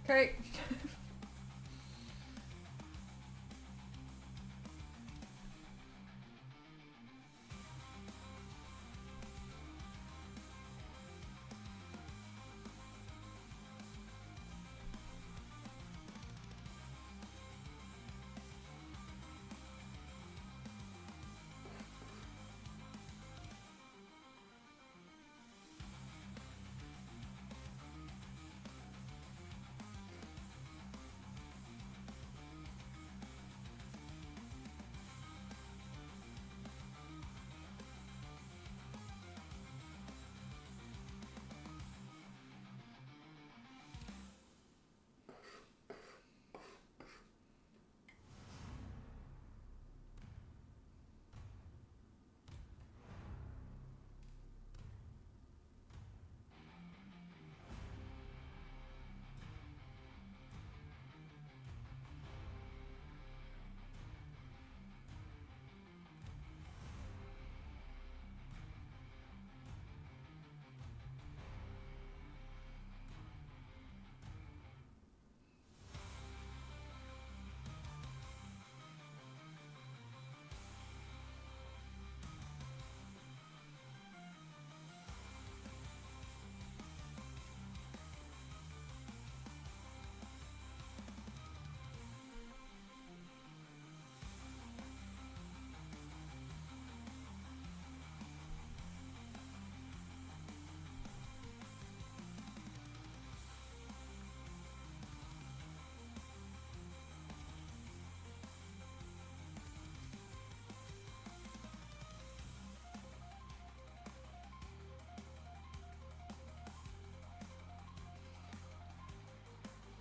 Speaker 1: Okay.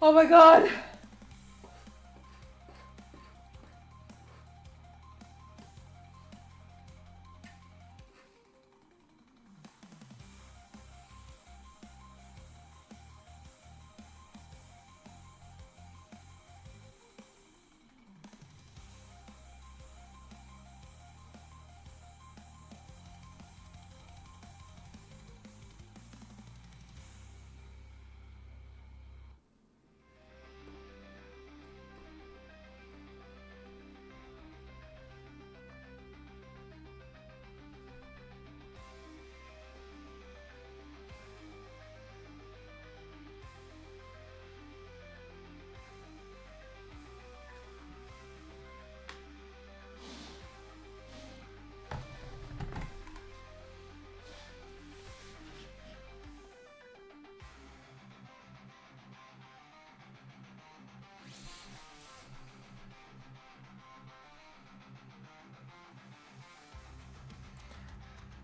Speaker 1: Oh my god!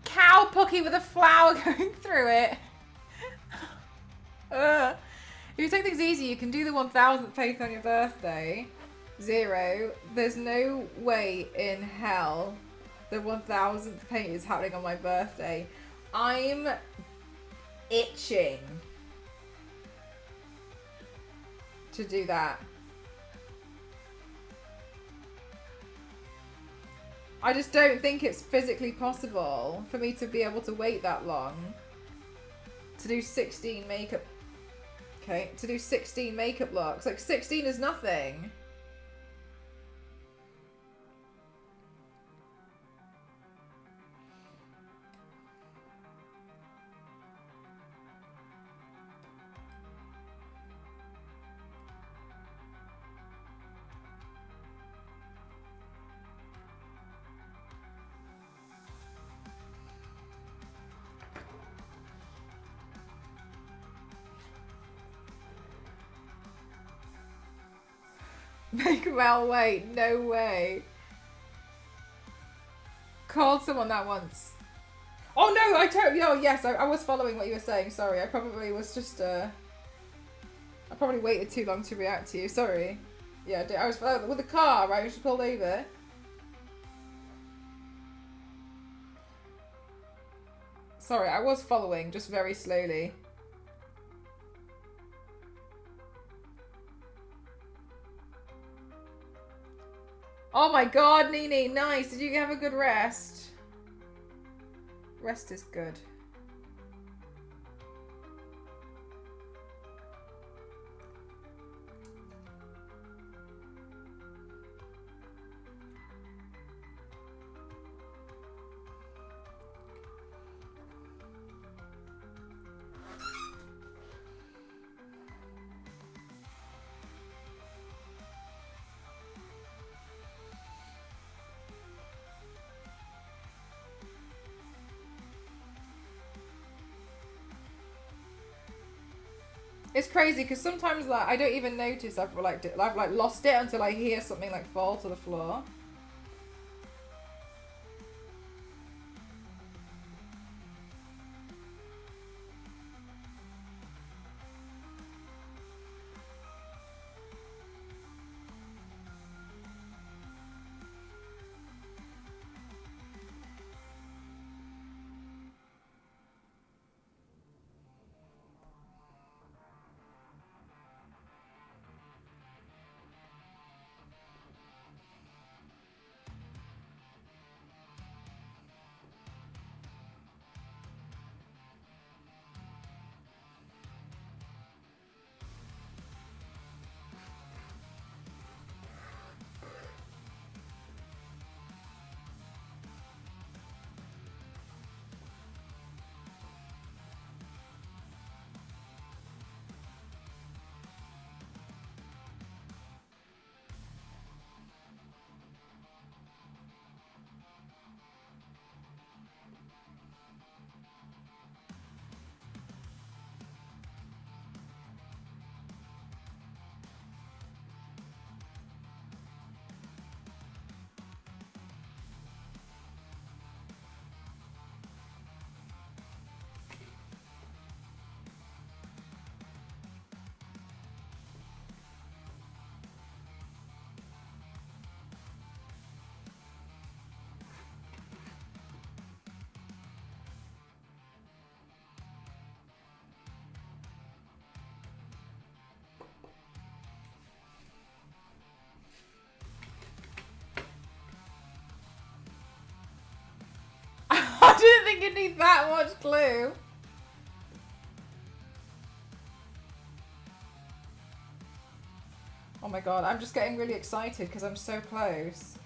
Speaker 1: Cowpookie with a flower going through it. If you take things easy, you can do the 1000th paint on your birthday. 0. There's no way in hell the 1000th paint is happening on my birthday. I'm itching to do that. I just don't think it's physically possible for me to be able to wait that long to do 16 makeup. Okay, to do 16 makeup looks. Like 16 is nothing. Make Mel wait. No way. Called someone that once. Oh no, I totally. Oh yes, I was following what you were saying. Sorry, I probably was just. I probably waited too long to react to you. Sorry. Yeah, I was with the car, right? We just pulled over. Sorry, I was following, just very slowly. Oh my god, Nini, nice. Did you have a good rest? Rest is good. It's crazy because sometimes like I don't even notice I've like lost it until I hear something like fall to the floor. think you need that much glue. Oh my god, I'm just getting really excited because I'm so close.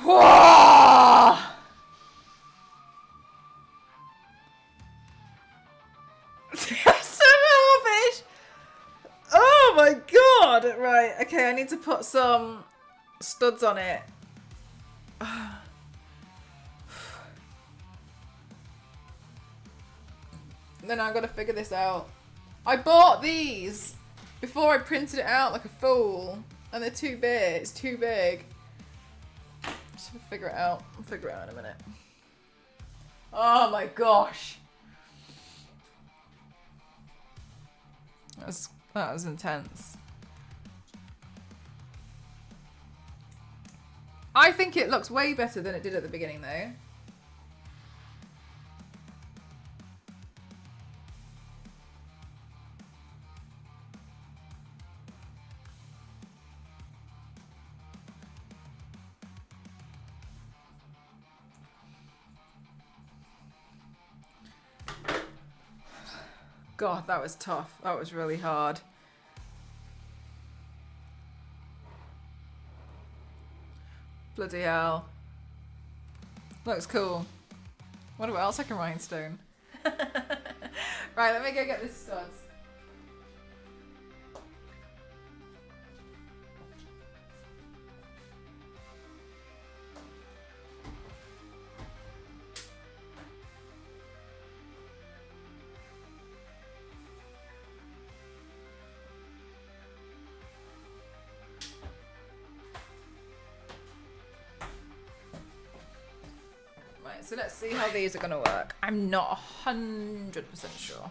Speaker 1: Whoa! So rubbish! Oh my god! Right, okay, I need to put some studs on it. Then I've got to figure this out. I bought these before I printed it out like a fool, and they're too big. It's too big. Just gonna figure it out. I'll figure it out in a minute. Oh my gosh. That was intense. I think it looks way better than it did at the beginning though. God, that was tough. That was really hard. Bloody hell. Looks cool. Wonder what else I can rhinestone. Right, let me go get this studs. So let's see how these are going to work. I'm not 100% sure.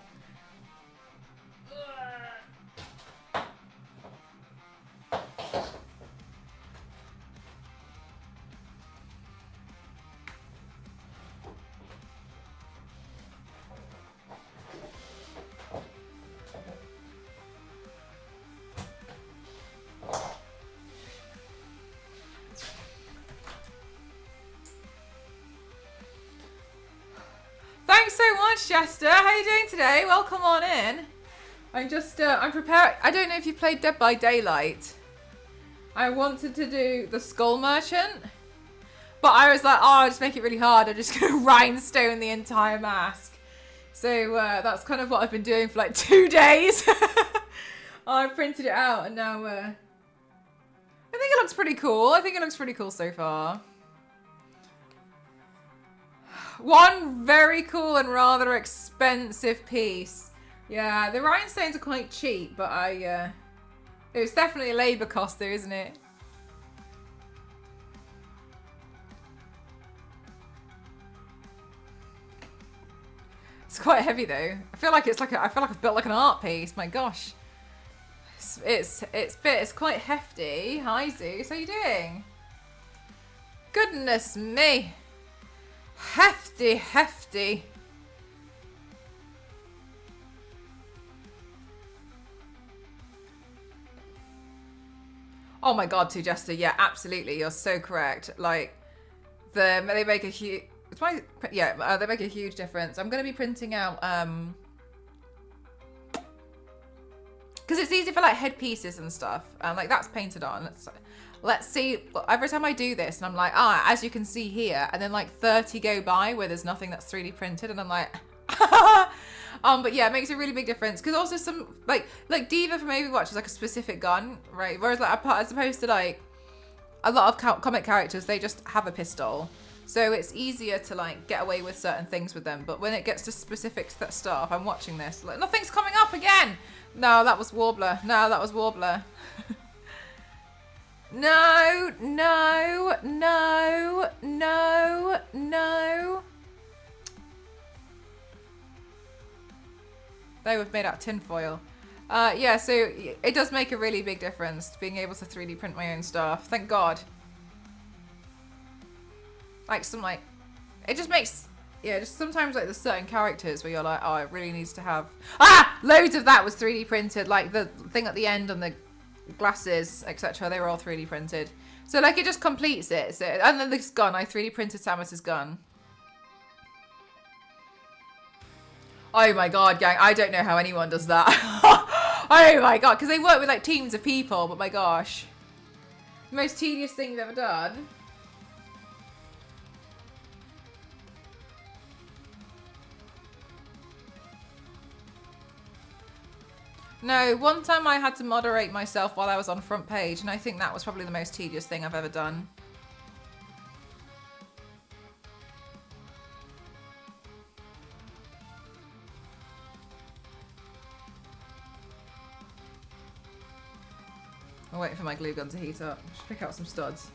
Speaker 1: Thanks so much, Jester. How are you doing today? Welcome on in. I'm just, I'm prepared. I don't know if you played Dead by Daylight. I wanted to do the Skull Merchant, but I was like, oh, I'll just make it really hard. I'm just going to rhinestone the entire mask. So that's kind of what I've been doing for like 2 days. I printed it out and now I think it looks pretty cool. I think it looks pretty cool so far. One very cool and rather expensive piece. Yeah, the rhinestones are quite cheap, but it was definitely a labour cost though, isn't it? It's quite heavy though. I feel like I've built like an art piece. My gosh, it's quite hefty. Hi Zeus, how you doing? Goodness me. Hefty, hefty. Oh my god, too, Jester. Yeah, absolutely. You're so correct. Like, they make a huge... they make a huge difference. I'm going to be printing out... because it's easy for, like, headpieces and stuff. And, like, that's painted on. Let's see. Every time I do this, and I'm like, as you can see here, and then, like, 30 go by where there's nothing that's 3D printed, and I'm like, But yeah, it makes a really big difference because also some like Diva from Overwatch is like a specific gun, right? Whereas like as opposed to like a lot of comic characters, they just have a pistol, so it's easier to like get away with certain things with them. But when it gets to specific stuff, I'm watching this like nothing's coming up again. No, that was Warbler. No, that was Warbler. No, no, no, no, no. They were made out of tinfoil. Yeah, so it does make a really big difference being able to 3D print my own stuff. Thank God. Like it just makes, yeah, just sometimes like there's certain characters where you're like, oh, it really needs to have, loads of that was 3D printed. Like the thing at the end and the glasses, etc. They were all 3D printed. So like it just completes it. So, and then this gun, I 3D printed Samus's gun. Oh my God, gang, I don't know how anyone does that. Oh my God, because they work with like teams of people, but my gosh. The most tedious thing you've ever done. No, one time I had to moderate myself while I was on front page, and I think that was probably the most tedious thing I've ever done. I'm waiting for my glue gun to heat up. Just pick out some studs.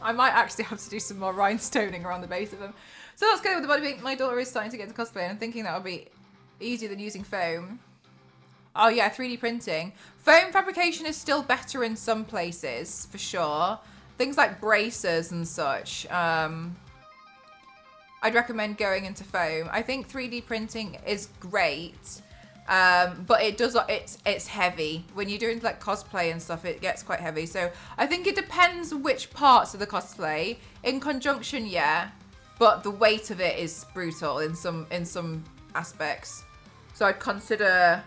Speaker 1: I might actually have to do some more rhinestoning around the base of them. So that's good with the body paint. My daughter is starting to get into cosplay, and I'm thinking that would be easier than using foam. Oh yeah, 3D printing. Foam fabrication is still better in some places, for sure. Things like bracers and such. I'd recommend going into foam. I think 3D printing is great, but it's heavy. When you're doing like cosplay and stuff, it gets quite heavy. So I think it depends which parts of the cosplay. In conjunction, yeah, but the weight of it is brutal in some aspects. So I'd consider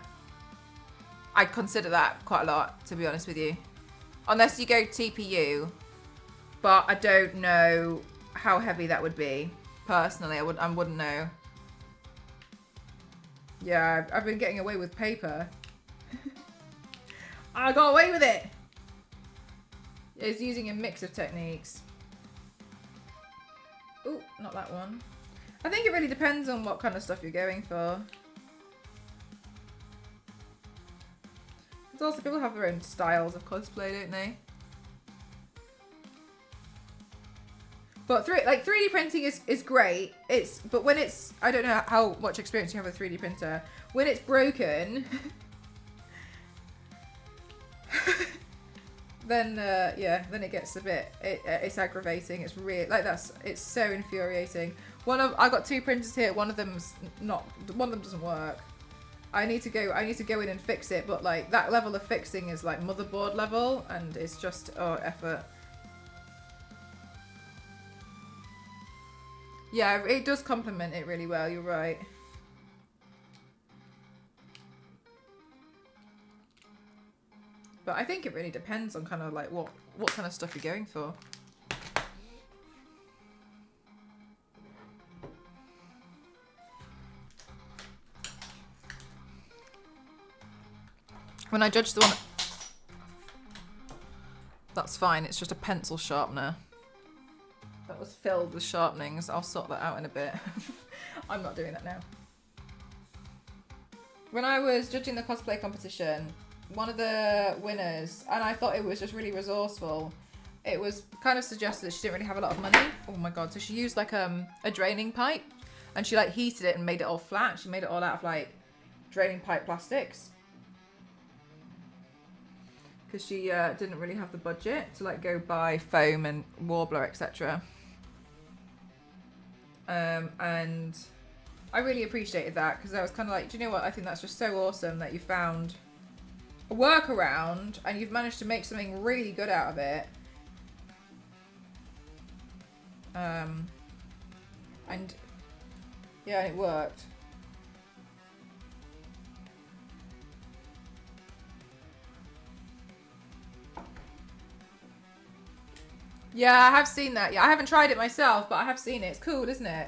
Speaker 1: that quite a lot, to be honest with you. Unless you go TPU, but I don't know how heavy that would be. Personally, I wouldn't know. Yeah, I've been getting away with paper. I got away with it! It's using a mix of techniques. Ooh, not that one. I think it really depends on what kind of stuff you're going for. It's also, people have their own styles of cosplay, don't they? But 3D printing is great. But when it's, I don't know how much experience you have with 3D printer. When it's broken, then then it gets a bit, it's aggravating. It's really it's so infuriating. I got two printers here. One of them doesn't work. I need to go in and fix it. But like that level of fixing is like motherboard level, and it's just effort. Yeah, it does complement it really well, you're right. But I think it really depends on kind of like what kind of stuff you're going for. When I judge the one... That's fine, it's just a pencil sharpener. That was filled with sharpenings. I'll sort that out in a bit. I'm not doing that now. When I was judging the cosplay competition, one of the winners, and I thought it was just really resourceful, it was kind of suggested that she didn't really have a lot of money. Oh my god, so she used like a draining pipe, and she like heated it and made it all flat. She made it all out of like draining pipe plastics. Because she didn't really have the budget to like go buy foam and Warbler, etc. And I really appreciated that, because I was kind of like, do you know what? I think that's just so awesome that you found a workaround and you've managed to make something really good out of it. And yeah, it worked. Yeah, I have seen that. Yeah, I haven't tried it myself, but I have seen it. It's cool, isn't it?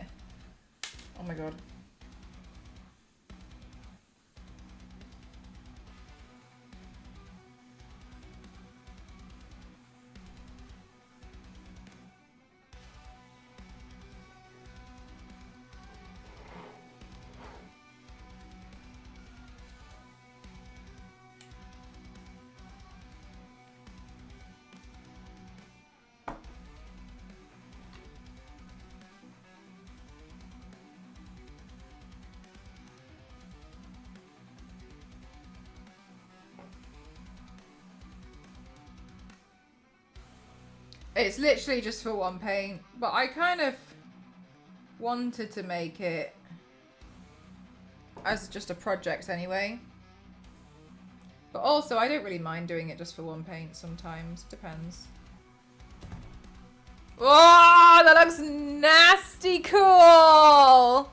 Speaker 1: Oh my god. It's literally just for one paint, but I kind of wanted to make it as just a project anyway. But also, I don't really mind doing it just for one paint sometimes. Depends. Oh, that looks nasty cool!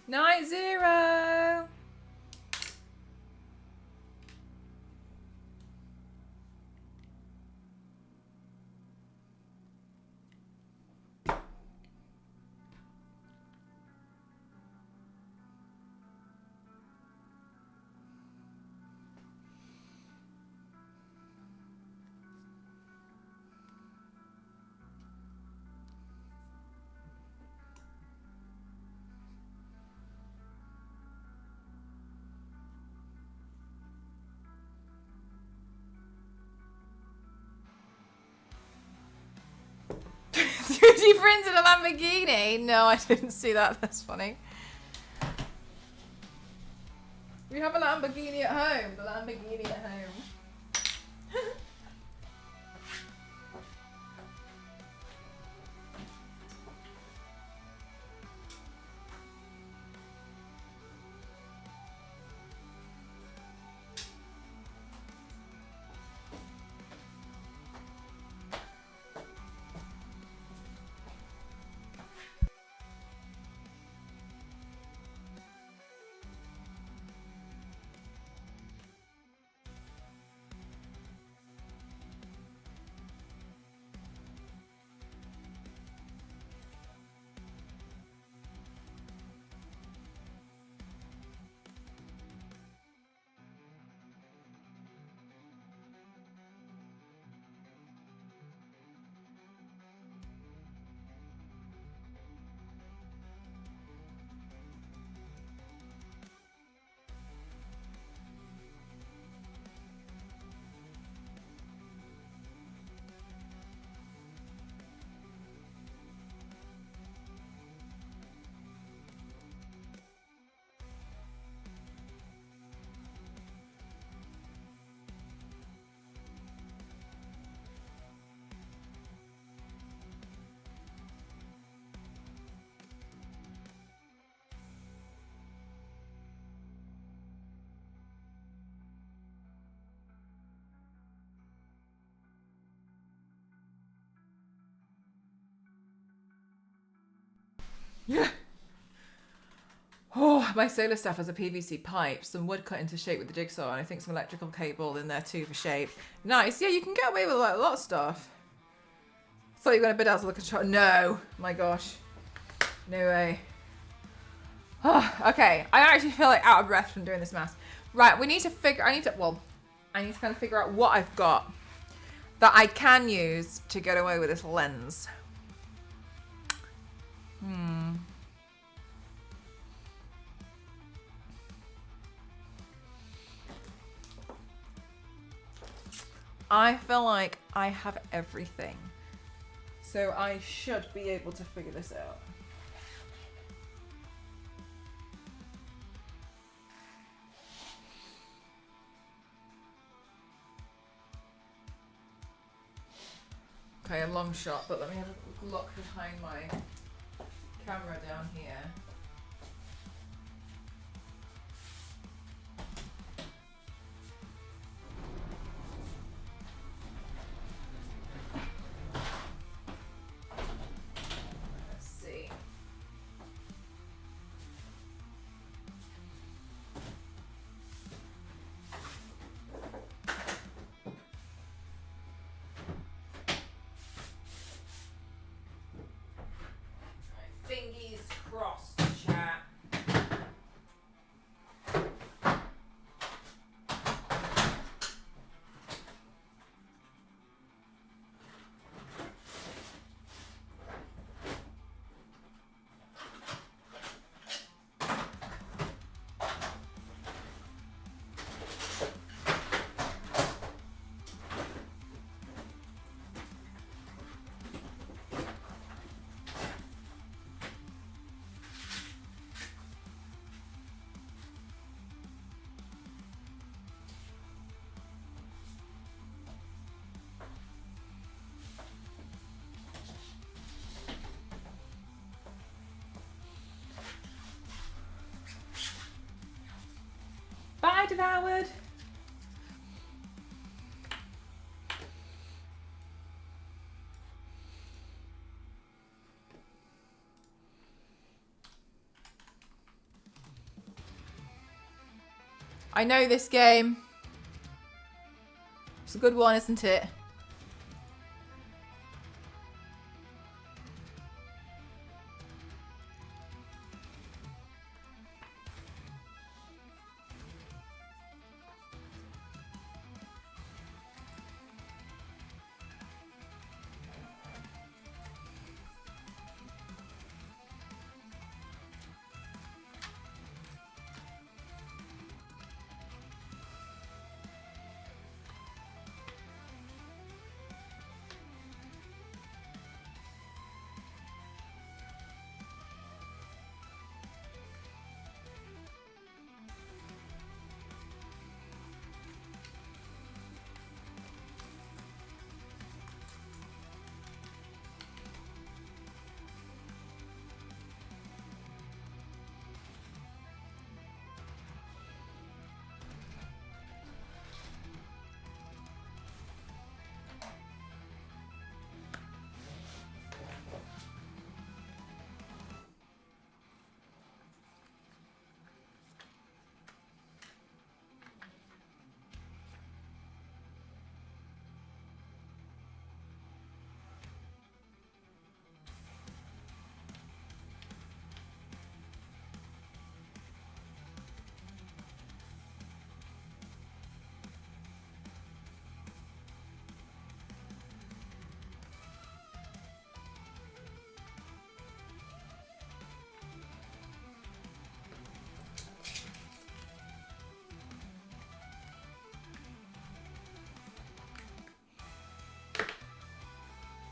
Speaker 1: Night 0! Dude, you printed a Lamborghini? No, I didn't see that. That's funny. We have a Lamborghini at home. The Lamborghini at home. Oh, my solar stuff has a PVC pipe, some wood cut into shape with the jigsaw, and I think some electrical cable in there too for shape. Nice. Yeah, you can get away with like, a lot of stuff. Thought you were going to bedazzle the control. No. My gosh. No way. Oh, okay. I actually feel like out of breath from doing this mask. Right, we need to figure... I need to kind of figure out what I've got that I can use to get away with this lens. I feel like I have everything. So I should be able to figure this out. Okay, a long shot, but let me have a look behind my camera down here. Let's see. Fingies crossed, chat. Bye, devoured. I know this game. It's a good one, isn't it?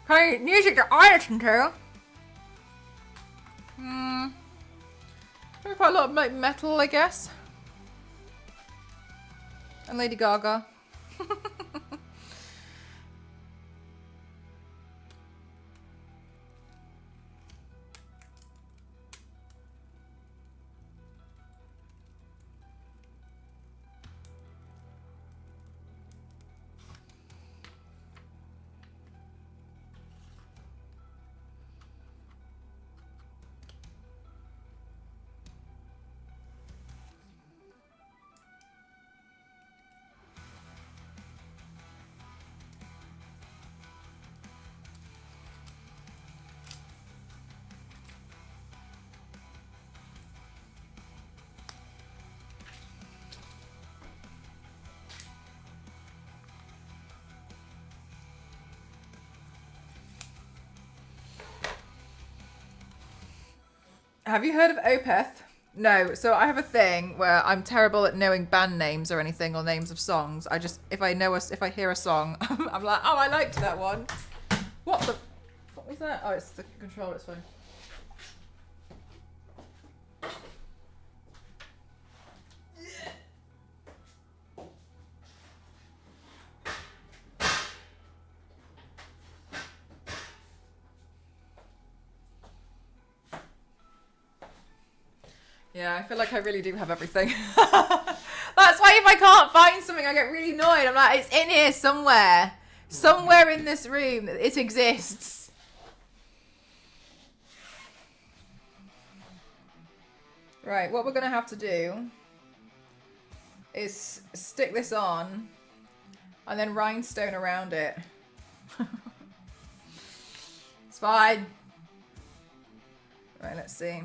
Speaker 1: Hey, music that I listen to. Quite a lot of like metal, I guess. And Lady Gaga. Have you heard of Opeth? No. So I have a thing where I'm terrible at knowing band names or anything or names of songs. I just, if I hear a song, I'm like, oh, I liked that one. What was that? Oh, it's the controller. It's fine. Yeah, I feel like I really do have everything. That's why if I can't find something, I get really annoyed. I'm like, it's in here somewhere. Somewhere in this room, it exists. Right, what we're going to have to do is stick this on and then rhinestone around it. It's fine. Right, let's see.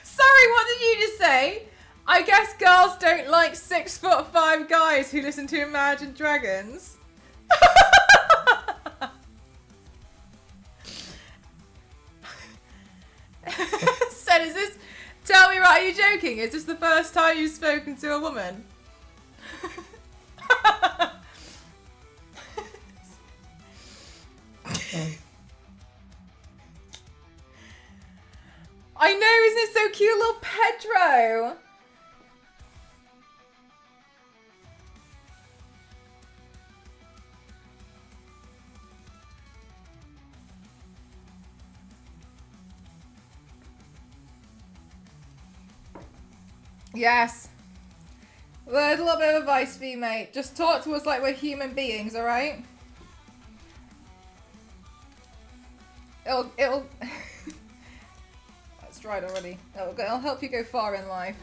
Speaker 1: Sorry, what did you just say? I guess girls don't like 6'5" guys who listen to Imagine Dragons. Said, is this? Tell me, right? Are you joking? Is this the first time you've spoken to a woman? I know, isn't it so cute, little Pedro? Yes. Well, there's a little bit of advice for you, mate. Just talk to us like we're human beings, alright? It'll It's dried already. It'll help you go far in life.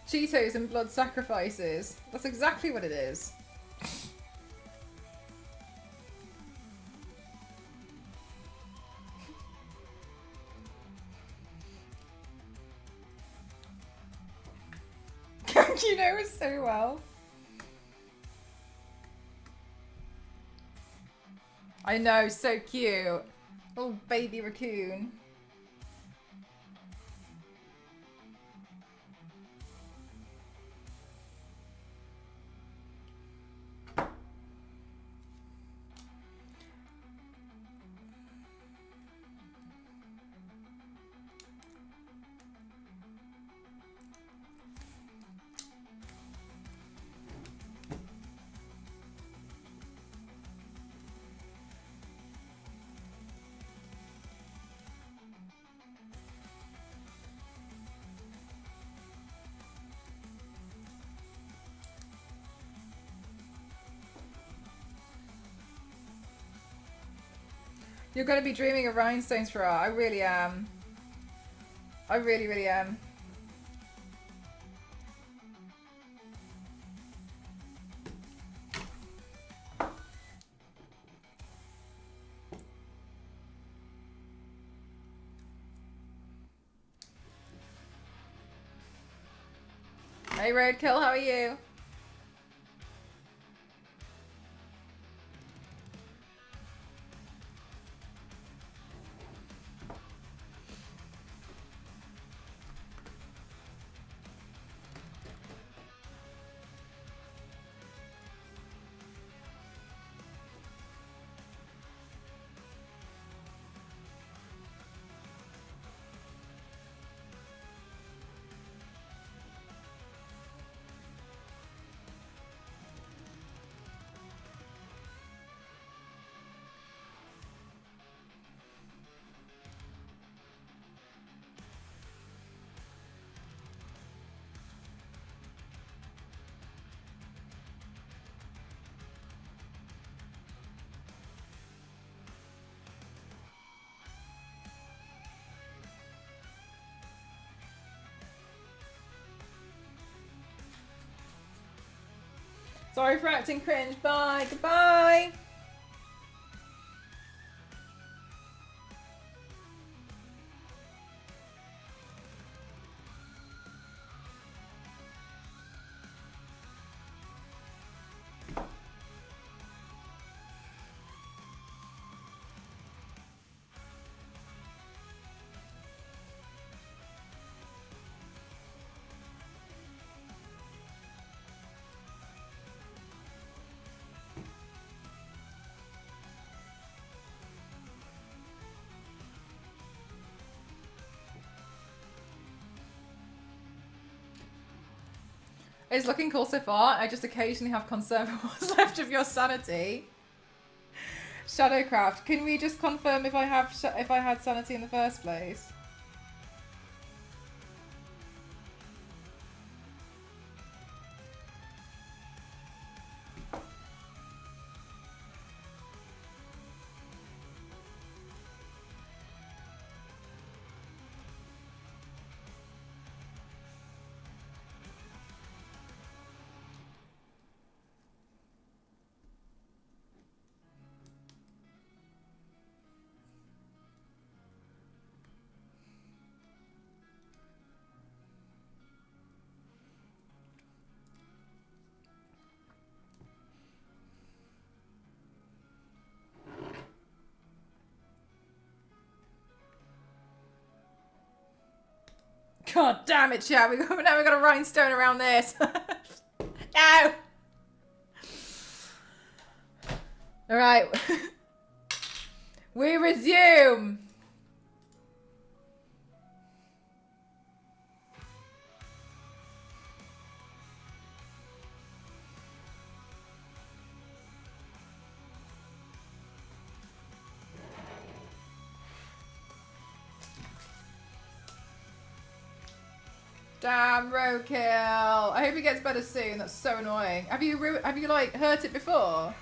Speaker 1: Cheetos and blood sacrifices. That's exactly what it is. You know it so well. I know, so cute. Little baby raccoon. You're going to be dreaming of rhinestones for art. I really am. I really, really am. Hey Roadkill, how are you? Sorry for acting cringe. Bye. Goodbye. It's looking cool so far. I just occasionally have concern for what's left of your sanity. Shadowcraft, can we just confirm if I had sanity in the first place? God damn it, chat. We've never got a rhinestone around this. No! Alright. We resume. Damn, roadkill. I hope he gets better soon. That's so annoying. Have you like hurt it before?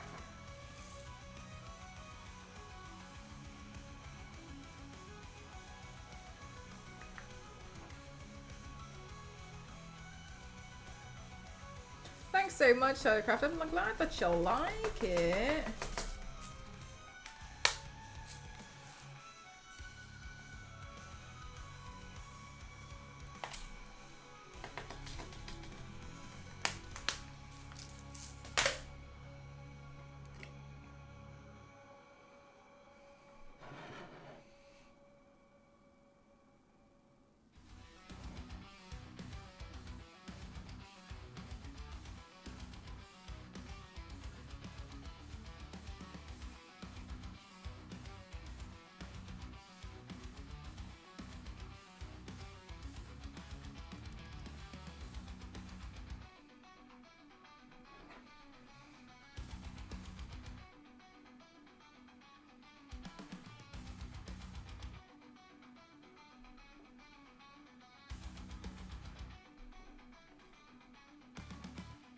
Speaker 1: Thanks so much, Shadowcraft. I'm glad that you like it.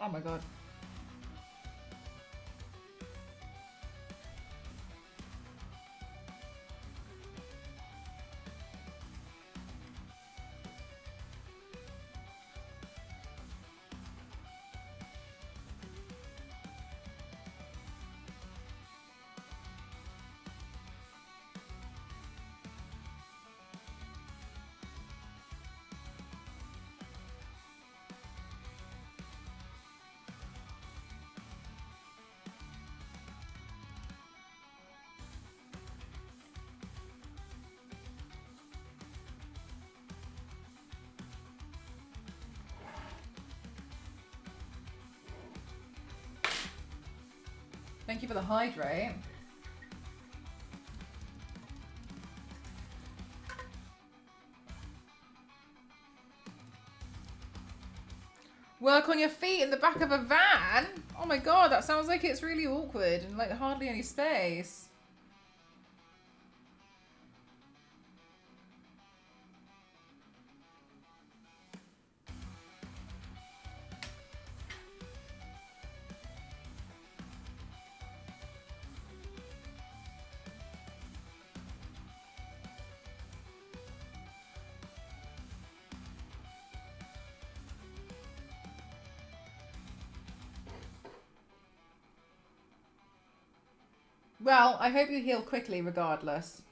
Speaker 1: Oh my god. Thank you for the hydrate. Work on your feet in the back of a van? Oh my god, that sounds like it's really awkward and like hardly any space. Well, I hope you heal quickly regardless.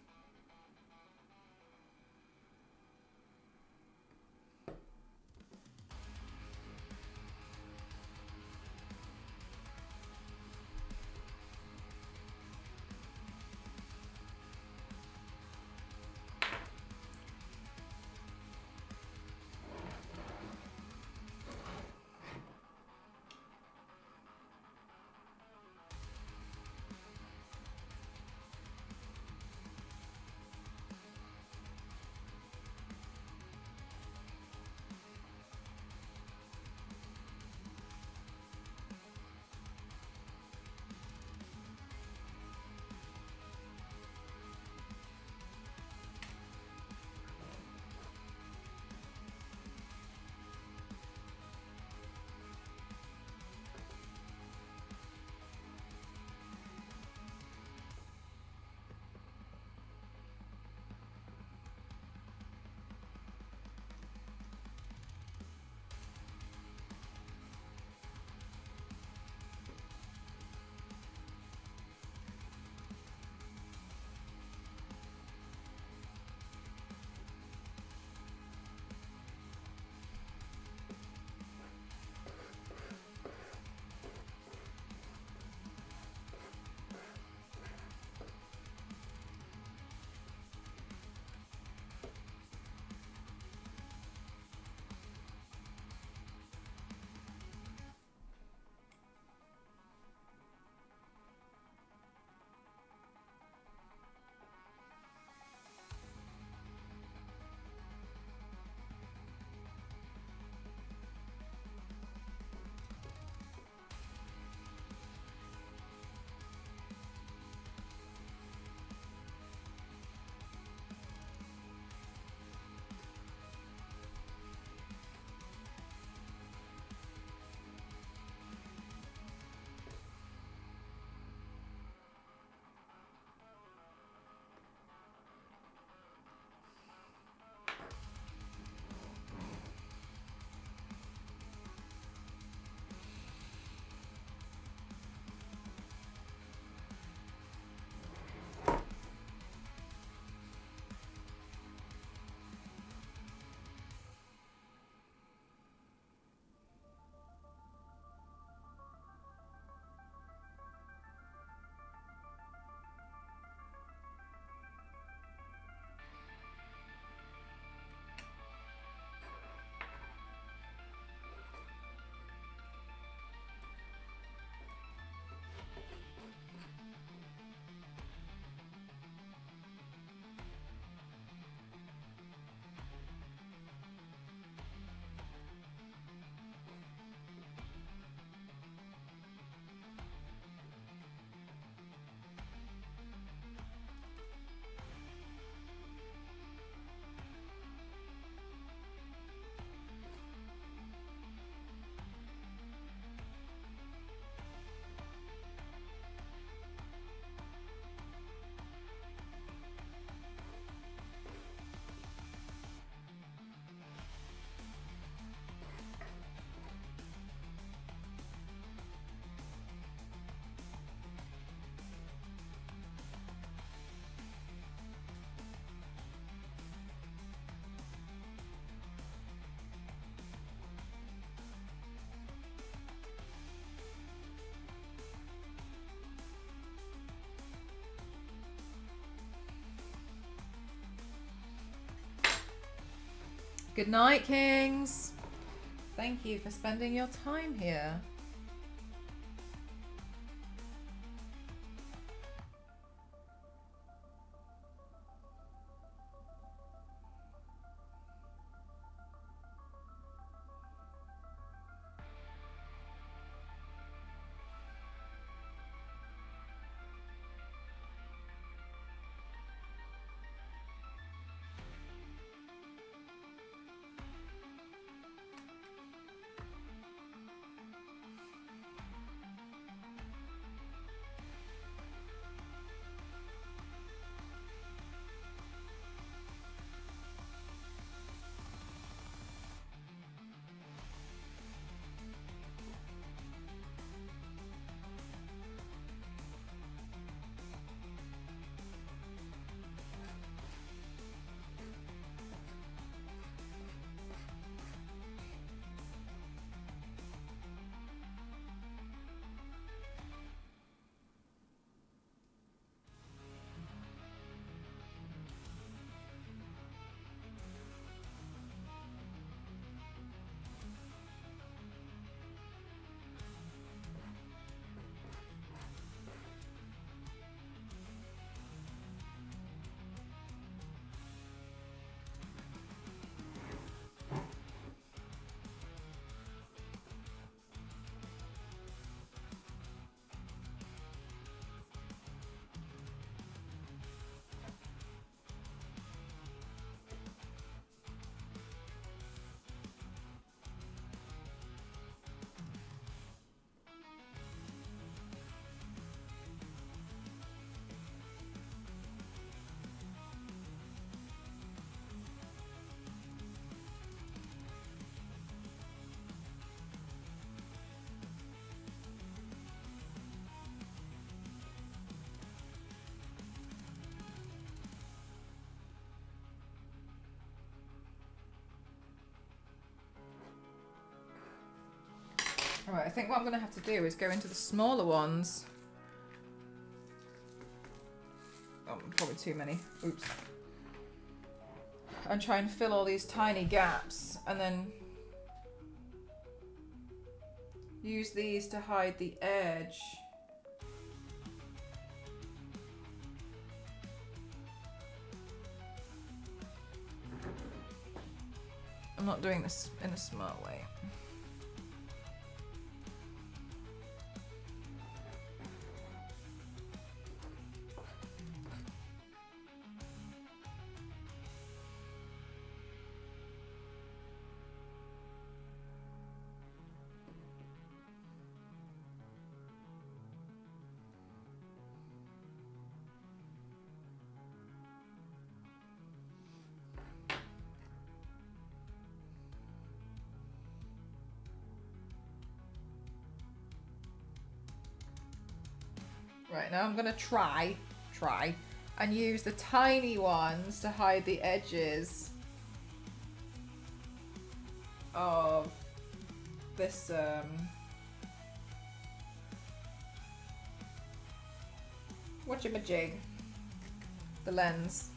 Speaker 1: Good night, Kings. Thank you for spending your time here. Alright, I think what I'm going to have to do is go into the smaller ones. Oh, probably too many. Oops. And try and fill all these tiny gaps. And then use these to hide the edge. I'm not doing this in a smart way. Right, now I'm gonna try, and use the tiny ones to hide the edges of this, whatchamajig, the lens.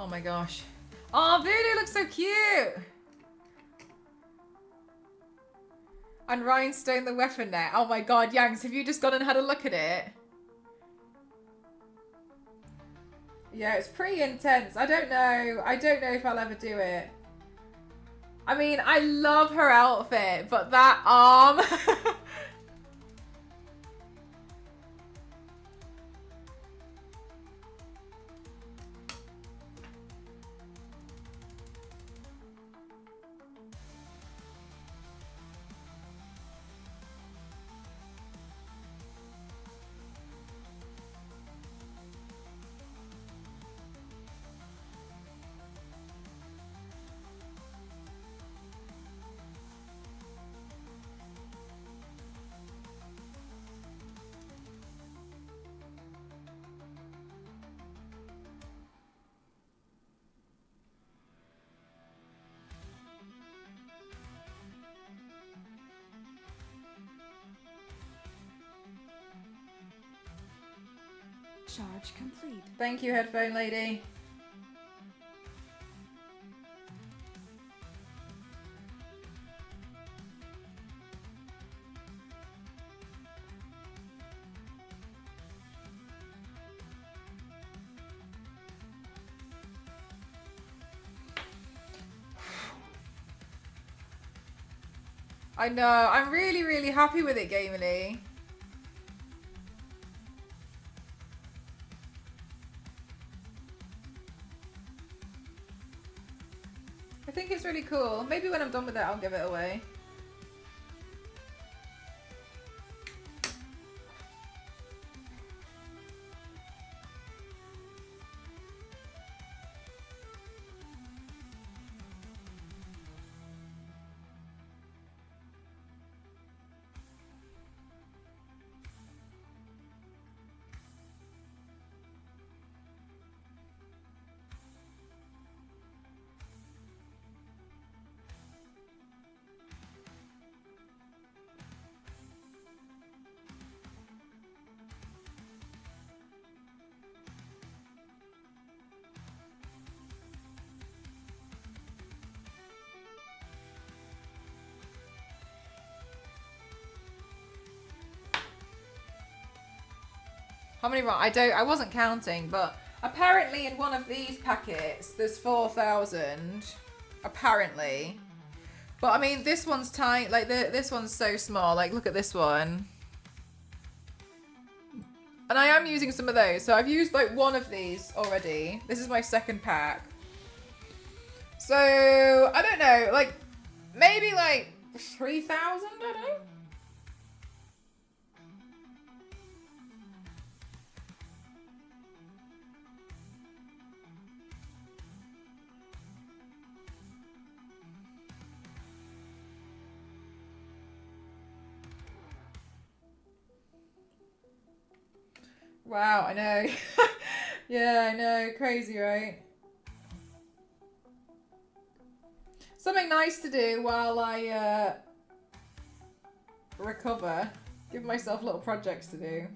Speaker 1: Oh my gosh. Oh, Voodoo looks so cute! And Rhinestone the weapon net. Oh my god, Yanks, have you just gone and had a look at it? Yeah, it's pretty intense. I don't know if I'll ever do it. I mean, I love her outfit, but that arm...
Speaker 5: Charge complete.
Speaker 1: Thank you, headphone lady. I know, I'm really, really happy with it, Gamely. I think it's really cool. Maybe when I'm done with it, I'll give it away. How many? I wasn't counting, but apparently in one of these packets there's 4,000. Apparently, but I mean this one's tiny. Like this one's so small. Like look at this one. And I am using some of those. So I've used like one of these already. This is my second pack. So I don't know. Like maybe like 3,000. I don't know. Wow, I know. Yeah, I know. Crazy, right? Something nice to do while I recover. Give myself little projects to do.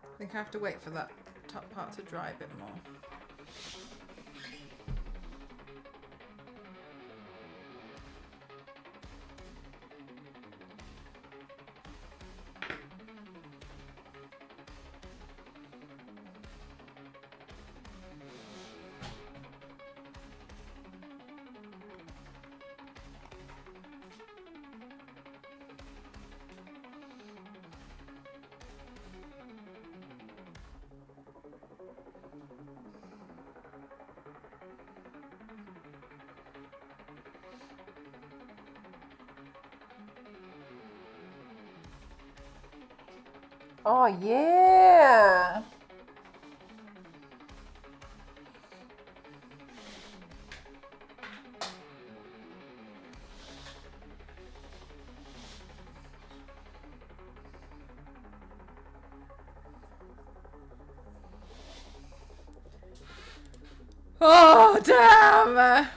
Speaker 1: I think I have to wait for that top part to dry a bit more. Oh yeah. Oh damn.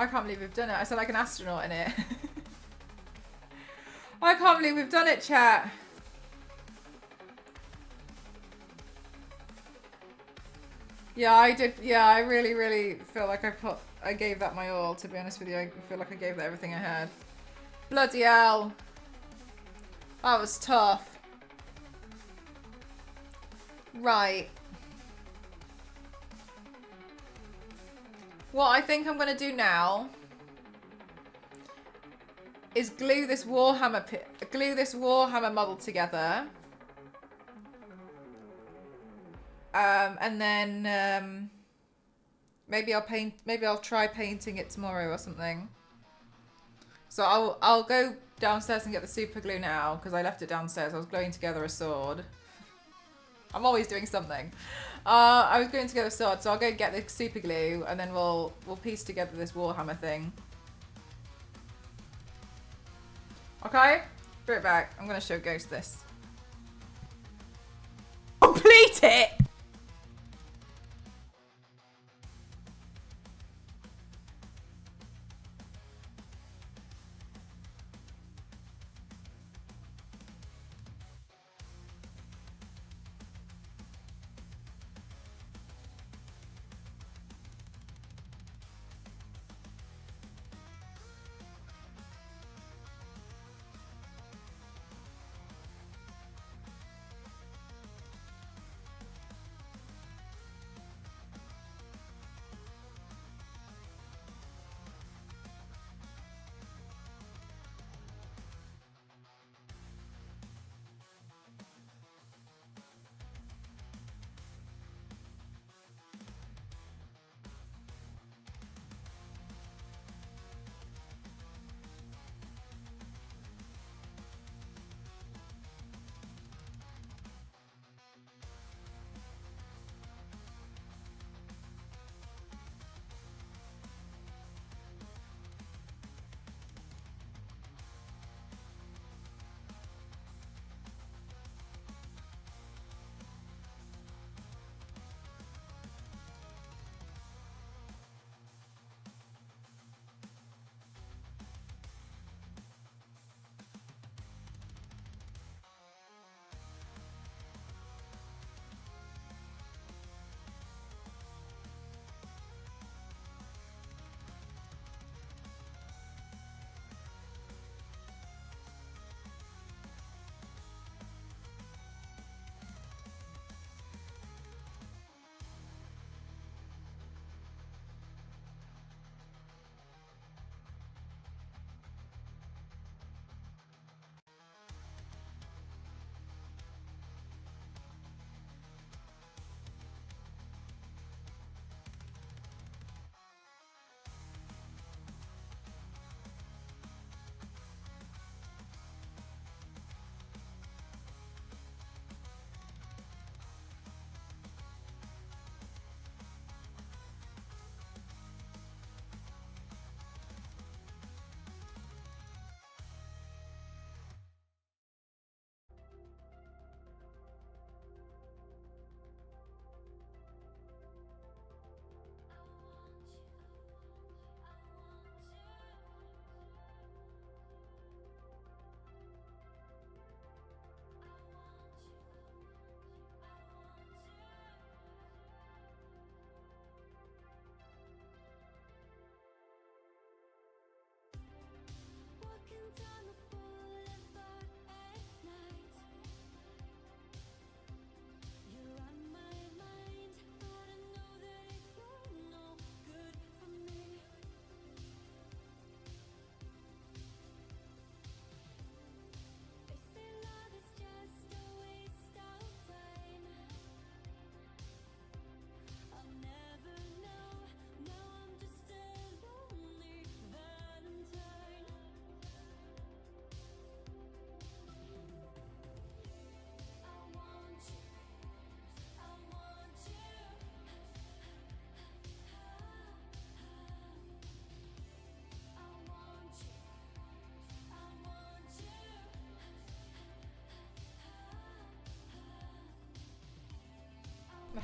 Speaker 1: I can't believe we've done it. I sound like an astronaut in it. I can't believe we've done it, chat. Yeah, I did. Yeah, I really, really feel like I gave that my all, to be honest with you. I feel like I gave that everything I had. Bloody hell. That was tough. Right. What I think I'm going to do now is glue this Warhammer model together. And then maybe I'll try painting it tomorrow or something. So I'll go downstairs and get the super glue now because I left it downstairs. I was gluing together a sword. I'm always doing something. I was gluing together a sword, so I'll go get the super glue and then we'll piece together this Warhammer thing. Okay? Be right back. I'm gonna show Ghost this. Complete it!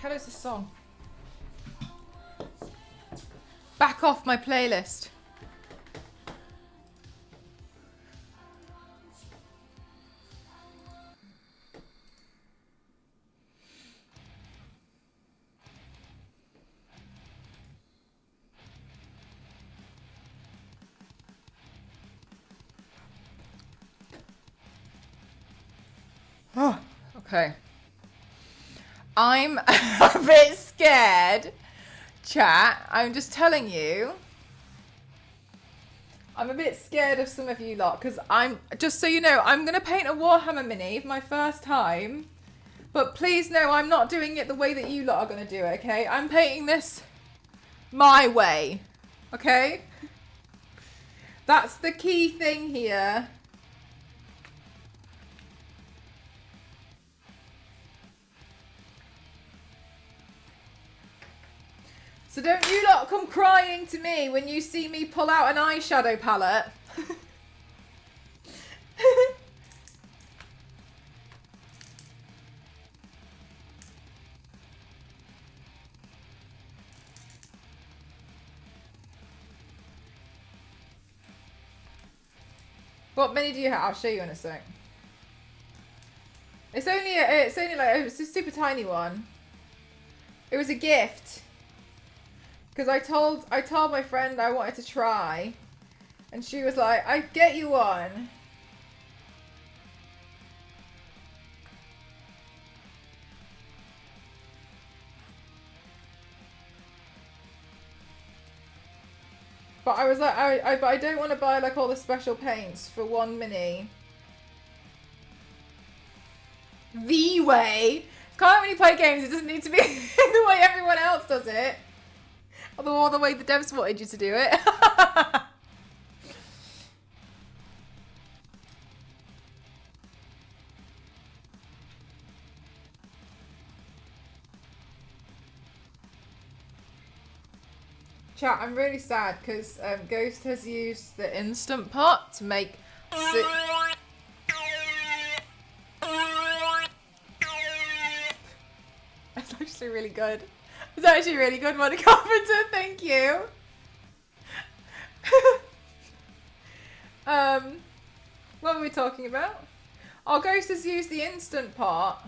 Speaker 1: hell is this song? Back off my playlist. Oh, okay. I'm a bit scared, chat. I'm just telling you. I'm a bit scared of some of you lot because just so you know, I'm going to paint a Warhammer mini for my first time. But please know I'm not doing it the way that you lot are going to do it, okay? I'm painting this my way, okay? That's the key thing here. So don't you lot come crying to me when you see me pull out an eyeshadow palette. What mini do you have? I'll show you in a sec. It's only like it's a super tiny one. It was a gift. Because I told my friend I wanted to try, and she was like, "I'd get you one." But I was like, but I don't want to buy like all the special paints for one mini. The way. Can't when you play games, it doesn't need to be the way everyone else does it. Or the way the devs wanted you to do it. Chat, I'm really sad because Ghost has used the Instant Pot to make... That's actually really good. It's actually really good, Monica Carpenter, thank you. What were we talking about? Oh, Ghost has used the Instant Pot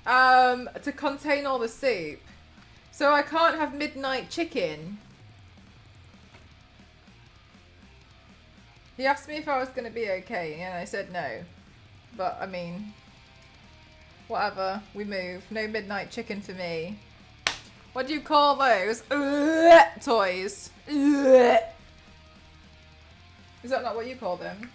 Speaker 1: to contain all the soup. So I can't have midnight chicken. He asked me if I was going to be okay, and I said no. But, I mean, whatever, we move. No midnight chicken for me. What do you call those? Toys. Is that not what you call them?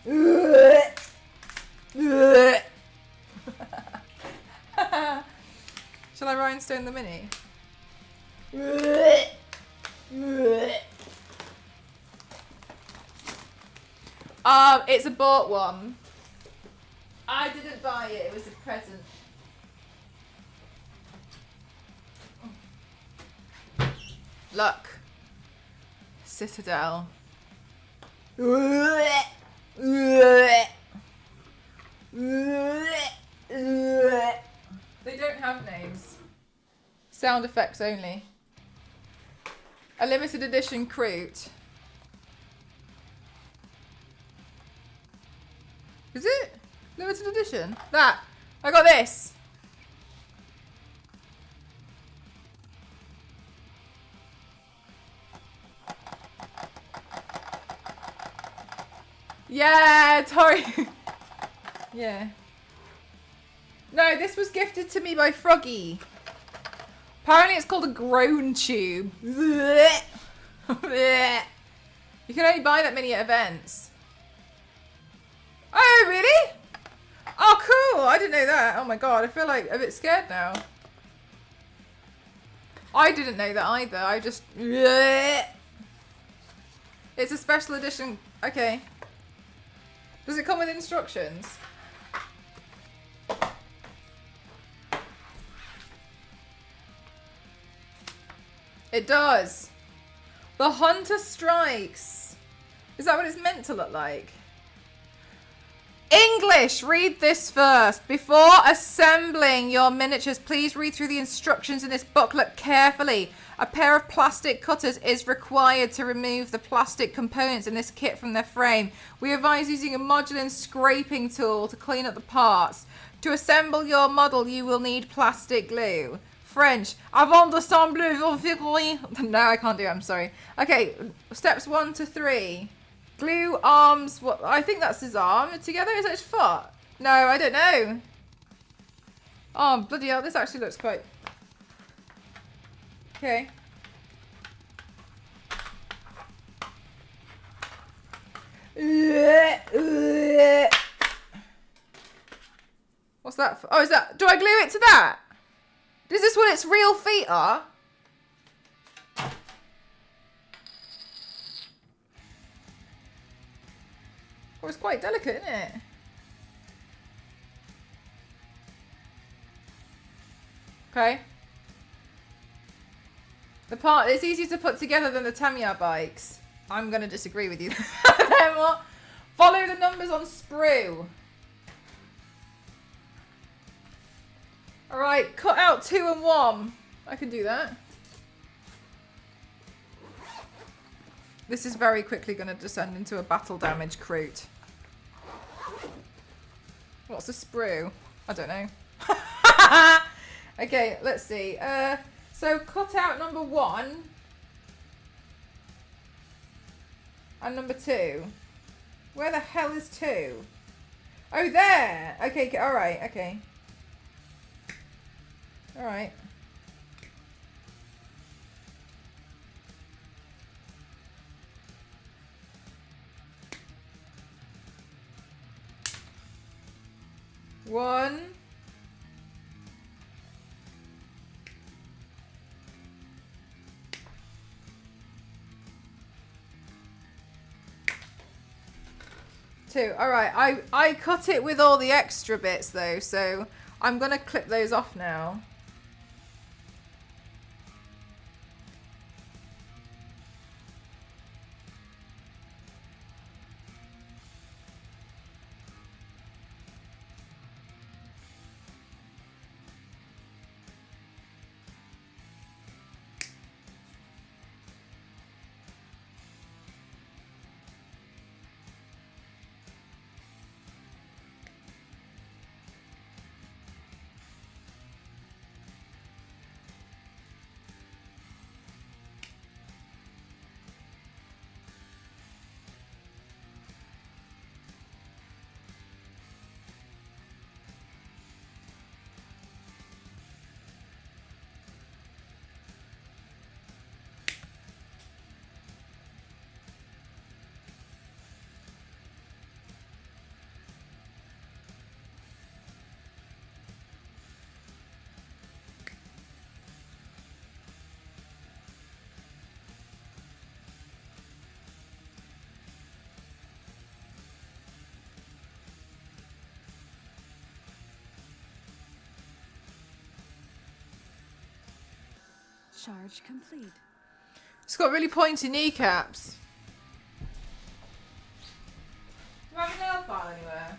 Speaker 1: Shall I rhinestone the mini? It's a bought one. I didn't buy it, it was a present. Look. Citadel. They don't have names. Sound effects only. A limited edition Crute. Is it? Limited edition? That. I got this. Yeah, Tori. Yeah. No, this was gifted to me by Froggy. Apparently it's called a groan tube. You can only buy that many at events. Oh, really? Oh, cool. I didn't know that. Oh my god, I feel like a bit scared now. I didn't know that either. I just... It's a special edition. Okay. Does it come with instructions? It does. The Hunter Strikes. Is that what it's meant to look like? English, read this first. Before assembling your miniatures, please read through the instructions in this booklet carefully. A pair of plastic cutters is required to remove the plastic components in this kit from their frame. We advise using a modular scraping tool to clean up the parts. To assemble your model, you will need plastic glue. French. Avant d'assembler vos figurines. No, I can't do it. I'm sorry. Okay, steps 1 to 3. Glue arms. What? I think that's his arm together. Is that his foot? No, I don't know. Oh, bloody hell. This actually looks quite... Okay. What's that for? Oh, is that... Do I glue it to that? Is this what its real feet are? Oh, it's quite delicate, isn't it? Okay. The part, it's easier to put together than the Tamiya bikes. I'm going to disagree with you. Then what? Follow the numbers on sprue. Alright, cut out 2 and 1. I can do that. This is very quickly going to descend into a battle damage crute. What's a sprue? I don't know. Okay, let's see. So cut out number 1 and number 2. Where the hell is 2? Oh, there. Okay, all right. Okay. All right. One. Two. All right. I cut it with all the extra bits though, so I'm gonna clip those off now.
Speaker 5: Charge complete.
Speaker 1: It's got really pointy kneecaps. Do I have a nail file anywhere?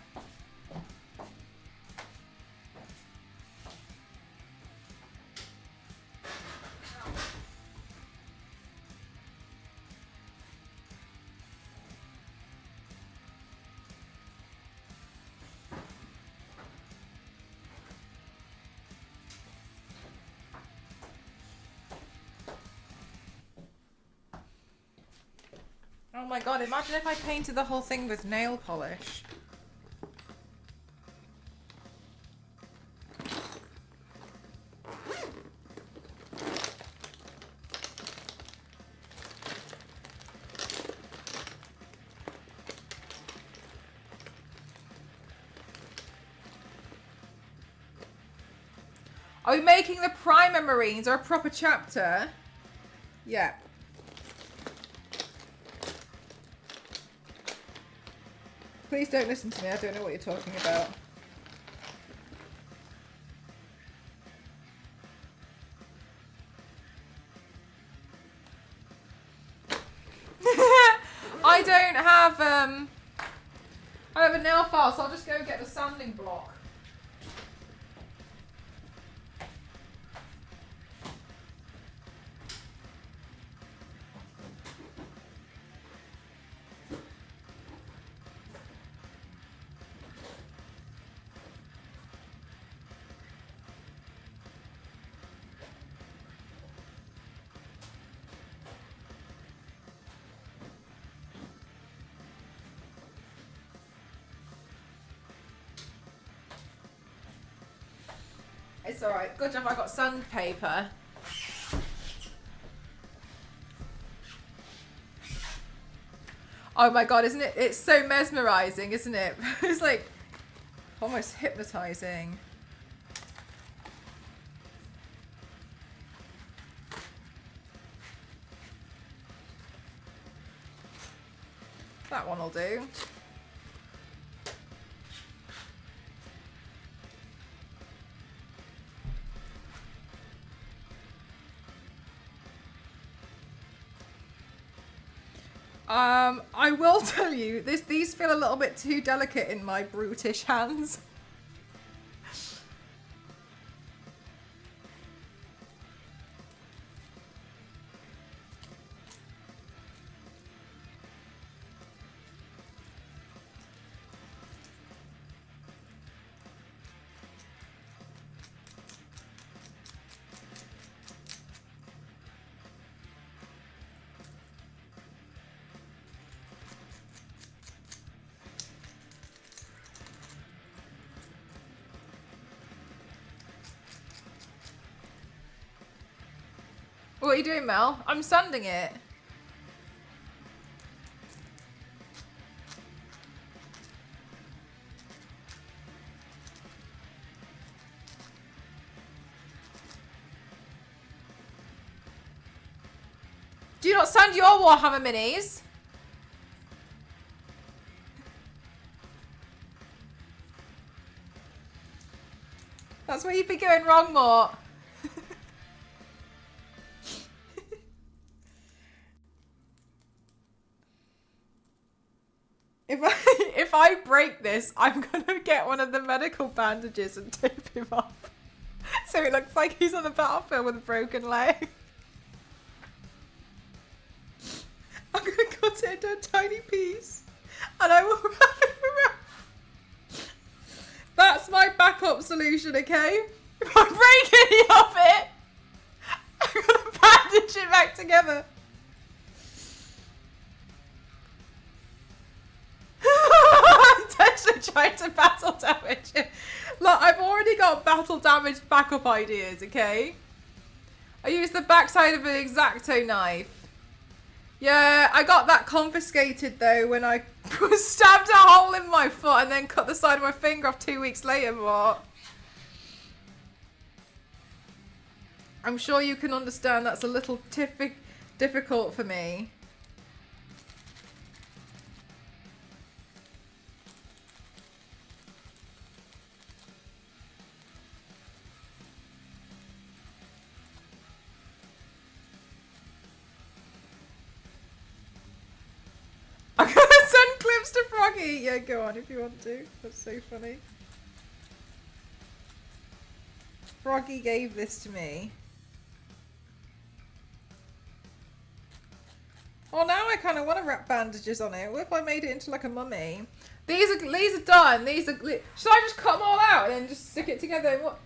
Speaker 1: Oh my god, imagine if I painted the whole thing with nail polish. Are we making the primer marines or a proper chapter? Yeah. Please don't listen to me, I don't know what you're talking about. I don't have I have a nail file, so I'll just go get the sanding block. It's alright. Good job I got sandpaper. Oh my god, isn't it? It's so mesmerizing, isn't it? It's like almost hypnotizing. That one will do. I will tell you, these feel a little bit too delicate in my brutish hands. What are you doing, Mel? I'm sanding it. Do you not sand your Warhammer minis? That's where you've been going wrong, Mort. If I break this, I'm gonna get one of the medical bandages and tape him up, so it looks like he's on the battlefield with a broken leg. I'm gonna cut it into a tiny piece, and I will wrap it around. That's my backup solution, okay? If I break any of it, I'm gonna bandage it back together. I'm intentionally trying to battle damage it. Look, I've already got battle damage backup ideas, okay? I used the backside of an X-Acto knife. Yeah, I got that confiscated though when I stabbed a hole in my foot and then cut the side of my finger off 2 weeks later, but I'm sure you can understand that's a little difficult for me. I'm gonna send clips to Froggy. Yeah, go on if you want to. That's so funny. Froggy gave this to me. Oh, now I kind of want to wrap bandages on it. What if I made it into like a mummy? These are done. These are. Should I just cut them all out and then just stick it together? What?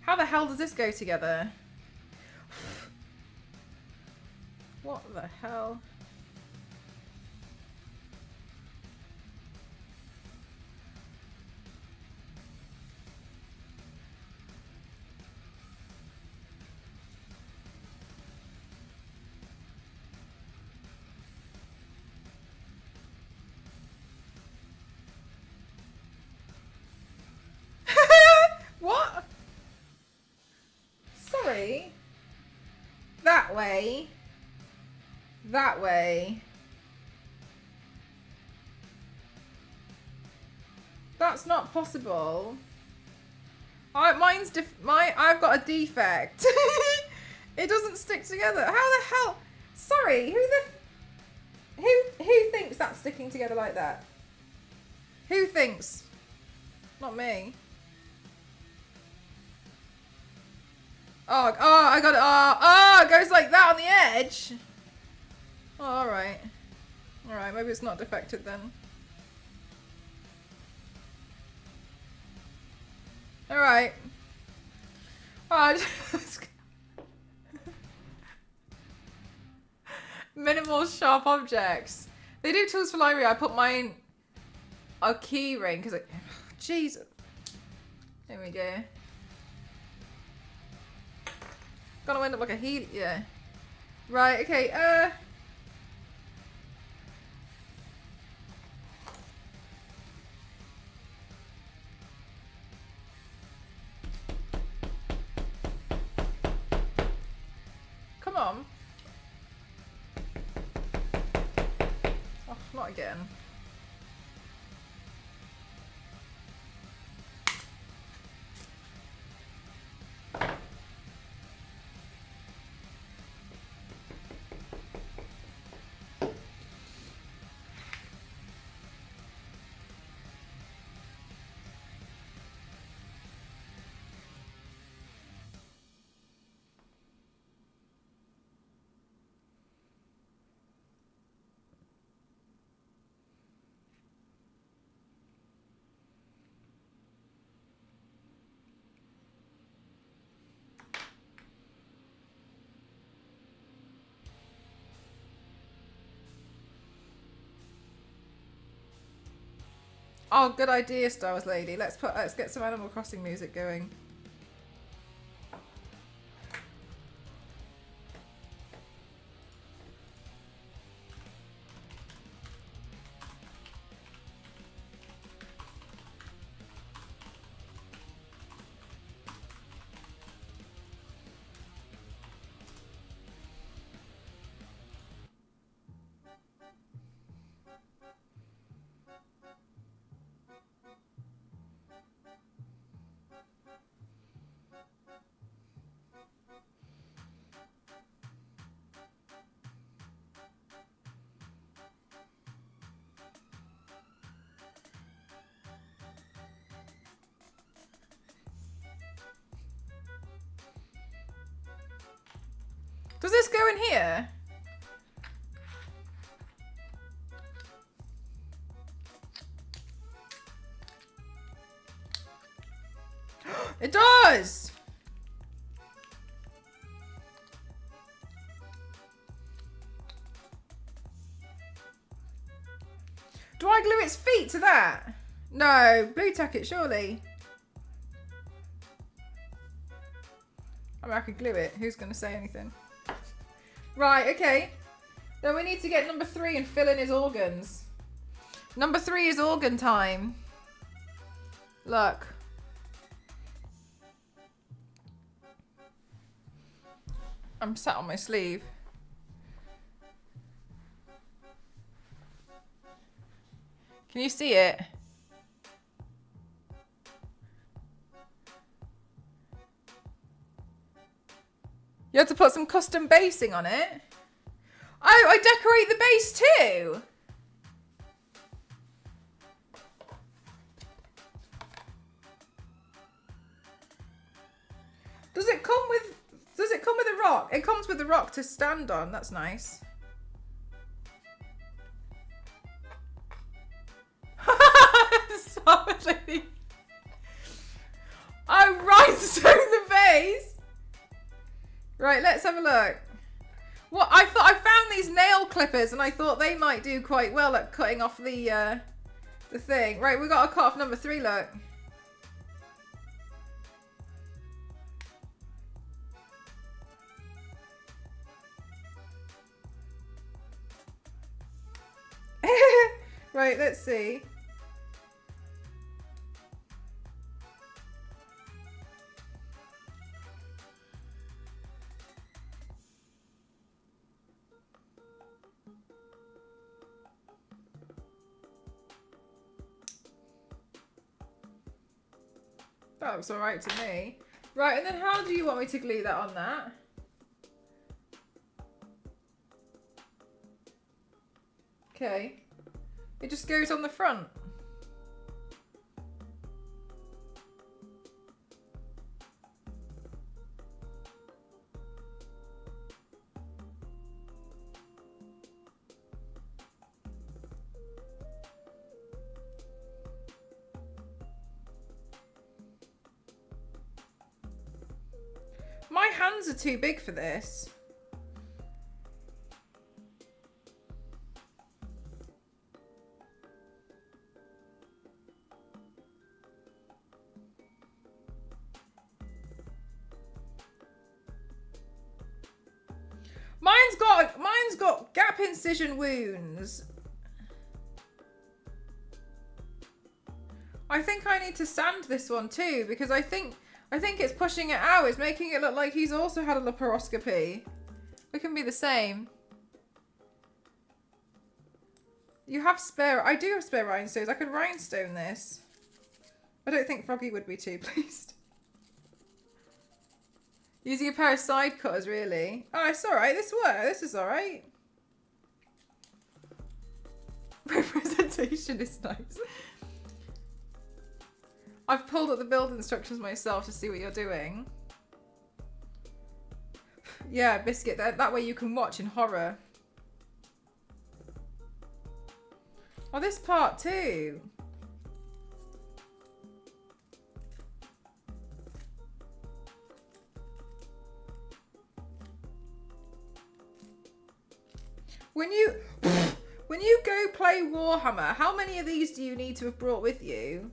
Speaker 1: How the hell does this go together? What the hell? What? Sorry. That way. That way. That's not possible. I've got a defect. It doesn't stick together. How the hell? Sorry, who thinks that that sticking together like that? Who thinks? Not me. Oh, I got it. Oh, it goes like that on the edge. Oh, alright. Alright, maybe it's not defected then. Alright. Oh, minimal sharp objects. They do tools for library. I put mine a key ring because Jesus. There we go. Gonna end up like a heel. Yeah. Right. Okay. Come on. Oh, not again. Oh, good idea, Star Wars Lady. Let's get some Animal Crossing music going. Does this go in here? It does! Do I glue its feet to that? No, blue tack it surely. I mean, I could glue it. Who's going to say anything? Right, okay. Then we need to get number 3 and fill in his organs. Number 3 is organ time. Look. I'm sat on my sleeve. Can you see it? You have to put some custom basing on it. Oh, I decorate the base too. Does it come with a rock? It comes with a rock to stand on. That's nice. Sorry. Oh, rhinestone the base. Right, let's have a look. Well, I thought I found these nail clippers and I thought they might do quite well at cutting off the thing. Right, we got to cut off number 3, look. Right, let's see. That looks alright to me. Right, and then how do you want me to glue that on that? Okay. It just goes on the front. My hands are too big for this. Mine's got gap incision wounds. I think I need to sand this one too because I think it's pushing it out. It's making it look like he's also had a laparoscopy. We can be the same. You have spare... I do have spare rhinestones. I could rhinestone this. I don't think Froggy would be too pleased. Using a pair of side cutters, really. Oh, it's alright. This works. This is alright. Representation is nice. I've pulled up the build instructions myself to see what you're doing. Yeah, Biscuit. That way you can watch in horror. Oh, this part too. When you go play Warhammer, how many of these do you need to have brought with you?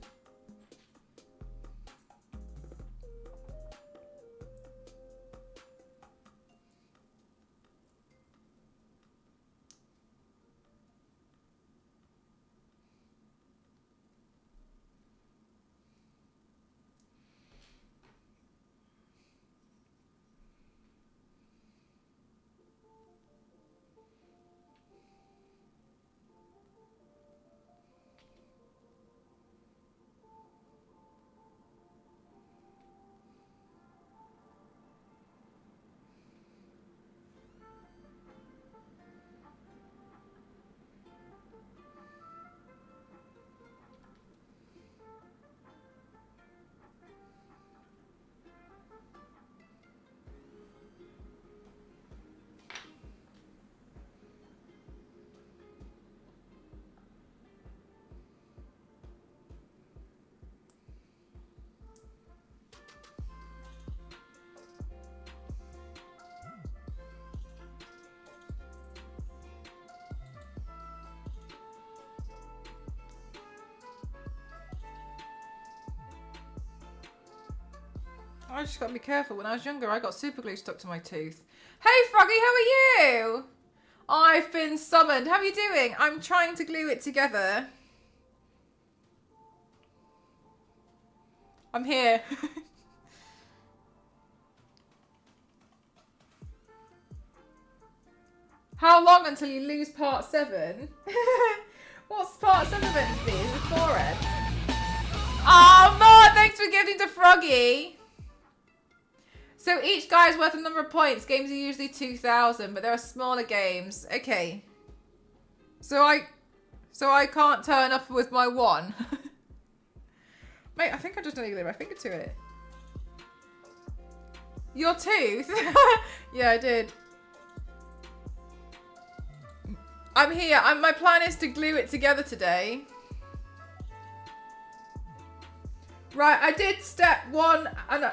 Speaker 1: I just gotta be careful. When I was younger, I got super glue stuck to my tooth. Hey, Froggy, how are you? I've been summoned. How are you doing? I'm trying to glue it together. I'm here. How long until you lose part 7? What's part 7 meant to be? Is it forehead? Oh, no! Thanks for giving to Froggy. So each guy's worth a number of points. Games are usually 2,000, but there are smaller games. Okay. So I can't turn up with my 1. Mate, I think I just nearly glued my finger to it. Your tooth? Yeah, I did. I'm here. My plan is to glue it together today. Right, I did step 1 and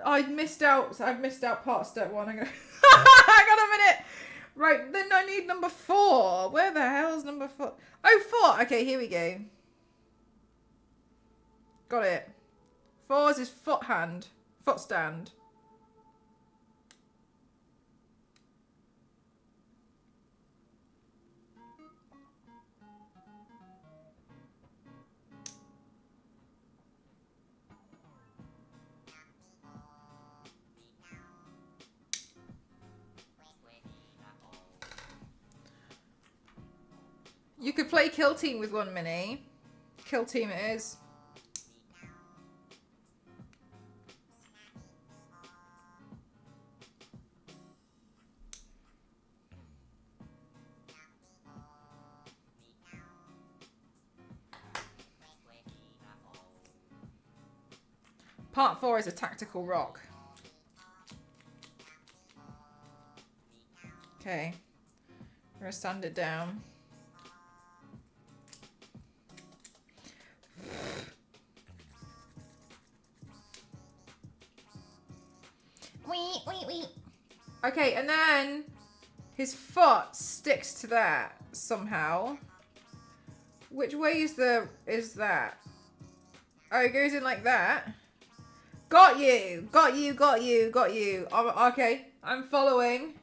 Speaker 1: I missed out. So I've missed out part of step 1. I'm gonna. Hang on a minute. Right, then I need number 4. Where the hell's number 4? Oh, 4. Okay, here we go. Got it. 4 is his foot stand. You could play Kill Team with 1 mini. Kill Team it is. Part 4 is a tactical rock. Okay. I'm going to stand it down. Okay, and then his foot sticks to that somehow. Which way is that? Oh, it goes in like that. Got you! Got you, got you, got you. Okay, I'm following.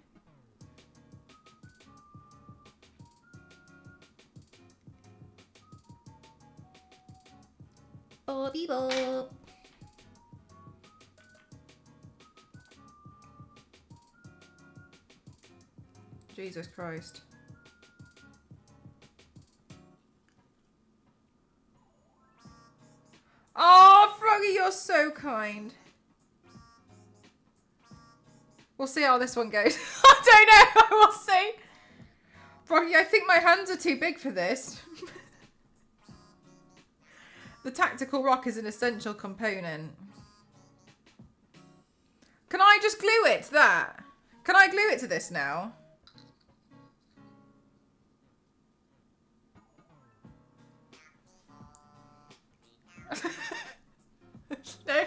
Speaker 1: Bobby Bob. Jesus Christ. Oh, Froggy, you're so kind. We'll see how this one goes. I don't know. We'll see. Froggy, I think my hands are too big for this. The tactical rock is an essential component. Can I just glue it to that? Can I glue it to this now? No.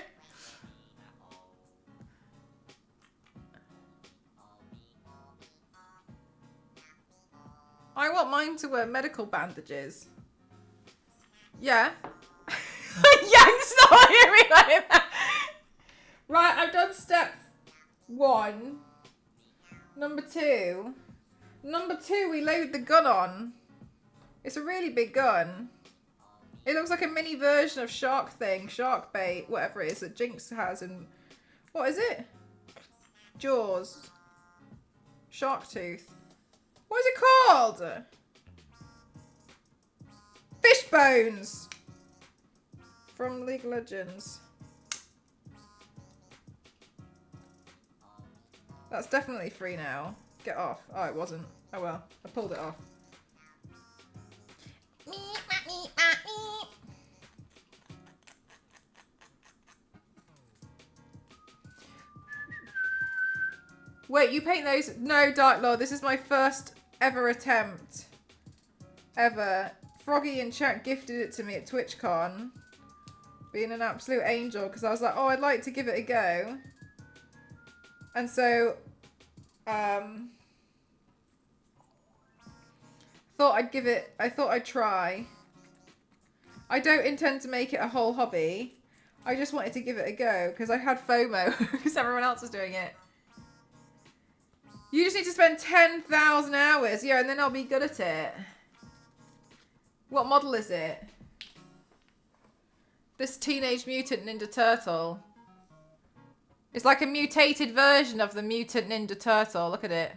Speaker 1: I want mine to wear medical bandages. Yeah. Yank's not hearing me like that. Right, I've done step 1. Number 2. Number 2, we load the gun on. It's a really big gun. It looks like a mini version of shark bait, whatever it is that Jinx has. And what is it? Jaws. Shark tooth. What is it called? Fish bones. From League of Legends. That's definitely free now. Get off. Oh, it wasn't. Oh well. I pulled it off. Wait, you paint those? No, Dark Lord. This is my first ever attempt. Ever. Froggy in chat gifted it to me at TwitchCon. Being an absolute angel. Because I was like, oh, I'd like to give it a go. And so... I thought I'd try. I don't intend to make it a whole hobby. I just wanted to give it a go because I had FOMO because everyone else was doing it. You just need to spend 10,000 hours. Yeah, and then I'll be good at it. What model is it? This Teenage Mutant Ninja Turtle. It's like a mutated version of the Mutant Ninja Turtle. Look at it.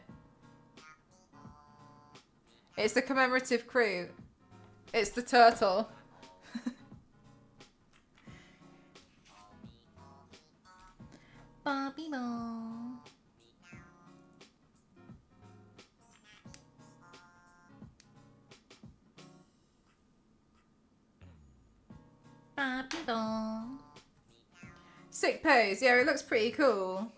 Speaker 1: It's the commemorative crew. It's the turtle. Bobby Bo. Bobby Bo. Sick pose. Yeah, it looks pretty cool.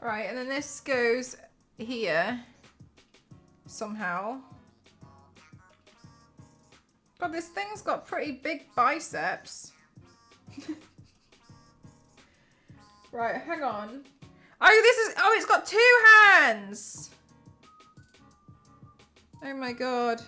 Speaker 1: Alright, and then this goes here. Somehow. God, this thing's got pretty big biceps. Right, hang on. Oh, it's got 2 hands. Oh my god.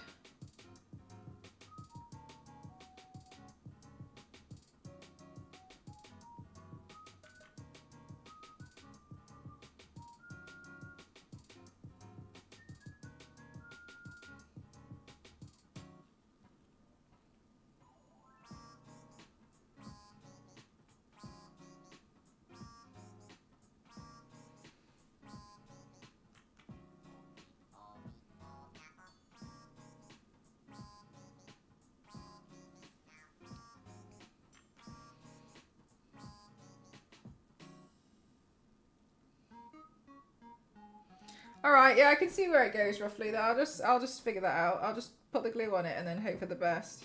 Speaker 1: All right, yeah, I can see where it goes roughly. I'll just figure that out. I'll just put the glue on it and then hope for the best.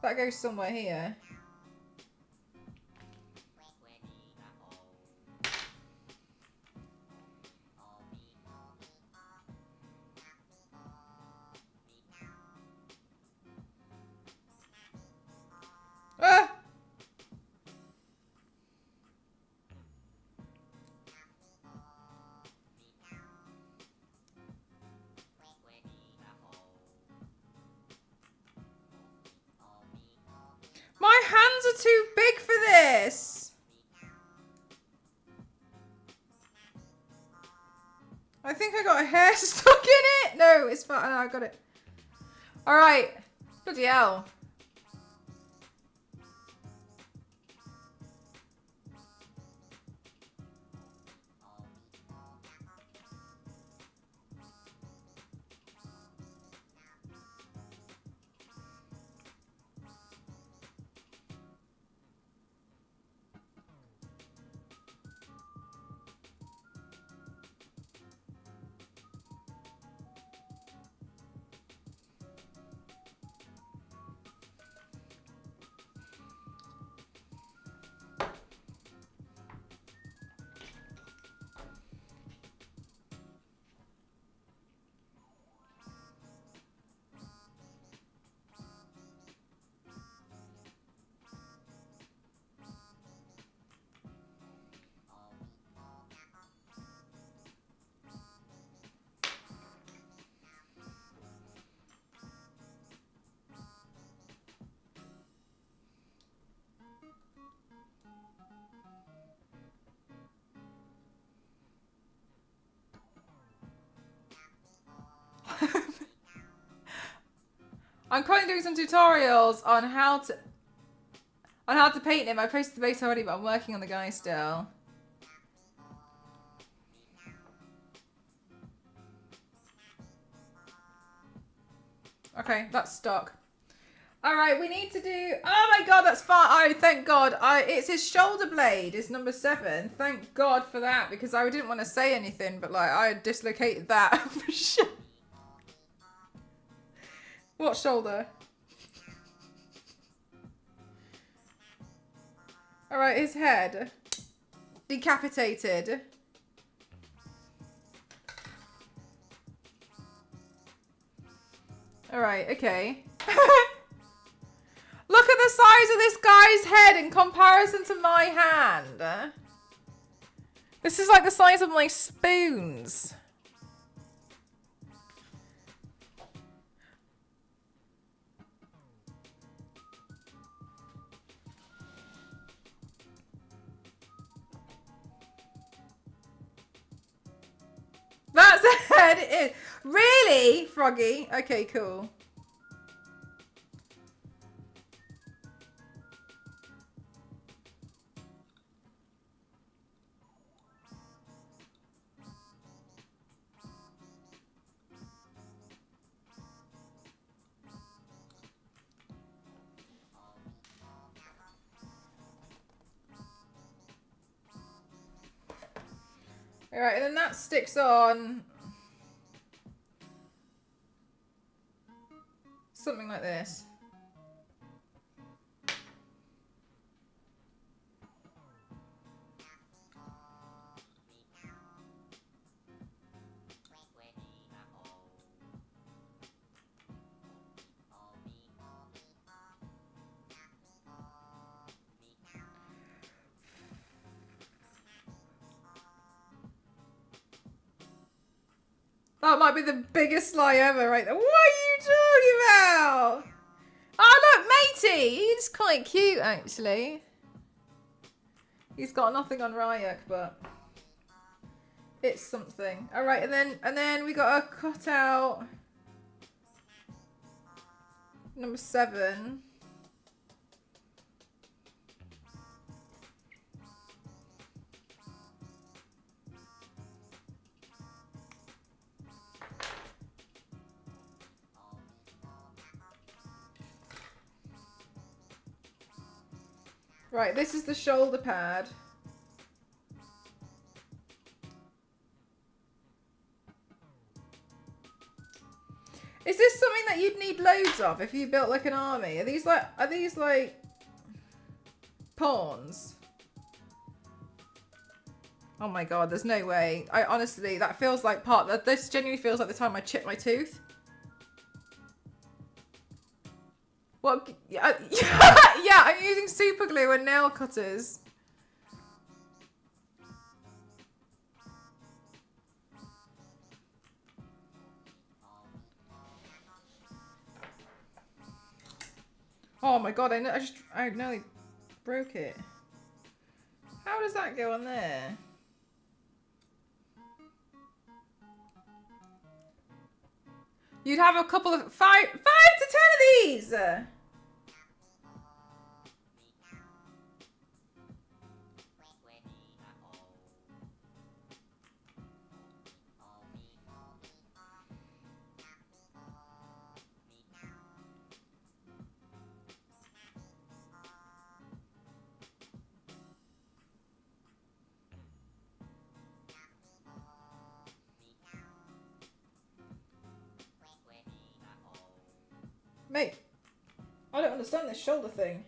Speaker 1: That goes somewhere here. Ah! My hands are too big for this. I think I got a hair stuck in it. No, it's fine. No, I got it. All right. Bloody hell. I'm currently doing some tutorials on how to paint him. I posted the base already, but I'm working on the guy still. Okay, that's stuck. All right, we need to do. Oh my god, that's fine. Oh, thank God. It's his shoulder blade. It's number 7. Thank God for that, because I didn't want to say anything, but like I dislocated that for sure. What shoulder? All right, his head decapitated. All right, okay. Look at the size of this guy's head in comparison to my hand. This is like the size of my spoons. That's a head. Really, Froggy? Okay, cool. Alright, and then that sticks on something like this. That might be the biggest lie ever right there. What are you talking about? Oh, look, matey. He's quite cute, actually. He's got nothing on Ryak, but it's something. All right, and then we got a cutout number 7. Right, this is the shoulder pad. Is this something that you'd need loads of if you built like an army? Are these like pawns? Oh my god, there's no way. I honestly, that feels like this genuinely feels like the time I chipped my tooth. What? Yeah, yeah, I'm using super glue and nail cutters. Oh my god, I nearly broke it. How does that go on there? You'd have a couple of five to 10 of these. Mate, I don't understand this shoulder thing.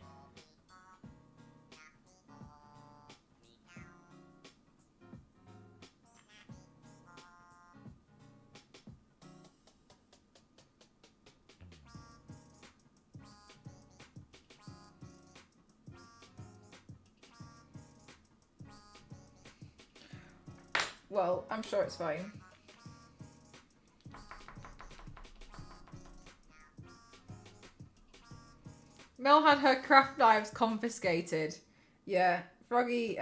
Speaker 1: Well, I'm sure it's fine. Mel had her craft knives confiscated. Yeah, Froggy,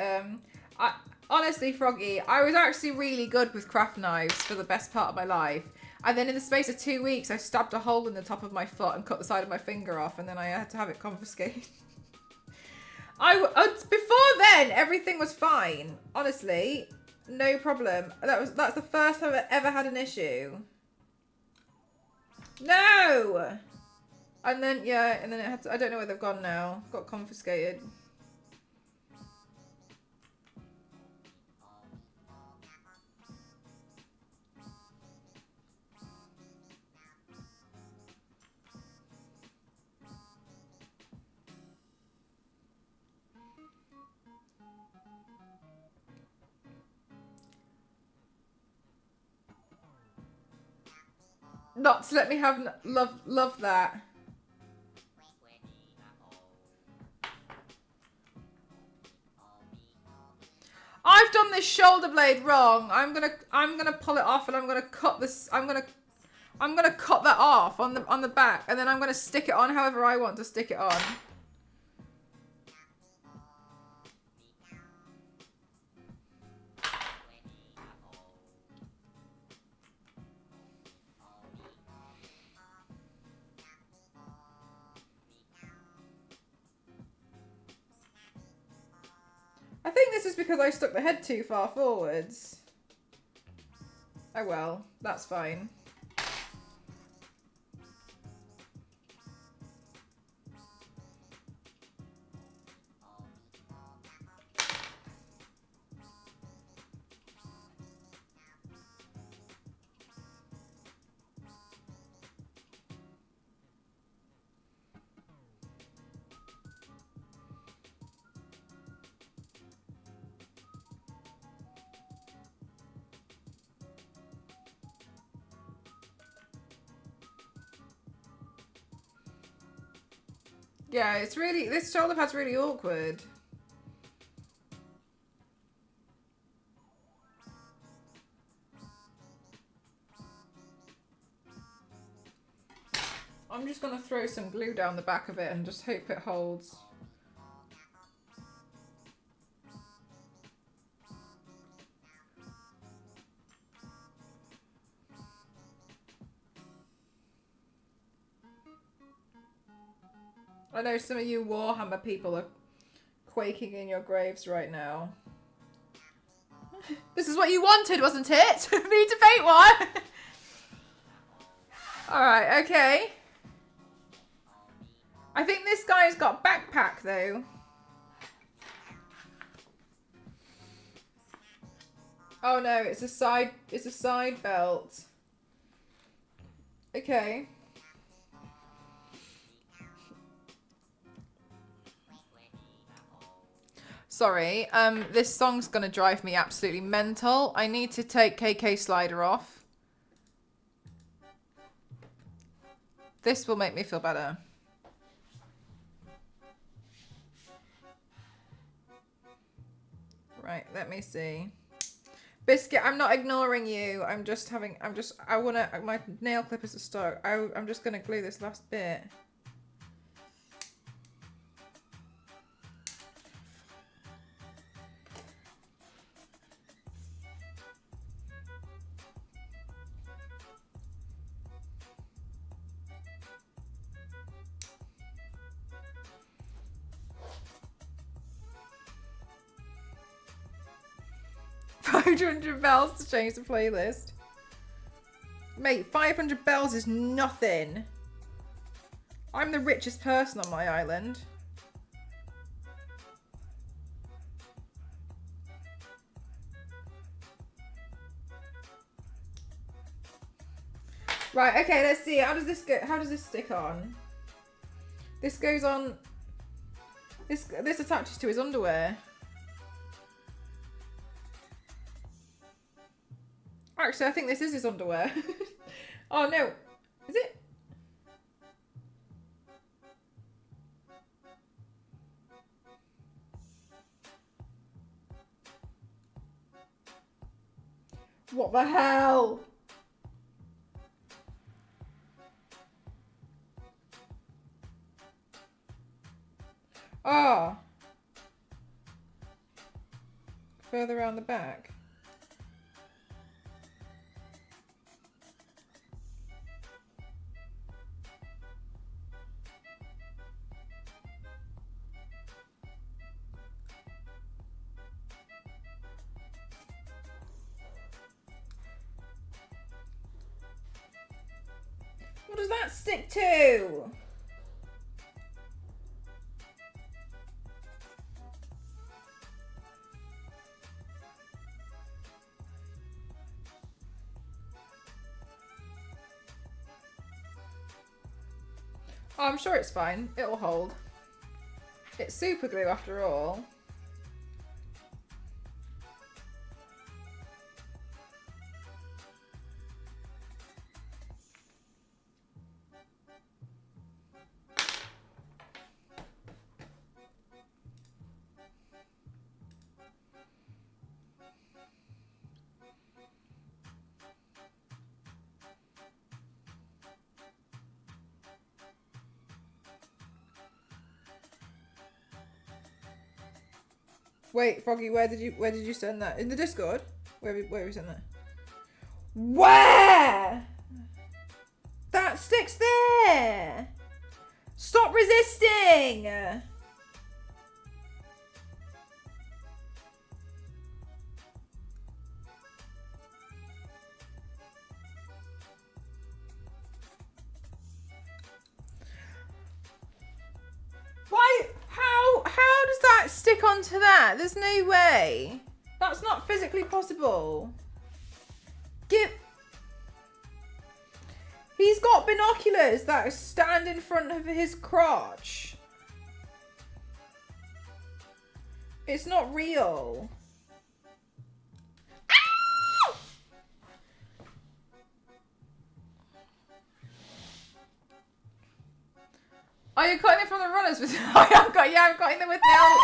Speaker 1: honestly, Froggy, I was actually really good with craft knives for the best part of my life. And then in the space of 2 weeks, I stabbed a hole in the top of my foot and cut the side of my finger off, and then I had to have it confiscated. Before then, everything was fine. Honestly, no problem. That's the first time I ever had an issue. No! And then, yeah, and then it had to, I don't know where they've gone now. Got confiscated. Not to let me have love that. I've done this shoulder blade wrong. I'm gonna pull it off and I'm gonna cut this. I'm gonna cut that off on the back, and then I'm gonna stick it on however I want to stick it on. I think this is because I stuck the head too far forwards. Oh well, that's fine. Yeah, it's really, this shoulder pad's really awkward. I'm just gonna throw some glue down the back of it and just hope it holds. I know some of you Warhammer people are quaking in your graves right now. This is what you wanted, wasn't it? Me to paint one? Alright, okay. I think this guy's got backpack though. Oh no, it's a side belt. Okay. Sorry, this song's gonna drive me absolutely mental. I need to take KK Slider off. This will make me feel better. Right, let me see. Biscuit, I'm not ignoring you. I my nail clippers are stuck. I'm just gonna glue this last bit. $500 to change the playlist. Mate, 500 bells is nothing. I'm the richest person on my island. Right, okay, let's see. How does this go? How does this stick on? This goes on. This attaches to his underwear. Actually, I think this is his underwear. Oh no, is it? What the hell? Ah. Further around the back. What does that stick to? Oh, I'm sure it's fine. It'll hold. It's super glue after all. Wait, Froggy, where did you send that? In the Discord? Where have you sent that? Where? That sticks there. Stop resisting. Why? How does that stick onto that? There's no way. That's not physically possible. He's got binoculars that stand in front of his crotch. It's not real. Ow! Oh, you're cutting it from the runners with I'm cutting them with nail.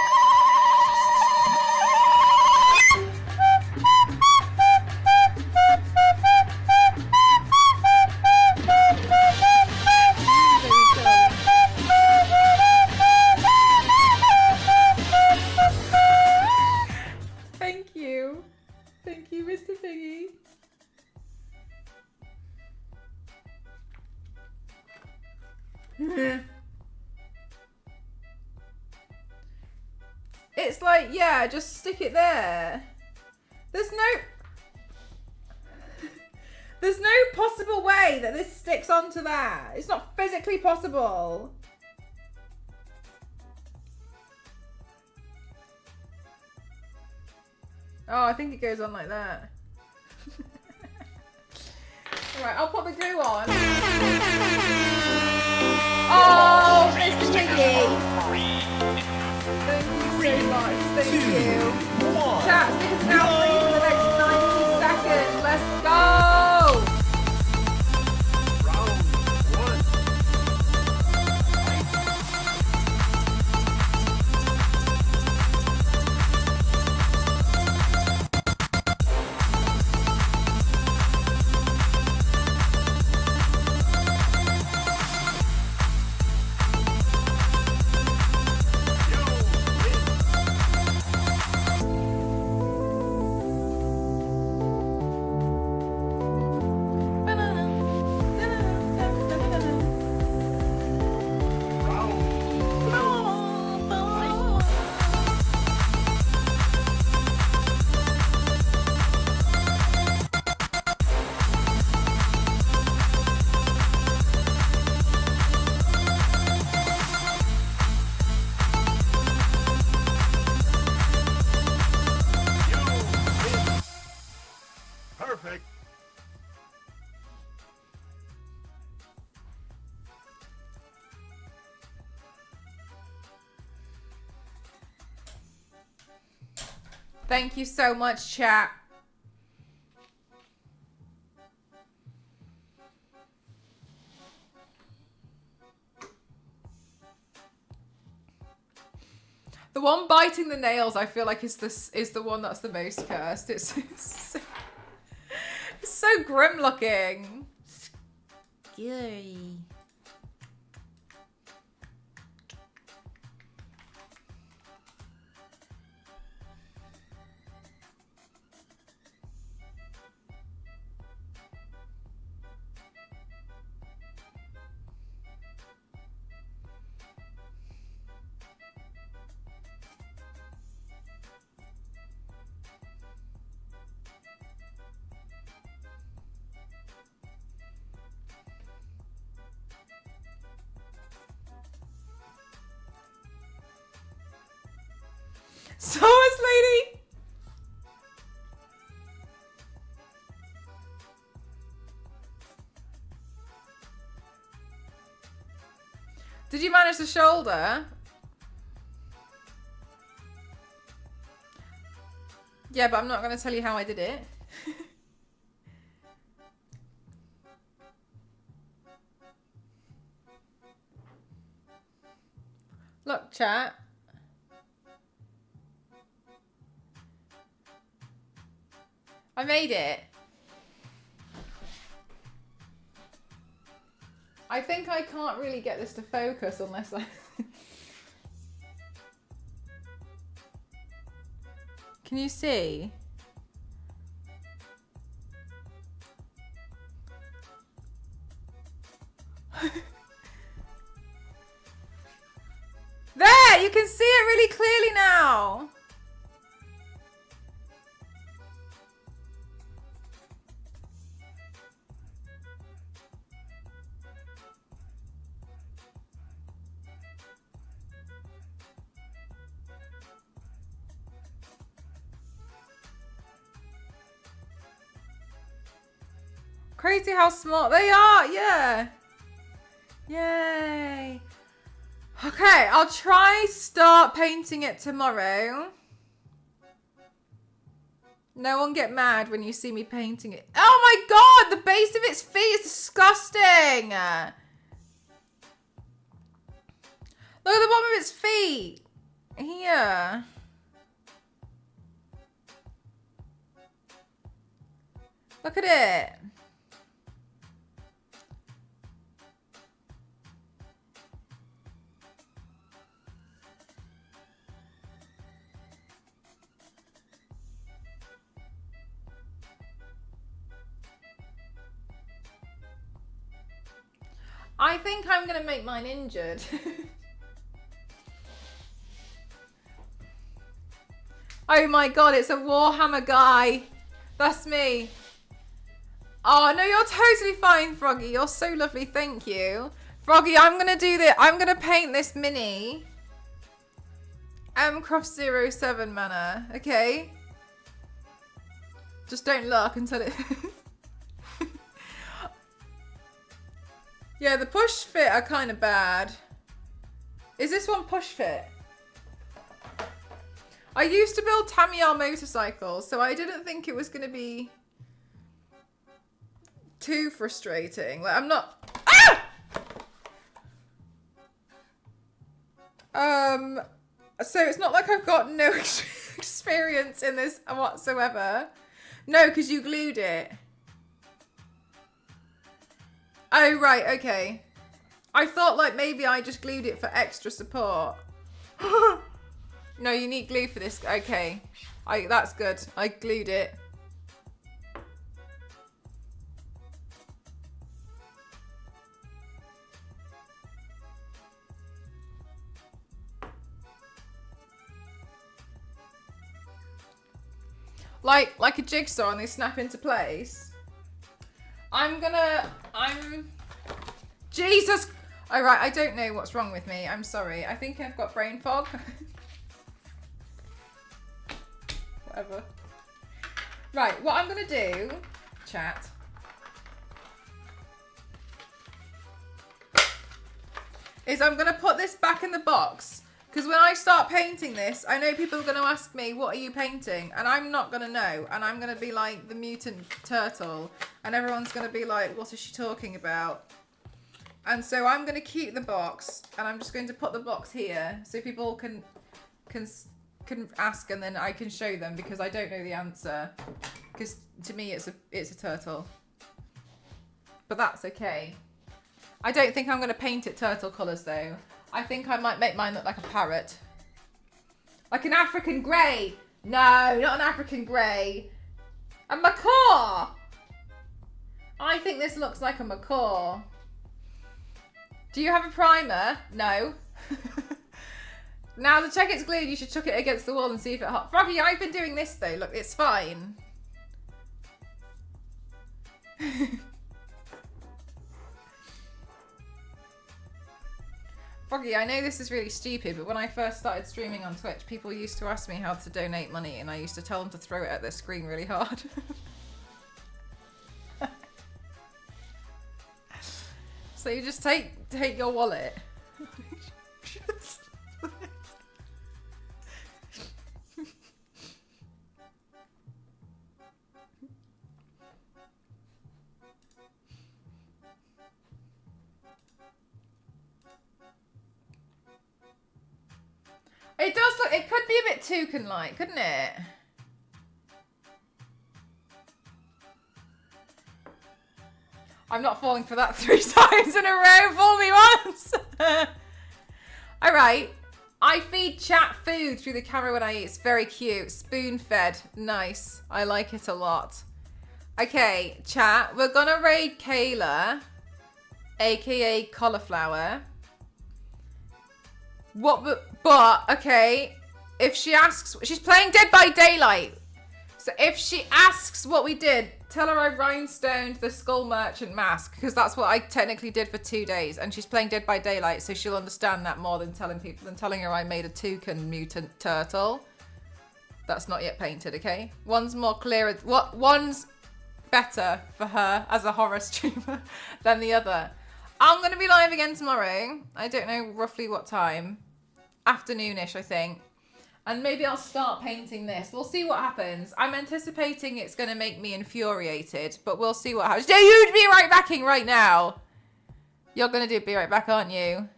Speaker 1: Thank you. Thank you, Mr. Piggy. It's like, yeah, just stick it there. There's no possible way that this sticks onto that. It's not physically possible. Oh, I think it goes on like that. Right, I'll put the glue on. Oh, Mr. Piggy! Thank you so much. Thank you. Chat, stickers are now free for the next 90 seconds. Let's go!
Speaker 2: Round one. Perfect.
Speaker 1: Thank you so much, chat. The one biting the nails, I feel like is the one that's the most cursed. It's so grim looking. Scary. Sauce lady. Did you manage the shoulder? Yeah, but I'm not going to tell you how I did it. Look, chat. I made it. I think I can't really get this to focus unless I... Can you see? There! You can see it really clearly now! Crazy how smart they are, yeah. Yay. Okay, I'll try start painting it tomorrow. No one get mad when you see me painting it. Oh my god, the base of its feet is disgusting. Look at the bottom of its feet. Here. Look at it. I think I'm gonna make mine injured. Oh my god, it's a Warhammer guy. That's me. Oh no, you're totally fine, Froggy. You're so lovely, thank you. Froggy, I'm gonna do this. I'm gonna paint this mini Croft07 mana, okay? Just don't look until it... Yeah, the push fit are kind of bad. Is this one push fit? I used to build Tamiya motorcycles, so I didn't think it was going to be too frustrating. Like, I'm not... Ah! So it's not like I've got no experience in this whatsoever. No, because you glued it. Oh, right, okay. I thought like maybe I just glued it for extra support. No, you need glue for this. Okay. That's good. I glued it. Like a jigsaw and they snap into place. Jesus! Alright, I don't know what's wrong with me. I'm sorry. I think I've got brain fog. Whatever. Right, what I'm gonna do, chat, is I'm gonna put this back in the box. Because when I start painting this, I know people are going to ask me, what are you painting? And I'm not going to know. And I'm going to be like the mutant turtle. And everyone's going to be like, what is she talking about? And so I'm going to keep the box. And I'm just going to put the box here. So people can ask and then I can show them. Because I don't know the answer. Because to me, it's a turtle. But that's okay. I don't think I'm going to paint it turtle colours though. I think I might make mine look like a parrot. Like an African grey. No, not an African grey. A macaw. I think this looks like a macaw. Do you have a primer? No. Now to check it's glued, you should chuck it against the wall and see if it hot. Froggy, I've been doing this though. Look, it's fine. Froggy, I know this is really stupid, but when I first started streaming on Twitch, people used to ask me how to donate money, and I used to tell them to throw it at their screen really hard. So you just take your wallet. It does look, it could be a bit toucan-like, couldn't it? I'm not falling for that 3 times in a row. Fool me once. Alright. I feed chat food through the camera when I eat. It's very cute. Spoon-fed. Nice. I like it a lot. Okay, chat. We're gonna raid Kayla, aka Cauliflower. But, okay, if she asks, she's playing Dead by Daylight. So if she asks what we did, tell her I rhinestoned the Skull Merchant mask, because that's what I technically did for 2 days. And she's playing Dead by Daylight, so she'll understand that more than telling her I made a toucan mutant turtle. That's not yet painted, okay? One's more clear. One's better for her as a horror streamer than the other. I'm going to be live again tomorrow. I don't know roughly what time. Afternoonish, I think. And maybe I'll start painting this. We'll see what happens. I'm anticipating it's going to make me infuriated, but we'll see what happens. Do you be right backing right now? You're going to be right back, aren't you?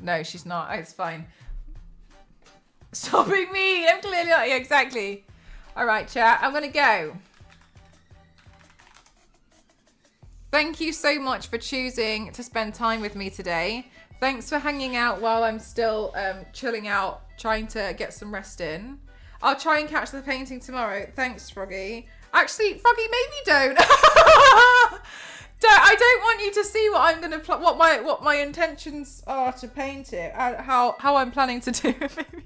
Speaker 1: No, she's not. It's fine. Stopping me. I'm clearly not. Yeah, exactly. All right, chat. I'm going to go. Thank you so much for choosing to spend time with me today. Thanks for hanging out while I'm still chilling out, trying to get some rest in. I'll try and catch the painting tomorrow. Thanks, Froggy. Actually, Froggy, maybe don't. I don't want you to see what I'm gonna what my intentions are to paint it. How I'm planning to do it. Maybe.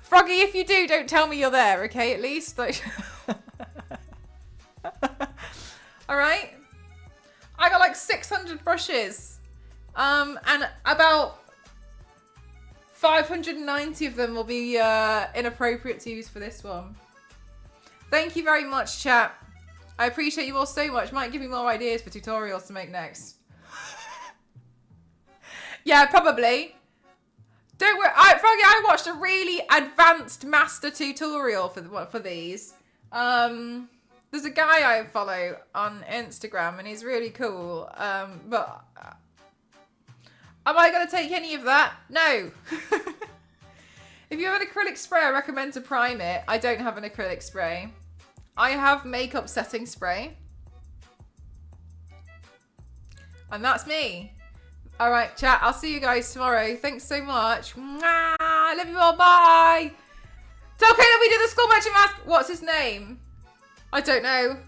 Speaker 1: Froggy, if you do, don't tell me you're there. Okay, at least. Like... All right. I got like 600 brushes, and about 590 of them will be inappropriate to use for this one. Thank you very much, chat. I appreciate you all so much. Might give me more ideas for tutorials to make next. Yeah, probably. Don't worry. I watched a really advanced master tutorial for these. There's a guy I follow on Instagram, and he's really cool. But am I going to take any of that? No. If you have an acrylic spray, I recommend to prime it. I don't have an acrylic spray. I have makeup setting spray. And that's me. All right, chat. I'll see you guys tomorrow. Thanks so much. Mwah! I love you all. Bye. Tell Caleb we did the school matching mask. What's his name? I don't know.